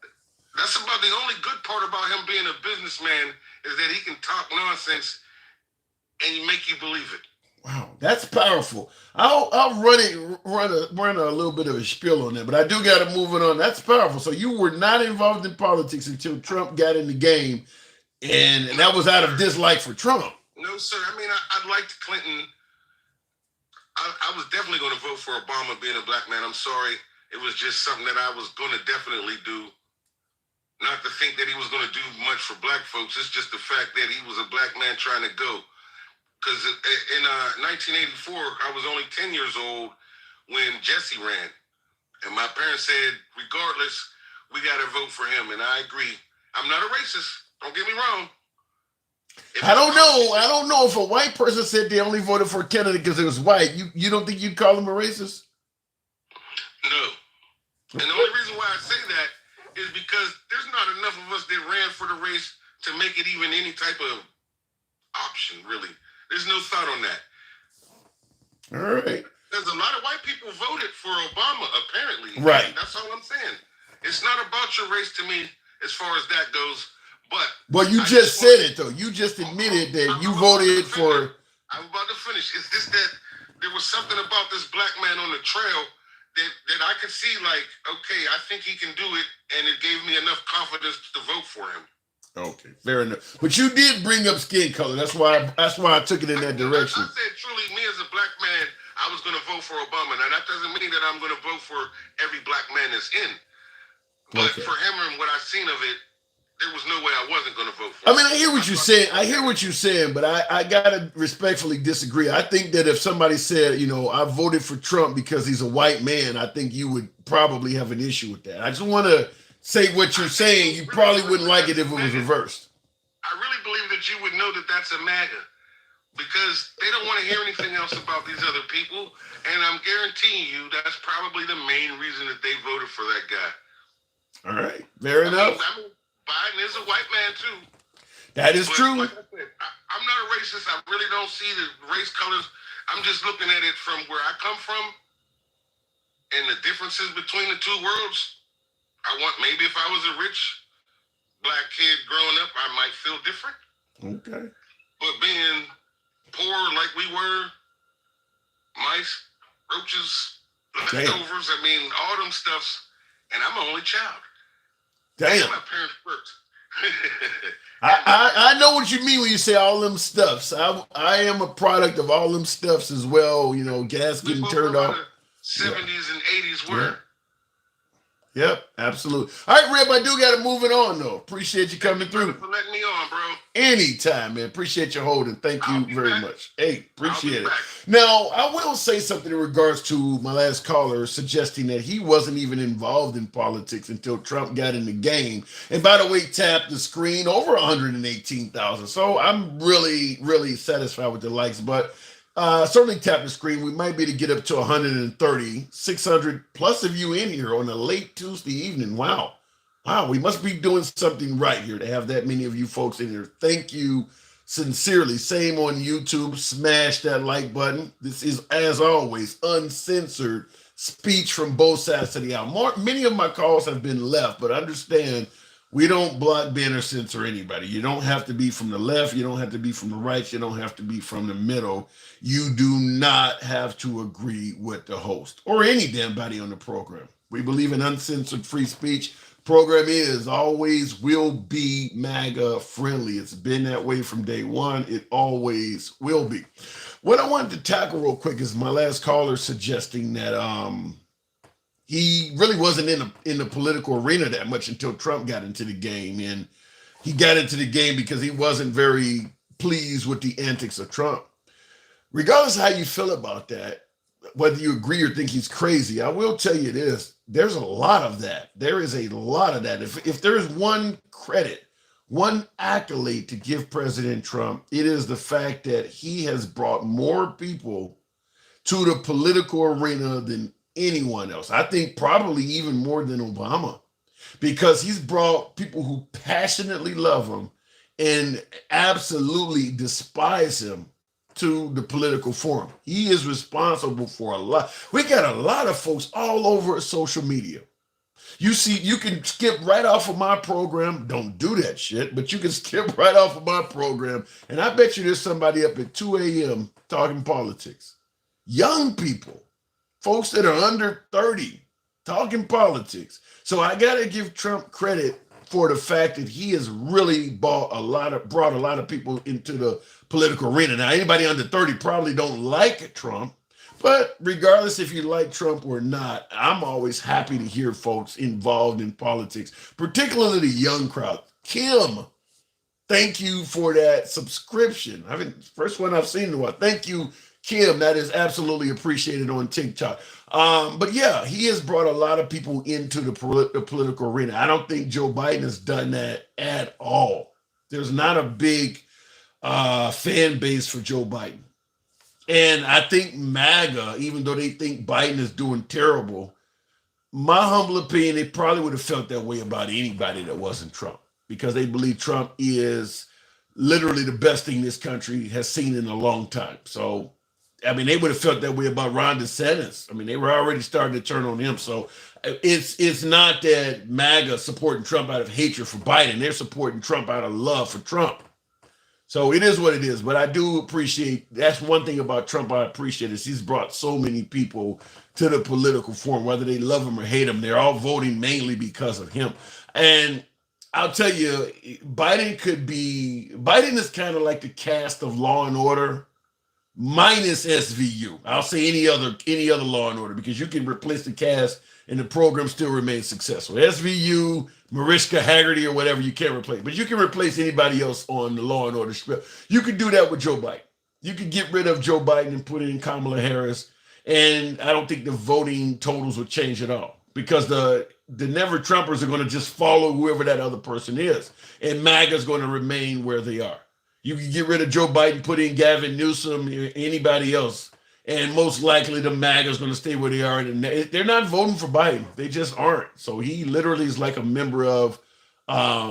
Speaker 10: That's about the only good part about him being a businessman is that he can talk nonsense and make you believe it.
Speaker 2: Wow, that's powerful. I'll run a little bit of a spiel on that, but I do got to move it on. That's powerful. So you were not involved in politics until Trump got in the game, and that was out of dislike for Trump.
Speaker 10: No, sir. I mean, I liked Clinton. I was definitely going to vote for Obama being a black man. I'm sorry. It was just something that I was going to definitely do. Not to think that he was going to do much for black folks. It's just the fact that he was a black man trying to go. Because in 1984, I was only 10 years old when Jesse ran. And my parents said, regardless, we got to vote for him. And I agree. I'm not a racist. Don't get me wrong.
Speaker 2: I don't know if a white person said they only voted for Kennedy because it was white. You don't think you'd call him a racist?
Speaker 10: No. And the only reason why I say that is because there's not enough of us that ran for the race to make it even any type of option, really. There's no thought on that.
Speaker 2: All right.
Speaker 10: There's a lot of white people voted for Obama, apparently.
Speaker 2: Right.
Speaker 10: That's all I'm saying. It's not about your race to me as far as that goes. But
Speaker 2: well, you just said it, though. You just admitted that you voted for.
Speaker 10: I'm about to finish. It's just that there was something about this black man on the trail that I could see, like, okay, I think he can do it, and it gave me enough confidence to vote for him.
Speaker 2: Okay, fair enough. But you did bring up skin color. That's why I took it in that direction.
Speaker 10: I said, truly, me as a black man, I was going to vote for Obama. Now, that doesn't mean that I'm going to vote for every black man that's in. But for him and what I've seen of it, there was no way I wasn't going to vote for him.
Speaker 2: I mean, I hear what you're saying. But I got to respectfully disagree. I think that if somebody said, I voted for Trump because he's a white man, I think you would probably have an issue with that. I just want to say what you're saying. You probably wouldn't like it if it was reversed.
Speaker 10: I really believe that you would know that that's a MAGA, because they don't want to hear anything else about these other people. And I'm guaranteeing you that's probably the main reason that they voted for that guy.
Speaker 2: All right. Fair enough.
Speaker 10: I mean, Biden is a white man, too.
Speaker 2: That is true.
Speaker 10: Like I said, I'm not a racist. I really don't see the race colors. I'm just looking at it from where I come from and the differences between the two worlds. Maybe if I was a rich black kid growing up, I might feel different.
Speaker 2: Okay.
Speaker 10: But being poor like we were, mice, roaches, leftovers, I mean, all them stuffs, and I'm an only child.
Speaker 2: Damn.
Speaker 10: My parents worked.
Speaker 2: I know what you mean when you say all them stuffs. I am a product of all them stuffs as well. Gas getting turned off.
Speaker 10: 70s and 80s were.
Speaker 2: Yep, absolutely. All right, Reb, I do got to move it on, though. Appreciate you coming through.
Speaker 10: For letting me on, bro.
Speaker 2: Anytime, man. Appreciate you holding. Thank you very much. Hey, appreciate it.
Speaker 10: Back.
Speaker 2: Now, I will say something in regards to my last caller suggesting that he wasn't even involved in politics until Trump got in the game. And by the way, tapped the screen over 118,000. So I'm really, really satisfied with the likes. But certainly tap the screen. We might be to get up to 130, 600 plus of you in here on a late Tuesday evening. Wow, we must be doing something right here to have that many of you folks in here. Thank you sincerely. Same on YouTube. Smash that like button. This is, as always, uncensored speech from both sides of the aisle. Many of my calls have been left, but understand, we don't block, ban, or censor anybody. You don't have to be from the left. You don't have to be from the right. You don't have to be from the middle. You do not have to agree with the host or any damn body on the program. We believe in uncensored free speech. Program is, always will be MAGA friendly. It's been that way from day one. It always will be. What I wanted to tackle real quick is my last caller suggesting that he really wasn't in the political arena that much until Trump got into the game. And he got into the game because he wasn't very pleased with the antics of Trump. Regardless of how you feel about that, whether you agree or think he's crazy, I will tell you this, there's a lot of that. There is a lot of that. If there is one credit, one accolade to give President Trump, it is the fact that he has brought more people to the political arena than anyone else. I think probably even more than Obama, because he's brought people who passionately love him and absolutely despise him to the political forum. He is responsible for a lot. We got a lot of folks all over social media. You see, you can skip right off of my program. Don't do that shit, but you can skip right off of my program. And I bet you there's somebody up at 2 a.m. talking politics. Young people, folks that are under 30, talking politics. So I got to give Trump credit for the fact that he has really brought a lot of people into the political arena. Now, anybody under 30 probably don't like Trump, but regardless if you like Trump or not, I'm always happy to hear folks involved in politics, particularly the young crowd. Kim, thank you for that subscription. First one I've seen in a while. Thank you, Kim. That is absolutely appreciated on TikTok. But yeah, he has brought a lot of people into the political arena. I don't think Joe Biden has done that at all. There's not a big fan base for Joe Biden. And I think MAGA, even though they think Biden is doing terrible, my humble opinion, they probably would have felt that way about anybody that wasn't Trump, because they believe Trump is literally the best thing this country has seen in a long time. So I mean, they would have felt that way about Ron DeSantis. I mean, they were already starting to turn on him. So it's not that MAGA supporting Trump out of hatred for Biden. They're supporting Trump out of love for Trump. So it is what it is. But I do appreciate, that's one thing about Trump I appreciate is he's brought so many people to the political forum, whether they love him or hate him. They're all voting mainly because of him. And I'll tell you, Biden is kind of like the cast of Law and Order minus SVU. I'll say any other Law and Order, because you can replace the cast and the program still remains successful. SVU, Mariska Haggerty, or whatever, you can't replace, but you can replace anybody else on the Law and Order script. You can do that with Joe Biden. You can get rid of Joe Biden and put in Kamala Harris, and I don't think the voting totals would change at all, because the never Trumpers are going to just follow whoever that other person is, and MAGA is going to remain where they are. You can get rid of Joe Biden, put in Gavin Newsom, anybody else, and most likely the MAGA is going to stay where they are. And they're not voting for Biden. They just aren't. So he literally is like a member of Law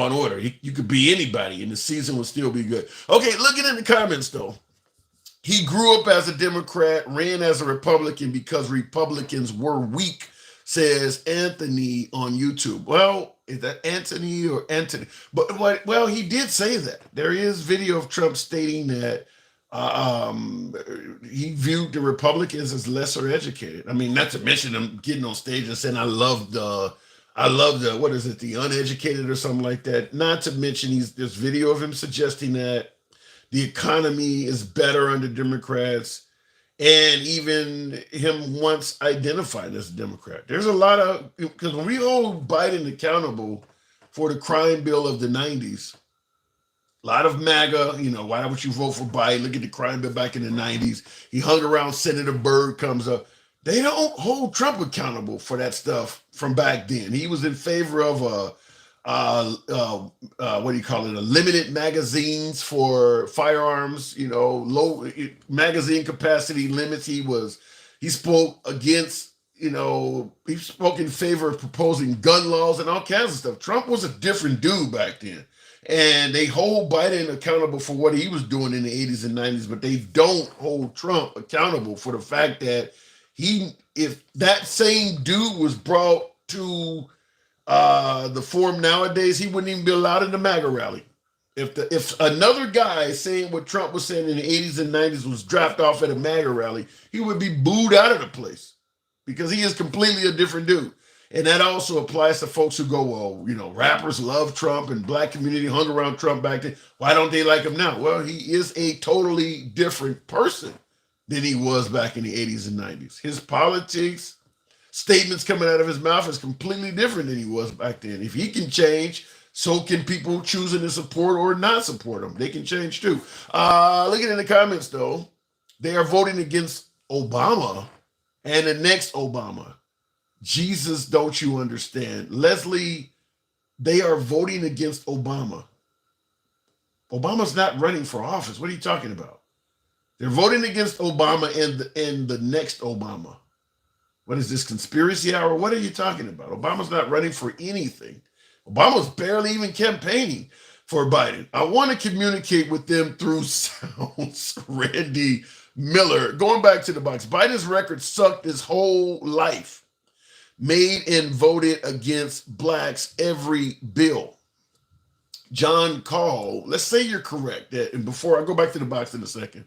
Speaker 2: and Order. You could be anybody, and the season would still be good. Okay, looking in the comments, though. He grew up as a Democrat, ran as a Republican because Republicans were weak, says Anthony on YouTube. Well, is that Anthony or Anthony? But well, he did say that. There is video of Trump stating that he viewed the Republicans as lesser educated. I mean, not to mention him getting on stage and saying, I love the, what is it, the uneducated or something like that. Not to mention there's video of him suggesting that the economy is better under Democrats, and even him once identified as a Democrat. There's a lot of, because when we hold Biden accountable for the crime bill of the 90s, a lot of MAGA, why would you vote for Biden? Look at the crime bill back in the 90s. He hung around, Senator Byrd comes up. They don't hold Trump accountable for that stuff from back then. He was in favor of what do you call it? Limited magazines for firearms, low magazine capacity limits. He spoke against, he spoke in favor of proposing gun laws and all kinds of stuff. Trump was a different dude back then. And they hold Biden accountable for what he was doing in the 80s and 90s, but they don't hold Trump accountable for the fact that if that same dude was brought to the forum nowadays, he wouldn't even be allowed in the MAGA rally. If another guy saying what Trump was saying in the 80s and 90s was dropped off at a MAGA rally, he would be booed out of the place, because he is completely a different dude. And that also applies to folks who go, well, rappers love Trump and black community hung around Trump back then. Why don't they like him now? Well, he is a totally different person than he was back in the 80s and 90s. His politics, statements coming out of his mouth is completely different than he was back then. If he can change, so can people choosing to support or not support him. They can change too. Looking in the comments, though, they are voting against Obama and the next Obama. Jesus, don't you understand? Leslie, they are voting against Obama. Obama's not running for office. What are you talking about? They're voting against Obama and the next Obama. What is this, conspiracy hour? What are you talking about? Obama's not running for anything. Obama's barely even campaigning for Biden. I want to communicate with them through sounds. Randy Miller, going back to the box. Biden's record sucked his whole life. Made and voted against blacks every bill. John Call, let's say you're correct. And before I go back to the box in a second,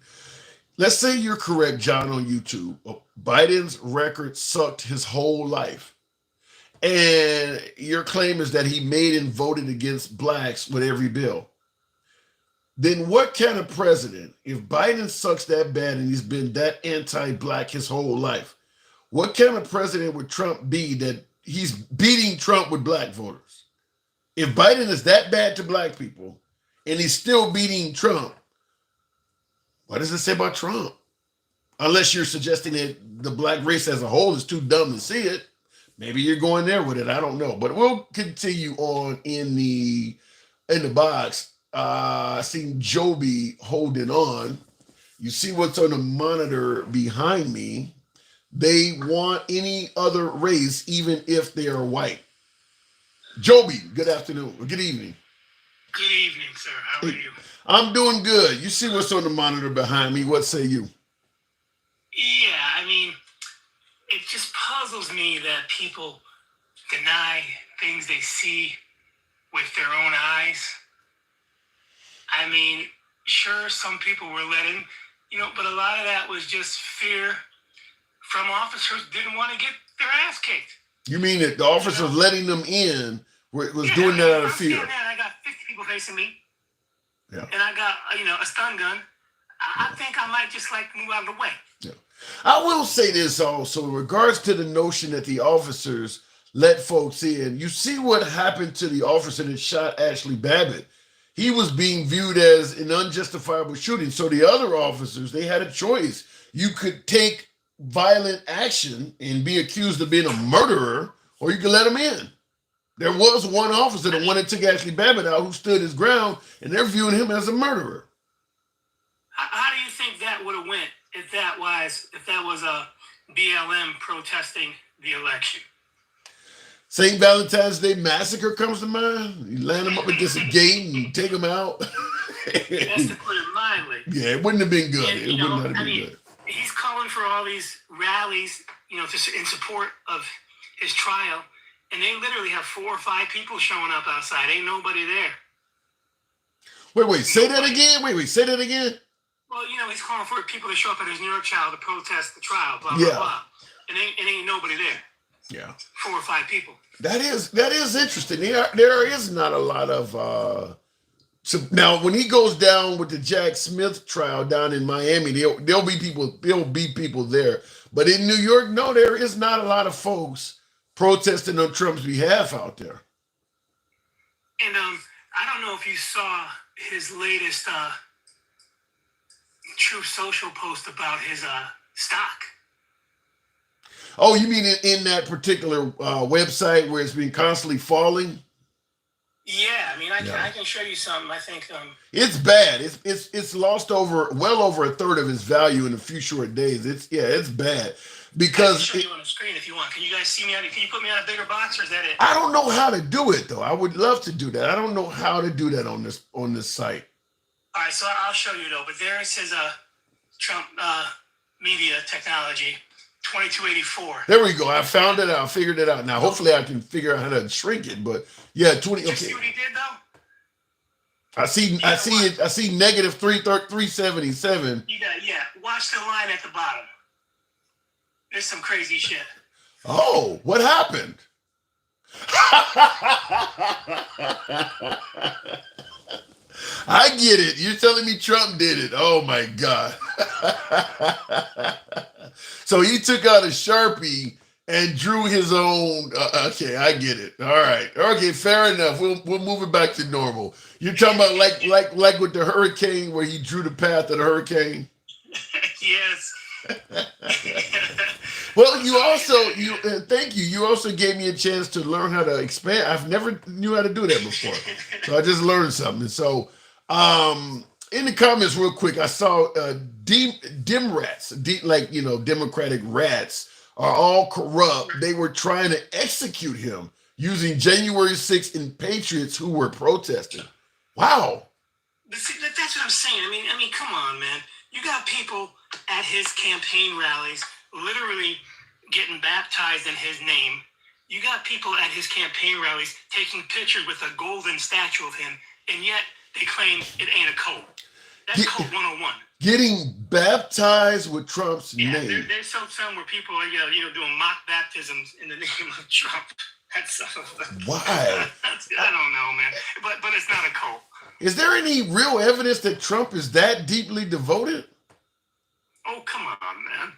Speaker 2: let's say you're correct, John, on YouTube. Biden's record sucked his whole life. And your claim is that he made and voted against blacks with every bill. Then what kind of president, if Biden sucks that bad and he's been that anti-black his whole life, what kind of president would Trump be that he's beating Trump with black voters? If Biden is that bad to black people and he's still beating Trump, what does it say about Trump? Unless you're suggesting that the black race as a whole is too dumb to see it. Maybe you're going there with it. I don't know. But we'll continue on in the box. I seen Joby holding on. You see what's on the monitor behind me. They want any other race, even if they are white. Joby, good afternoon, or good evening.
Speaker 11: Good evening, sir. How are you?
Speaker 2: I'm doing good. You see what's on the monitor behind me. What say you?
Speaker 11: just puzzles me that people deny things they see with their own eyes. I mean, sure, some people were let in, but a lot of that was just fear from officers who didn't want to get their ass kicked.
Speaker 2: You mean that the officers letting them in was doing that out of fear?
Speaker 11: I'm I got 50 people facing me.
Speaker 2: Yeah.
Speaker 11: And I got, a stun gun. I think I might just move out of the way.
Speaker 2: Yeah. I will say this also in regards to the notion that the officers let folks in. You see what happened to the officer that shot Ashley Babbitt. He was being viewed as an unjustifiable shooting. So the other officers, they had a choice. You could take violent action and be accused of being a murderer, or you could let him in. There was one officer that wanted to take Ashley Babbitt out who stood his ground, and they're viewing him as a murderer.
Speaker 11: How do you think that would have went if that was a BLM protesting the election?
Speaker 2: St. Valentine's Day Massacre comes to mind. You land them up against a gate and take them out.
Speaker 11: That's to put it mildly.
Speaker 2: Yeah, it wouldn't have been good.
Speaker 11: And,
Speaker 2: it wouldn't have been good.
Speaker 11: He's calling for all these rallies, in support of his trial, and they literally have 4 or 5 people showing up outside. Ain't nobody there.
Speaker 2: Wait, say that again? Wait, say that again?
Speaker 11: Well, he's calling for people to show up at his New York trial to protest the trial, blah, blah, blah. And ain't nobody there.
Speaker 2: Yeah.
Speaker 11: 4 or 5 people.
Speaker 2: That is interesting. There is not a lot of now when he goes down with the Jack Smith trial down in Miami, there'll be people there. But in New York, no, there is not a lot of folks protesting on Trump's behalf out there.
Speaker 11: And I don't know if you saw his latest Truth Social post about his stock.
Speaker 2: Oh, you mean in that particular website where it's been constantly falling?
Speaker 11: Yeah, I mean, I can show you something. I think
Speaker 2: it's bad. It's lost well over a third of its value in a few short days. It's bad because
Speaker 11: I can show you on the screen if you want. Can you guys see me? Can you put me on a bigger box, or is that it?
Speaker 2: I don't know how to do it though. I would love to do that. I don't know how to do that on this site.
Speaker 11: All right, so I'll show you though. But there it says Trump media technology. 2284.
Speaker 2: There we go. I found it out. Figured it out. Now, hopefully, I can figure out how to shrink it. But yeah, 20.
Speaker 11: Did you see what he did though?
Speaker 2: I see it. I see negative 377.
Speaker 11: Yeah. Watch the line at the bottom. There's some crazy shit.
Speaker 2: Oh, what happened? I get it. You're telling me Trump did it. Oh my God. So he took out a Sharpie and drew his own. Okay, I get it. All right. Okay, fair enough. We'll move it back to normal. You're talking about like with the hurricane where he drew the path of the hurricane?
Speaker 11: Yes.
Speaker 2: Well, thank you. You also gave me a chance to learn how to expand. I've never knew how to do that before. So I just learned something. So in the comments real quick, I saw dim rats, Democratic rats are all corrupt. They were trying to execute him using January 6th and patriots who were protesting. Wow.
Speaker 11: That's what I'm saying. I mean, come on, man. You got people at his campaign rallies literally getting baptized in his name. You got people at his campaign rallies taking pictures with a golden statue of him, and yet they claim it ain't a cult. That's code 101.
Speaker 2: Getting baptized with Trump's name.
Speaker 11: There's some where people are doing mock baptisms in the name of Trump. That's
Speaker 2: why?
Speaker 11: I don't know, man. But it's not a cult.
Speaker 2: Is there any real evidence that Trump is that deeply devoted?
Speaker 11: Oh, come on, man.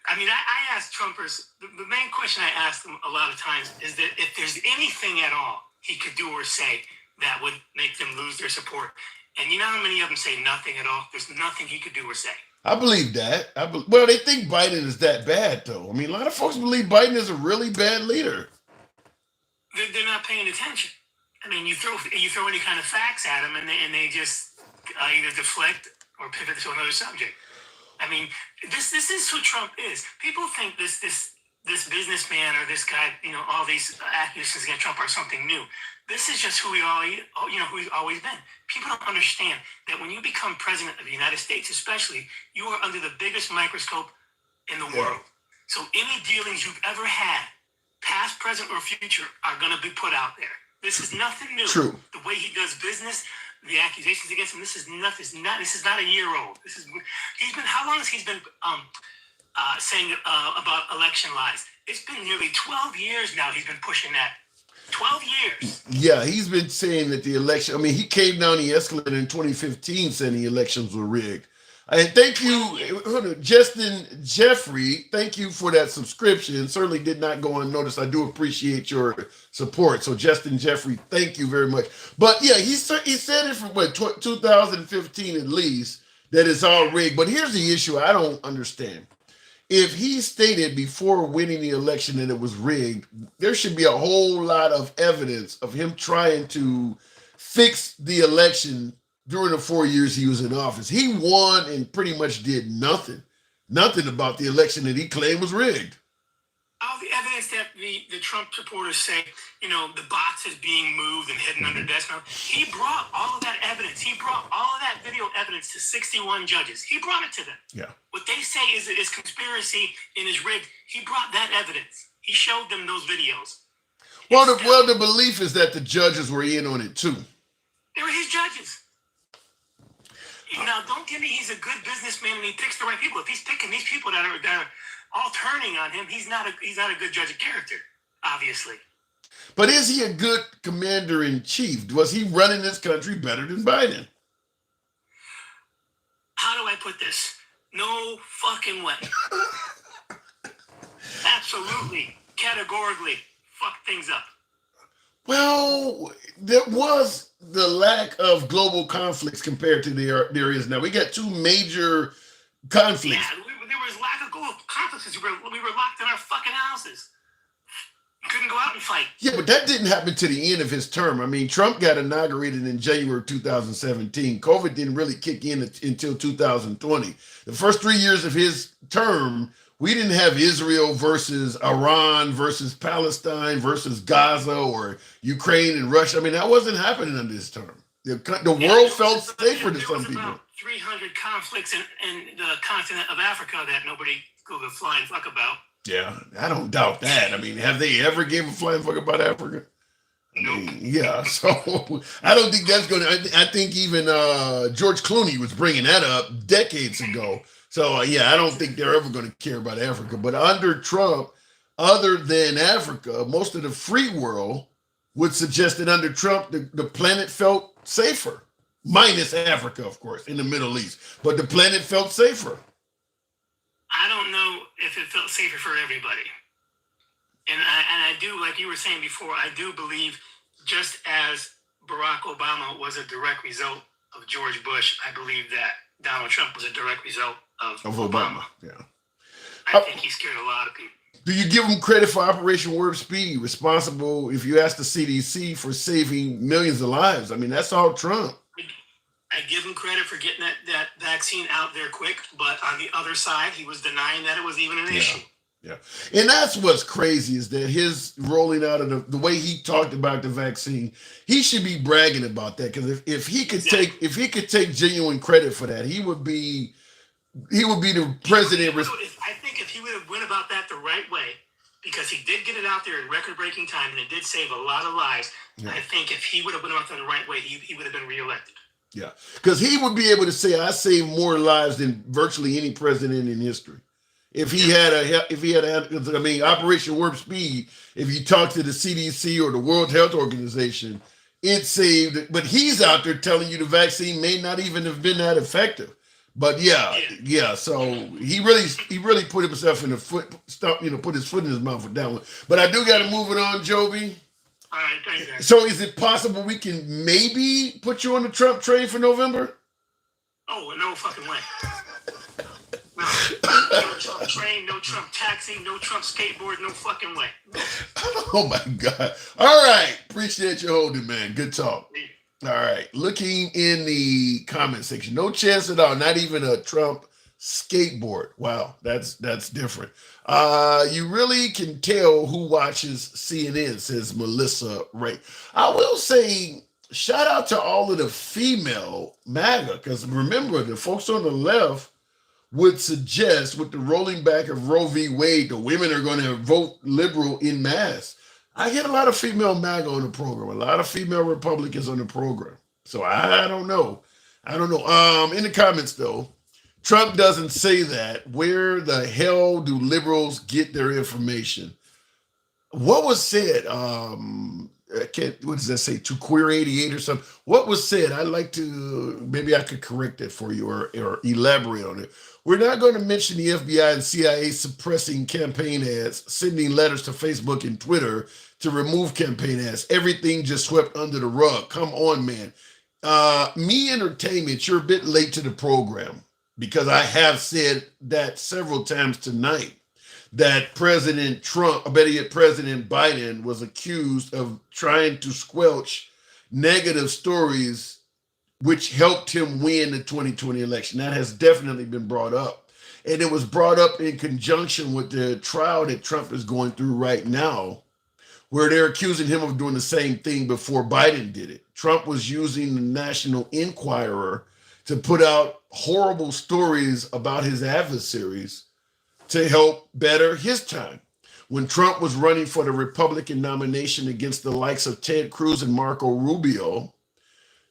Speaker 11: I mean, I asked Trumpers, the main question I asked them a lot of times is that if there's anything at all he could do or say that would make them lose their support. And you know how many of them say nothing at all? There's nothing he could do or say.
Speaker 2: I believe that. Well, they think Biden is that bad, though. I mean, a lot of folks believe Biden is a really bad leader.
Speaker 11: They're not paying attention. I mean, you throw any kind of facts at them, and they just either deflect or pivot to another subject. I mean, this is who Trump is. People think this businessman or this guy, all these accusations against Trump are something new. This is just who who he's always been. People don't understand that when you become president of the United States, especially, you are under the biggest microscope in the world. So any dealings you've ever had, past, present, or future, are going to be put out there. This is nothing new.
Speaker 2: True.
Speaker 11: The way he does business, the accusations against him, this is not a year old. How long has he been saying about election lies? It's been nearly 12 years now he's been pushing that. 12 years.
Speaker 2: Yeah, he's been saying that the election, I mean, he came down the escalator in 2015 saying the elections were rigged. And thank you, Justin Jeffrey, thank you for that subscription. Certainly did not go unnoticed. I do appreciate your support. So Justin Jeffrey, thank you very much. But yeah, he said it from 2015 at least, that it's all rigged. But here's the issue I don't understand. If he stated before winning the election that it was rigged, there should be a whole lot of evidence of him trying to fix the election during the 4 years he was in office. He won and pretty much did nothing about the election that he claimed was rigged.
Speaker 11: All the evidence that the Trump supporters say, the box is being moved and hidden under desks. He brought all of that evidence. He brought all of that video evidence to 61 judges. He brought it to them.
Speaker 2: Yeah.
Speaker 11: What they say is conspiracy and is rigged. He brought that evidence. He showed them those videos.
Speaker 2: Well, the belief is that the judges were in on it too.
Speaker 11: They were his judges. Now, don't tell me he's a good businessman and he picks the right people. If he's picking these people that are all turning on him, he's not a good judge of character, obviously.
Speaker 2: But is he a good commander in chief? Was he running this country better than Biden?
Speaker 11: How do I put this? No fucking way. Absolutely, categorically, fuck things up.
Speaker 2: Well, there was the lack of global conflicts compared to there is now. We got two major conflicts.
Speaker 11: Yeah, there was lack of global conflicts because we were locked in our fucking houses. Couldn't go out and fight.
Speaker 2: Yeah, but that didn't happen to the end of his term. I mean, Trump got inaugurated in January 2017. COVID didn't really kick in until 2020. The first 3 years of his term, we didn't have Israel versus Iran versus Palestine versus Gaza or Ukraine and Russia. I mean, that wasn't happening under his term. The world felt safer to some people.
Speaker 11: 300 conflicts in the continent of Africa that nobody gave a flying fuck about.
Speaker 2: Yeah, I don't doubt that. I mean, have they ever gave a flying fuck about Africa?
Speaker 11: Nope.
Speaker 2: Yeah, so I don't think that's going to. I think even George Clooney was bringing that up decades ago. So, yeah, I don't think they're ever going to care about Africa. But under Trump, other than Africa, most of the free world would suggest that under Trump, the planet felt safer. Minus Africa, of course, in the Middle East. But the planet felt safer.
Speaker 11: I don't know if it felt safer for everybody. And I do, like you were saying before, I do believe just as Barack Obama was a direct result of George Bush, I believe that Donald Trump was a direct result of Obama.
Speaker 2: Yeah.
Speaker 11: I think he scared a lot of people.
Speaker 2: Do you give him credit for Operation Warp Speed? Responsible, if you ask the CDC, for saving millions of lives. I mean, that's all Trump.
Speaker 11: I give him credit for getting that vaccine out there quick, but on the other side, he was denying that it was even an issue.
Speaker 2: Yeah, and that's what's crazy is that his rolling out of the way he talked about the vaccine, he should be bragging about that because if he could take genuine credit for that, he would be the president.
Speaker 11: I think if he would have went about that the right way, because he did get it out there in record-breaking time and it did save a lot of lives. Yeah. I think if he would have went about that the right way, he would have been reelected.
Speaker 2: Yeah, because he would be able to say, "I saved more lives than virtually any president in history." If he had I mean, Operation Warp Speed. If you talk to the CDC or the World Health Organization, it saved. But he's out there telling you the vaccine may not even have been that effective. But yeah. So he really put himself in the foot. Put his foot in his mouth with that one. But I do got to move it on, Joby.
Speaker 11: All right, thank you.
Speaker 2: So is it possible we can maybe put you on the Trump train for November?
Speaker 11: Oh, no fucking way. No Trump train, no Trump taxi, no Trump skateboard, no fucking way.
Speaker 2: Oh my God. All right. Appreciate you holding, man. Good talk. All right. Looking in the comment section. No chance at all. Not even a Trump skateboard. Wow. That's different. You really can tell who watches CNN, says Melissa Ray. I will say, shout out to all of the female MAGA, because remember, the folks on the left would suggest with the rolling back of Roe v. Wade, the women are going to vote liberal in mass. I get a lot of female MAGA on the program, a lot of female Republicans on the program. So I don't know. I don't know. In the comments though, Trump doesn't say that. Where the hell do liberals get their information? What was said? What does that say? To Queer 88 or something? What was said? I'd like to, maybe I could correct it for you or elaborate on it. We're not going to mention the FBI and CIA suppressing campaign ads, sending letters to Facebook and Twitter to remove campaign ads. Everything just swept under the rug. Come on, man. Me Entertainment, you're a bit late to the program because I have said that several times tonight that President Trump, or better yet, President Biden was accused of trying to squelch negative stories which helped him win the 2020 election. That has definitely been brought up. And it was brought up in conjunction with the trial that Trump is going through right now, where they're accusing him of doing the same thing before Biden did it. Trump was using the National Enquirer to put out horrible stories about his adversaries to help better his time. When Trump was running for the Republican nomination against the likes of Ted Cruz and Marco Rubio,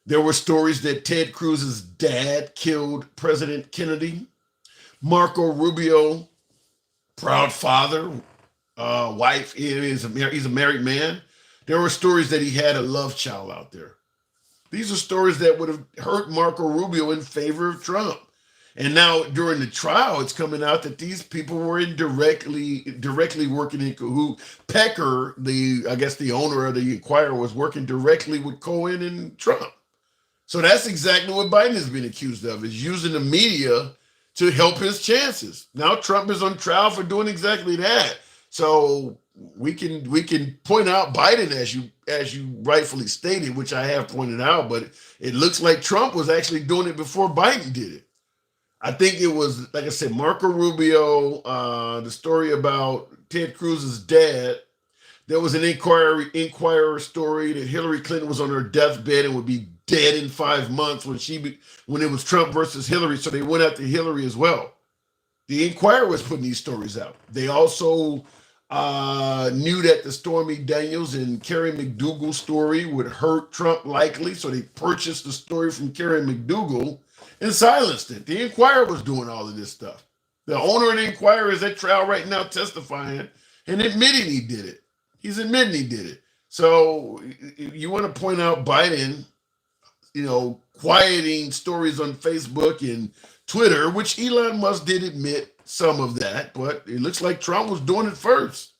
Speaker 2: there were stories that Ted Cruz's dad killed President Kennedy. Marco Rubio, proud father, wife, he's a married man. There were stories that he had a love child out there. These are stories that would have hurt Marco Rubio in favor of Trump. And now during the trial, it's coming out that these people were directly working in cahoots. Pecker, the owner of the Enquirer, was working directly with Cohen and Trump. So that's exactly what Biden has been accused of, is using the media to help his chances. Now Trump is on trial for doing exactly that. So we can point out Biden, as you rightfully stated, which I have pointed out, but it looks like Trump was actually doing it before Biden did it. I think it was, like I said, Marco Rubio, the story about Ted Cruz's dad. There was an Enquirer story that Hillary Clinton was on her deathbed and would be dead in 5 months when it was Trump versus Hillary. So they went after Hillary as well. The Enquirer was putting these stories out. They also knew that the Stormy Daniels and Carrie McDougal story would hurt Trump likely. So they purchased the story from Carrie McDougal and silenced it. The Enquirer was doing all of this stuff. The owner of the Enquirer is at trial right now testifying and admitting he did it. He's admitting he did it. So you want to point out Biden, quieting stories on Facebook and Twitter, which Elon Musk did admit some of that, but it looks like Trump was doing it first.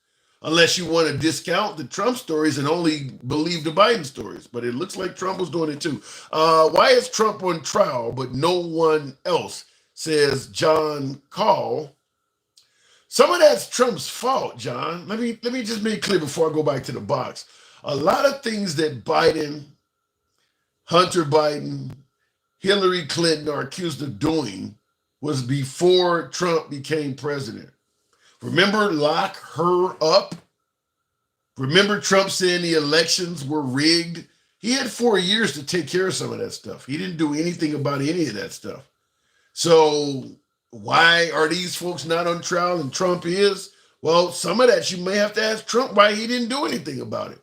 Speaker 2: Unless you want to discount the Trump stories and only believe the Biden stories. But it looks like Trump was doing it too. Why is Trump on trial, but no one else, says John Call. Some of that's Trump's fault, John. Let me just make it clear before I go back to the box. A lot of things that Biden, Hunter Biden, Hillary Clinton are accused of doing was before Trump became president. Remember lock her up? Remember Trump saying the elections were rigged? He had 4 years to take care of some of that stuff. He didn't do anything about any of that stuff. So why are these folks not on trial and Trump is? Well, some of that you may have to ask Trump why he didn't do anything about it.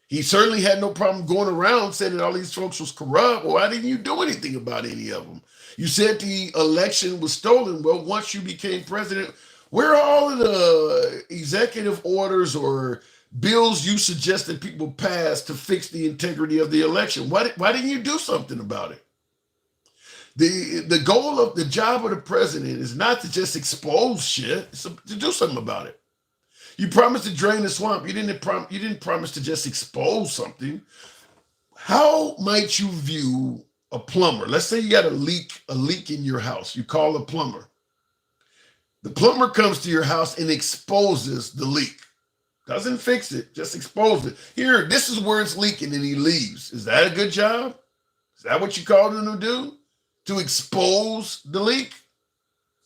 Speaker 2: He certainly had no problem going around saying that all these folks was corrupt. Well, why didn't you do anything about any of them? You said the election was stolen. Well, once you became president, where are all of the executive orders or bills you suggested people pass to fix the integrity of the election? Why didn't you do something about it? The goal of the job of the president is not to just expose shit, it's to do something about it. You promised to drain the swamp. You didn't promise to just expose something. How might you view a plumber? Let's say you got a leak in your house. You call a plumber. The plumber comes to your house and exposes the leak. Doesn't fix it, just expose it. Here, this is where it's leaking, and he leaves. Is that a good job? Is that what you called him to do? To expose the leak?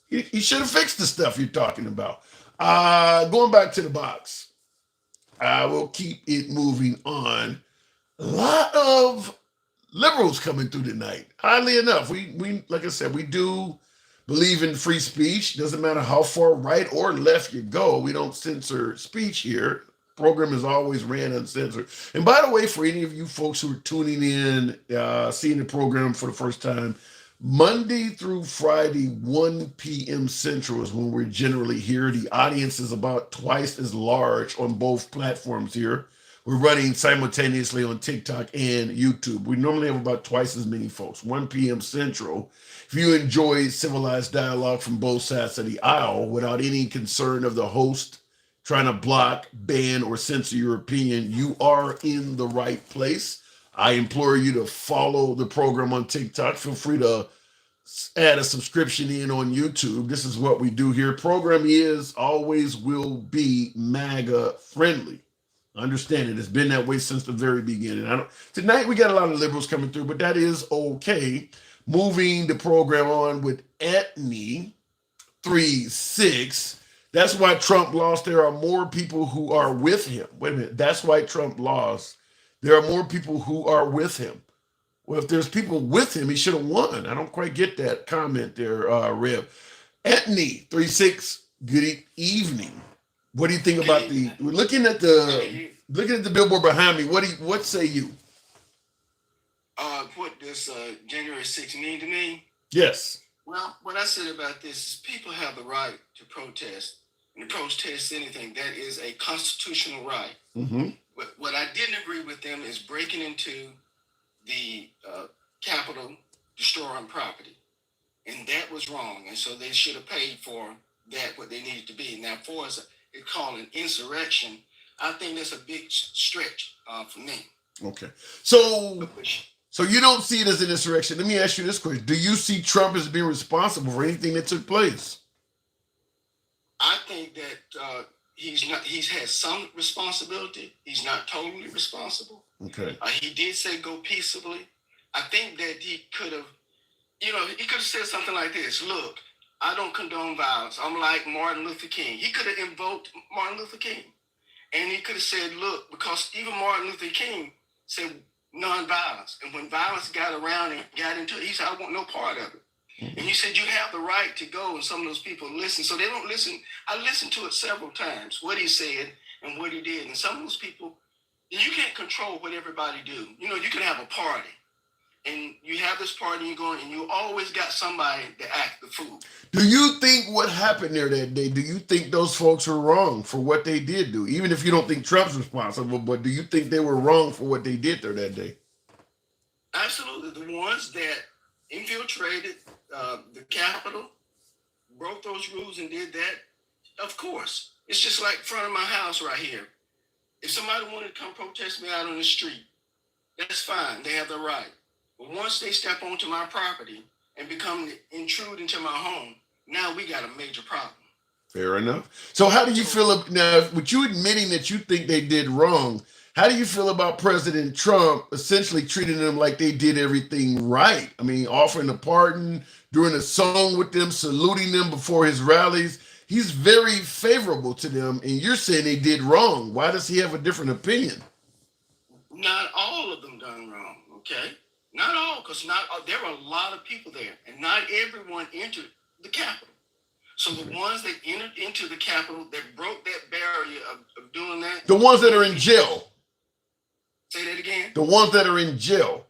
Speaker 2: He should have fixed the stuff you're talking about. Going back to the box. I will keep it moving on. A lot of liberals coming through tonight. Oddly enough, we like I said, we do believe in free speech. Doesn't matter how far right or left you go. We don't censor speech here. Program is always ran uncensored. And by the way, for any of you folks who are tuning in, seeing the program for the first time, Monday through Friday, 1 p.m. Central is when we're generally here. The audience is about twice as large on both platforms here. We're running simultaneously on TikTok and YouTube. We normally have about twice as many folks, 1 p.m. Central. If you enjoy civilized dialogue from both sides of the aisle without any concern of the host trying to block, ban, or censor your opinion, you are in the right place. I implore you to follow the program on TikTok. Feel free to add a subscription in on YouTube. This is what we do here. Program is, always will be MAGA friendly. Understand it. It's been that way since the very beginning. Tonight we got a lot of liberals coming through, but that is okay. Moving the program on with Etney 36. That's why Trump lost. There are more people who are with him. Wait a minute. That's why Trump lost. There are more people who are with him. Well, if there's people with him, he should have won. I don't quite get that comment there, Rev. Etney 36. Good evening. What do you think about we're looking at the billboard behind me? What say you?
Speaker 12: What does January 6th mean to me?
Speaker 2: Yes.
Speaker 12: Well, what I said about this is people have the right to protest and to protest anything. That is a constitutional right.
Speaker 2: Mm-hmm.
Speaker 12: But what I didn't agree with them is breaking into the Capitol, destroying property. And that was wrong. And so they should have paid for that, what they needed to be. Now, for us, it's called an insurrection. I think that's a big stretch for me.
Speaker 2: Okay. So you don't see it as an insurrection. Let me ask you this question. Do you see Trump as being responsible for anything that took place?
Speaker 12: I think that he's had some responsibility. He's not totally responsible.
Speaker 2: Okay.
Speaker 12: He did say go peaceably. I think that he could have, he could have said something like this. Look, I don't condone violence. I'm like Martin Luther King. He could have invoked Martin Luther King. And he could have said, look, because even Martin Luther King said nonviolence. And when violence got around and got into it, he said, I want no part of it. And you said you have the right to go, and some of those people listen. So they don't listen. I listened to it several times, what he said and what he did. And some of those people, you can't control what everybody do. You can have a party. And you have this party, you're going, and you always got somebody to act the fool.
Speaker 2: Do you think what happened there that day, do you think those folks are wrong for what they did do? Even if you don't think Trump's responsible, but do you think they were wrong for what they did there that day?
Speaker 12: Absolutely. The ones that infiltrated the Capitol, broke those rules and did that, of course. It's just like in front of my house right here. If somebody wanted to come protest me out on the street, that's fine. They have the right. But once they step onto my property and intrude into my home, now we got a major problem.
Speaker 2: Fair enough. So how do you feel now, with you admitting that you think they did wrong, how do you feel about President Trump essentially treating them like they did everything right? I mean, offering a pardon, doing a song with them, saluting them before his rallies. He's very favorable to them, and you're saying they did wrong. Why does he have a different opinion?
Speaker 12: Not all of them done wrong, okay? Not all, because there were a lot of people there, and not everyone entered the Capitol. So the ones that entered into the Capitol, that broke that barrier of doing that.
Speaker 2: The ones that are in jail.
Speaker 12: Say that again?
Speaker 2: The ones that are in jail.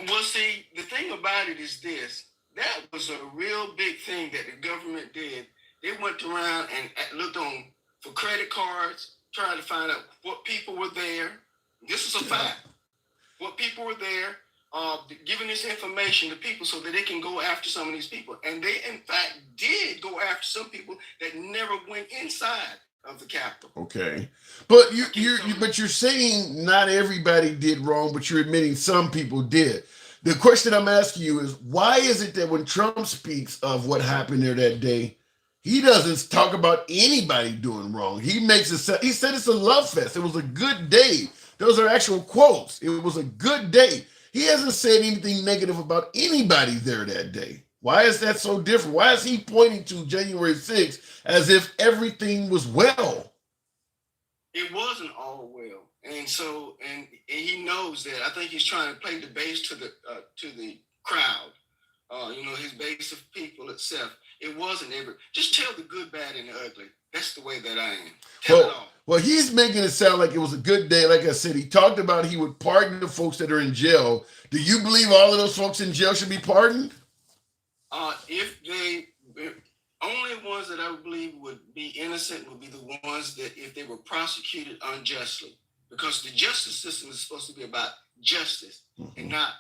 Speaker 12: Well, see, the thing about it is this. That was a real big thing that the government did. They went around and looked on for credit cards, trying to find out what people were there. This is a fact. What people were there, giving this information to people so that they can go after some of these people. And they, in fact, did go after some people that never went inside of the Capitol.
Speaker 2: Okay. But you're saying not everybody did wrong, but you're admitting some people did. The question I'm asking you is, why is it that when Trump speaks of what happened there that day, he doesn't talk about anybody doing wrong? He said it's a love fest. It was a good day. Those are actual quotes. It was a good day. He hasn't said anything negative about anybody there that day. Why is that so different? Why is he pointing to January 6th as if everything was well?
Speaker 12: It wasn't all well. And so, and he knows that. I think he's trying to play the base to the crowd. his base of people itself. It wasn't ever. Just tell the good, bad, and the ugly. That's the way that I am. Tell it all.
Speaker 2: Well, he's making it sound like it was a good day. Like I said, he talked about he would pardon the folks that are in jail. Do you believe all of those folks in jail should be pardoned?
Speaker 12: If they only ones that I would believe would be innocent would be the ones that if they were prosecuted unjustly, because the justice system is supposed to be about justice and not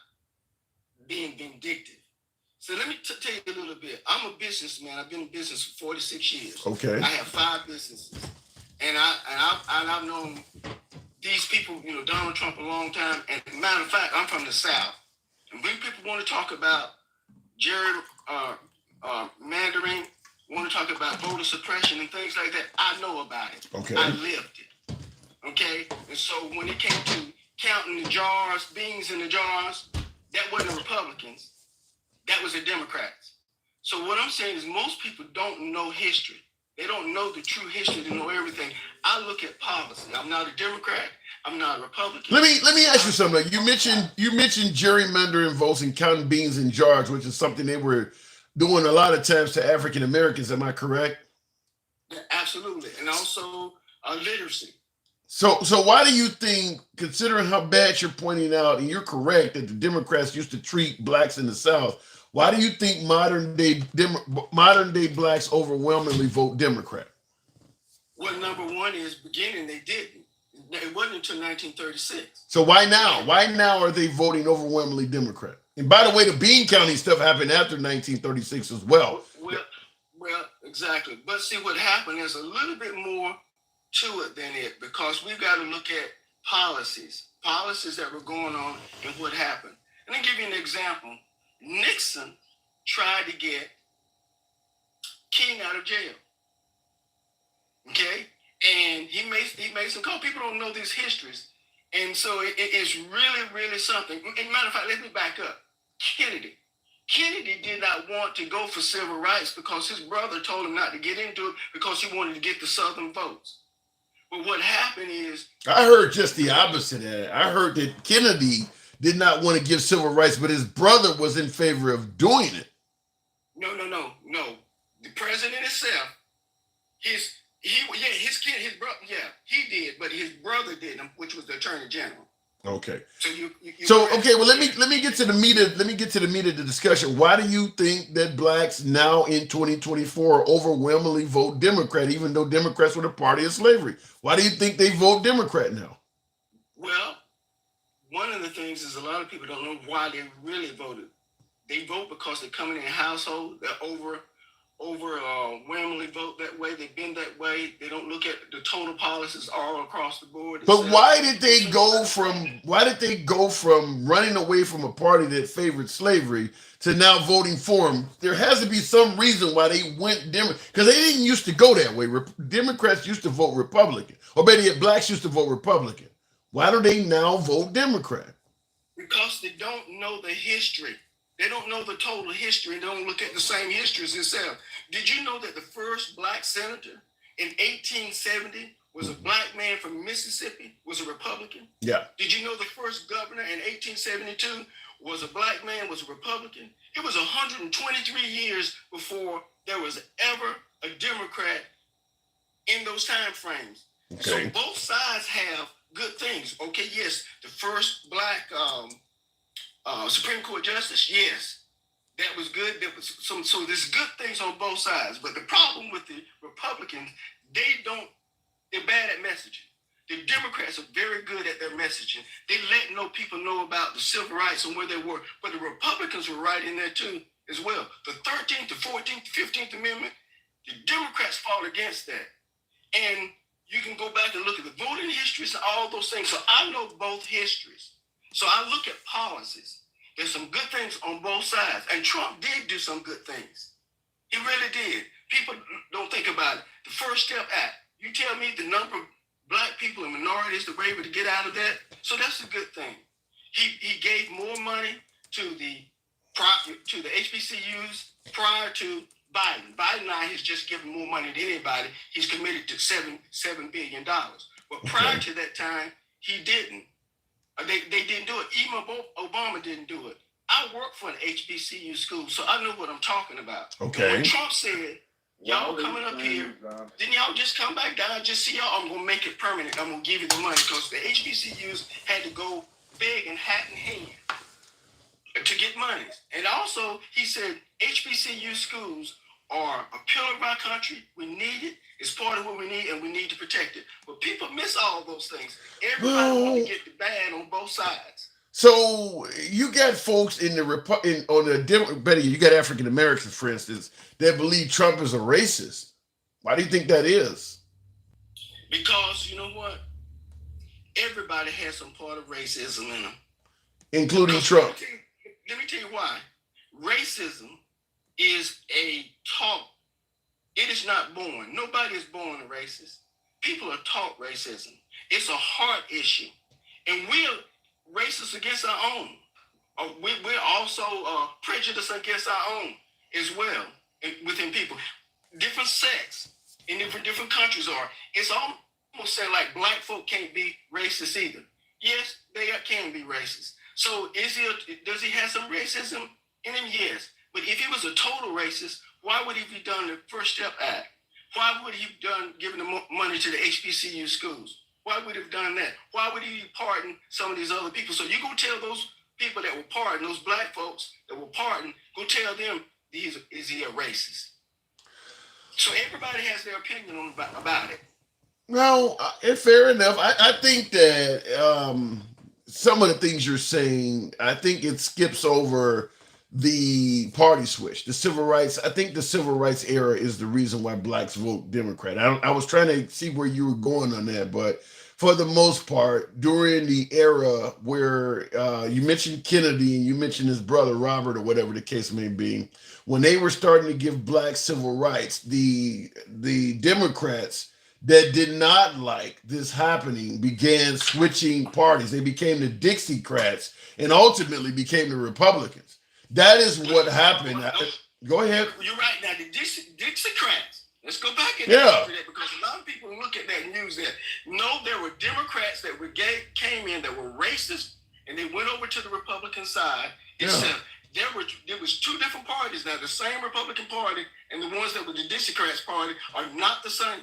Speaker 12: being vindictive. So let me tell you a little bit. I'm a businessman. I've been in business for 46 years.
Speaker 2: Okay.
Speaker 12: I have 5 businesses, and I've known these people, Donald Trump, a long time. And matter of fact, I'm from the South, and when people want to talk about gerrymandering, want to talk about voter suppression and things like that, I know about it.
Speaker 2: Okay.
Speaker 12: I lived it. Okay, and so when it came to counting the jars, beans in the jars, that wasn't the Republicans. That was the Democrats. So what I'm saying is most people don't know history. They don't know the true history to know everything. I look at policy. I'm not a Democrat. I'm not a Republican.
Speaker 2: Let me ask you something. You mentioned gerrymandering votes and counting beans in jars, which is something they were doing a lot of times to African Americans. Am I correct?
Speaker 12: Yeah, absolutely, and also literacy.
Speaker 2: So why do you think, considering how bad you're pointing out, and you're correct that the Democrats used to treat blacks in the South, why do you think modern day blacks overwhelmingly vote Democrat?
Speaker 12: Well, number one is beginning they didn't. It wasn't until 1936.
Speaker 2: So why now? Why now are they voting overwhelmingly Democrat? And by the way, the bean counting stuff happened after 1936 as well.
Speaker 12: Well, exactly. But see, what happened is a little bit more to it than it, because we've got to look at policies that were going on and what happened. And I'll give you an example. Nixon tried to get King out of jail. Okay? And he made some calls. People don't know these histories. And so it's really, really something. And matter of fact, let me back up. Kennedy did not want to go for civil rights because his brother told him not to get into it because he wanted to get the Southern votes. But what happened is...
Speaker 2: I heard just the opposite of that. I heard that Kennedy did not want to give civil rights, but his brother was in favor of doing it.
Speaker 12: No. The president himself, his brother, he did, but his brother didn't, which was the Attorney General.
Speaker 2: Okay.
Speaker 12: So
Speaker 2: well, let me get to the meat of the discussion. Why do you think that blacks now in 2024 overwhelmingly vote Democrat, even though Democrats were the party of slavery? Why do you think they vote Democrat now?
Speaker 12: Well, one of the things is a lot of people don't know why they really voted. They vote because they come in a household that overwhelmingly vote that way. They've been that way. They don't look at the total policies all across the board.
Speaker 2: But why did they go from running away from a party that favored slavery to now voting for them? There has to be some reason why they went Democrat, because they didn't used to go that way. Democrats used to vote Republican, or better yet, blacks used to vote Republican. Why do they now vote Democrat?
Speaker 12: Because they don't know the history. They don't know the total history and don't look at the same history as themselves. Did you know that the first black senator in 1870 was a black man from Mississippi, was a Republican?
Speaker 2: Yeah.
Speaker 12: Did you know the first governor in 1872 was a black man, was a Republican? It was 123 years before there was ever a Democrat in those time frames.
Speaker 2: Okay.
Speaker 12: So both sides have good things. Okay, yes, the first black Supreme Court justice, yes, that was good. That was so there's good things on both sides. But the problem with the Republicans, they're bad at messaging. The Democrats are very good at their messaging. They let people know about the civil rights and where they were. But the Republicans were right in there too as well. The 13th, the 14th, 15th Amendment, the Democrats fought against that. And you can go back and look at the voting histories and all those things. So I know both histories. So I look at policies. There's some good things on both sides. And Trump did do some good things. He really did. People don't think about it. The First Step Act. You tell me the number of black people and minorities that were able to get out of that. So that's a good thing. He gave more money to the HBCUs prior to Biden. Biden now has just given more money than anybody. He's committed to $7 billion. But prior to that time, he didn't. They didn't do it. Even Obama didn't do it. I work for an HBCU school, so I know what I'm talking about.
Speaker 2: Okay.
Speaker 12: And when Trump said, y'all coming up here, didn't y'all just come back down? Just see y'all, I'm going to make it permanent. I'm going to give you the money, because the HBCUs had to go big and hat in hand to get money. And also, he said, HBCU schools are a pillar of our country. We need it. It's part of what we need, and we need to protect it. But people miss all those things. Everybody want to get the bad on both sides.
Speaker 2: So you got folks in the better, you got African Americans, for instance, that believe Trump is a racist. Why do you think that is?
Speaker 12: Because you know what? Everybody has some part of racism in them,
Speaker 2: Including Trump.
Speaker 12: Let me tell you why. Racism is a taught. It is not born. Nobody is born a racist. People are taught racism. It's a heart issue, and we're racist against our own. We're also prejudiced against our own as well within people. Different sects in different countries are. It's almost said like black folk can't be racist either. Yes, they can be racist. So does he have some racism in him? Yes. But if he was a total racist, why would he be done the First Step Act? Why would he have given the money to the HBCU schools? Why would he have done that? Why would he pardon some of these other people? So you go tell those people that were pardoned, those black folks that were pardoned, go tell them, is he a racist? So everybody has their opinion about it.
Speaker 2: No, fair enough. I think that some of the things you're saying, I think it skips over the party switch, the civil rights. I think the civil rights era is the reason why blacks vote Democrat. I was trying to see where you were going on that, but for the most part, during the era where you mentioned Kennedy and you mentioned his brother Robert, or whatever the case may be, when they were starting to give black civil rights, the Democrats that did not like this happening began switching parties. They became the Dixiecrats and ultimately became the Republicans. That is what happened. Go ahead.
Speaker 12: You're right. Now, the Dixiecrats, let's go back and
Speaker 2: Yeah.
Speaker 12: to that, because a lot of people look at that news that, no, there were Democrats that came in that were racist, and they went over to the Republican side, except there was two different parties. Now, the same Republican Party and the ones that were the Dixiecrats party are not the same.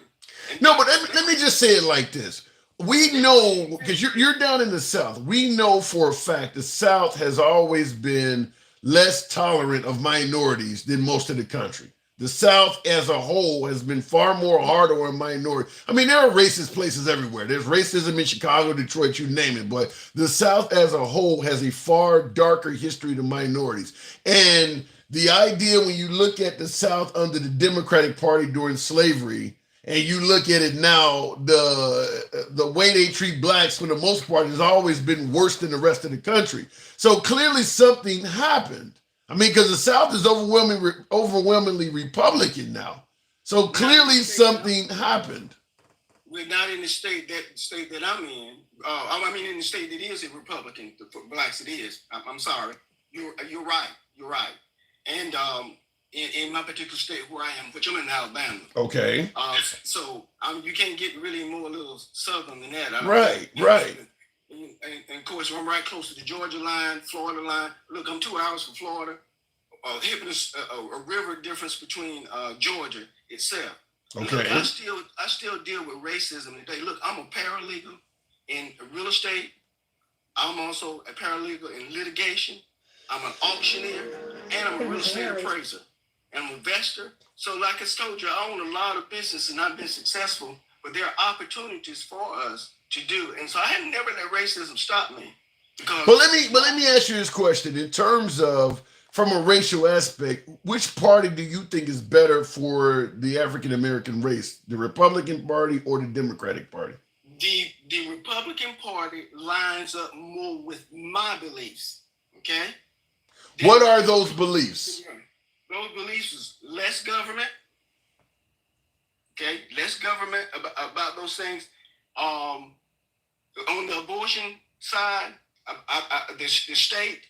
Speaker 2: No, but let me just say it like this. We know, because you're down in the South, we know for a fact the South has always been less tolerant of minorities than most of the country. The South as a whole has been far more harder on minorities. I mean, there are racist places everywhere. There's racism in Chicago, Detroit, you name it. But the South as a whole has a far darker history to minorities. And the idea, when you look at the South under the Democratic Party during slavery, and you look at it now, the way they treat blacks for the most part has always been worse than the rest of the country. So clearly something happened. I mean, because the South is overwhelmingly Republican now. So clearly something happened.
Speaker 12: We're not in the state that I'm in. I mean, in the state that is a Republican, for blacks it is. I'm sorry. You're right. You're right. And in my particular state where I am, which I'm in Alabama.
Speaker 2: Okay.
Speaker 12: So you can't get really more a little southern than that.
Speaker 2: Right.
Speaker 12: And of course, I'm right close to the Georgia line, Florida line. Look, I'm 2 hours from Florida. A river difference between Georgia itself.
Speaker 2: Okay.
Speaker 12: Look, I still deal with racism today. Look, I'm a paralegal in real estate. I'm also a paralegal in litigation. I'm an auctioneer, and I'm a real estate appraiser. And I'm an investor. So like I told you, I own a lot of business and I've been successful, but there are opportunities for us to do. And so I have never let racism stop me. But
Speaker 2: let me ask you this question. In terms of, from a racial aspect, which party do you think is better for the African American race? The Republican Party or the Democratic Party?
Speaker 12: The Republican Party lines up more with my beliefs. Okay?
Speaker 2: What are those beliefs?
Speaker 12: Those beliefs is less government. Okay, less government about those things. On the abortion side, the state,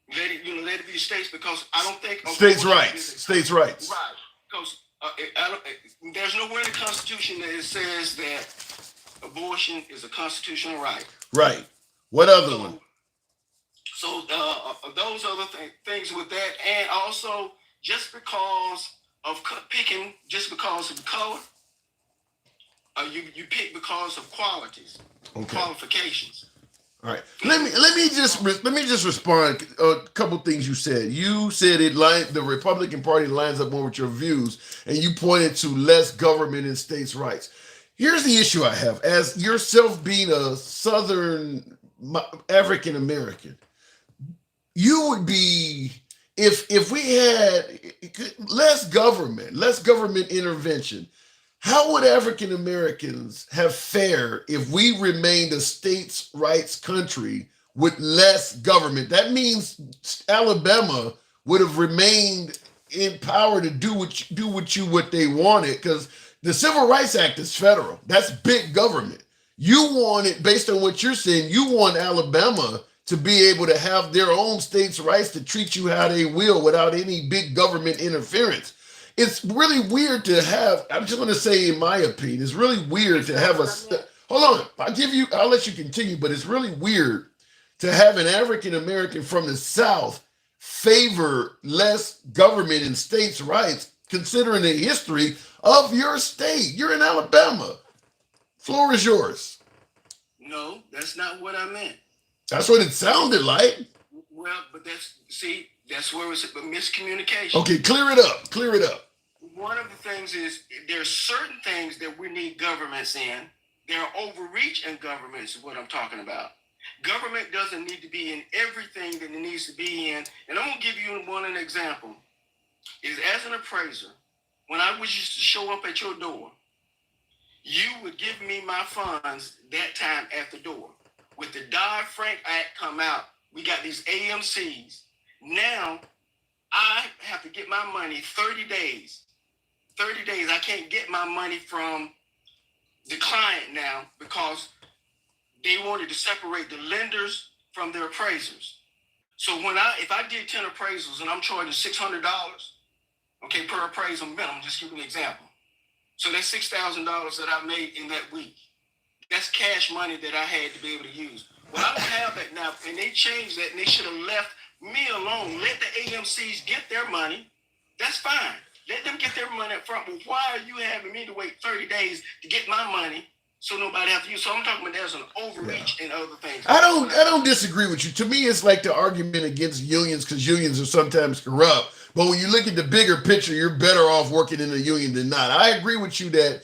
Speaker 12: let it be the states, because I don't think
Speaker 2: states' rights. Right,
Speaker 12: because there's nowhere in the Constitution that it says that abortion is a constitutional right.
Speaker 2: Right. What other one?
Speaker 12: So those are the things with that, and also just because of picking, just because of color, you pick because of qualities, qualifications.
Speaker 2: All right. Let me just respond a couple things you said. You said the Republican Party lines up more with your views, and you pointed to less government and states' rights. Here's the issue I have: as yourself being a Southern African American, you would be if we had less government intervention. How would African Americans have fared if we remained a states' rights country with less government? That means Alabama would have remained in power to do what they wanted, because the Civil Rights Act is federal. That's big government. You want it, based on what you're saying, you want Alabama to be able to have their own states' rights to treat you how they will without any big government interference. It's really weird to have, I'm just going to say, in my opinion, it's really weird to have hold on, I'll let you continue, but it's really weird to have an African American from the South favor less government and states' rights, considering the history of your state. You're in Alabama. Floor is yours.
Speaker 12: No, that's not what I meant.
Speaker 2: That's what it sounded like.
Speaker 12: Well, but that's where it's a miscommunication.
Speaker 2: Okay, clear it up.
Speaker 12: One of the things is there's certain things that we need governments in. There are overreach in governments is what I'm talking about. Government doesn't need to be in everything that it needs to be in. And I'm going to give you an example. Is as an appraiser, when I was used to show up at your door, you would give me my funds that time at the door. With the Dodd-Frank Act come out, we got these AMCs. Now, I have to get my money 30 days. 30 days, I can't get my money from the client now because they wanted to separate the lenders from their appraisers. So if I did 10 appraisals and I'm charging $600, okay, per appraisal minimum, just give me an example. So that's $6,000 that I made in that week. That's cash money that I had to be able to use. Well, I don't have that now, and they changed that, and they should have left me alone. Let the AMCs get their money. That's fine. Let them get their money up front. But why are you having me to wait 30 days to get my money so nobody has to use? So I'm talking about there's an overreach in other things.
Speaker 2: I don't disagree with you. To me, it's like the argument against unions, because unions are sometimes corrupt. But when you look at the bigger picture, you're better off working in a union than not. I agree with you that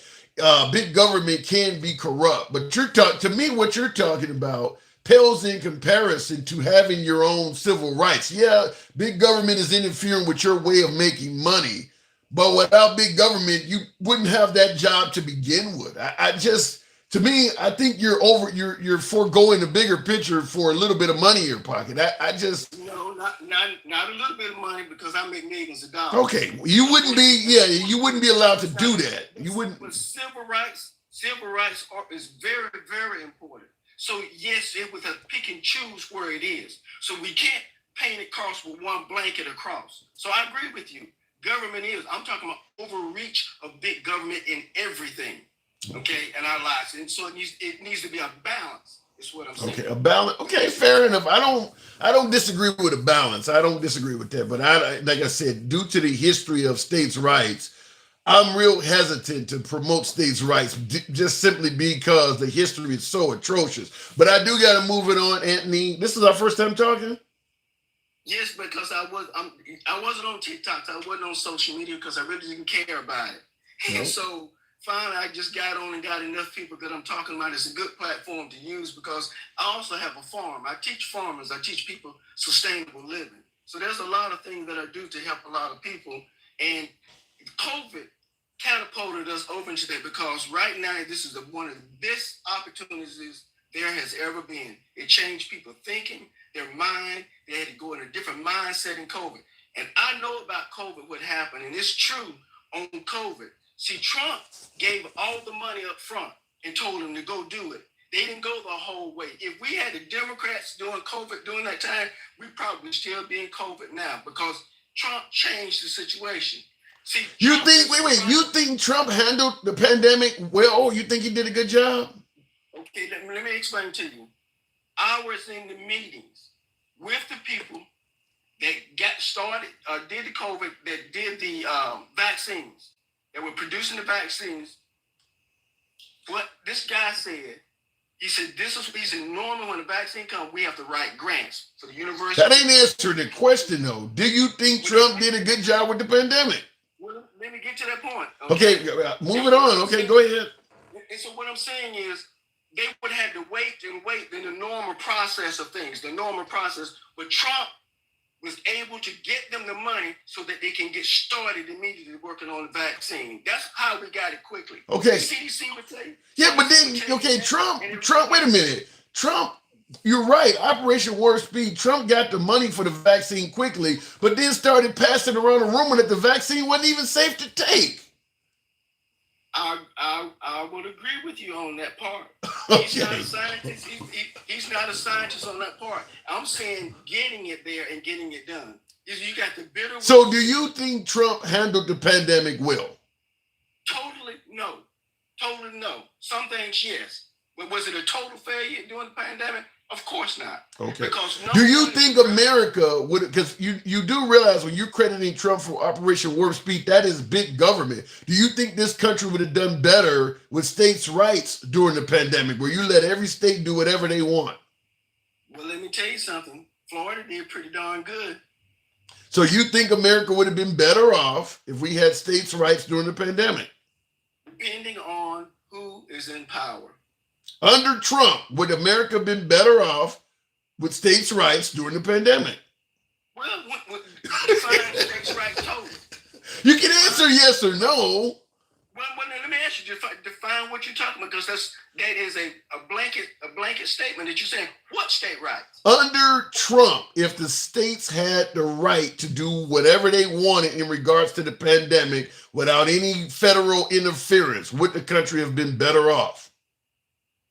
Speaker 2: big government can be corrupt. But to me, what you're talking about pales in comparison to having your own civil rights. Yeah, big government is interfering with your way of making money. But without big government, you wouldn't have that job to begin with. To me, I think you're foregoing the bigger picture for a little bit of money in your pocket.
Speaker 12: No, not a little bit of money, because I make millions of dollars.
Speaker 2: Okay, you wouldn't be allowed to do that. You wouldn't.
Speaker 12: But civil rights is very, very important. So yes, it would have pick and choose where it is. So we can't paint it across with one blanket across. So I agree with you. Government I'm talking about overreach of big government in everything, okay, in our lives. And so it needs to be a balance, is what I'm saying.
Speaker 2: Okay, a balance. Okay, fair enough. I don't disagree with a balance. I don't disagree with that. But like I said, due to the history of states' rights, I'm real hesitant to promote states' rights just simply because the history is so atrocious. But I do got to move it on, Anthony. This is our first time talking?
Speaker 12: Yes, because I wasn't on TikTok. I wasn't on social media because I really didn't care about it. Nope. And so finally, I just got on and got enough people that I'm talking about. It's a good platform to use because I also have a farm. I teach farmers. I teach people sustainable living. So there's a lot of things that I do to help a lot of people. And COVID catapulted us over into that, because right now this is one of the best opportunities there has ever been. It changed people thinking, their mind. They had to go in a different mindset in COVID. And I know about COVID, what happened, and it's true on COVID. See, Trump gave all the money up front and told them to go do it. They didn't go the whole way. If we had the Democrats doing COVID during that time, we'd probably still be in COVID now, because Trump changed the situation. See,
Speaker 2: you think Trump handled the pandemic well? You think he did a good job?
Speaker 12: Okay, let me explain to you. I was in the meetings with the people that got started, did the COVID, that did the vaccines, that were producing the vaccines. What this guy said, he said, he said, normally when the vaccine comes, we have to write grants for the university.
Speaker 2: That ain't answering the question, though. Do you think Trump did a good job with the pandemic?
Speaker 12: Well, let me get to that point.
Speaker 2: Okay, moving on. Okay, go ahead.
Speaker 12: And so what I'm saying is, they would have to wait in the normal process of things, the normal process. But Trump was able to get them the money so that they can get started immediately working on the vaccine. That's how we got it quickly.
Speaker 2: Okay.
Speaker 12: The CDC would say.
Speaker 2: Yeah, but then, okay, Trump, wait a minute. Trump, you're right, Operation Warp Speed, Trump got the money for the vaccine quickly, but then started passing around a rumor that the vaccine wasn't even safe to take.
Speaker 12: I would agree with you on that part.
Speaker 2: Okay.
Speaker 12: He's not a scientist. He's not a scientist on that part. I'm saying getting it there and getting it done. You got the bitter.
Speaker 2: So do you think Trump handled the pandemic well?
Speaker 12: Totally no. Totally no. Some things, yes. But was it a total failure during the pandemic? Of course not.
Speaker 2: Okay.
Speaker 12: Because
Speaker 2: do you think America would, because you do realize when you're crediting Trump for Operation Warp Speed, that is big government. Do you think this country would have done better with states' rights during the pandemic, where you let every state do whatever they want?
Speaker 12: Well, let me tell you something. Florida did pretty darn good.
Speaker 2: So you think America would have been better off if we had states' rights during the pandemic?
Speaker 12: Depending on who is in power.
Speaker 2: Under Trump, would America have been better off with states' rights during the pandemic?
Speaker 12: Well, define states' rights totally.
Speaker 2: You can answer yes or no.
Speaker 12: Well, let me ask you, define what you're talking about, because that is a blanket statement that you're saying. What state rights?
Speaker 2: Under Trump, if the states had the right to do whatever they wanted in regards to the pandemic without any federal interference, would the country have been better off?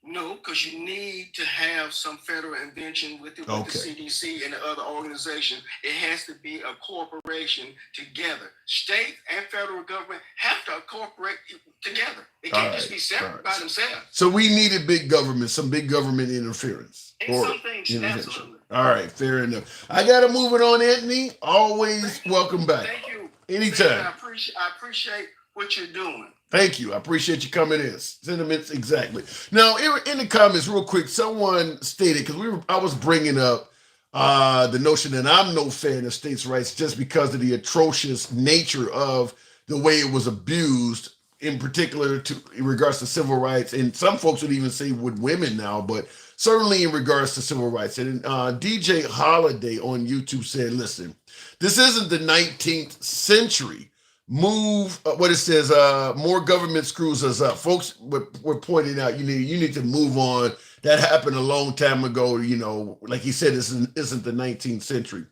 Speaker 12: No, because you need to have some federal intervention with the CDC and the other organizations. It has to be a corporation together. State and federal government have to cooperate together. They can't just be separate by themselves.
Speaker 2: So we needed big government, some big government interference.
Speaker 12: And some things, absolutely.
Speaker 2: All right, fair enough. I got to move it on, Anthony. Always welcome back.
Speaker 12: Thank you.
Speaker 2: Anytime.
Speaker 12: I appreciate what you're doing.
Speaker 2: Thank you. I appreciate you coming in. Sentiments, exactly. Now, in the comments, real quick, someone stated, because I was bringing up the notion that I'm no fan of states' rights just because of the atrocious nature of the way it was abused, in particular in regards to civil rights. And some folks would even say with women now, but certainly in regards to civil rights. And DJ Holiday on YouTube said, listen, this isn't the 19th century. Move what it says, more government screws us up. Folks were pointing out you need to move on. That happened a long time ago. You know, like he said, this isn't the 19th century.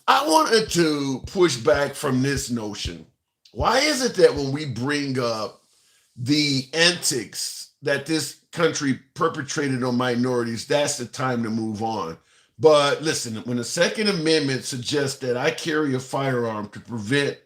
Speaker 2: I wanted to push back from this notion. Why is it that when we bring up the antics that this country perpetrated on minorities, that's the time to move on? But listen, when the Second Amendment suggests that I carry a firearm to prevent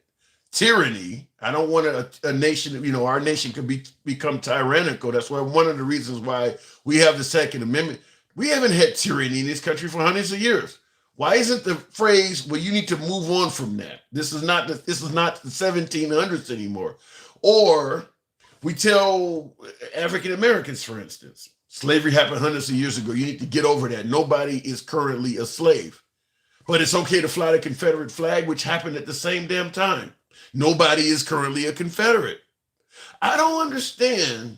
Speaker 2: tyranny, I don't want a nation, our nation could become tyrannical. That's why one of the reasons why we have the Second Amendment. We haven't had tyranny in this country for hundreds of years. Why isn't the phrase, well, you need to move on from that? This is not the 1700s anymore. Or we tell African Americans, for instance, slavery happened hundreds of years ago. You need to get over that. Nobody is currently a slave. But it's okay to fly the Confederate flag, which happened at the same damn time. Nobody is currently a Confederate. I don't understand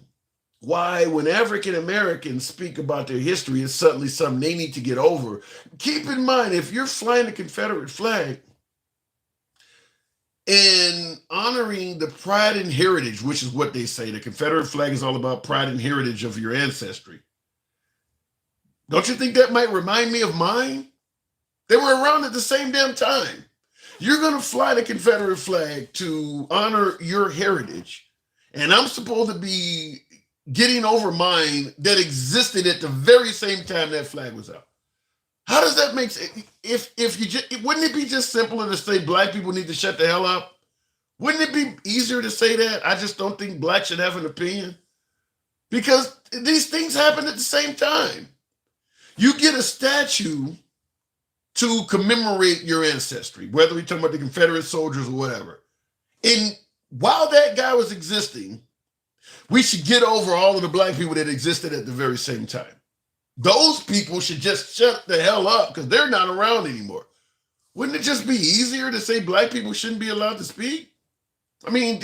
Speaker 2: why when African Americans speak about their history, it's suddenly something they need to get over. Keep in mind, if you're flying the Confederate flag and honoring the pride and heritage, which is what they say, the Confederate flag is all about pride and heritage of your ancestry. Don't you think that might remind me of mine? They were around at the same damn time. You're going to fly the Confederate flag to honor your heritage, and I'm supposed to be getting over mine that existed at the very same time that flag was out. How does that make sense? Wouldn't it be just simpler to say black people need to shut the hell up? Wouldn't it be easier to say that? I just don't think blacks should have an opinion, because these things happen at the same time. You get a statue to commemorate your ancestry, whether we're talking about the Confederate soldiers or whatever. And while that guy was existing, we should get over all of the black people that existed at the very same time. Those people should just shut the hell up because they're not around anymore. Wouldn't it just be easier to say black people shouldn't be allowed to speak? I mean,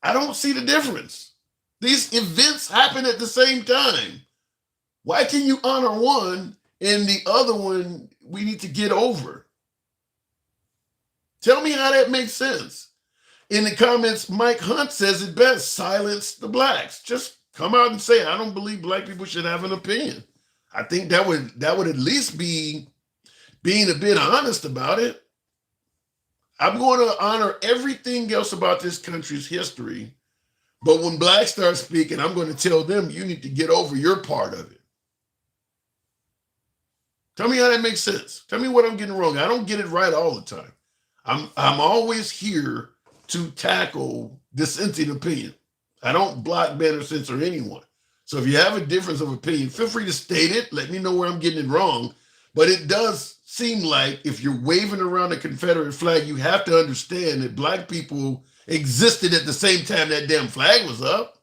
Speaker 2: I don't see the difference. These events happen at the same time. Why can you honor one and the other one we need to get over? Tell me how that makes sense. In the comments, Mike Hunt says it best, silence the blacks. Just come out and say, I don't believe black people should have an opinion. I think that would at least be being a bit honest about it. I'm going to honor everything else about this country's history, but when blacks start speaking, I'm going to tell them you need to get over your part of it. Tell me how that makes sense. Tell me what I'm getting wrong. I don't get it right all the time. I'm always here to tackle dissenting opinion. I don't block, ban, or censor anyone. So if you have a difference of opinion, feel free to state it. Let me know where I'm getting it wrong. But it does seem like if you're waving around a Confederate flag, you have to understand that black people existed at the same time that damn flag was up.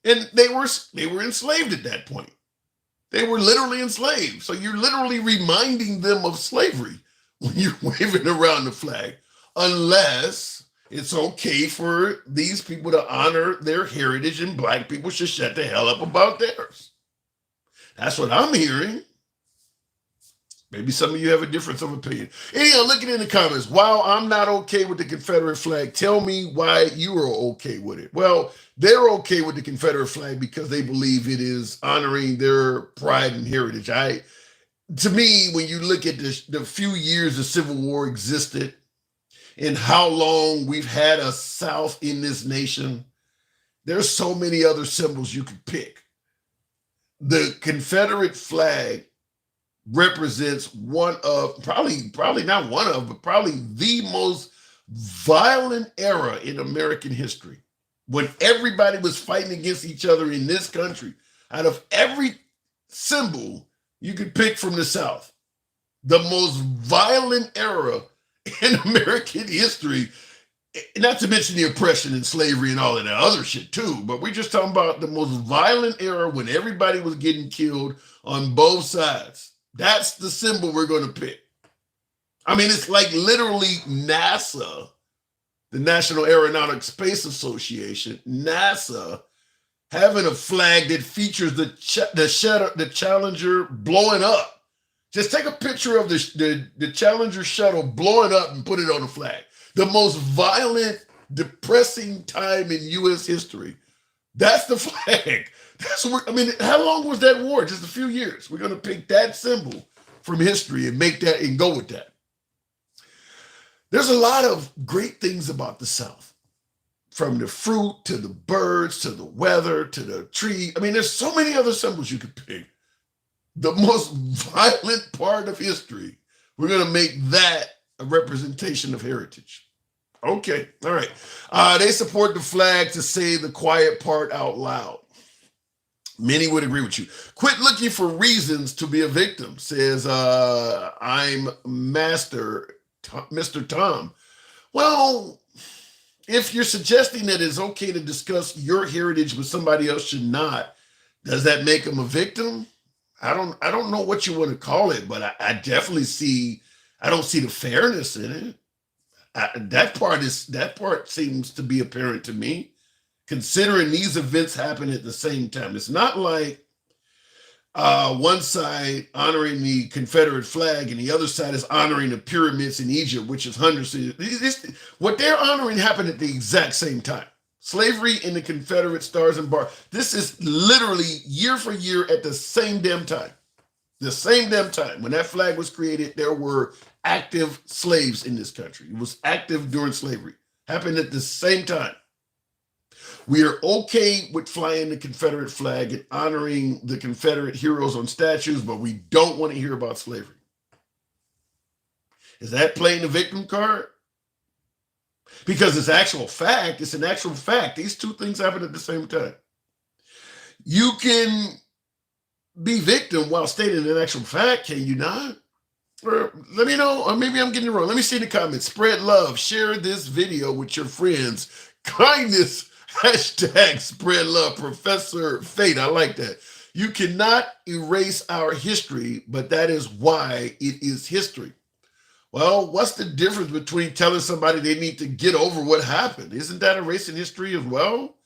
Speaker 2: And they were enslaved at that point. They were literally enslaved. So you're literally reminding them of slavery when you're waving around the flag, unless it's okay for these people to honor their heritage and black people should shut the hell up about theirs. That's what I'm hearing. Maybe some of you have a difference of opinion. Anyhow, looking in the comments, while I'm not okay with the Confederate flag, tell me why you are okay with it. Well, they're okay with the Confederate flag because they believe it is honoring their pride and heritage. To me, when you look at the few years the Civil War existed and how long we've had a South in this nation, there's so many other symbols you could pick. The Confederate flag represents one of, probably not one of, but probably the most violent era in American history, when everybody was fighting against each other in this country. Out of every symbol you could pick from the South, the most violent era in American history, not to mention the oppression and slavery and all of that other shit too, but we're just talking about the most violent era when everybody was getting killed on both sides. That's the symbol we're going to pick. I mean, it's like literally NASA, the National Aeronautic Space Association, NASA, having a flag that features the Challenger blowing up. Just take a picture of the Challenger shuttle blowing up and put it on the flag. The most violent, depressing time in U.S. history. That's the flag. How long was that war? Just a few years. We're going to pick that symbol from history and make that and go with that. There's a lot of great things about the South, from the fruit to the birds to the weather to the tree. I mean, there's so many other symbols you could pick. The most violent part of history, we're going to make that a representation of heritage. Okay, all right. They support the flag to say the quiet part out loud. Many would agree with you. Quit looking for reasons to be a victim, says I'm Mr. Tom. Well, if you're suggesting that it's okay to discuss your heritage with somebody else should not, does that make them a victim? I don't know what you want to call it, but I definitely I don't see the fairness in it. That part seems to be apparent to me, considering these events happen at the same time. It's not like one side honoring the Confederate flag and the other side is honoring the pyramids in Egypt, which is hundreds of years. What they're honoring happened at the exact same time. Slavery and the Confederate stars and bars. This is literally year for year at the same damn time. The same damn time. When that flag was created, there were active slaves in this country. It was active during slavery. Happened at the same time. We are okay with flying the Confederate flag and honoring the Confederate heroes on statues, but we don't want to hear about slavery. Is that playing the victim card? Because it's an actual fact. These two things happen at the same time. You can be victim while stating an actual fact, can you not? Or let me know, or maybe I'm getting it wrong. Let me see in the comments. Spread love. Share this video with your friends. Kindness. Hashtag spread love. Professor Fate. I like that. You cannot erase our history, but that is why it is history. Well, what's the difference between telling somebody they need to get over what happened? Isn't that erasing history as well?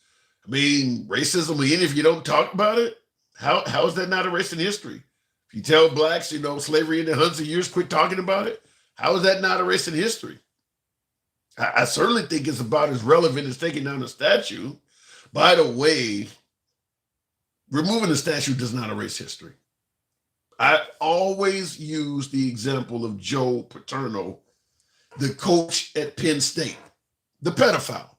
Speaker 2: I mean, racism, even if you don't talk about it, how is that not erasing history? If you tell blacks, slavery in the hundreds of years, quit talking about it, how is that not erasing history? I certainly think it's about as relevant as taking down a statue. By the way, removing a statue does not erase history. I always use the example of Joe Paterno, the coach at Penn State, the pedophile,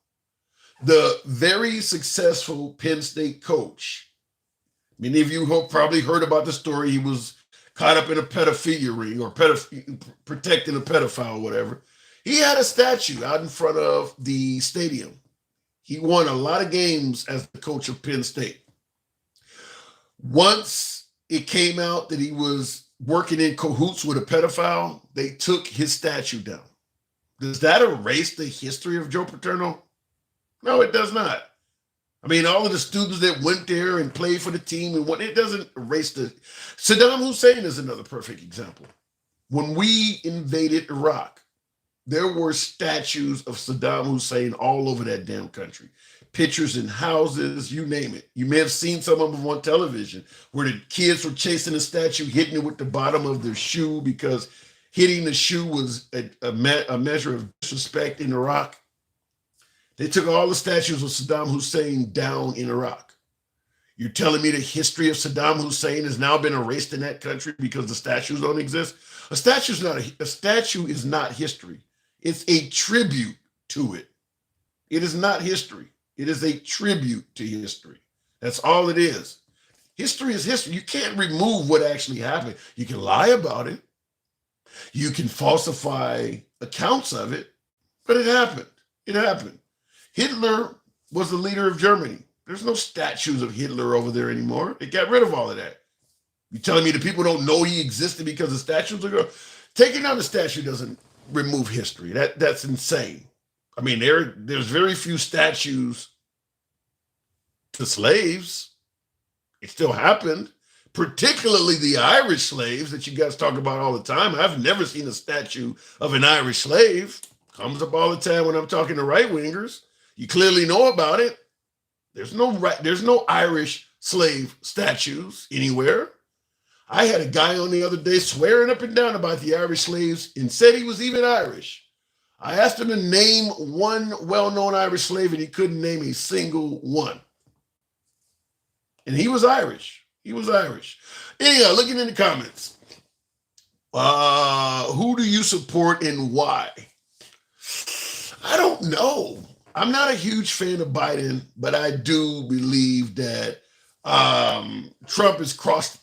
Speaker 2: the very successful Penn State coach. Many of you have probably heard about the story. He was caught up in a pedophilia ring or protecting a pedophile or whatever. He had a statue out in front of the stadium. He won a lot of games as the coach of Penn State. Once it came out that he was working in cahoots with a pedophile, they took his statue down. Does that erase the history of Joe Paterno? No, it does not. I mean, all of the students that went there and played for the team and what, it doesn't erase the. Saddam Hussein is another perfect example. When we invaded Iraq, there were statues of Saddam Hussein all over that damn country. Pictures in houses, you name it. You may have seen some of them on television where the kids were chasing the statue, hitting it with the bottom of their shoe because hitting the shoe was a measure of disrespect in Iraq. They took all the statues of Saddam Hussein down in Iraq. You're telling me the history of Saddam Hussein has now been erased in that country because the statues don't exist? A statue is not history. It's a tribute to it. It is not history. It is a tribute to history. That's all it is. History is history. You can't remove what actually happened. You can lie about it. You can falsify accounts of it, but it happened. It happened. Hitler was the leader of Germany. There's no statues of Hitler over there anymore. They got rid of all of that. You telling me the people don't know he existed because the statues are gone? Taking down the statue doesn't remove history. That's insane. I mean, there's very few statues to slaves. It still happened, particularly the Irish slaves that you guys talk about all the time. I've never seen a statue of an Irish slave. Comes up all the time when I'm talking to right-wingers. You clearly know about it. There's no Irish slave statues anywhere. I had a guy on the other day swearing up and down about the Irish slaves and said he was even Irish. I asked him to name one well-known Irish slave, and he couldn't name a single one. And he was Irish. He was Irish. Anyhow, looking in the comments. Who do you support and why? I don't know. I'm not a huge fan of Biden, but I do believe that Trump has crossed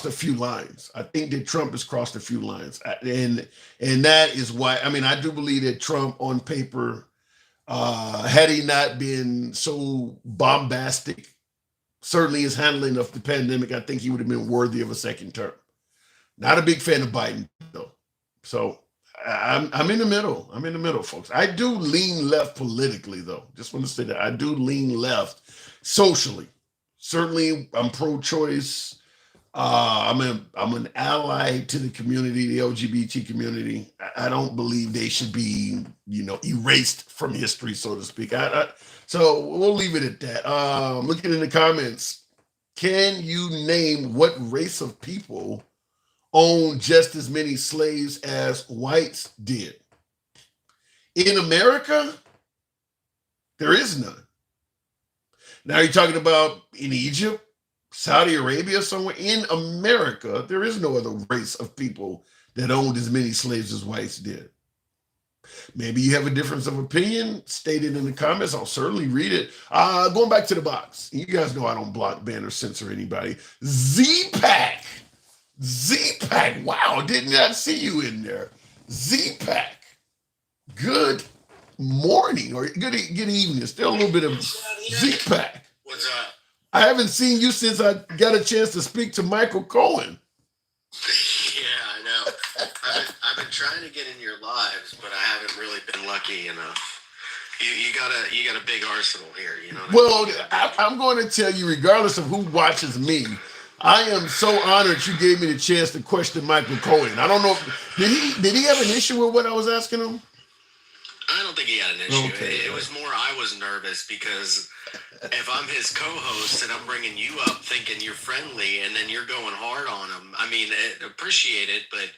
Speaker 2: a few lines. I think that Trump has crossed a few lines. And that is why, I mean, I do believe that Trump on paper, had he not been so bombastic, certainly his handling of the pandemic, I think he would have been worthy of a second term. Not a big fan of Biden, though. So I'm in the middle. I'm in the middle, folks. I do lean left politically, though. Just want to say that I do lean left socially. Certainly, I'm pro-choice. I'm an ally to the community, the LGBT community. I don't believe they should be, erased from history, so to speak. So we'll leave it at that. Looking in the comments, can you name what race of people owned just as many slaves as whites did? In America, there is none. Now you're talking about in Egypt, Saudi Arabia, somewhere. In America, there is no other race of people that owned as many slaves as whites did. Maybe you have a difference of opinion, state it in the comments. I'll certainly read it. Going back to the box. You guys know I don't block, ban, or censor anybody. Z-Pack. Wow, did not see you in there. Z-Pack. Good morning or good evening. Still a little bit of Z-Pack.
Speaker 7: What's up?
Speaker 2: I haven't seen you since I got a chance to speak to Michael Cohen.
Speaker 7: Yeah, I know. trying to get in your lives, but I haven't really been lucky enough. You got a big arsenal here, you know.
Speaker 2: Well, I'm going to tell you, regardless of who watches me, I am so honored you gave me the chance to question Michael Cohen. I don't know, did he have an issue with what I was asking him?
Speaker 7: I don't think he had an issue.
Speaker 2: Okay.
Speaker 7: It was more I was nervous because if I'm his co-host and I'm bringing you up thinking you're friendly and then you're going hard on him, I mean, appreciate it, but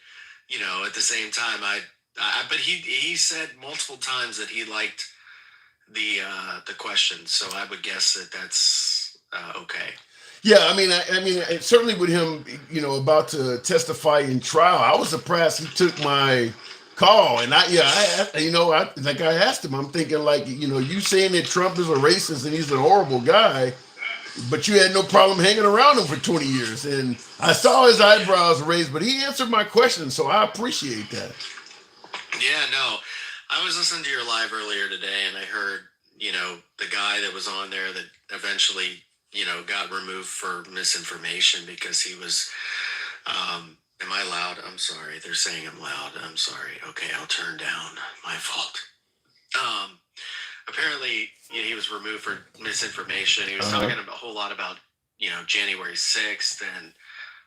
Speaker 7: you know, at the same time, but he said multiple times that he liked the question, so I would guess that that's okay.
Speaker 2: Yeah, I mean, certainly with him, you know, about to testify in trial, I was surprised he took my call, and I asked him, I'm thinking like, you know, you saying that Trump is a racist and he's a horrible guy, but you had no problem hanging around him for 20 years, and I saw his eyebrows raised, but he answered my question, so I appreciate that.
Speaker 7: Yeah, no, I was listening to your live earlier today, and I heard, you know, the guy that was on there that eventually, you know, got removed for misinformation because he was, am I loud? I'm sorry. They're saying I'm loud. I'm sorry. Okay, I'll turn down. My fault. Apparently, you know, he was removed for misinformation. He was talking a whole lot about, you know, January 6th and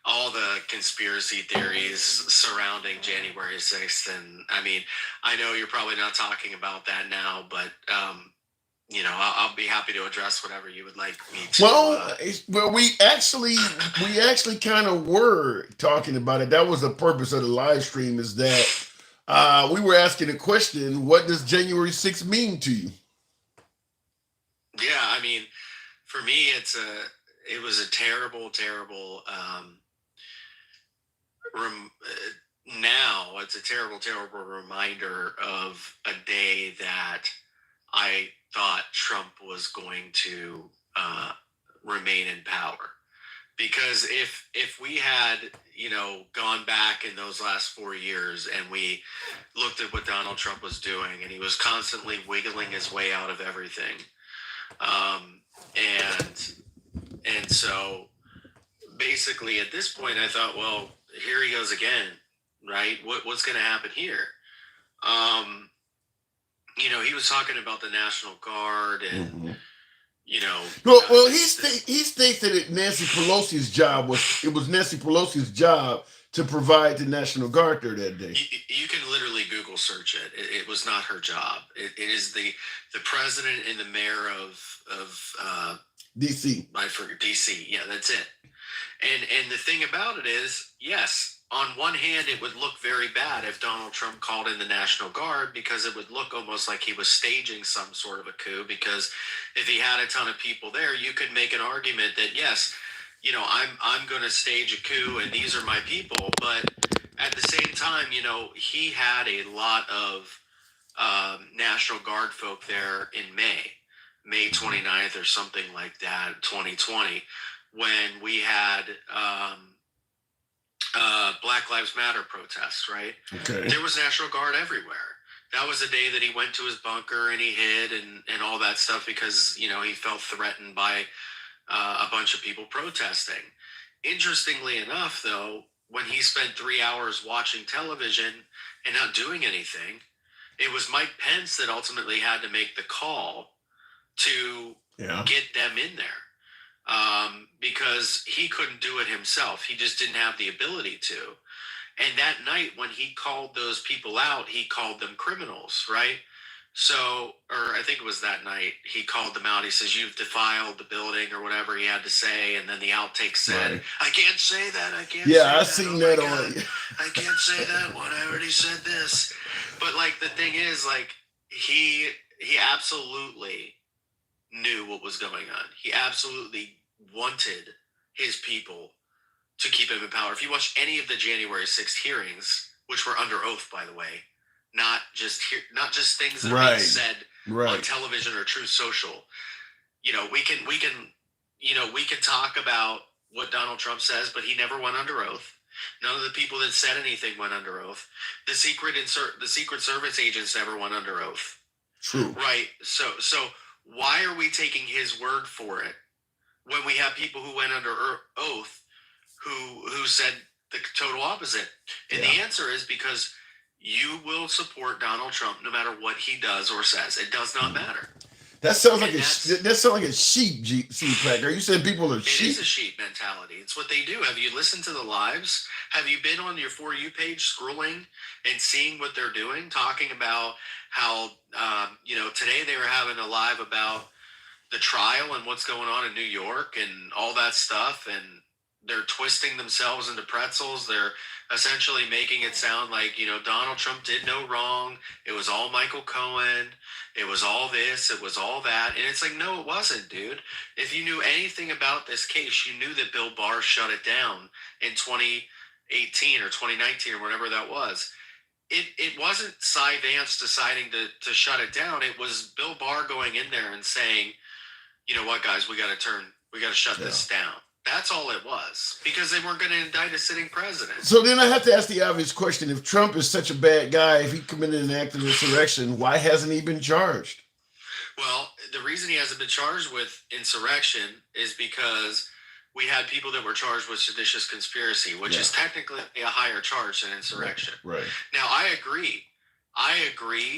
Speaker 7: all the conspiracy theories surrounding January 6th. And I mean, I know you're probably not talking about that now, but, you know, I'll be happy to address whatever you would like me to.
Speaker 2: Well, we actually kind of were talking about it. That was the purpose of the live stream, is that we were asking a question: what does January 6th mean to you?
Speaker 7: Yeah, I mean, for me, it was a terrible. Now it's a terrible reminder of a day that I thought Trump was going to remain in power. Because if we had, you know, gone back in those last 4 years and we looked at what Donald Trump was doing, and he was constantly wiggling his way out of everything, and so basically at this point I thought, well, here he goes again, right? What's going to happen here? You know, he was talking about the National Guard and, you know.
Speaker 2: Well, he states that Nancy Pelosi's job was Nancy Pelosi's job to provide the National Guard there that day.
Speaker 7: You can literally Google search it. It was not her job. It is the president and the mayor of
Speaker 2: DC.
Speaker 7: I forget, DC. Yeah, that's it. And the thing about it is, yes, on one hand, it would look very bad if Donald Trump called in the National Guard, because it would look almost like he was staging some sort of a coup. Because if he had a ton of people there, you could make an argument that, yes, you know, I'm going to stage a coup and these are my people. But at the same time, you know, he had a lot of National Guard folk there in May 29th or something like that, 2020, when we had Black Lives Matter protests, right?
Speaker 2: Okay.
Speaker 7: There was National Guard everywhere. That was the day that he went to his bunker and he hid and all that stuff because, you know, he felt threatened by a bunch of people protesting. Interestingly enough, though, when he spent 3 hours watching television and not doing anything, it was Mike Pence that ultimately had to make the call to get them in there. Because he couldn't do it himself. He just didn't have the ability to. And that night when he called those people out, he called them criminals, right? So, or I think it was that night, he called them out. He says, you've defiled the building or whatever he had to say. And then the outtake said, right. I can't say that. I can't say that.
Speaker 2: I seen that on.
Speaker 7: I can't say that one. I already said this. But like, the thing is, like, he absolutely knew what was going on. He absolutely wanted his people to keep him in power. If you watch any of the January 6th hearings, which were under oath, by the way, not just things that are being said on television or Truth Social. You know, we can talk about what Donald Trump says, but he never went under oath. None of the people that said anything went under oath. The Secret Service agents never went under oath.
Speaker 2: True.
Speaker 7: Right. So why are we taking his word for it when we have people who went under oath who said the total opposite? And the answer is because,
Speaker 13: you will support Donald Trump no matter what he does or says. It does not matter.
Speaker 2: That sounds like a sheep pack. Are you saying people are sheep?
Speaker 13: It is a sheep mentality. It's what they do. Have you listened to the lives? Have you been on your For You page scrolling and seeing what they're doing? Talking about how, today they were having a live about the trial and what's going on in New York and all that stuff. And they're twisting themselves into pretzels. They're essentially making it sound like, Donald Trump did no wrong. It was all Michael Cohen. It was all this. It was all that. And it's like, no, it wasn't, dude. If you knew anything about this case, you knew that Bill Barr shut it down in 2018 or 2019 or whatever that was. It wasn't Cy Vance deciding to shut it down. It was Bill Barr going in there and saying, you know what, guys, we got to shut this down. That's all it was, because they weren't going to indict a sitting president.
Speaker 2: So then I have to ask the obvious question. If Trump is such a bad guy, if he committed an act of insurrection, why hasn't he been charged?
Speaker 13: Well, the reason he hasn't been charged with insurrection is because we had people that were charged with seditious conspiracy, which is technically a higher charge than insurrection.
Speaker 2: Right.
Speaker 13: Now, I agree.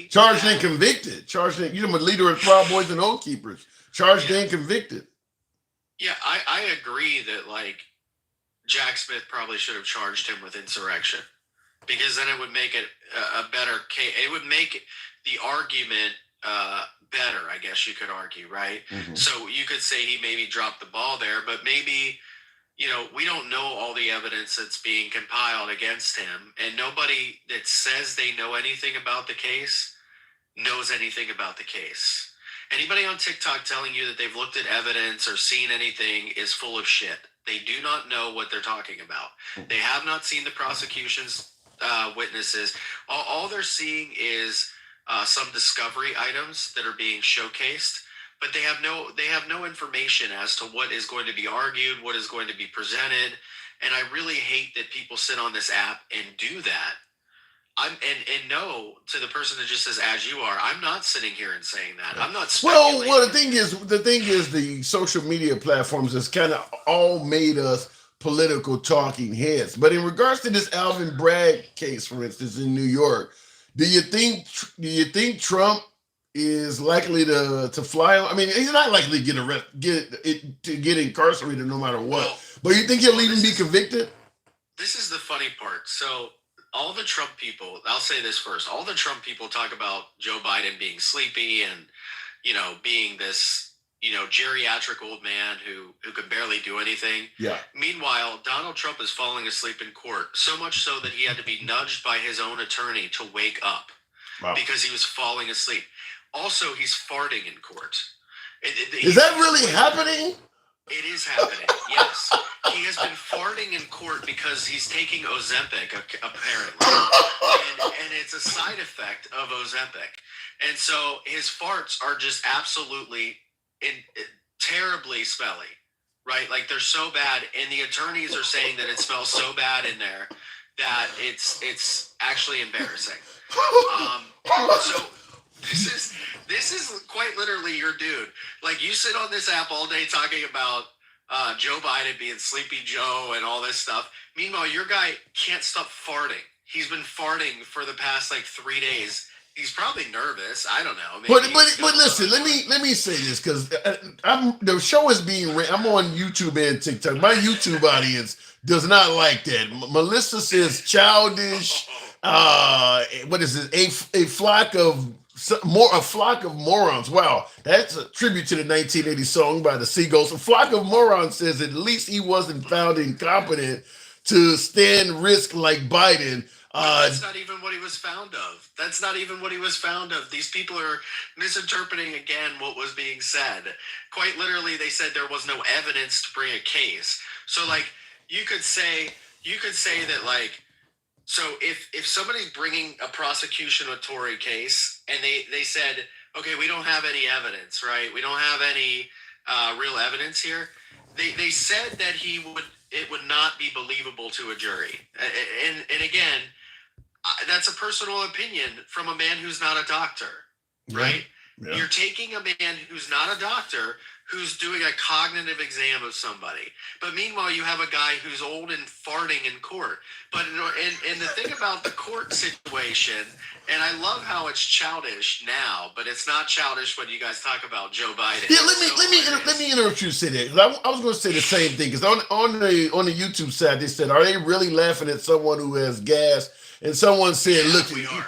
Speaker 2: Charged and convicted. Charged and, you're the leader of Proud Boys and Oath Keepers. Charged and convicted.
Speaker 13: Yeah, I agree that, like, Jack Smith probably should have charged him with insurrection, because then it would make it a better case. It would make the argument better, I guess you could argue, right? Mm-hmm. So you could say he maybe dropped the ball there, but maybe, we don't know all the evidence that's being compiled against him, and nobody that says they know anything about the case knows anything about the case. Anybody on TikTok telling you that they've looked at evidence or seen anything is full of shit. They do not know what they're talking about. They have not seen the prosecution's witnesses. All they're seeing is some discovery items that are being showcased, but they have no information as to what is going to be argued, what is going to be presented. And I really hate that people sit on this app and do that. No, to the person that just says, as you are, I'm not sitting here and saying that. I'm not speculating.
Speaker 2: Well, the thing is the social media platforms has kind of all made us political talking heads. But in regards to this Alvin Bragg case, for instance, in New York, do you think Trump is likely to fly on? I mean, he's not likely to get incarcerated no matter what. Well, but you think he'll even be convicted?
Speaker 13: This is the funny part. So all the Trump people, I'll say this first, all the Trump people talk about Joe Biden being sleepy and, being this, geriatric old man who could barely do anything.
Speaker 2: Yeah.
Speaker 13: Meanwhile, Donald Trump is falling asleep in court, so much so that he had to be nudged by his own attorney to wake up because he was falling asleep. Also, he's farting in court.
Speaker 2: Is that really happening?
Speaker 13: It is happening, yes. He has been farting in court because he's taking Ozempic, apparently. And it's a side effect of Ozempic. And so his farts are just absolutely terribly smelly, right? Like, they're so bad. And the attorneys are saying that it smells so bad in there that it's actually embarrassing. So this is quite literally your dude. Like, you sit on this app all day talking about Joe Biden being Sleepy Joe and all this stuff. Meanwhile, your guy can't stop farting. He's been farting for the past 3 days. He's probably nervous. I don't know.
Speaker 2: But listen, let me say this, because the show is being I'm on YouTube and TikTok. My YouTube audience does not like that. Melissa says childish. What is it? A flock of morons. Wow, that's a tribute to the 1980 song by the Seagulls. A flock of morons says at least he wasn't found incompetent to stand risk like Biden.
Speaker 13: That's not even what he was found of. These people are misinterpreting again what was being said. Quite literally, they said there was no evidence to bring a case. So, you could say that, so if somebody's bringing a prosecutionatory case and they said, okay, we don't have any evidence, right? We don't have any real evidence here. They said that it would not be believable to a jury. And again, that's a personal opinion from a man who's not a doctor, right?
Speaker 2: Yeah.
Speaker 13: You're taking a man who's not a doctor, who's doing a cognitive exam of somebody. But meanwhile, you have a guy who's old and farting in court. But and the thing about the court situation, and I love how it's childish now, but it's not childish when you guys talk about Joe Biden.
Speaker 2: Yeah, let me interrupt you to say that, 'cause I was going to say the same thing, because on the YouTube side they said, are they really laughing at someone who has gas? And someone said, look,
Speaker 13: we are.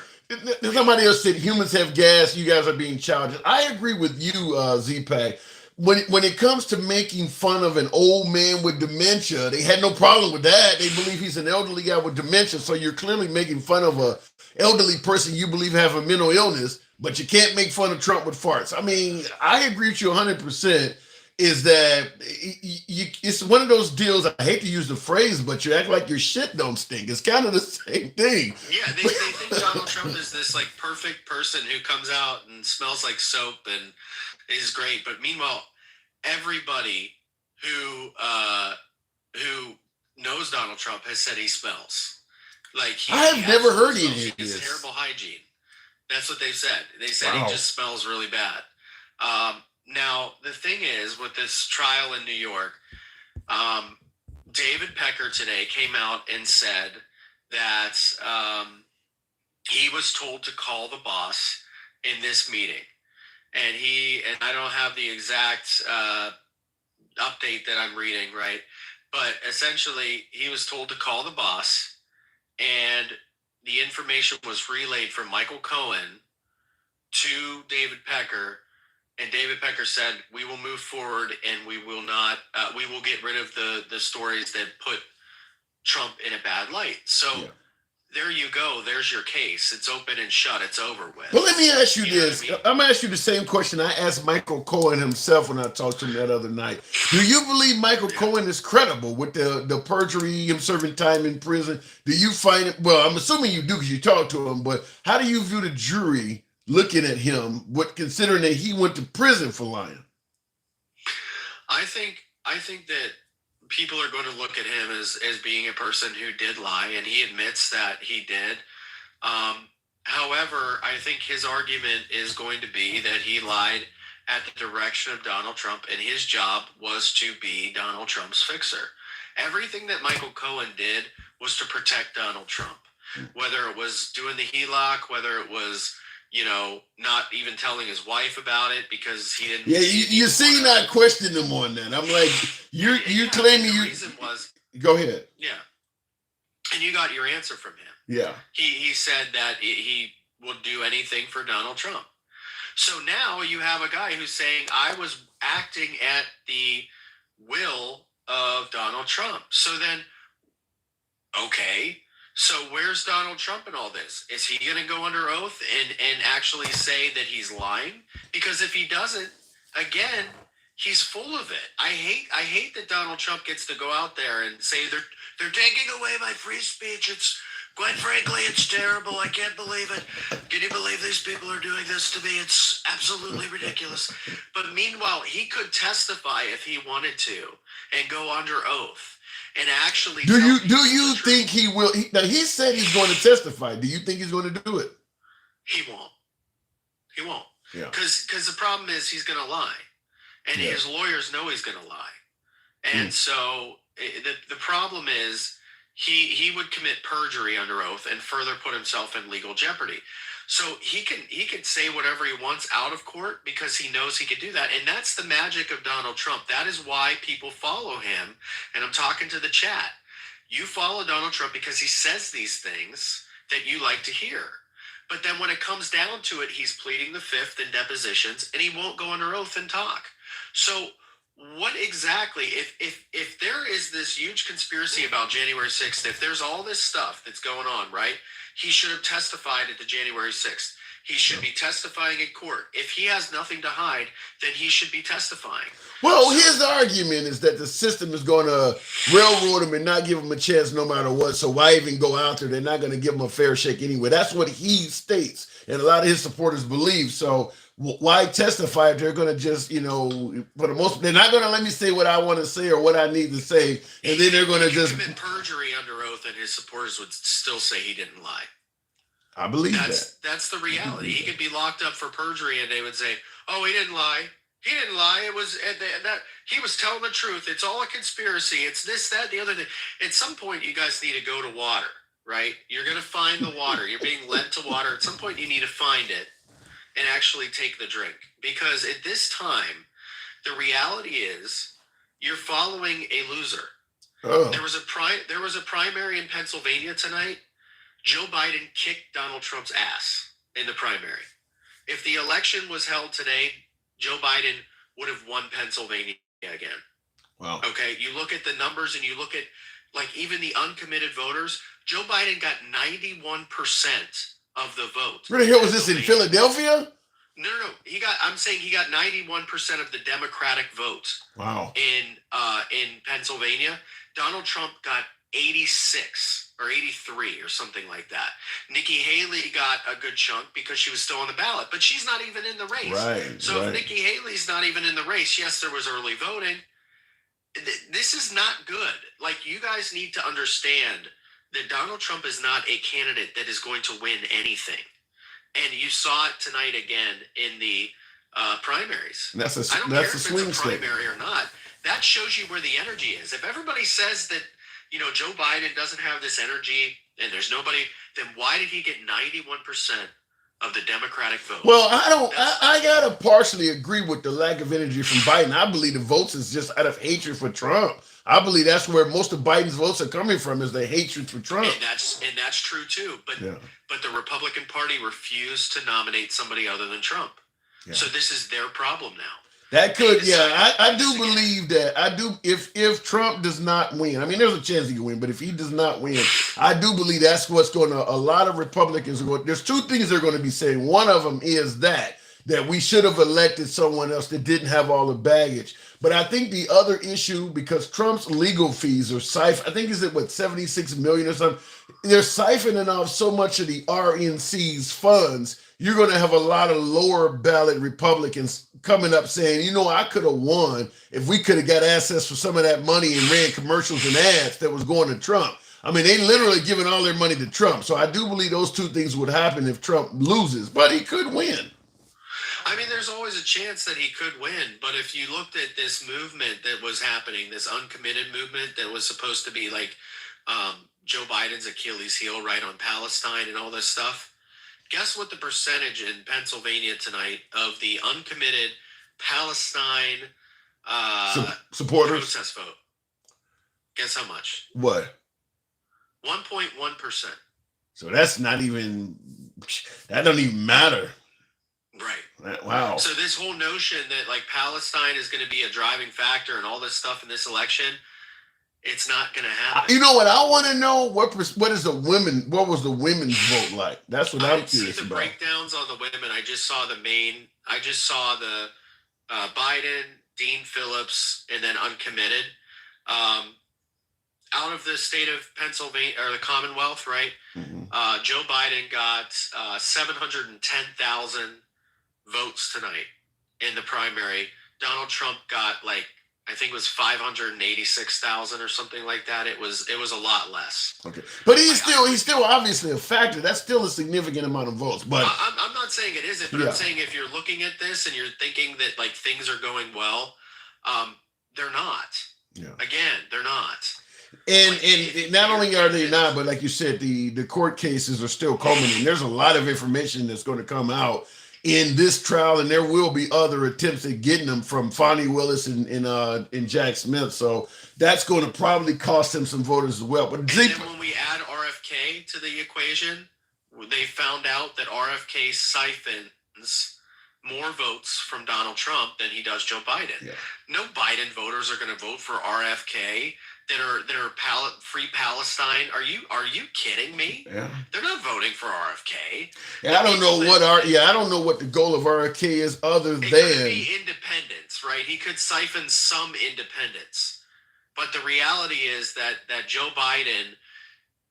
Speaker 2: Somebody else said humans have gas. You guys are being challenged. I agree with you, Z-Pack. When it comes to making fun of an old man with dementia, they had no problem with that. They believe he's an elderly guy with dementia. So you're clearly making fun of a elderly person you believe have a mental illness, but you can't make fun of Trump with farts. I mean, I agree with you 100%. Is that it's one of those deals. I hate to use the phrase, but you act like your shit don't stink. It's kind of the same thing.
Speaker 13: Yeah, they think Donald Trump is this like perfect person who comes out and smells like soap and is great. But meanwhile, everybody who knows Donald Trump has said he smells like
Speaker 2: I have never heard any of
Speaker 13: He has
Speaker 2: this.
Speaker 13: terrible hygiene. That's what they've said. They said
Speaker 2: Wow.
Speaker 13: he just smells really bad. Now, the thing is, with this trial in New York, David Pecker today came out and said that he was told to call the boss in this meeting. And I don't have the exact update that I'm reading, right? But essentially, he was told to call the boss, and the information was relayed from Michael Cohen to David Pecker. And David Pecker said, we will move forward and we will not, we will get rid of the stories that put Trump in a bad light. So there you go. There's your case. It's open and shut. It's over with.
Speaker 2: Well, let me ask you this.
Speaker 13: What I mean?
Speaker 2: I'm going to ask you the same question I asked Michael Cohen himself when I talked to him that other night. Do you believe Michael Cohen is credible with the perjury, him serving time in prison? Do you find it, well, I'm assuming you do because you talked to him, but how do you view the jury looking at him, considering that he went to prison for lying?
Speaker 13: I think that people are going to look at him as being a person who did lie, and he admits that he did. However, I think his argument is going to be that he lied at the direction of Donald Trump, and his job was to be Donald Trump's fixer. Everything that Michael Cohen did was to protect Donald Trump, whether it was doing the HELOC, whether it was not even telling his wife about it because he didn't.
Speaker 2: Yeah, you seem not question him on that. I'm like, you claiming
Speaker 13: the reason was.
Speaker 2: Go ahead.
Speaker 13: Yeah, and you got your answer from him.
Speaker 2: Yeah.
Speaker 13: He said that he would do anything for Donald Trump. So now you have a guy who's saying, I was acting at the will of Donald Trump. So then, okay. So where's Donald Trump in all this? Is he going to go under oath and actually say that he's lying? Because if he doesn't, again, he's full of it. I hate that Donald Trump gets to go out there and say they're taking away my free speech. It's quite frankly, it's terrible. I can't believe it. Can you believe these people are doing this to me? It's absolutely ridiculous. But meanwhile, he could testify if he wanted to and go under oath. And actually,
Speaker 2: do you think he will? Now he said he's going to testify. Do you think he's going to do it?
Speaker 13: He won't. He won't.
Speaker 2: Yeah.
Speaker 13: Because the problem is he's going to lie, and his lawyers know he's going to lie, and so the problem is he would commit perjury under oath and further put himself in legal jeopardy. So he can say whatever he wants out of court because he knows he can do that. And that's the magic of Donald Trump. That is why people follow him. And I'm talking to the chat. You follow Donald Trump because he says these things that you like to hear. But then when it comes down to it, he's pleading the fifth in depositions and he won't go under oath and talk. So what exactly, if there is this huge conspiracy about January 6th, if there's all this stuff that's going on, right? He should have testified at the January 6th. He should be testifying in court. If he has nothing to hide, then he should be testifying.
Speaker 2: Well, his argument is that the system is going to railroad him and not give him a chance no matter what. So why even go out there? They're not going to give him a fair shake anyway. That's what he states. And a lot of his supporters believe. So why testify if they're going to just, for the most, they're not going to let me say what I want to say or what I need to say. And then they're going to just
Speaker 13: commit perjury under oath and his supporters would still say he didn't lie.
Speaker 2: I believe that.
Speaker 13: That's the reality. He could be locked up for perjury, and they would say, "Oh, he didn't lie. He didn't lie. It was that he was telling the truth. It's all a conspiracy. It's this, that, the other thing." At some point, you guys need to go to water, right? You're going to find the water. You're being led to water. At some point, you need to find it and actually take the drink, because at this time, the reality is you're following a loser.
Speaker 2: Oh.
Speaker 13: There was a primary in Pennsylvania tonight. Joe Biden kicked Donald Trump's ass in the primary. If the election was held today, Joe Biden would have won Pennsylvania again.
Speaker 2: Wow.
Speaker 13: Okay, you look at the numbers and you look at like even the uncommitted voters. Joe Biden got 91% of the vote.
Speaker 2: Where the hell was this, in Philadelphia?
Speaker 13: No. I'm saying he got 91% of the Democratic vote.
Speaker 2: Wow.
Speaker 13: In Pennsylvania. Donald Trump got 86 or 83 or something like that. Nikki Haley got a good chunk because she was still on the ballot, but she's not even in the race.
Speaker 2: Right.
Speaker 13: So if Nikki Haley's not even in the race, yes, there was early voting. This is not good. Like, you guys need to understand that Donald Trump is not a candidate that is going to win anything. And you saw it tonight again in the primaries.
Speaker 2: I don't
Speaker 13: care
Speaker 2: if
Speaker 13: it's
Speaker 2: swing
Speaker 13: a primary or not. That shows you where the energy is. If everybody says that, Joe Biden doesn't have this energy and there's nobody, then why did he get 91% of the Democratic vote?
Speaker 2: Well, I gotta partially agree with the lack of energy from Biden. I believe the votes is just out of hatred for Trump. I believe that's where most of Biden's votes are coming from, is the hatred for Trump.
Speaker 13: And that's true too. But the Republican Party refused to nominate somebody other than Trump. Yeah. So this is their problem now.
Speaker 2: That could, I do believe that. I do, if Trump does not win, I mean, there's a chance he can win, but if he does not win, I do believe that's what's going to, a lot of Republicans are going, there's two things they're going to be saying. One of them is that we should have elected someone else that didn't have all the baggage. But I think the other issue, because Trump's legal fees are I think is it what, 76 million or something? They're siphoning off so much of the RNC's funds. You're going to have a lot of lower ballot Republicans coming up saying, I could have won if we could have got access for some of that money and ran commercials and ads that was going to Trump. I mean, they literally giving all their money to Trump. So I do believe those two things would happen if Trump loses, but he could win.
Speaker 13: I mean, there's always a chance that he could win, but if you looked at this movement that was happening, this uncommitted movement that was supposed to be like Joe Biden's Achilles heel, right, on Palestine and all this stuff, guess what the percentage in Pennsylvania tonight of the uncommitted Palestine
Speaker 2: supporters
Speaker 13: protest vote? Guess how much?
Speaker 2: What?
Speaker 13: 1.1%.
Speaker 2: So that's not even, that don't even matter.
Speaker 13: Right.
Speaker 2: Wow.
Speaker 13: So this whole notion that like Palestine is going to be a driving factor and all this stuff in this election, it's not going to happen.
Speaker 2: You know what I want to know? What was the women's vote like? That's what I'm curious about.
Speaker 13: The breakdowns on the women. I just saw the Biden, Dean Phillips, and then uncommitted. Out of the state of Pennsylvania or the Commonwealth, right? Mm-hmm. Joe Biden got 710,000 votes tonight in the primary. Donald Trump got I think it was 586,000 or something like that. It was a lot less.
Speaker 2: Okay, but he's still obviously a factor. That's still a significant amount of votes. But
Speaker 13: I'm not saying it isn't. But I'm saying if you're looking at this and you're thinking that things are going well, they're not. Yeah. Again, they're not.
Speaker 2: And not only are they not, but like you said, the court cases are still culminating. There's a lot of information that's going to come out in this trial, and there will be other attempts at getting them from Fonnie Willis and Jack Smith. So that's going to probably cost them some voters as well. But
Speaker 13: then when we add RFK to the equation, they found out that RFK siphons more votes from Donald Trump than he does Joe Biden. Yeah. No Biden voters are going to vote for RFK that are free Palestine. Are you kidding me? Yeah. They're not voting for RFK.
Speaker 2: Yeah, I don't know what the goal of RFK is other than
Speaker 13: could be independence, right? He could siphon some independence. But the reality is that Joe Biden,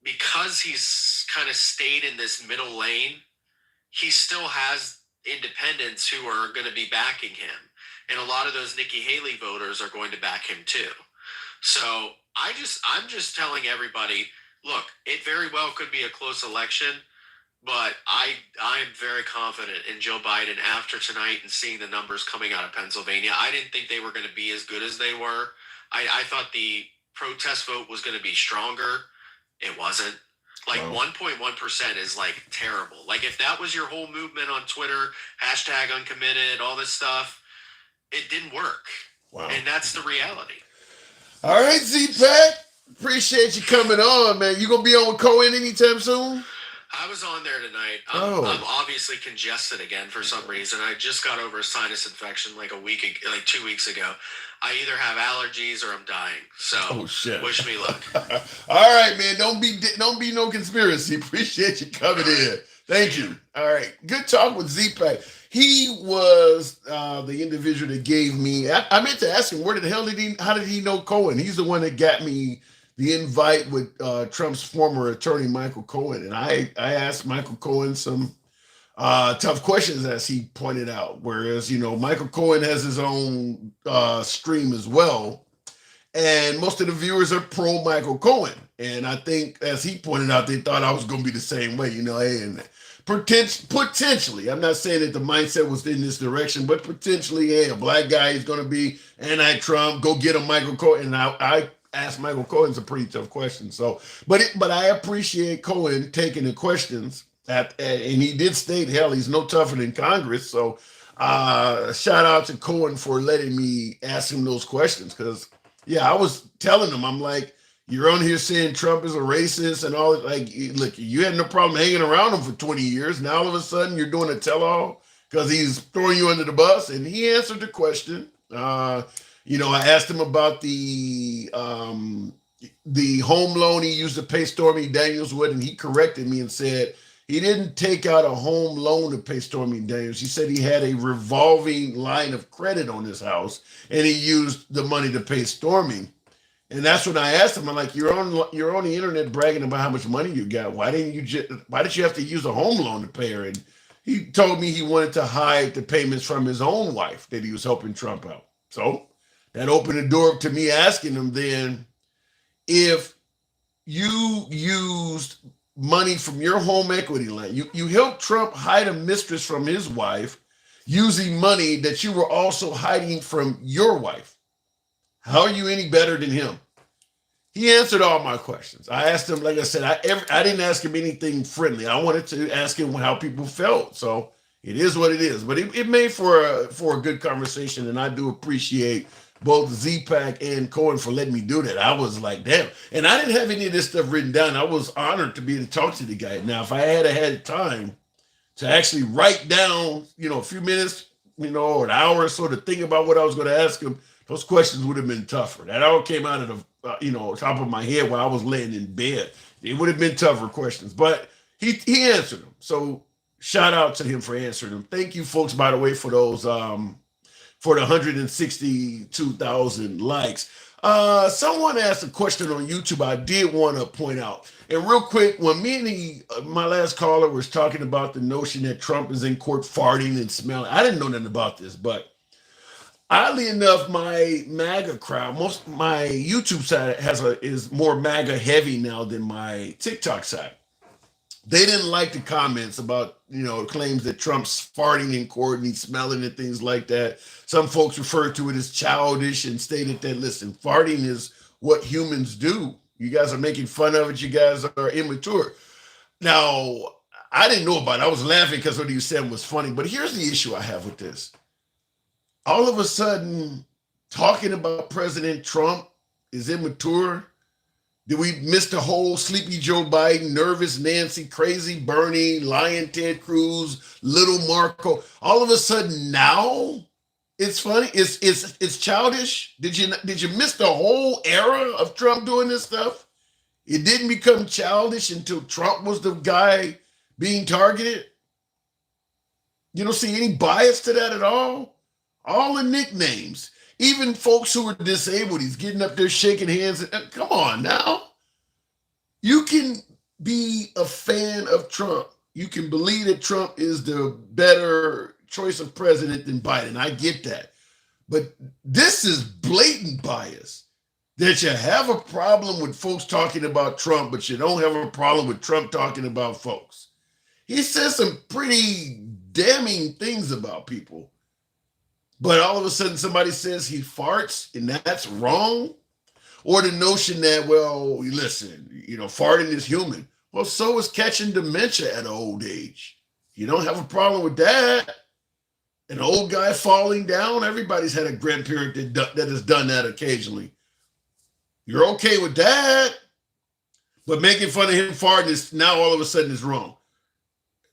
Speaker 13: because he's kind of stayed in this middle lane, he still has independents who are going to be backing him. And a lot of those Nikki Haley voters are going to back him too. So I'm just telling everybody, look, it very well could be a close election, But I'm very confident in Joe Biden after tonight and seeing the numbers coming out of Pennsylvania. I didn't think they were going to be as good as they were. I thought the protest vote was going to be stronger. It wasn't. Like 1.1% is like terrible. Like if that was your whole movement on Twitter, hashtag uncommitted, all this stuff, it didn't work.
Speaker 2: Wow.
Speaker 13: And that's the reality.
Speaker 2: All right, Z-Pack. Appreciate you coming on, man. You gonna be on with Cohen anytime soon?
Speaker 13: I was on there tonight. I'm obviously congested again for some reason. I just got over a sinus infection like 2 weeks ago. I either have allergies or I'm dying. So wish me luck.
Speaker 2: All right, man. Don't be no conspiracy. Appreciate you coming in. Thank you. All right. Good talk with Z-Pack. He was the individual that gave me. I meant to ask him how did he know Cohen? He's the one that got me the invite with Trump's former attorney, Michael Cohen. And I asked Michael Cohen some tough questions, as he pointed out. Whereas, Michael Cohen has his own stream as well. And most of the viewers are pro Michael Cohen. And I think, as he pointed out, they thought I was going to be the same way, and potentially, I'm not saying that the mindset was in this direction, but potentially, a black guy is going to be anti-Trump, go get a Michael Cohen. And I asked Michael Cohen some pretty tough questions. So, but I appreciate Cohen taking the questions and he did state, hell, he's no tougher than Congress. So, shout out to Cohen for letting me ask him those questions. Cause I was telling him, I'm like, you're on here saying Trump is a racist and all. Like, look, you had no problem hanging around him for 20 years. Now all of a sudden you're doing a tell-all because he's throwing you under the bus. And he answered the question. I asked him about the home loan he used to pay Stormy Daniels with, and he corrected me and said he didn't take out a home loan to pay Stormy Daniels. He said he had a revolving line of credit on his house, and he used the money to pay Stormy. And that's when I asked him, I'm like, you're on the internet bragging about how much money you got. Why did you have to use a home loan to pay her? And he told me he wanted to hide the payments from his own wife that he was helping Trump out. So that opened the door to me asking him then, if you used money from your home equity line, you helped Trump hide a mistress from his wife using money that you were also hiding from your wife. How are you any better than him? He answered all my questions. I asked him, like I said, I didn't ask him anything friendly. I wanted to ask him how people felt. So it is what it is. But it made for a good conversation, and I do appreciate both Z-Pack and Cohen for letting me do that. I was like, damn. And I didn't have any of this stuff written down. I was honored to be able to talk to the guy. Now, if I had time to actually write down, a few minutes, or an hour or so to think about what I was going to ask him, those questions would have been tougher. That all came out of the, top of my head while I was laying in bed. It would have been tougher questions, but he answered them. So shout out to him for answering them. Thank you, folks, by the way, for those, for the 162,000 likes. Someone asked a question on YouTube I did want to point out. And real quick, when me and my last caller was talking about the notion that Trump is in court farting and smelling, I didn't know nothing about this, but oddly enough, my MAGA crowd, my YouTube side is more MAGA heavy now than my TikTok side. They didn't like the comments about, claims that Trump's farting in court and he's smelling and things like that. Some folks referred to it as childish and stated that, listen, farting is what humans do. You guys are making fun of it. You guys are immature. Now, I didn't know about it. I was laughing because what he said was funny. But here's the issue I have with this. All of a sudden, talking about President Trump is immature. Did we miss the whole sleepy Joe Biden, nervous Nancy, crazy Bernie, lying Ted Cruz, little Marco? All of a sudden now, it's funny. It's childish. Did you miss the whole era of Trump doing this stuff? It didn't become childish until Trump was the guy being targeted. You don't see any bias to that at all. All the nicknames, even folks who are disabled, he's getting up there shaking hands. Come on now. You can be a fan of Trump. You can believe that Trump is the better choice of president than Biden. I get that. But this is blatant bias. That you have a problem with folks talking about Trump, but you don't have a problem with Trump talking about folks. He says some pretty damning things about people. But all of a sudden somebody says he farts and that's wrong. Or the notion that, well, listen, farting is human. Well, so is catching dementia at an old age. You don't have a problem with that. An old guy falling down, everybody's had a grandparent that has done that occasionally. You're okay with that. But making fun of him farting is now all of a sudden is wrong.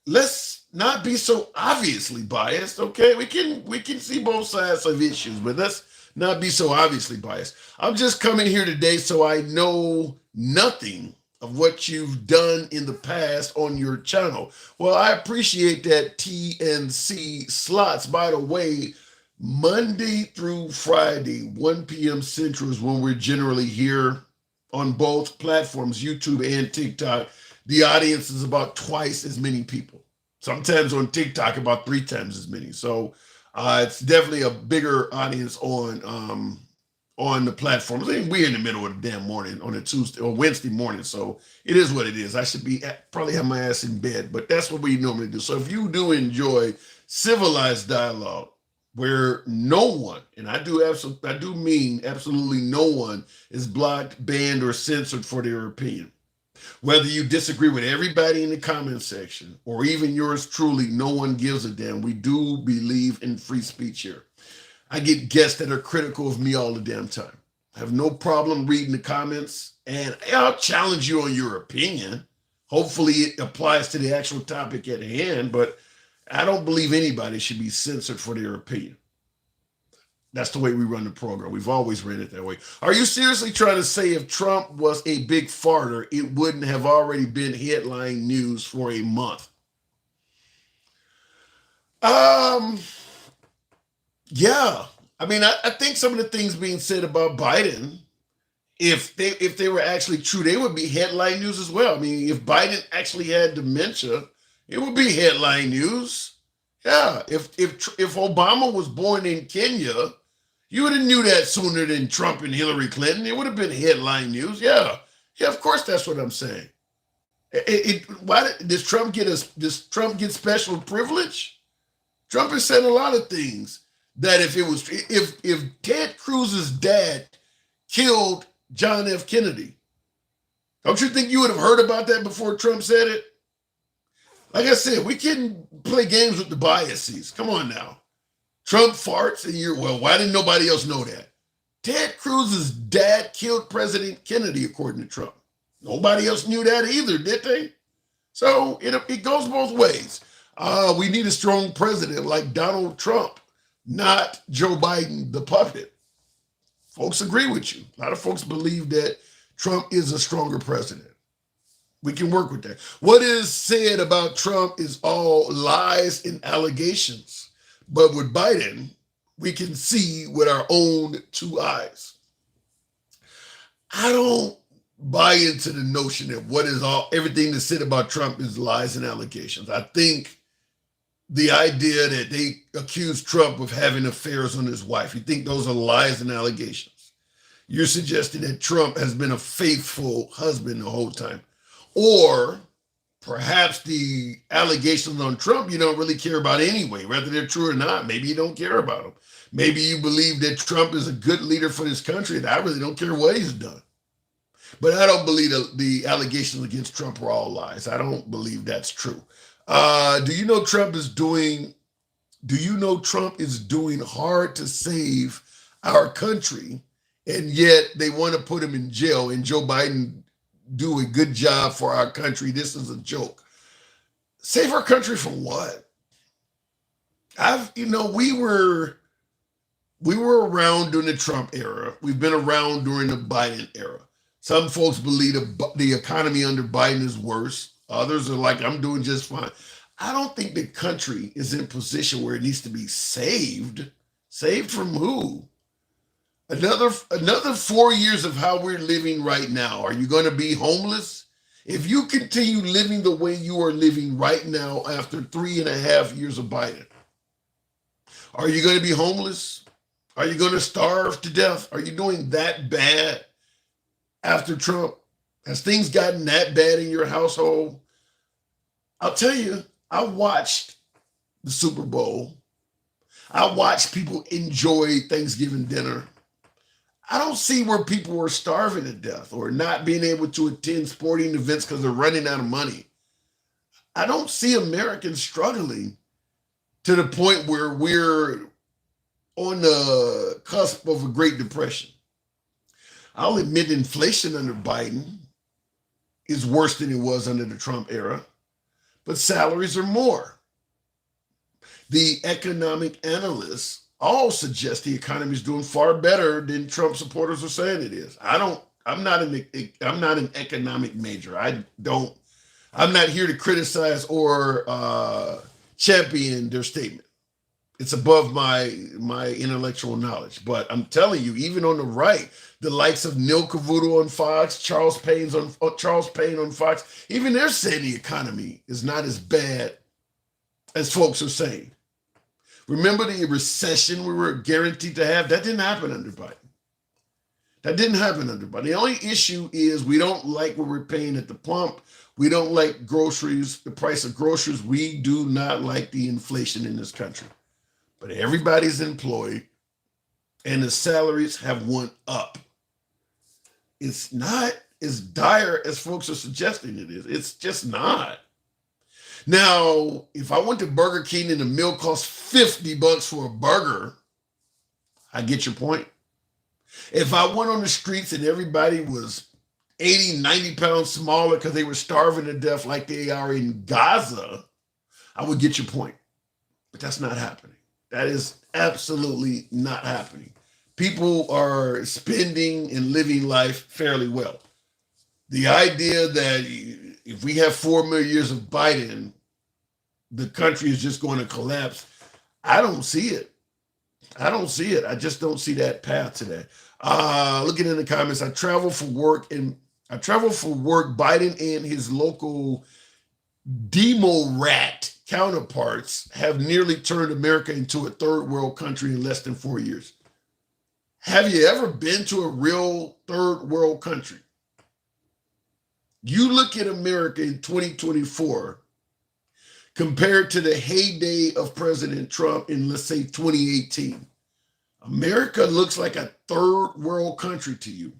Speaker 2: Let's not be so obviously biased, okay? We can see both sides of issues, but let's not be so obviously biased. I'm just coming here today so I know nothing of what you've done in the past on your channel. Well, I appreciate that TNC slots. By the way, Monday through Friday, 1 p.m. Central is when we're generally here on both platforms, YouTube and TikTok. The audience is about twice as many people. Sometimes on TikTok, about 3 times as many. So it's definitely a bigger audience on the platforms. I mean, we're in the middle of the damn morning on a Tuesday or Wednesday morning, so it is what it is. I should probably have my ass in bed, but that's what we normally do. So if you do enjoy civilized dialogue where no one, and I do mean absolutely no one, is blocked, banned, or censored for their opinion. Whether you disagree with everybody in the comment section or even yours truly, no one gives a damn. We do believe in free speech here. I get guests that are critical of me all the damn time. I have no problem reading the comments, and I'll challenge you on your opinion. Hopefully it applies to the actual topic at hand, but I don't believe anybody should be censored for their opinion. That's the way we run the program. We've always ran it that way. Are you seriously trying to say if Trump was a big farter, it wouldn't have already been headline news for a month? Yeah. I mean, I think some of the things being said about Biden, if they were actually true, they would be headline news as well. I mean, if Biden actually had dementia, it would be headline news. Yeah. If Obama was born in Kenya, you would have knew that sooner than Trump and Hillary Clinton. It would have been headline news. Yeah. Yeah, of course that's what I'm saying. Why does Trump get special privilege? Trump has said a lot of things that if Ted Cruz's dad killed John F. Kennedy, don't you think you would have heard about that before Trump said it? Like I said, we can play games with the biases. Come on now. Trump farts and why didn't nobody else know that? Ted Cruz's dad killed President Kennedy, according to Trump. Nobody else knew that either, did they? So it goes both ways. We need a strong president like Donald Trump, not Joe Biden, the puppet. Folks agree with you. A lot of folks believe that Trump is a stronger president. We can work with that. What is said about Trump is all lies and allegations. But with Biden, we can see with our own 2 eyes. I don't buy into the notion that everything that's said about Trump is lies and allegations. I think the idea that they accuse Trump of having affairs on his wife, you think those are lies and allegations. You're suggesting that Trump has been a faithful husband the whole time. Or perhaps the allegations on Trump you don't really care about anyway, whether they're true or not. Maybe you don't care about them. Maybe you believe that Trump is a good leader for this country and I really don't care what he's done. But I don't believe the allegations against Trump are all lies. I don't believe that's true. Do you know Trump is doing hard to save our country, and yet they want to put him in jail, and Joe Biden do a good job for our country? This is a joke. Save our country from what? We were around during the Trump era. We've been around during the Biden era. Some folks believe the economy under Biden is worse. Others are like, I'm doing just fine. I don't think the country is in a position where it needs to be saved. Saved from who? Another 4 years of how we're living right now. Are you going to be homeless? If you continue living the way you are living right now after 3.5 years of Biden, are you going to be homeless? Are you going to starve to death? Are you doing that bad after Trump? Has things gotten that bad in your household? I'll tell you, I watched the Super Bowl. I watched people enjoy Thanksgiving dinner. I don't see where people are starving to death or not being able to attend sporting events because they're running out of money. I don't see Americans struggling to the point where we're on the cusp of a Great Depression. I'll admit inflation under Biden is worse than it was under the Trump era, but salaries are more. The economic analysts all suggest the economy is doing far better than Trump supporters are saying it is. I'm not an economic major. I'm not here to criticize or champion their statement. It's above my intellectual knowledge. But I'm telling you, even on the right, the likes of Neil Cavuto on Fox, Charles Payne on Fox, even they're saying the economy is not as bad as folks are saying. Remember the recession we were guaranteed to have? That didn't happen under Biden. The only issue is we don't like what we're paying at the pump. We don't like groceries, the price of groceries. We do not like the inflation in this country. But everybody's employed and the salaries have went up. It's not as dire as folks are suggesting it is. It's just not. Now, if I went to Burger King and the meal cost $50 for a burger, I get your point. If I went on the streets and everybody was 80, 90 pounds smaller because they were starving to death like they are in Gaza, I would get your point. But that's not happening. That is absolutely not happening. People are spending and living life fairly well. The idea that if we have 4 more years of Biden, the country is just going to collapse, I don't see it. I just don't see that path today. Looking in the comments, I travel for work. Biden and his local demo rat counterparts have nearly turned America into a third world country in less than 4 years. Have you ever been to a real third world country? You look at America in 2024 compared to the heyday of President Trump in, let's say, 2018. America looks like a third world country to you,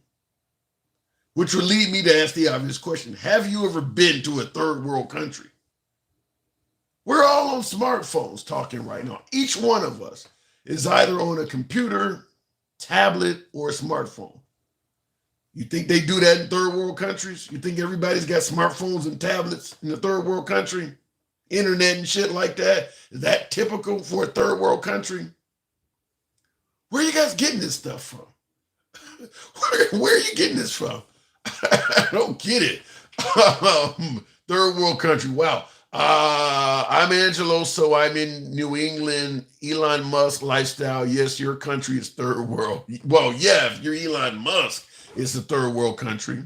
Speaker 2: which would lead me to ask the obvious question. Have you ever been to a third world country? We're all on smartphones talking right now. Each one of us is either on a computer, tablet, or a smartphone. You think they do that in third world countries? You think everybody's got smartphones and tablets in the third world country? Internet and shit like that? Is that typical for a third world country? Where are you guys getting this stuff from? Where are you getting this from? I don't get it. Third world country. Wow. I'm Angelo, so I'm in New England. Elon Musk lifestyle. Yes, your country is third world. Well, yeah, if you're Elon Musk, it's a third world country.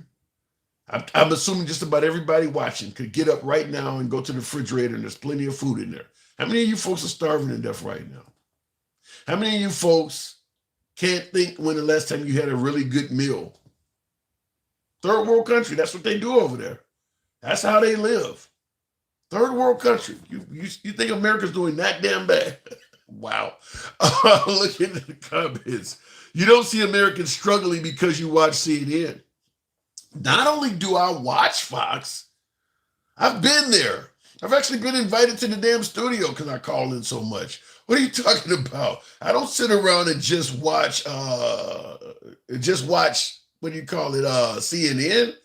Speaker 2: I'm assuming just about everybody watching could get up right now and go to the refrigerator and there's plenty of food in there. How many of you folks are starving to death right now? How many of you folks can't think when the last time you had a really good meal? Third world country, that's what they do over there. That's how they live. Third world country. You think America's doing that damn bad? Wow. Look at the comments. You don't see Americans struggling because you watch CNN. Not only do I watch Fox, I've been there. I've actually been invited to the damn studio because I call in so much. What are you talking about? I don't sit around and just watch what do you call it, CNN.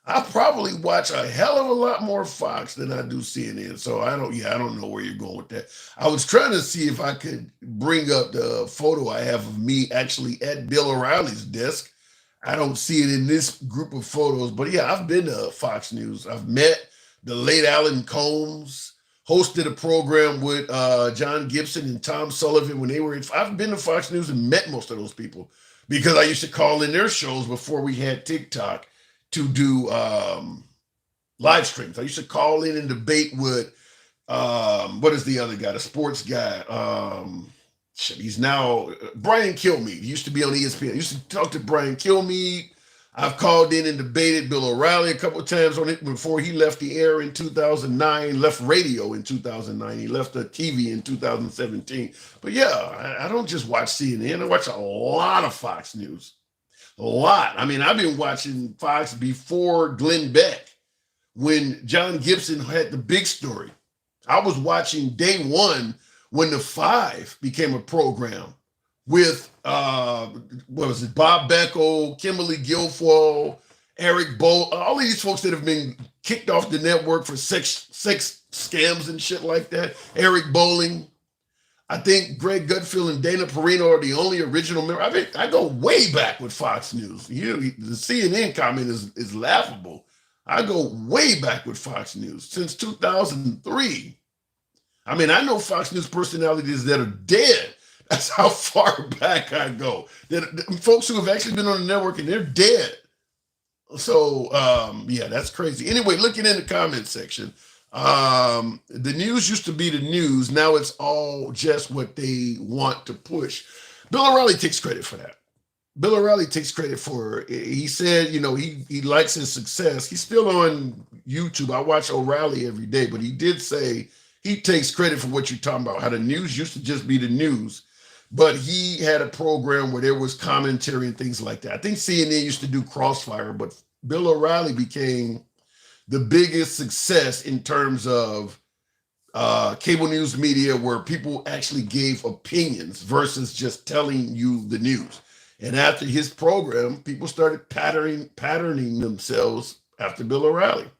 Speaker 2: I probably watch a hell of a lot more Fox than I do CNN. So I don't know where you're going with that. I was trying to see if I could bring up the photo I have of me actually at Bill O'Reilly's desk. I don't see it in this group of photos, but yeah, I've been to Fox News. I've met the late Alan Combs, hosted a program with John Gibson and Tom Sullivan when they were I've been to Fox News and met most of those people because I used to call in their shows before we had TikTok to do live streams. I used to call in and debate with, what is the other guy, the sports guy? He's now Brian Kilmeade. He used to be on ESPN. I used to talk to Brian Kilmeade. I've called in and debated Bill O'Reilly a couple of times on it before he left the air in 2009, left radio in 2009. He left the TV in 2017. But yeah, I don't just watch CNN. I watch a lot of Fox News. A lot. I mean, I've been watching Fox before Glenn Beck when John Gibson had the big story. I was watching day one when The Five became a program with what was it, Bob Beckel, Kimberly Guilfoyle, Eric Bowl, all of these folks that have been kicked off the network for sex scams and shit like that. Eric Bowling. I think Greg Gutfield and Dana Perino are the only original member. I mean, I go way back with Fox News. The CNN comment is laughable. I go way back with Fox News since 2003. I mean, I know Fox News personalities that are dead. That's how far back I go. Folks who have actually been on the network and they're dead. So, yeah, that's crazy. Anyway, looking in the comment section, the news used to be the news. Now it's all just what they want to push. Bill O'Reilly takes credit for that. Bill O'Reilly takes credit for, he said, he likes his success. He's still on YouTube. I watch O'Reilly every day, but he did say he takes credit for what you're talking about, how the news used to just be the news. But he had a program where there was commentary and things like that. I think CNN used to do Crossfire, but Bill O'Reilly became the biggest success in terms of cable news media where people actually gave opinions versus just telling you the news. And after his program, people started patterning themselves after Bill O'Reilly.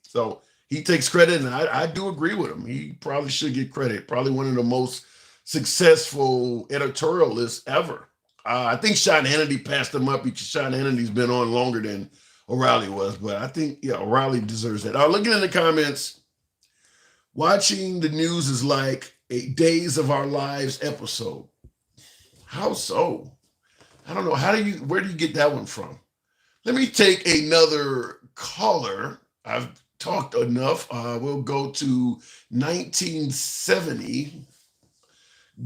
Speaker 2: So he takes credit, and I do agree with him. He probably should get credit. Probably one of the most successful editorialists ever. I think Sean Hannity passed him up because Sean Hannity's been on longer than O'Reilly was, but I think, yeah, O'Reilly deserves that. Looking in the comments, watching the news is like a Days of Our Lives episode. How so? I don't know. Where do you get that one from? Let me take another caller. I've talked enough. We'll go to 1970.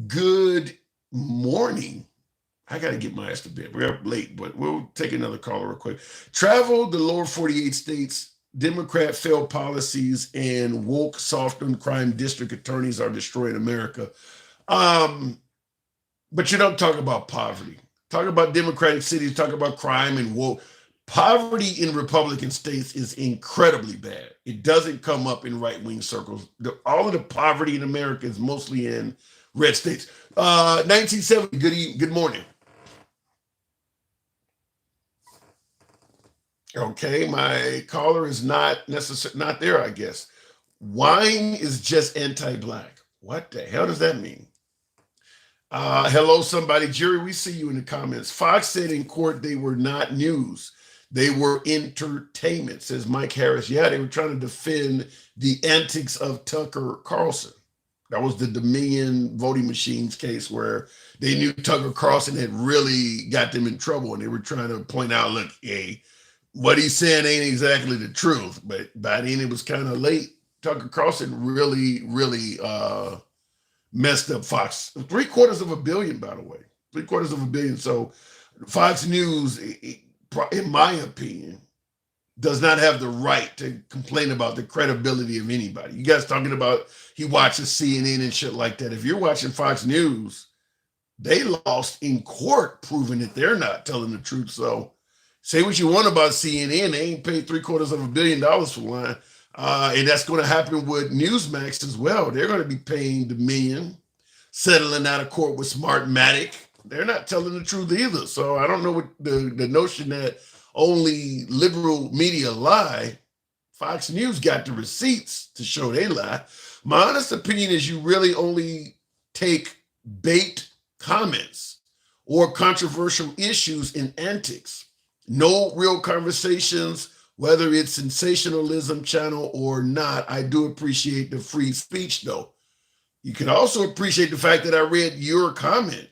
Speaker 2: Good morning. I got to get my ass to bed. We're up late, but we'll take another caller real quick. Travel the lower 48 states. Democrat failed policies and woke soft on crime district attorneys are destroying America. But you don't talk about poverty. Talk about Democratic cities, talk about crime and woke. Poverty in Republican states is incredibly bad. It doesn't come up in right-wing circles. All of the poverty in America is mostly in red states. 1970, good morning. Okay, my caller is not there, I guess. Wine is just anti-black. What the hell does that mean? Hello, somebody. Jerry, we see you in the comments. Fox said in court they were not news. They were entertainment, says Mike Harris. Yeah, they were trying to defend the antics of Tucker Carlson. That was the Dominion voting machines case where they knew Tucker Carlson had really got them in trouble, and they were trying to point out, look, hey, what he's saying ain't exactly the truth. But by then it was kind of late. Tucker Carlson really messed up Fox. $750 million, by the way. $750 million. So Fox News, in my opinion, does not have the right to complain about the credibility of anybody. You guys talking about he watches CNN and shit like that. If you're watching Fox News, they lost in court proving that they're not telling the truth. So say what you want about CNN, they ain't paid $750 million for line. And that's going to happen with Newsmax as well. They're going to be paying the million, settling out of court with Smartmatic. They're not telling the truth either. So I don't know what the notion that only liberal media lie. Fox News got the receipts to show they lie. My honest opinion is you really only take bait comments or controversial issues in antics. No real conversations, whether it's sensationalism channel or not. I do appreciate the free speech, though. You can also appreciate the fact that I read your comment.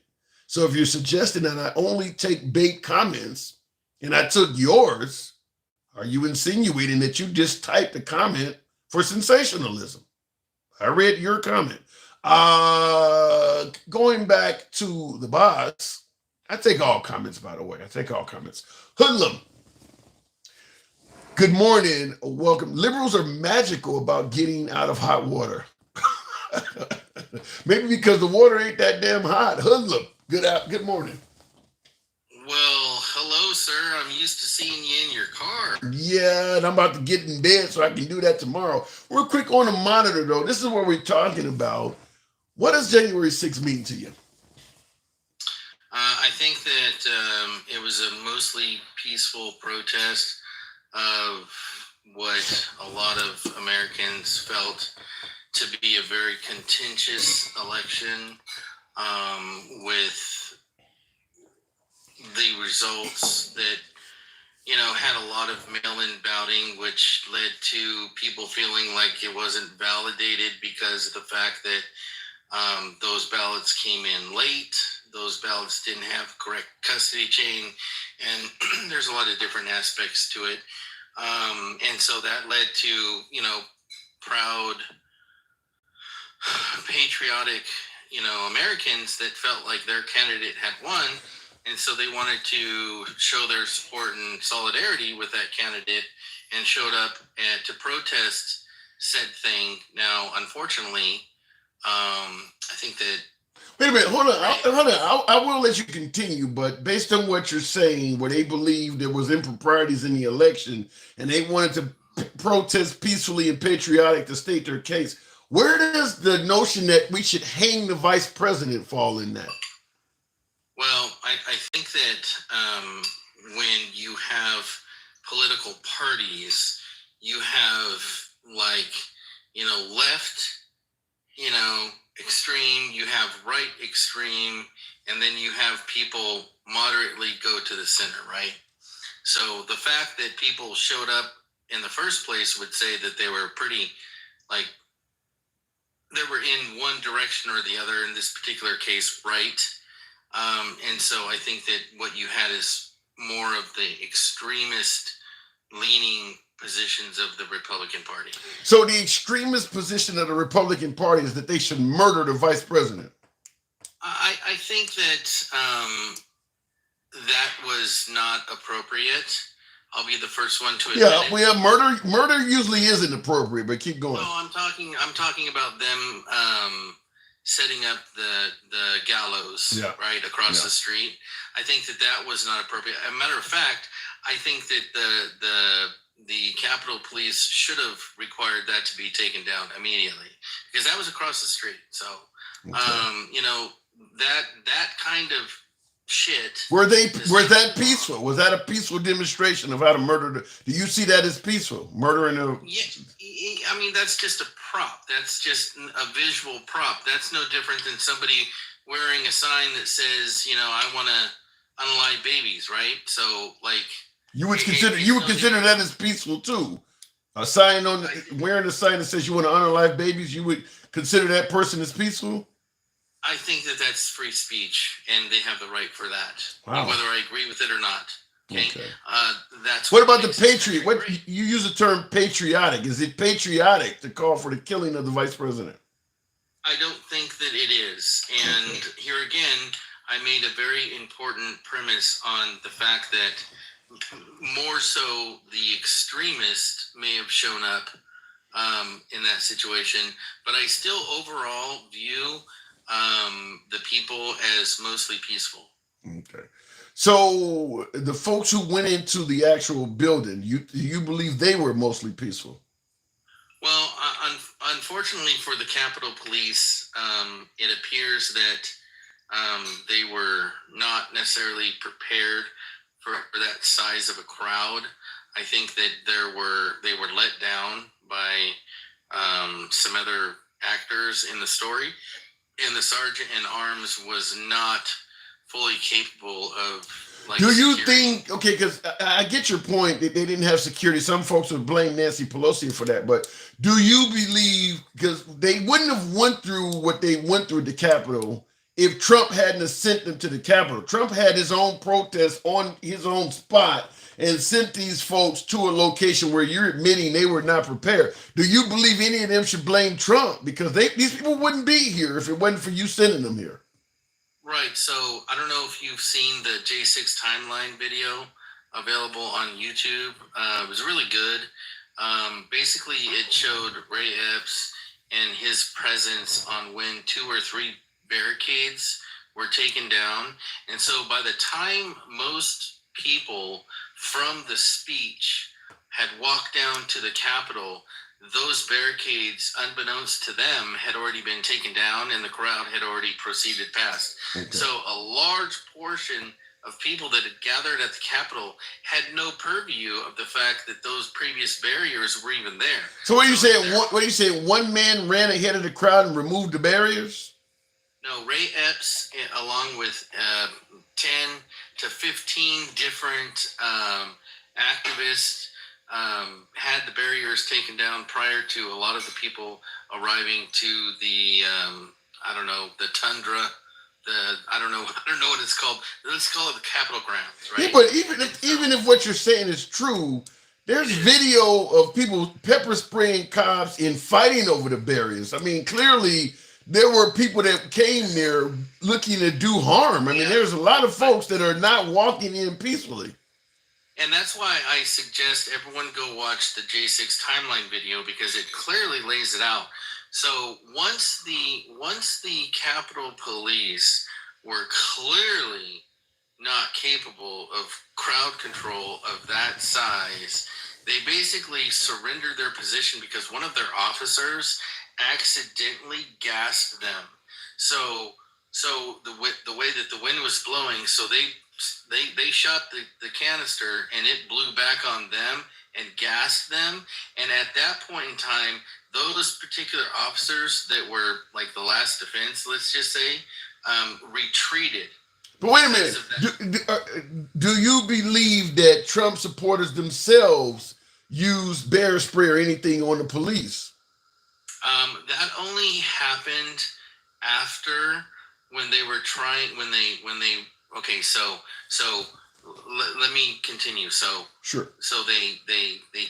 Speaker 2: So if you're suggesting that I only take bait comments and I took yours, are you insinuating that you just typed a comment for sensationalism? I read your comment. Going back to the box, I take all comments, by the way. I take all comments. Hoodlum. Good morning. Welcome. Liberals are magical about getting out of hot water. Maybe because the water ain't that damn hot. Hoodlum. Good morning.
Speaker 14: Well, hello, sir. I'm used to seeing you in your car.
Speaker 2: Yeah, and I'm about to get in bed so I can do that tomorrow. Real quick on the monitor, though. This is what we're talking about. What does January 6th mean to you?
Speaker 14: I think that it was a mostly peaceful protest of what a lot of Americans felt to be a very contentious election, with the results that, had a lot of mail-in balloting, which led to people feeling like it wasn't validated because of the fact that those ballots came in late. Those ballots didn't have correct custody chain, and there's a lot of different aspects to it. And so that led to, proud, patriotic, Americans that felt like their candidate had won. And so they wanted to show their support and solidarity with that candidate and showed up to protest said thing. Now, unfortunately, I think that.
Speaker 2: Wait a minute, hold on. I will let you continue, but based on what you're saying, where they believe there was improprieties in the election and they wanted to protest peacefully and patriotic to state their case, where does the notion that we should hang the vice president fall in that?
Speaker 14: Well, I think that when you have political parties, you have left, extreme, you have right extreme, and then you have people moderately go to the center, right? So the fact that people showed up in the first place would say that they were pretty, they were in one direction or the other, in this particular case, right? And so I think that what you had is more of the extremist leaning positions of the Republican Party.
Speaker 2: So the extremist position of the Republican Party is that they should murder the vice president.
Speaker 14: I think that that was not appropriate. I'll be the first one to admit it.
Speaker 2: Yeah, murder usually isn't appropriate, but keep going.
Speaker 14: No, I'm talking about them setting up the gallows, right across the street. I think that was not appropriate. As a matter of fact, I think that the Capitol Police should have required that to be taken down immediately, because that was across the street. So, that kind of shit.
Speaker 2: Was that peaceful? Was that a peaceful demonstration of how to murder? Do you see that as peaceful? Murdering a?
Speaker 14: Yeah, I mean, that's just a prop. That's just a visual prop. That's no different than somebody wearing a sign that says, I want to unalive babies, right? So,
Speaker 2: you would consider that as peaceful too. A sign wearing a sign that says you want to unalive babies, you would consider that person as peaceful?
Speaker 14: I think that that's free speech, and they have the right for that,
Speaker 2: wow.
Speaker 14: Whether I agree with it or not. Okay. That's
Speaker 2: what about the patriot? What you use the term patriotic? Is it patriotic to call for the killing of the vice president?
Speaker 14: I don't think that it is. And here again, I made a very important premise on the fact that more so the extremist may have shown up in that situation, but I still overall view the people as mostly peaceful.
Speaker 2: Okay. So the folks who went into the actual building, you believe they were mostly peaceful?
Speaker 14: Well, unfortunately for the Capitol Police, it appears that they were not necessarily prepared for that size of a crowd. I think that they were let down by some other actors in the story, and the sergeant in arms was not fully capable of.
Speaker 2: Do you think, okay, because I get your point that they didn't have security. Some folks would blame Nancy Pelosi for that, but do you believe, because they wouldn't have went through what they went through at the Capitol if Trump hadn't sent them to the Capitol? Trump had his own protest on his own spot and sent these folks to a location where you're admitting they were not prepared. Do you believe any of them should blame Trump? Because these people wouldn't be here if it wasn't for you sending them here.
Speaker 14: Right. So I don't know if you've seen the J6 timeline video available on YouTube. It was really good. Basically, it showed Ray Epps and his presence on when 2 or 3 barricades were taken down. And so by the time most people from the speech had walked down to the Capitol, those barricades, unbeknownst to them, had already been taken down and the crowd had already proceeded past. Okay. So a large portion of people that had gathered at the Capitol had no purview of the fact that those previous barriers were even there.
Speaker 2: So what are you saying? What are you saying? One man ran ahead of the crowd and removed the barriers?
Speaker 14: No, Ray Epps, along with 10 to 15 different activists, had the barriers taken down prior to a lot of the people arriving to the I don't know, the tundra. I don't know what it's called. Let's call it the Capitol grounds, right?
Speaker 2: Yeah, but even if what you're saying is true, there's video of people pepper spraying cops and fighting over the barriers. I mean, clearly there were people that came there looking to do harm. I mean, there's a lot of folks that are not walking in peacefully.
Speaker 14: And that's why I suggest everyone go watch the J6 timeline video, because it clearly lays it out. So once the Capitol Police were clearly not capable of crowd control of that size, they basically surrendered their position because one of their officers accidentally gassed them. So the way that the wind was blowing, so they shot the canister and it blew back on them and gassed them. And at that point in time, those particular officers that were like the last defense, let's just say, retreated.
Speaker 2: But wait a minute. Do you believe that Trump supporters themselves use bear spray or anything on the police?
Speaker 14: That only happened after when they were trying, okay, so let me continue. So
Speaker 2: sure.
Speaker 14: So they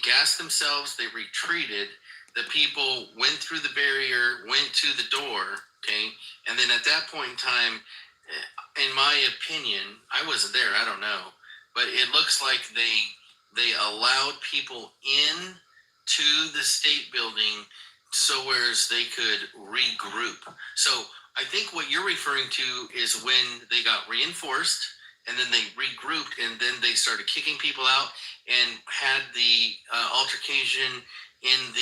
Speaker 14: gassed themselves, they retreated. The people went through the barrier, went to the door, okay? And then at that point in time, in my opinion, I wasn't there, I don't know, but it looks like they allowed people in to the state building so whereas they could regroup. So I think what you're referring to is when they got reinforced and then they regrouped and then they started kicking people out and had the altercation in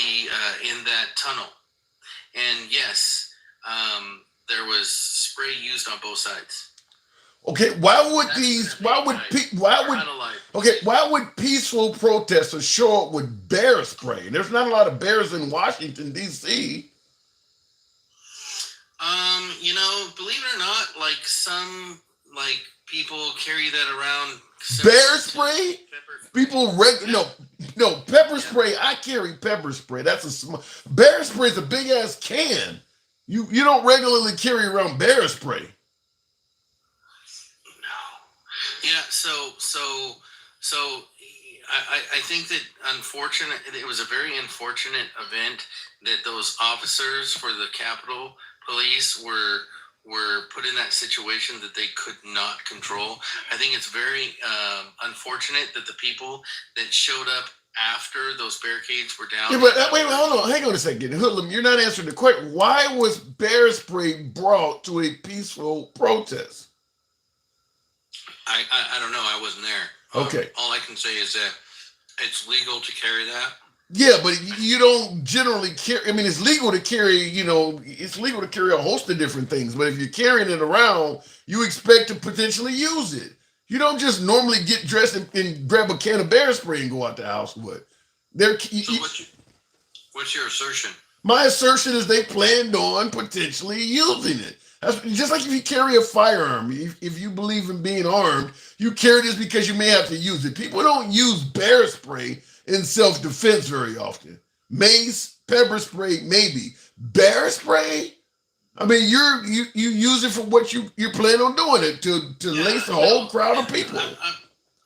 Speaker 14: that tunnel. And yes, there was spray used on both sides.
Speaker 2: Okay, why would peaceful protesters show up with bear spray? There's not a lot of bears in Washington, D.C.
Speaker 14: Believe it or not, like some people carry that around.
Speaker 2: Bear spray? People pepper spray. I carry pepper spray. That's a small. Bear spray is a big ass can. You don't regularly carry around bear spray.
Speaker 14: Yeah, so I think that it was a very unfortunate event that those officers for the Capitol Police were put in that situation that they could not control. I think it's very unfortunate that the people that showed up after those barricades were down.
Speaker 2: Yeah, but wait, hold on, hang on a second. Hoodlum, you're not answering the question. Why was bear spray brought to a peaceful protest?
Speaker 14: I don't know. I wasn't there.
Speaker 2: Okay.
Speaker 14: All I can say is that it's legal to carry that.
Speaker 2: Yeah, but you don't generally carry. I mean, it's legal to carry. It's legal to carry a host of different things. But if you're carrying it around, you expect to potentially use it. You don't just normally get dressed and grab a can of bear spray and go out the house with.
Speaker 14: What's your assertion?
Speaker 2: My assertion is they planned on potentially using it. That's just like if you carry a firearm. If you believe in being armed, you carry this because you may have to use it. People don't use bear spray in self-defense very often. Mace, pepper spray, maybe. Bear spray? I mean, you use it for what you plan on doing it to lace a whole crowd of people.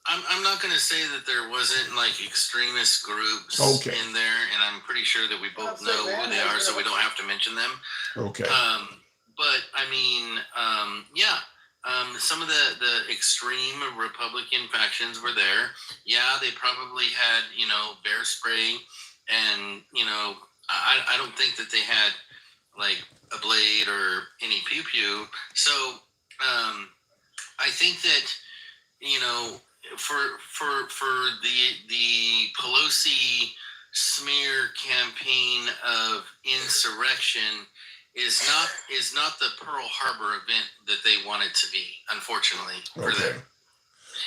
Speaker 14: I'm not going to say that there wasn't like extremist groups in there, and I'm pretty sure that we both know who they are, so we don't have to mention them.
Speaker 2: Okay.
Speaker 14: But I mean, Some of the extreme Republican factions were there. Yeah, they probably had, bear spray, and, I don't think that they had like a blade or any pew pew. So I think that, for the Pelosi smear campaign of insurrection is not the Pearl Harbor event that they want it to be, unfortunately, for them.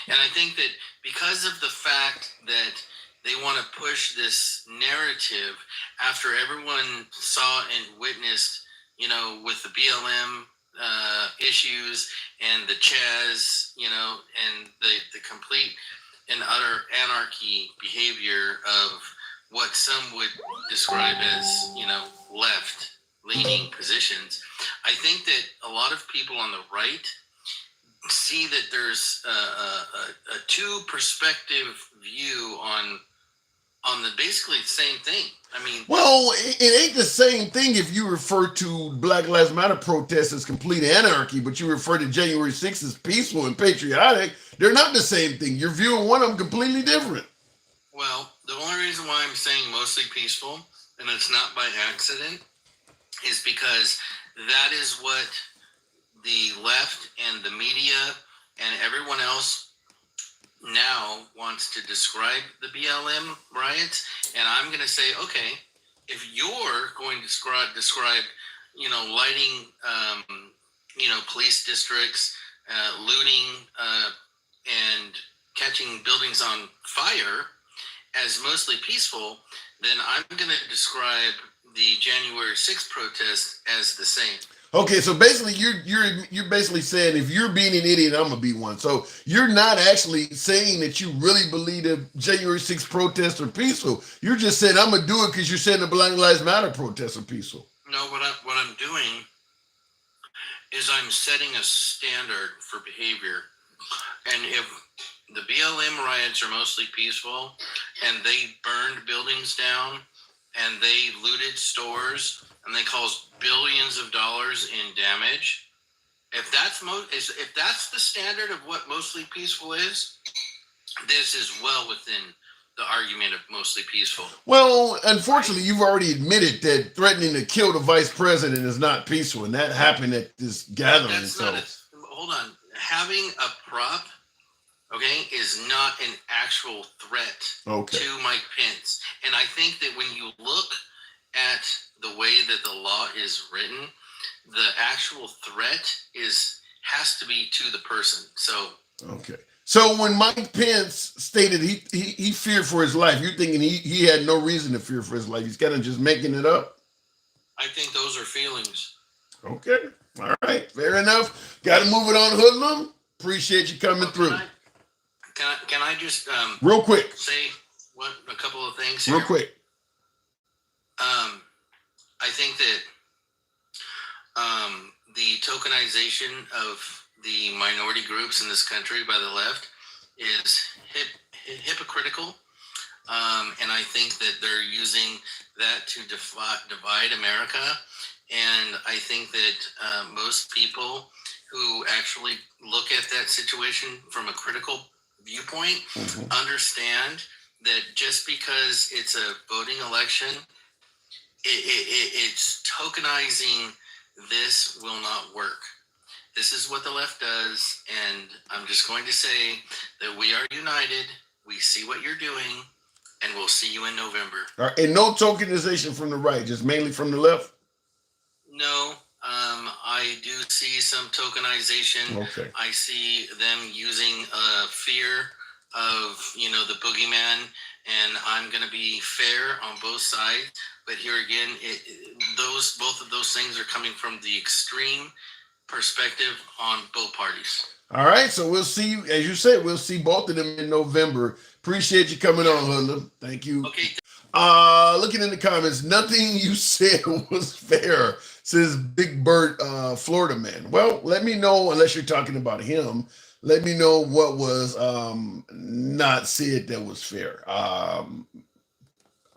Speaker 14: And I think that because of the fact that they want to push this narrative after everyone saw and witnessed, with the BLM issues and the Chaz, and the complete and utter anarchy behavior of what some would describe as, left leaning positions. I think that a lot of people on the right see that there's a two perspective view on the basically the same thing. I mean,
Speaker 2: well, it ain't the same thing if you refer to Black Lives Matter protests as complete anarchy, but you refer to January 6th as peaceful and patriotic. They're not the same thing. You're viewing one of them completely different.
Speaker 14: Well, the only reason why I'm saying mostly peaceful, and it's not by accident, is because that is what the left and the media and everyone else now wants to describe the BLM riots. And I'm going to say, okay, if you're going to describe, lighting, police districts, looting, and catching buildings on fire as mostly peaceful, then I'm going to describe the January 6th protest as the same.
Speaker 2: Okay, so basically you're basically saying if you're being an idiot, I'm gonna be one. So you're not actually saying that you really believe the January 6th protests are peaceful. You're just saying I'm gonna do it because you're saying the Black Lives Matter protests are peaceful.
Speaker 14: No, what I'm doing is I'm setting a standard for behavior. And if the BLM riots are mostly peaceful and they burned buildings down and they looted stores and they caused billions of dollars in damage, if that's the standard of what mostly peaceful is, this is well within the argument of mostly peaceful.
Speaker 2: Well, unfortunately, you've already admitted that threatening to kill the vice president is not peaceful, and that happened at this gathering.
Speaker 14: Hold on. Having a prop, is not an actual threat to Mike Pence. And I think that when you look at the way that the law is written, the actual threat has to be to the person.
Speaker 2: So when Mike Pence stated he feared for his life, you're thinking he had no reason to fear for his life. He's kind of just making it up.
Speaker 14: I think those are feelings.
Speaker 2: Okay. All right. Fair enough. Got to move it on, Hoodlum. Appreciate you coming through.
Speaker 14: Can I just
Speaker 2: real quick
Speaker 14: say a couple of things here?
Speaker 2: Real quick.
Speaker 14: I think that the tokenization of the minority groups in this country by the left is hypocritical. And I think that they're using that to divide America. And I think that most people who actually look at that situation from a critical viewpoint understand that just because it's a voting election, it's tokenizing this will not work. This is what the left does, and I'm just going to say that we are united. We see what you're doing, and we'll see you in November.
Speaker 2: All right, and no tokenization from the right, just mainly from the left?
Speaker 14: No, I do see some tokenization.
Speaker 2: Okay.
Speaker 14: I see them using fear of, the boogeyman, and I'm going to be fair on both sides. But here again, both of those things are coming from the extreme perspective on both parties.
Speaker 2: All right, so we'll see, as you said, we'll see both of them in November. Appreciate you coming on, Hoodlum. Thank you.
Speaker 14: Okay.
Speaker 2: Looking in the comments, nothing you said was fair, says Big Bird, Florida man. Well, let me know, unless you're talking about him, let me know what was not said that was fair.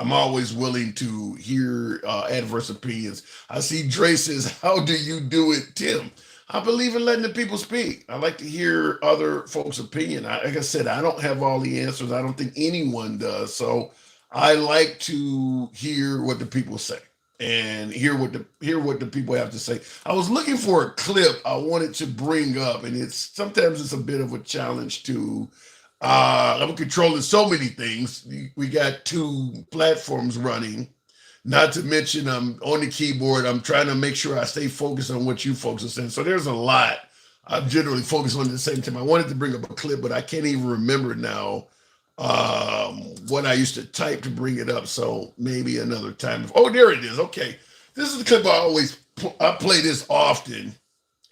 Speaker 2: I'm always willing to hear adverse opinions. I see Dre says, how do you do it, Tim? I believe in letting the people speak. I like to hear other folks' opinion. Like I said, I don't have all the answers. I don't think anyone does. So I like to hear what the people say and hear what the people have to say. I was looking for a clip I wanted to bring up, and sometimes it's a bit of a challenge to. I'm controlling so many things. We got two platforms running. Not to mention, I'm on the keyboard. I'm trying to make sure I stay focused on what you folks are saying. So there's a lot I'm generally focused on at the same time. I wanted to bring up a clip, but I can't even remember now what I used to type to bring it up. So maybe another time. Oh, there it is. Okay. This is the clip I play this often.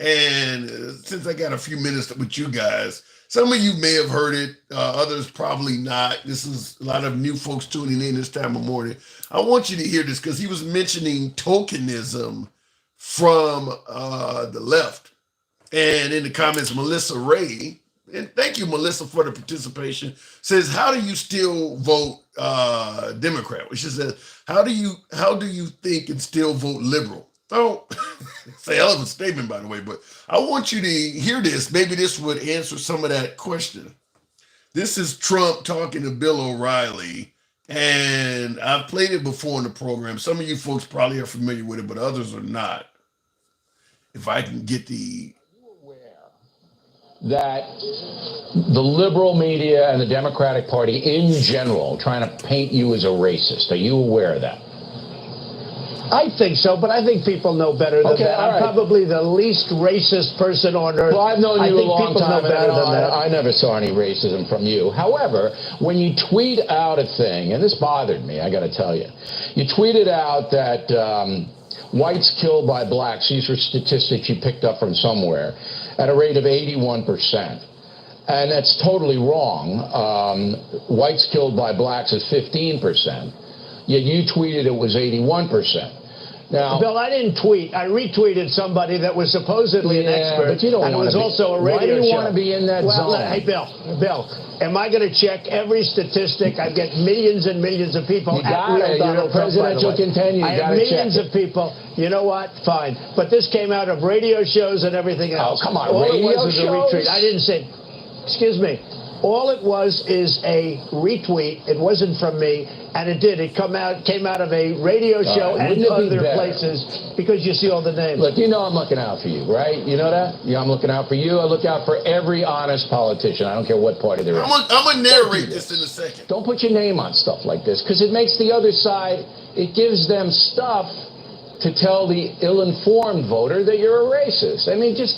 Speaker 2: And since I got a few minutes with you guys, some of you may have heard it, others probably not. This is a lot of new folks tuning in this time of morning. I want you to hear this because he was mentioning tokenism from the left. And in the comments, Melissa Ray, and thank you, Melissa, for the participation, says, how do you still vote Democrat? Which is how do you think and still vote liberal? Oh, it's a hell of a statement, by the way, but I want you to hear this. Maybe this would answer some of that question. This is Trump talking to Bill O'Reilly, and I've played it before in the program. Some of you folks probably are familiar with it, but others are not. If I can get the...
Speaker 15: That the liberal media and the Democratic Party in general trying to paint you as a racist. Are you aware of that?
Speaker 16: I think so, but I think people know better than that. I'm probably the least racist person on earth.
Speaker 15: Well, I've known you a long time, and
Speaker 16: I
Speaker 15: never saw any racism from you. However, when you tweet out a thing, and this bothered me, I got to tell you, you tweeted out that whites killed by blacks, these were statistics you picked up from somewhere, at a rate of 81%. And that's totally wrong. Whites killed by blacks is 15%. Yet you tweeted it was 81%. Now,
Speaker 16: Bill, I didn't tweet. I retweeted somebody that was supposedly an expert,
Speaker 15: but you don't
Speaker 16: and it was also a radio show.
Speaker 15: Why do you want to be in that zone?
Speaker 16: Hey, Bill, am I going to check every statistic? I get millions and millions of people.
Speaker 15: You got it. You're a presidential contender.
Speaker 16: I have millions of people. You know what? Fine. But this came out of radio shows and everything else.
Speaker 15: Oh, come on.
Speaker 16: All
Speaker 15: Radio
Speaker 16: it was a
Speaker 15: shows?
Speaker 16: retweet. I didn't say, excuse me. All it was is a retweet. It wasn't from me, and it did. It came out of a radio show and other places because you see all the names.
Speaker 15: Look, you know I'm looking out for you, right? You know that? Yeah, I'm looking out for you. I look out for every honest politician. I don't care what party they're in.
Speaker 2: I'm going to narrate this in a second.
Speaker 15: Don't put your name on stuff like this because it makes the other side, it gives them stuff to tell the ill-informed voter that you're a racist. I mean, you just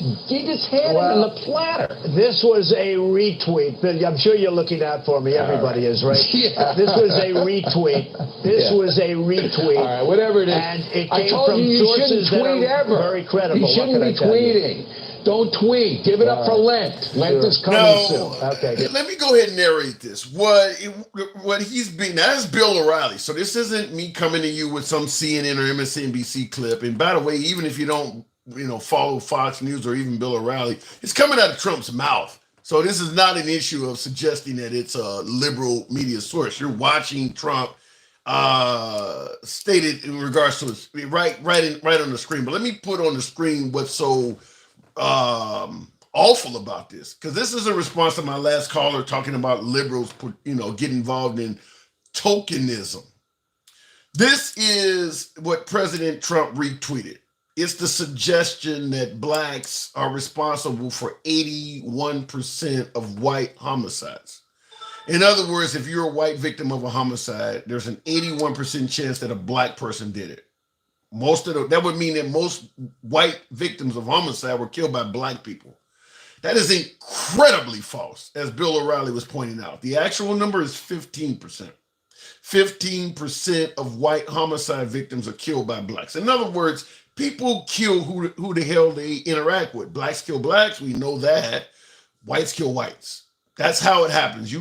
Speaker 15: hand it in the platter.
Speaker 16: This was a retweet. I'm sure you're looking out for me. Everybody is, right? Yeah. This was a retweet. This was a retweet.
Speaker 15: All right, whatever it is.
Speaker 16: And it
Speaker 15: I
Speaker 16: came
Speaker 15: told
Speaker 16: from
Speaker 15: you
Speaker 16: sources
Speaker 15: shouldn't tweet
Speaker 16: that are
Speaker 15: ever.
Speaker 16: very credible.
Speaker 15: You shouldn't be tweeting. Don't tweet. Give it up for Lent. Lent is coming soon.
Speaker 2: Okay. Let me go ahead and narrate this. What he's being, that's Bill O'Reilly. So this isn't me coming to you with some CNN or MSNBC clip. And by the way, even if you don't, follow Fox News or even Bill O'Reilly, it's coming out of Trump's mouth. So this is not an issue of suggesting that it's a liberal media source. You're watching Trump stated in regards to his right on the screen. But let me put on the screen what's so awful about this, because this is a response to my last caller talking about liberals, get involved in tokenism. This is what President Trump retweeted. It's the suggestion that blacks are responsible for 81% of white homicides. In other words, if you're a white victim of a homicide, there's an 81% chance that a black person did it. That would mean that most white victims of homicide were killed by black people. That is incredibly false, as Bill O'Reilly was pointing out. The actual number is 15%. 15% of white homicide victims are killed by blacks. In other words, people kill who the hell they interact with. Blacks kill blacks, we know that. Whites kill whites. That's how it happens.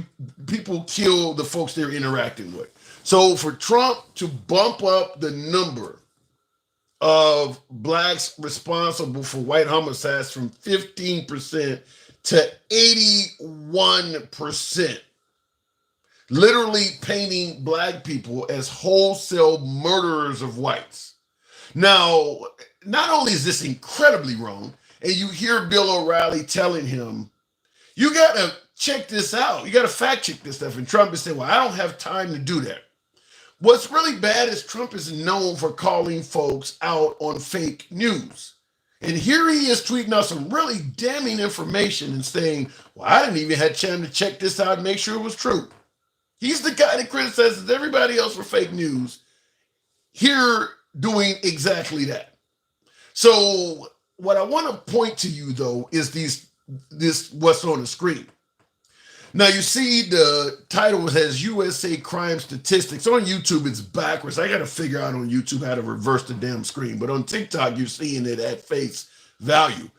Speaker 2: People kill the folks they're interacting with. So for Trump to bump up the number of blacks responsible for white homicides from 15% to 81%, literally painting black people as wholesale murderers of whites. Now, not only is this incredibly wrong, and you hear Bill O'Reilly telling him, you got to check this out. You got to fact check this stuff. And Trump is saying, well, I don't have time to do that. What's really bad is Trump is known for calling folks out on fake news. And here he is tweeting out some really damning information and saying, well, I didn't even have time to check this out and make sure it was true. He's the guy that criticizes everybody else for fake news. Here doing exactly that. So what I want to point to you, though, is this what's on the screen. Now, you see the title has USA crime statistics. On YouTube, it's backwards. I got to figure out on YouTube how to reverse the damn screen. But on TikTok, you're seeing it at face value.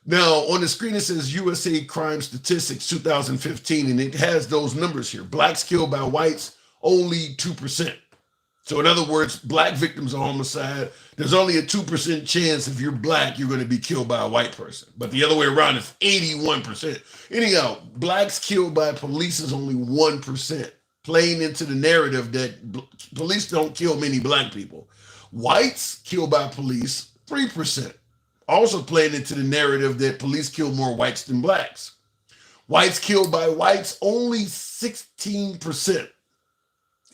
Speaker 2: Now, on the screen, it says USA crime statistics 2015, and it has those numbers here. Blacks killed by whites, only 2%. So in other words, black victims of homicide, there's only a 2% chance if you're black, you're going to be killed by a white person. But the other way around is 81%. Anyhow, blacks killed by police is only 1%, playing into the narrative that police don't kill many black people. Whites killed by police, 3%, also playing into the narrative that police kill more whites than blacks. Whites killed by whites, only 16%.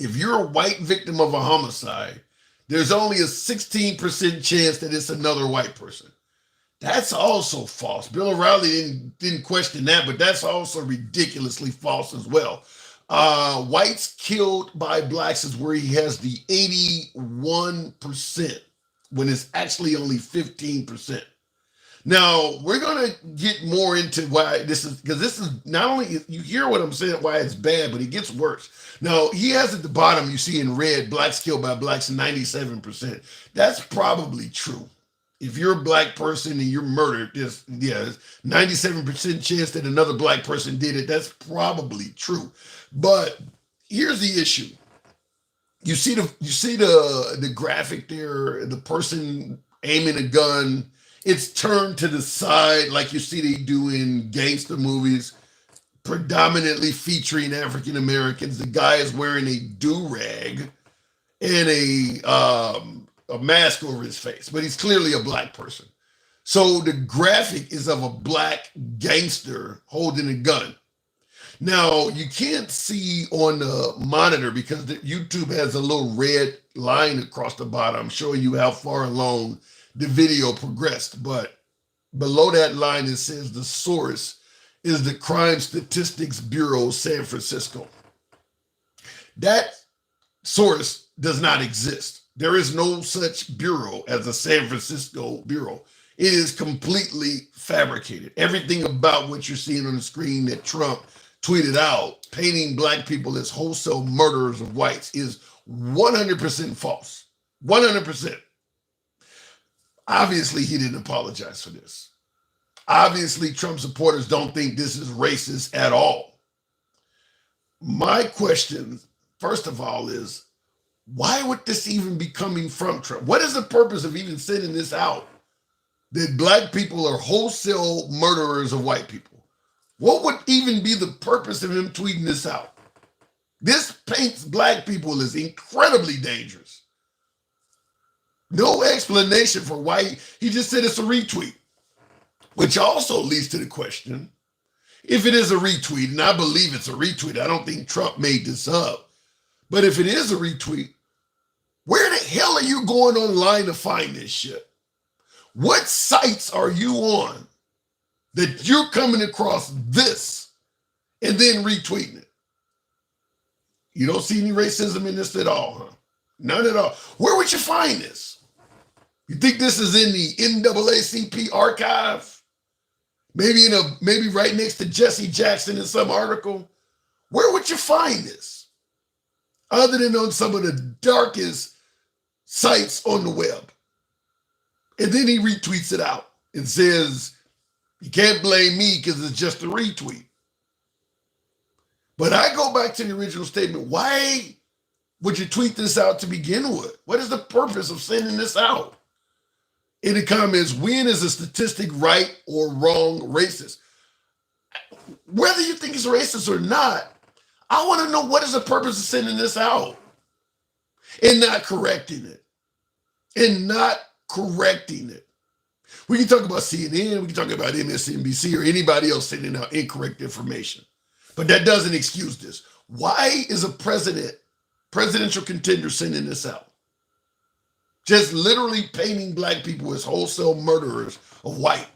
Speaker 2: If you're a white victim of a homicide, there's only a 16% chance that it's another white person. That's also false. Bill O'Reilly didn't question that, but that's also ridiculously false as well. Whites killed by blacks is where he has the 81%, when it's actually only 15%. Now, we're going to get more into why this is, because this is not only, you hear what I'm saying, why it's bad, but it gets worse. Now, he has at the bottom, you see in red, blacks killed by blacks, 97%. That's probably true. If you're a black person and you're murdered, there's 97% chance that another black person did it. That's probably true. But here's the issue. You see the graphic there, the person aiming a gun. It's turned to the side like you see they do in gangster movies, predominantly featuring African Americans. The guy is wearing a do-rag and a mask over his face, but he's clearly a black person. So the graphic is of a black gangster holding a gun. Now, you can't see on the monitor because YouTube has a little red line across the bottom showing you how far along the video progressed, but below that line it says the source is the Crime Statistics Bureau, San Francisco. That source does not exist. There is no such bureau as a San Francisco bureau. It is completely fabricated. Everything about what you're seeing on the screen that Trump tweeted out, painting black people as wholesale murderers of whites, is 100% false. 100%. Obviously, he didn't apologize for this. Obviously, Trump supporters don't think this is racist at all. My question, first of all, is why would this even be coming from Trump? What is the purpose of even sending this out? That black people are wholesale murderers of white people. What would even be the purpose of him tweeting this out? This paints black people as incredibly dangerous. No explanation for why. He just said it's a retweet, which also leads to the question, if it is a retweet, and I believe it's a retweet, I don't think Trump made this up, but if it is a retweet, where the hell are you going online to find this shit? What sites are you on that you're coming across this and then retweeting it? You don't see any racism in this at all, huh? None at all. Where would you find this? You think this is in the NAACP archive? Maybe right next to Jesse Jackson in some article? Where would you find this? Other than on some of the darkest sites on the web. And then he retweets it out and says, you can't blame me because it's just a retweet. But I go back to the original statement. Why would you tweet this out to begin with? What is the purpose of sending this out? In the comments, when is a statistic right or wrong racist? Whether you think it's racist or not, I want to know what is the purpose of sending this out and not correcting it. We can talk about CNN, we can talk about MSNBC or anybody else sending out incorrect information. But that doesn't excuse this. Why is a presidential contender sending this out? Just literally painting black people as wholesale murderers of white.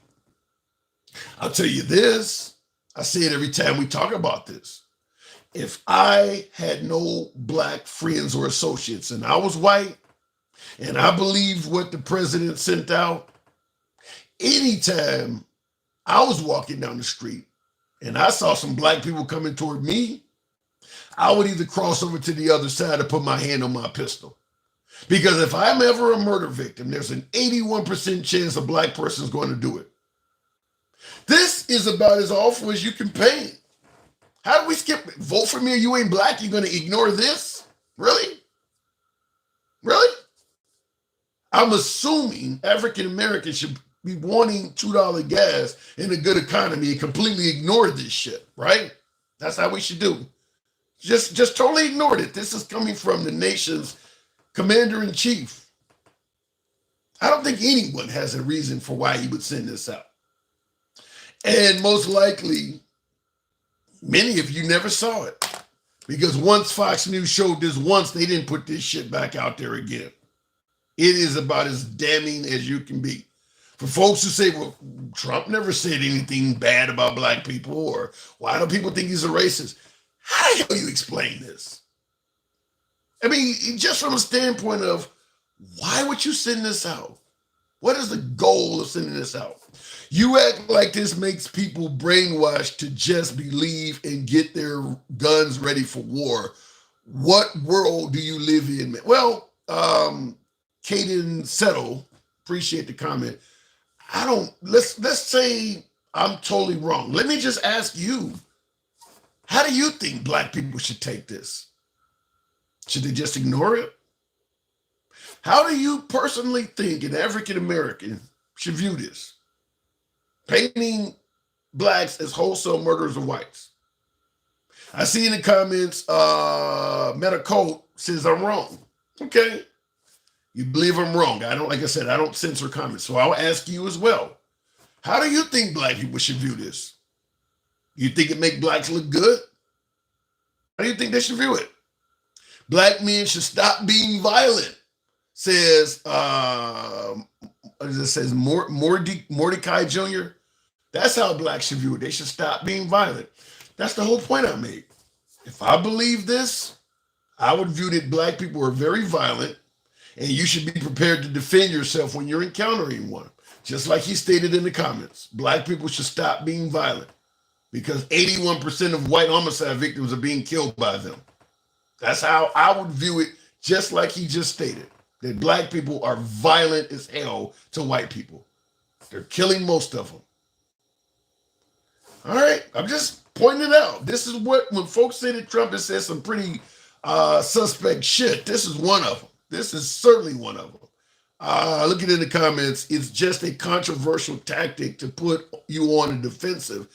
Speaker 2: I'll tell you this, I say it every time we talk about this. If I had no black friends or associates and I was white and I believed what the president sent out, anytime I was walking down the street and I saw some black people coming toward me, I would either cross over to the other side or put my hand on my pistol. Because if I'm ever a murder victim, there's an 81% chance a black person is going to do it. This is about as awful as you can paint. How do we skip? Vote for me or you ain't black, you're going to ignore this? Really? Really? I'm assuming African Americans should be wanting $2 gas in a good economy and completely ignore this shit, right? That's how we should do. Just totally ignored it. This is coming from the nation's commander-in-chief. I don't think anyone has a reason for why he would send this out. And most likely, many of you never saw it. Because once Fox News showed this once, they didn't put this shit back out there again. It is about as damning as you can be. For folks who say, well, Trump never said anything bad about black people, or why do people think he's a racist? How the hell do you explain this? I mean, just from a standpoint of, why would you send this out? What is the goal of sending this out? You act like this makes people brainwashed to just believe and get their guns ready for war. What world do you live in? Well, Caden Settle, appreciate the comment. Let's say I'm totally wrong. Let me just ask you, how do you think black people should take this? Should they just ignore it? How do you personally think an African American should view this? Painting blacks as wholesale murderers of whites. I see in the comments, Metacote says I'm wrong. Okay. You believe I'm wrong. Like I said, I don't censor comments. So I'll ask you as well. How do you think black people should view this? You think it make blacks look good? How do you think they should view it? Black men should stop being violent, says Mordecai Jr. That's how blacks should view it. They should stop being violent. That's the whole point I made. If I believe this, I would view that black people are very violent, and you should be prepared to defend yourself when you're encountering one. Just like he stated in the comments, black people should stop being violent because 81% of white homicide victims are being killed by them. That's how I would view it, just like he just stated, that black people are violent as hell to white people. They're killing most of them. All right, I'm just pointing it out. This is what, when folks say that Trump has said some pretty suspect shit, this is one of them. This is certainly one of them. Looking in the comments, it's just a controversial tactic to put you on a defensive.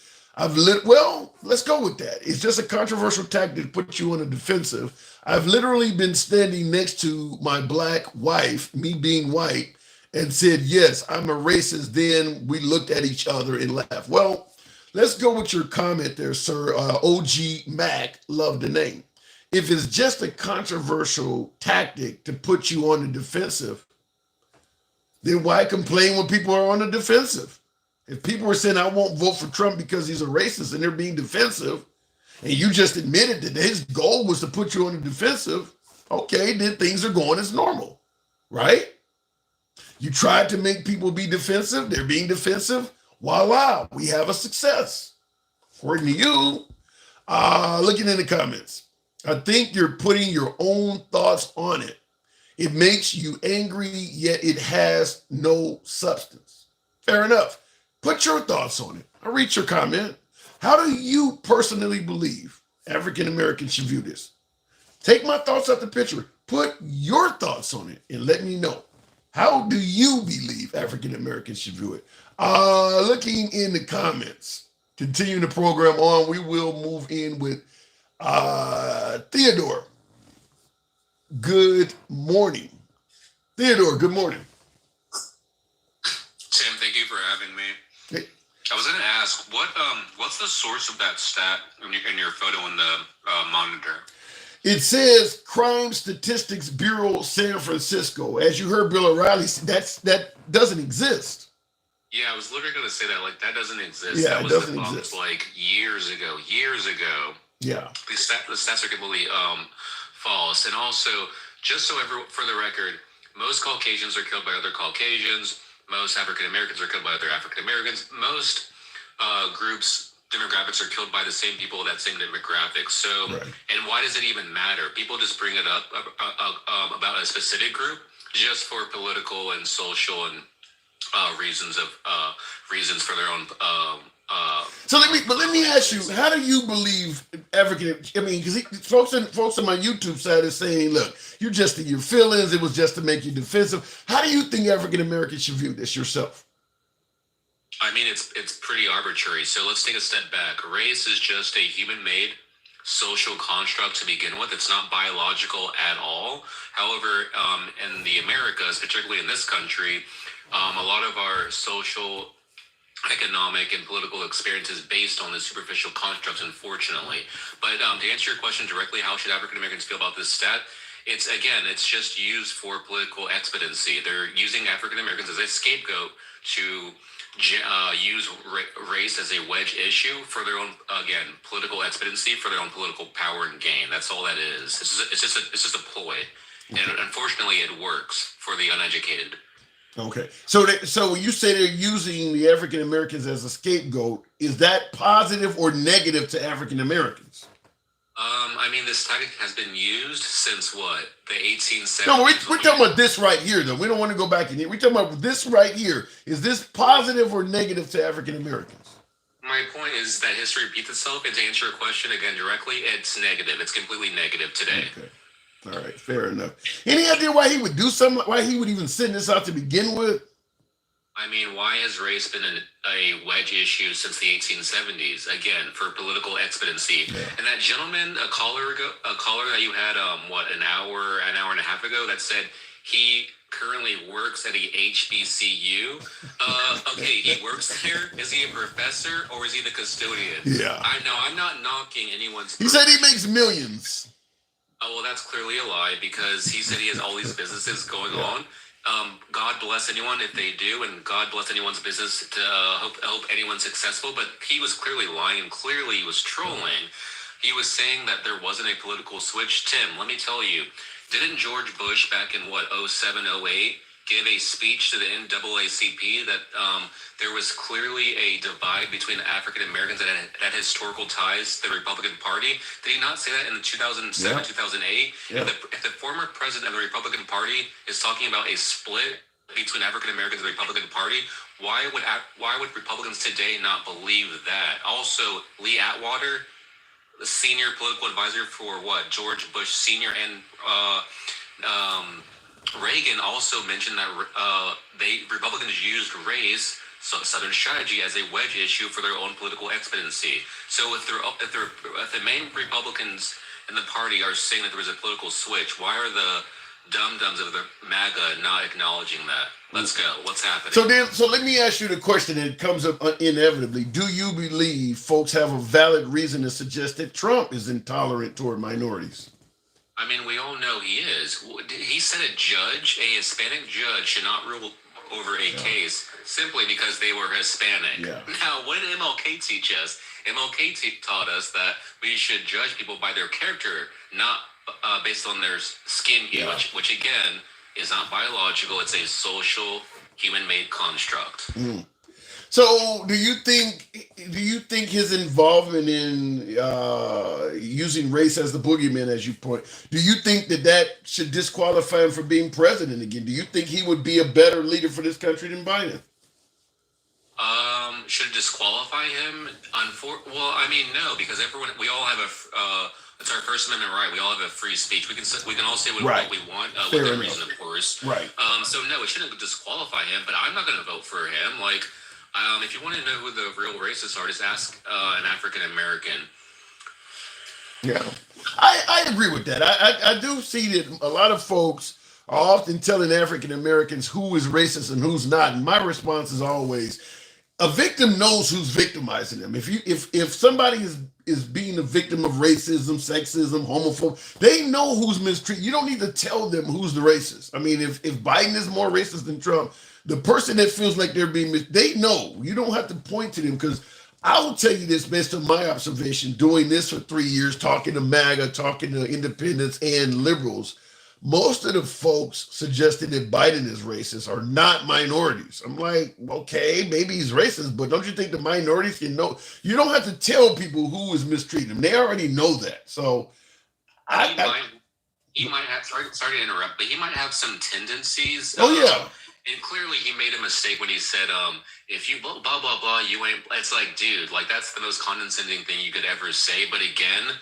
Speaker 2: Well, let's go with that. It's just a controversial tactic to put you on a defensive. I've literally been standing next to my black wife, me being white, and said, yes, I'm a racist. Then we looked at each other and laughed. Well, let's go with your comment there, sir. OG Mac, love the name. If it's just a controversial tactic to put you on the defensive, then why complain when people are on the defensive? If people are saying, I won't vote for Trump because he's a racist and they're being defensive, and you just admitted that his goal was to put you on the defensive, okay, then things are going as normal, right? You tried to make people be defensive, they're being defensive, voila, we have a success. According to you, looking in the comments, I think you're putting your own thoughts on it. It makes you angry, yet it has no substance. Fair enough. Put your thoughts on it. I'll read your comment. How do you personally believe African Americans should view this? Take my thoughts out the picture. Put your thoughts on it and let me know. How do you believe African Americans should view it? Looking in the comments, continuing the program on, we will move in with Theodore. Good morning. Theodore, good morning.
Speaker 17: Tim, thank you for
Speaker 4: I was going to ask, what's the source of that stat in your photo in the monitor?
Speaker 2: It says Crime Statistics Bureau, San Francisco. As you heard Bill O'Reilly, that doesn't exist.
Speaker 4: Yeah, I was literally going to say that. Like, that doesn't exist.
Speaker 2: Yeah,
Speaker 4: that
Speaker 2: it
Speaker 4: was
Speaker 2: doesn't
Speaker 4: debunked
Speaker 2: exist.
Speaker 4: like years ago.
Speaker 2: Yeah.
Speaker 4: The stats are completely false. And also, just so for the record, most Caucasians are killed by other Caucasians. Most African Americans are killed by other African Americans. Most demographics are killed by the same people, that same demographic. So,
Speaker 2: right.
Speaker 4: And why does it even matter? People just bring it up about a specific group just for political and social and reasons for their own.
Speaker 2: So let me ask you, how do you believe African? I mean, because folks on my YouTube side is saying, look, you're just in your feelings. It was just to make you defensive. How do you think African Americans should view this yourself?
Speaker 4: I mean, it's pretty arbitrary. So let's take a step back. Race is just a human-made social construct to begin with. It's not biological at all. However, in the Americas, particularly in this country, a lot of our social, economic, and political experience is based on the superficial constructs, unfortunately. But to answer your question directly, how should African Americans feel about this stat? It's just used for political expediency. They're using African Americans as a scapegoat to use race as a wedge issue for their own, again, political expediency, for their own political power and gain. That's all that is. It's just a ploy, and unfortunately, it works for the uneducated.
Speaker 2: Okay, so when you say they're using the African Americans as a scapegoat, is that positive or negative to African Americans?
Speaker 4: I mean, this tactic has been used since what, the 1870s?
Speaker 2: No, we're talking about this right here, though. We don't want to go back in here. We're talking about this right here. Is this positive or negative to African Americans?
Speaker 4: My point is that history repeats itself, and to answer your question again directly, it's negative. It's completely negative today.
Speaker 2: Okay. All right, fair enough. Any idea why he would do something? Why he would even send this out to begin with?
Speaker 4: I mean, why has race been a wedge issue since the 1870s? Again, for political expediency. Yeah. And that gentleman, a caller that you had, an hour and a half ago, that said he currently works at a HBCU. Okay, he works there. Is he a professor or is he the custodian?
Speaker 2: Yeah.
Speaker 4: I know. I'm not knocking anyone's.
Speaker 2: He said he makes millions.
Speaker 4: Oh, well, that's clearly a lie because he said he has all these businesses going on. God bless anyone if they do, and God bless anyone's business to help anyone successful. But he was clearly lying, and clearly he was trolling. He was saying that there wasn't a political switch. Tim, let me tell you, didn't George Bush back in 07, 08 give a speech to the NAACP that there was clearly a divide between African Americans that had historical ties to the Republican Party? Did he not say that in the 2007, 2008?
Speaker 2: Yeah.
Speaker 4: If the former president of the Republican Party is talking about a split between African Americans and the Republican Party, why would Republicans today not believe that? Also, Lee Atwater, the senior political advisor for George Bush Sr. and Reagan also mentioned that Republicans used race, Southern strategy, as a wedge issue for their own political expediency. So if the main Republicans in the party are saying that there was a political switch, why are the dum-dums of the MAGA not acknowledging that? Let's go. What's happening?
Speaker 2: So let me ask you the question that comes up inevitably. Do you believe folks have a valid reason to suggest that Trump is intolerant toward minorities?
Speaker 4: I mean, we all know he is. He said a Hispanic judge should not rule over a case simply because they were Hispanic. Yeah. Now, what did MLK teach us? MLK taught us that we should judge people by their character, not based on their skin hue, which again is not biological. It's a social, human-made construct. Mm.
Speaker 2: So, do you think his involvement in using race as the boogeyman, as you point, do you think that should disqualify him from being president again? Do you think he would be a better leader for this country than Biden?
Speaker 4: Should disqualify him? Well, I mean, no, because we all have it's our First Amendment right. We all have a free speech. We can all say what we want within reason, of course.
Speaker 2: Right.
Speaker 4: So no, it shouldn't disqualify him. But I'm not going to vote for him. Like, if you want to know who the real racists are, just ask an African American.
Speaker 2: Yeah, I agree with that. I do see that a lot of folks are often telling African Americans who is racist and who's not. And my response is always, a victim knows who's victimizing them. If somebody is being a victim of racism, sexism, homophobia, they know who's mistreated. You don't need to tell them who's the racist. I mean, if Biden is more racist than Trump, the person that feels like they're being they know. You don't have to point to them, because I will tell you this based on my observation, doing this for 3 years, talking to MAGA, talking to independents and liberals. Most of the folks suggesting that Biden is racist are not minorities. I'm like, okay, maybe he's racist, but don't you think the minorities can know? You don't have to tell people who is mistreating them. They already know that. So
Speaker 17: he might have, sorry to interrupt, but he might have some tendencies.
Speaker 2: Yeah.
Speaker 17: And clearly he made a mistake when he said, if you blah, blah, blah, blah, you ain't, it's like, dude, like that's the most condescending thing you could ever say. But again,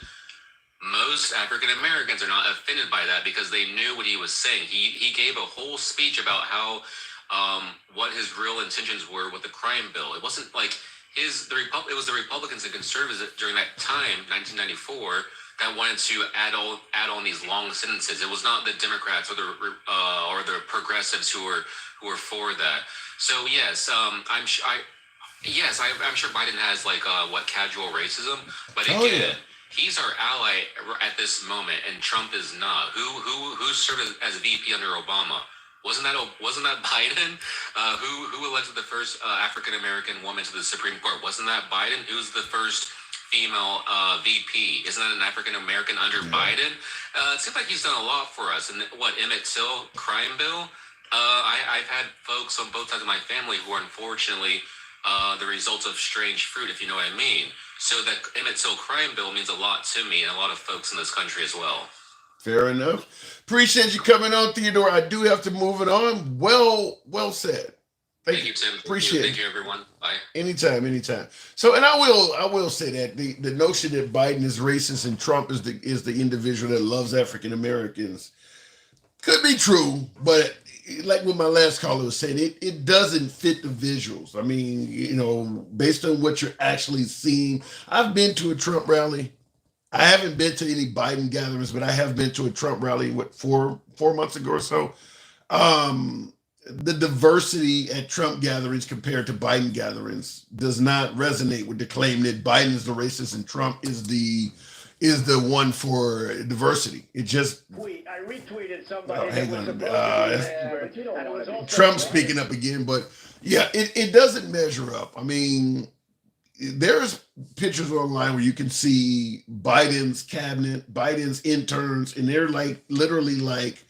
Speaker 17: most African Americans are not offended by that because they knew what he was saying. He gave a whole speech about how what his real intentions were with the crime bill. It wasn't like it was the Republicans and conservatives during that time, 1994, that wanted to add on these long sentences. It was not the Democrats or the progressives who were for that. So yes, I'm sure Biden has like casual racism, but again. He's our ally at this moment, and Trump is not. Who served as VP under Obama? Wasn't that Biden? Who elected the first African American woman to the Supreme Court? Wasn't that Biden? Who's the first female VP? Isn't that an African American under Biden? It seems like he's done a lot for us. And Emmett Till crime bill? I've had folks on both sides of my family who are unfortunately the results of strange fruit, if you know what I mean. So that Emmett Till crime bill means a lot to me and a lot of folks in this country as well.
Speaker 2: Fair enough. Appreciate you coming on, Theodore. I do have to move it on. Well said.
Speaker 17: Thank you, Tim.
Speaker 2: Appreciate it.
Speaker 17: Thank you, everyone. Bye.
Speaker 2: Anytime. So, and I will say that the notion that Biden is racist and Trump is the individual that loves African Americans could be true, but like what my last caller was saying, it doesn't fit the visuals. I mean, based on what you're actually seeing. I've been to a Trump rally. I haven't been to any Biden gatherings, but I have been to a Trump rally, 4 months ago or so. The diversity at Trump gatherings compared to Biden gatherings does not resonate with the claim that Biden is the racist and Trump is the one for diversity. It just
Speaker 16: I retweeted somebody.
Speaker 2: Hang on. Trump speaking up again, but yeah, it doesn't measure up. I mean, there's pictures online where you can see Biden's cabinet, Biden's interns, and they're like literally like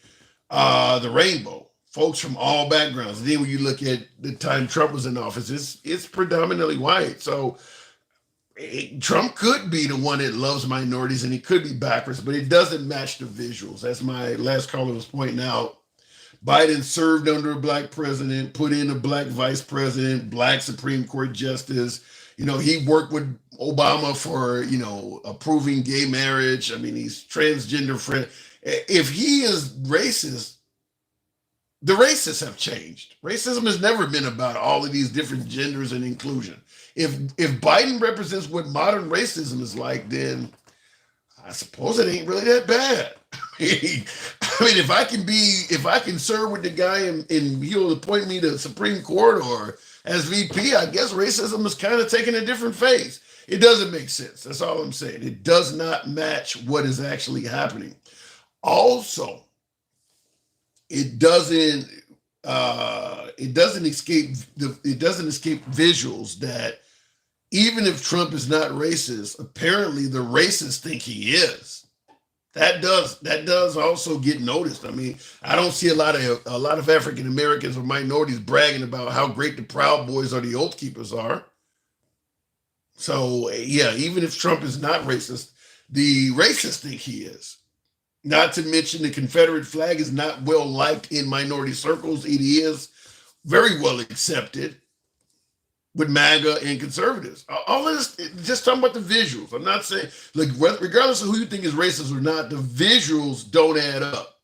Speaker 2: the rainbow, folks from all backgrounds. And then when you look at the time Trump was in office, it's predominantly white. So Trump could be the one that loves minorities, and he could be backwards, but it doesn't match the visuals. As my last caller was pointing out, Biden served under a black president, put in a black vice president, black Supreme Court justice. He worked with Obama for, approving gay marriage. I mean, he's transgender friendly. If he is racist, the racists have changed. Racism has never been about all of these different genders and inclusion. If Biden represents what modern racism is like, then I suppose it ain't really that bad. I mean, if I can serve with the guy and he'll appoint me to Supreme Court or as VP, I guess racism is kind of taking a different phase. It doesn't make sense. That's all I'm saying. It does not match what is actually happening. Also, it doesn't escape visuals that even if Trump is not racist, apparently the racists think he is. That does also get noticed. I mean, I don't see a lot of African Americans or minorities bragging about how great the Proud Boys or the Oath Keepers are. So yeah, even if Trump is not racist, the racists think he is. Not to mention the Confederate flag is not well liked in minority circles. It is very well accepted with MAGA and conservatives. All of this, just talking about the visuals. I'm not saying, like, regardless of who you think is racist or not, the visuals don't add up.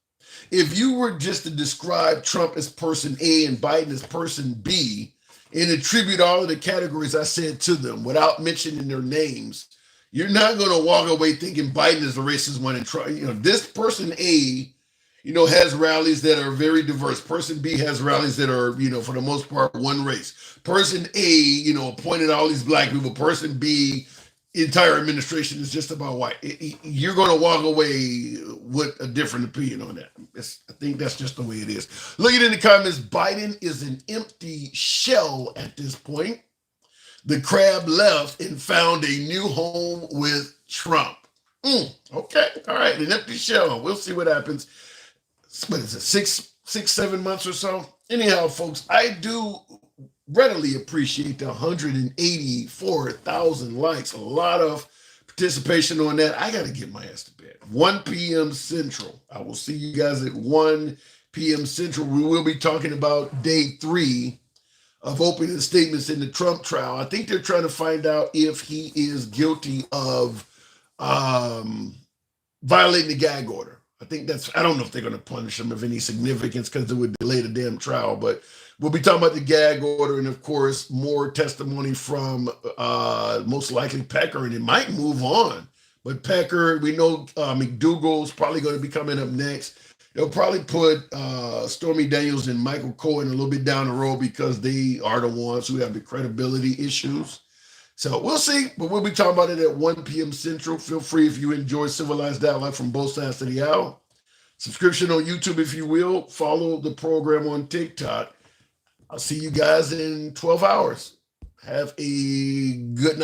Speaker 2: If you were just to describe Trump as person A and Biden as person B and attribute all of the categories I said to them without mentioning their names, you're not going to walk away thinking Biden is the racist one and Trump. This person A has rallies that are very diverse. Person B has rallies that are, for the most part, one race. Person A, appointed all these black people. Person B, entire administration is just about white. You're going to walk away with a different opinion on that. I think that's just the way it is. Look at in the comments. Biden is an empty shell at this point. The crab left and found a new home with Trump. Okay. All right. An empty shell. We'll see what happens. What is it? 7 months or so? Anyhow, folks, I do readily appreciate the 184,000 likes. A lot of participation on that. I got to get my ass to bed. 1 p.m. Central. I will see you guys at 1 p.m. Central. We will be talking about day 3 of opening statements in the Trump trial. I think they're trying to find out if he is guilty of violating the gag order. I don't know if they're going to punish him of any significance because it would delay the damn trial, but we'll be talking about the gag order and, of course, more testimony from most likely Pecker, and it might move on. But Pecker, we know McDougal's probably going to be coming up next. They'll probably put Stormy Daniels and Michael Cohen a little bit down the road because they are the ones who have the credibility issues. So we'll see, but we'll be talking about it at 1 p.m. Central. Feel free if you enjoy civilized dialogue from both sides of the aisle. Subscription on YouTube, if you will. Follow the program on TikTok. I'll see you guys in 12 hours. Have a good night.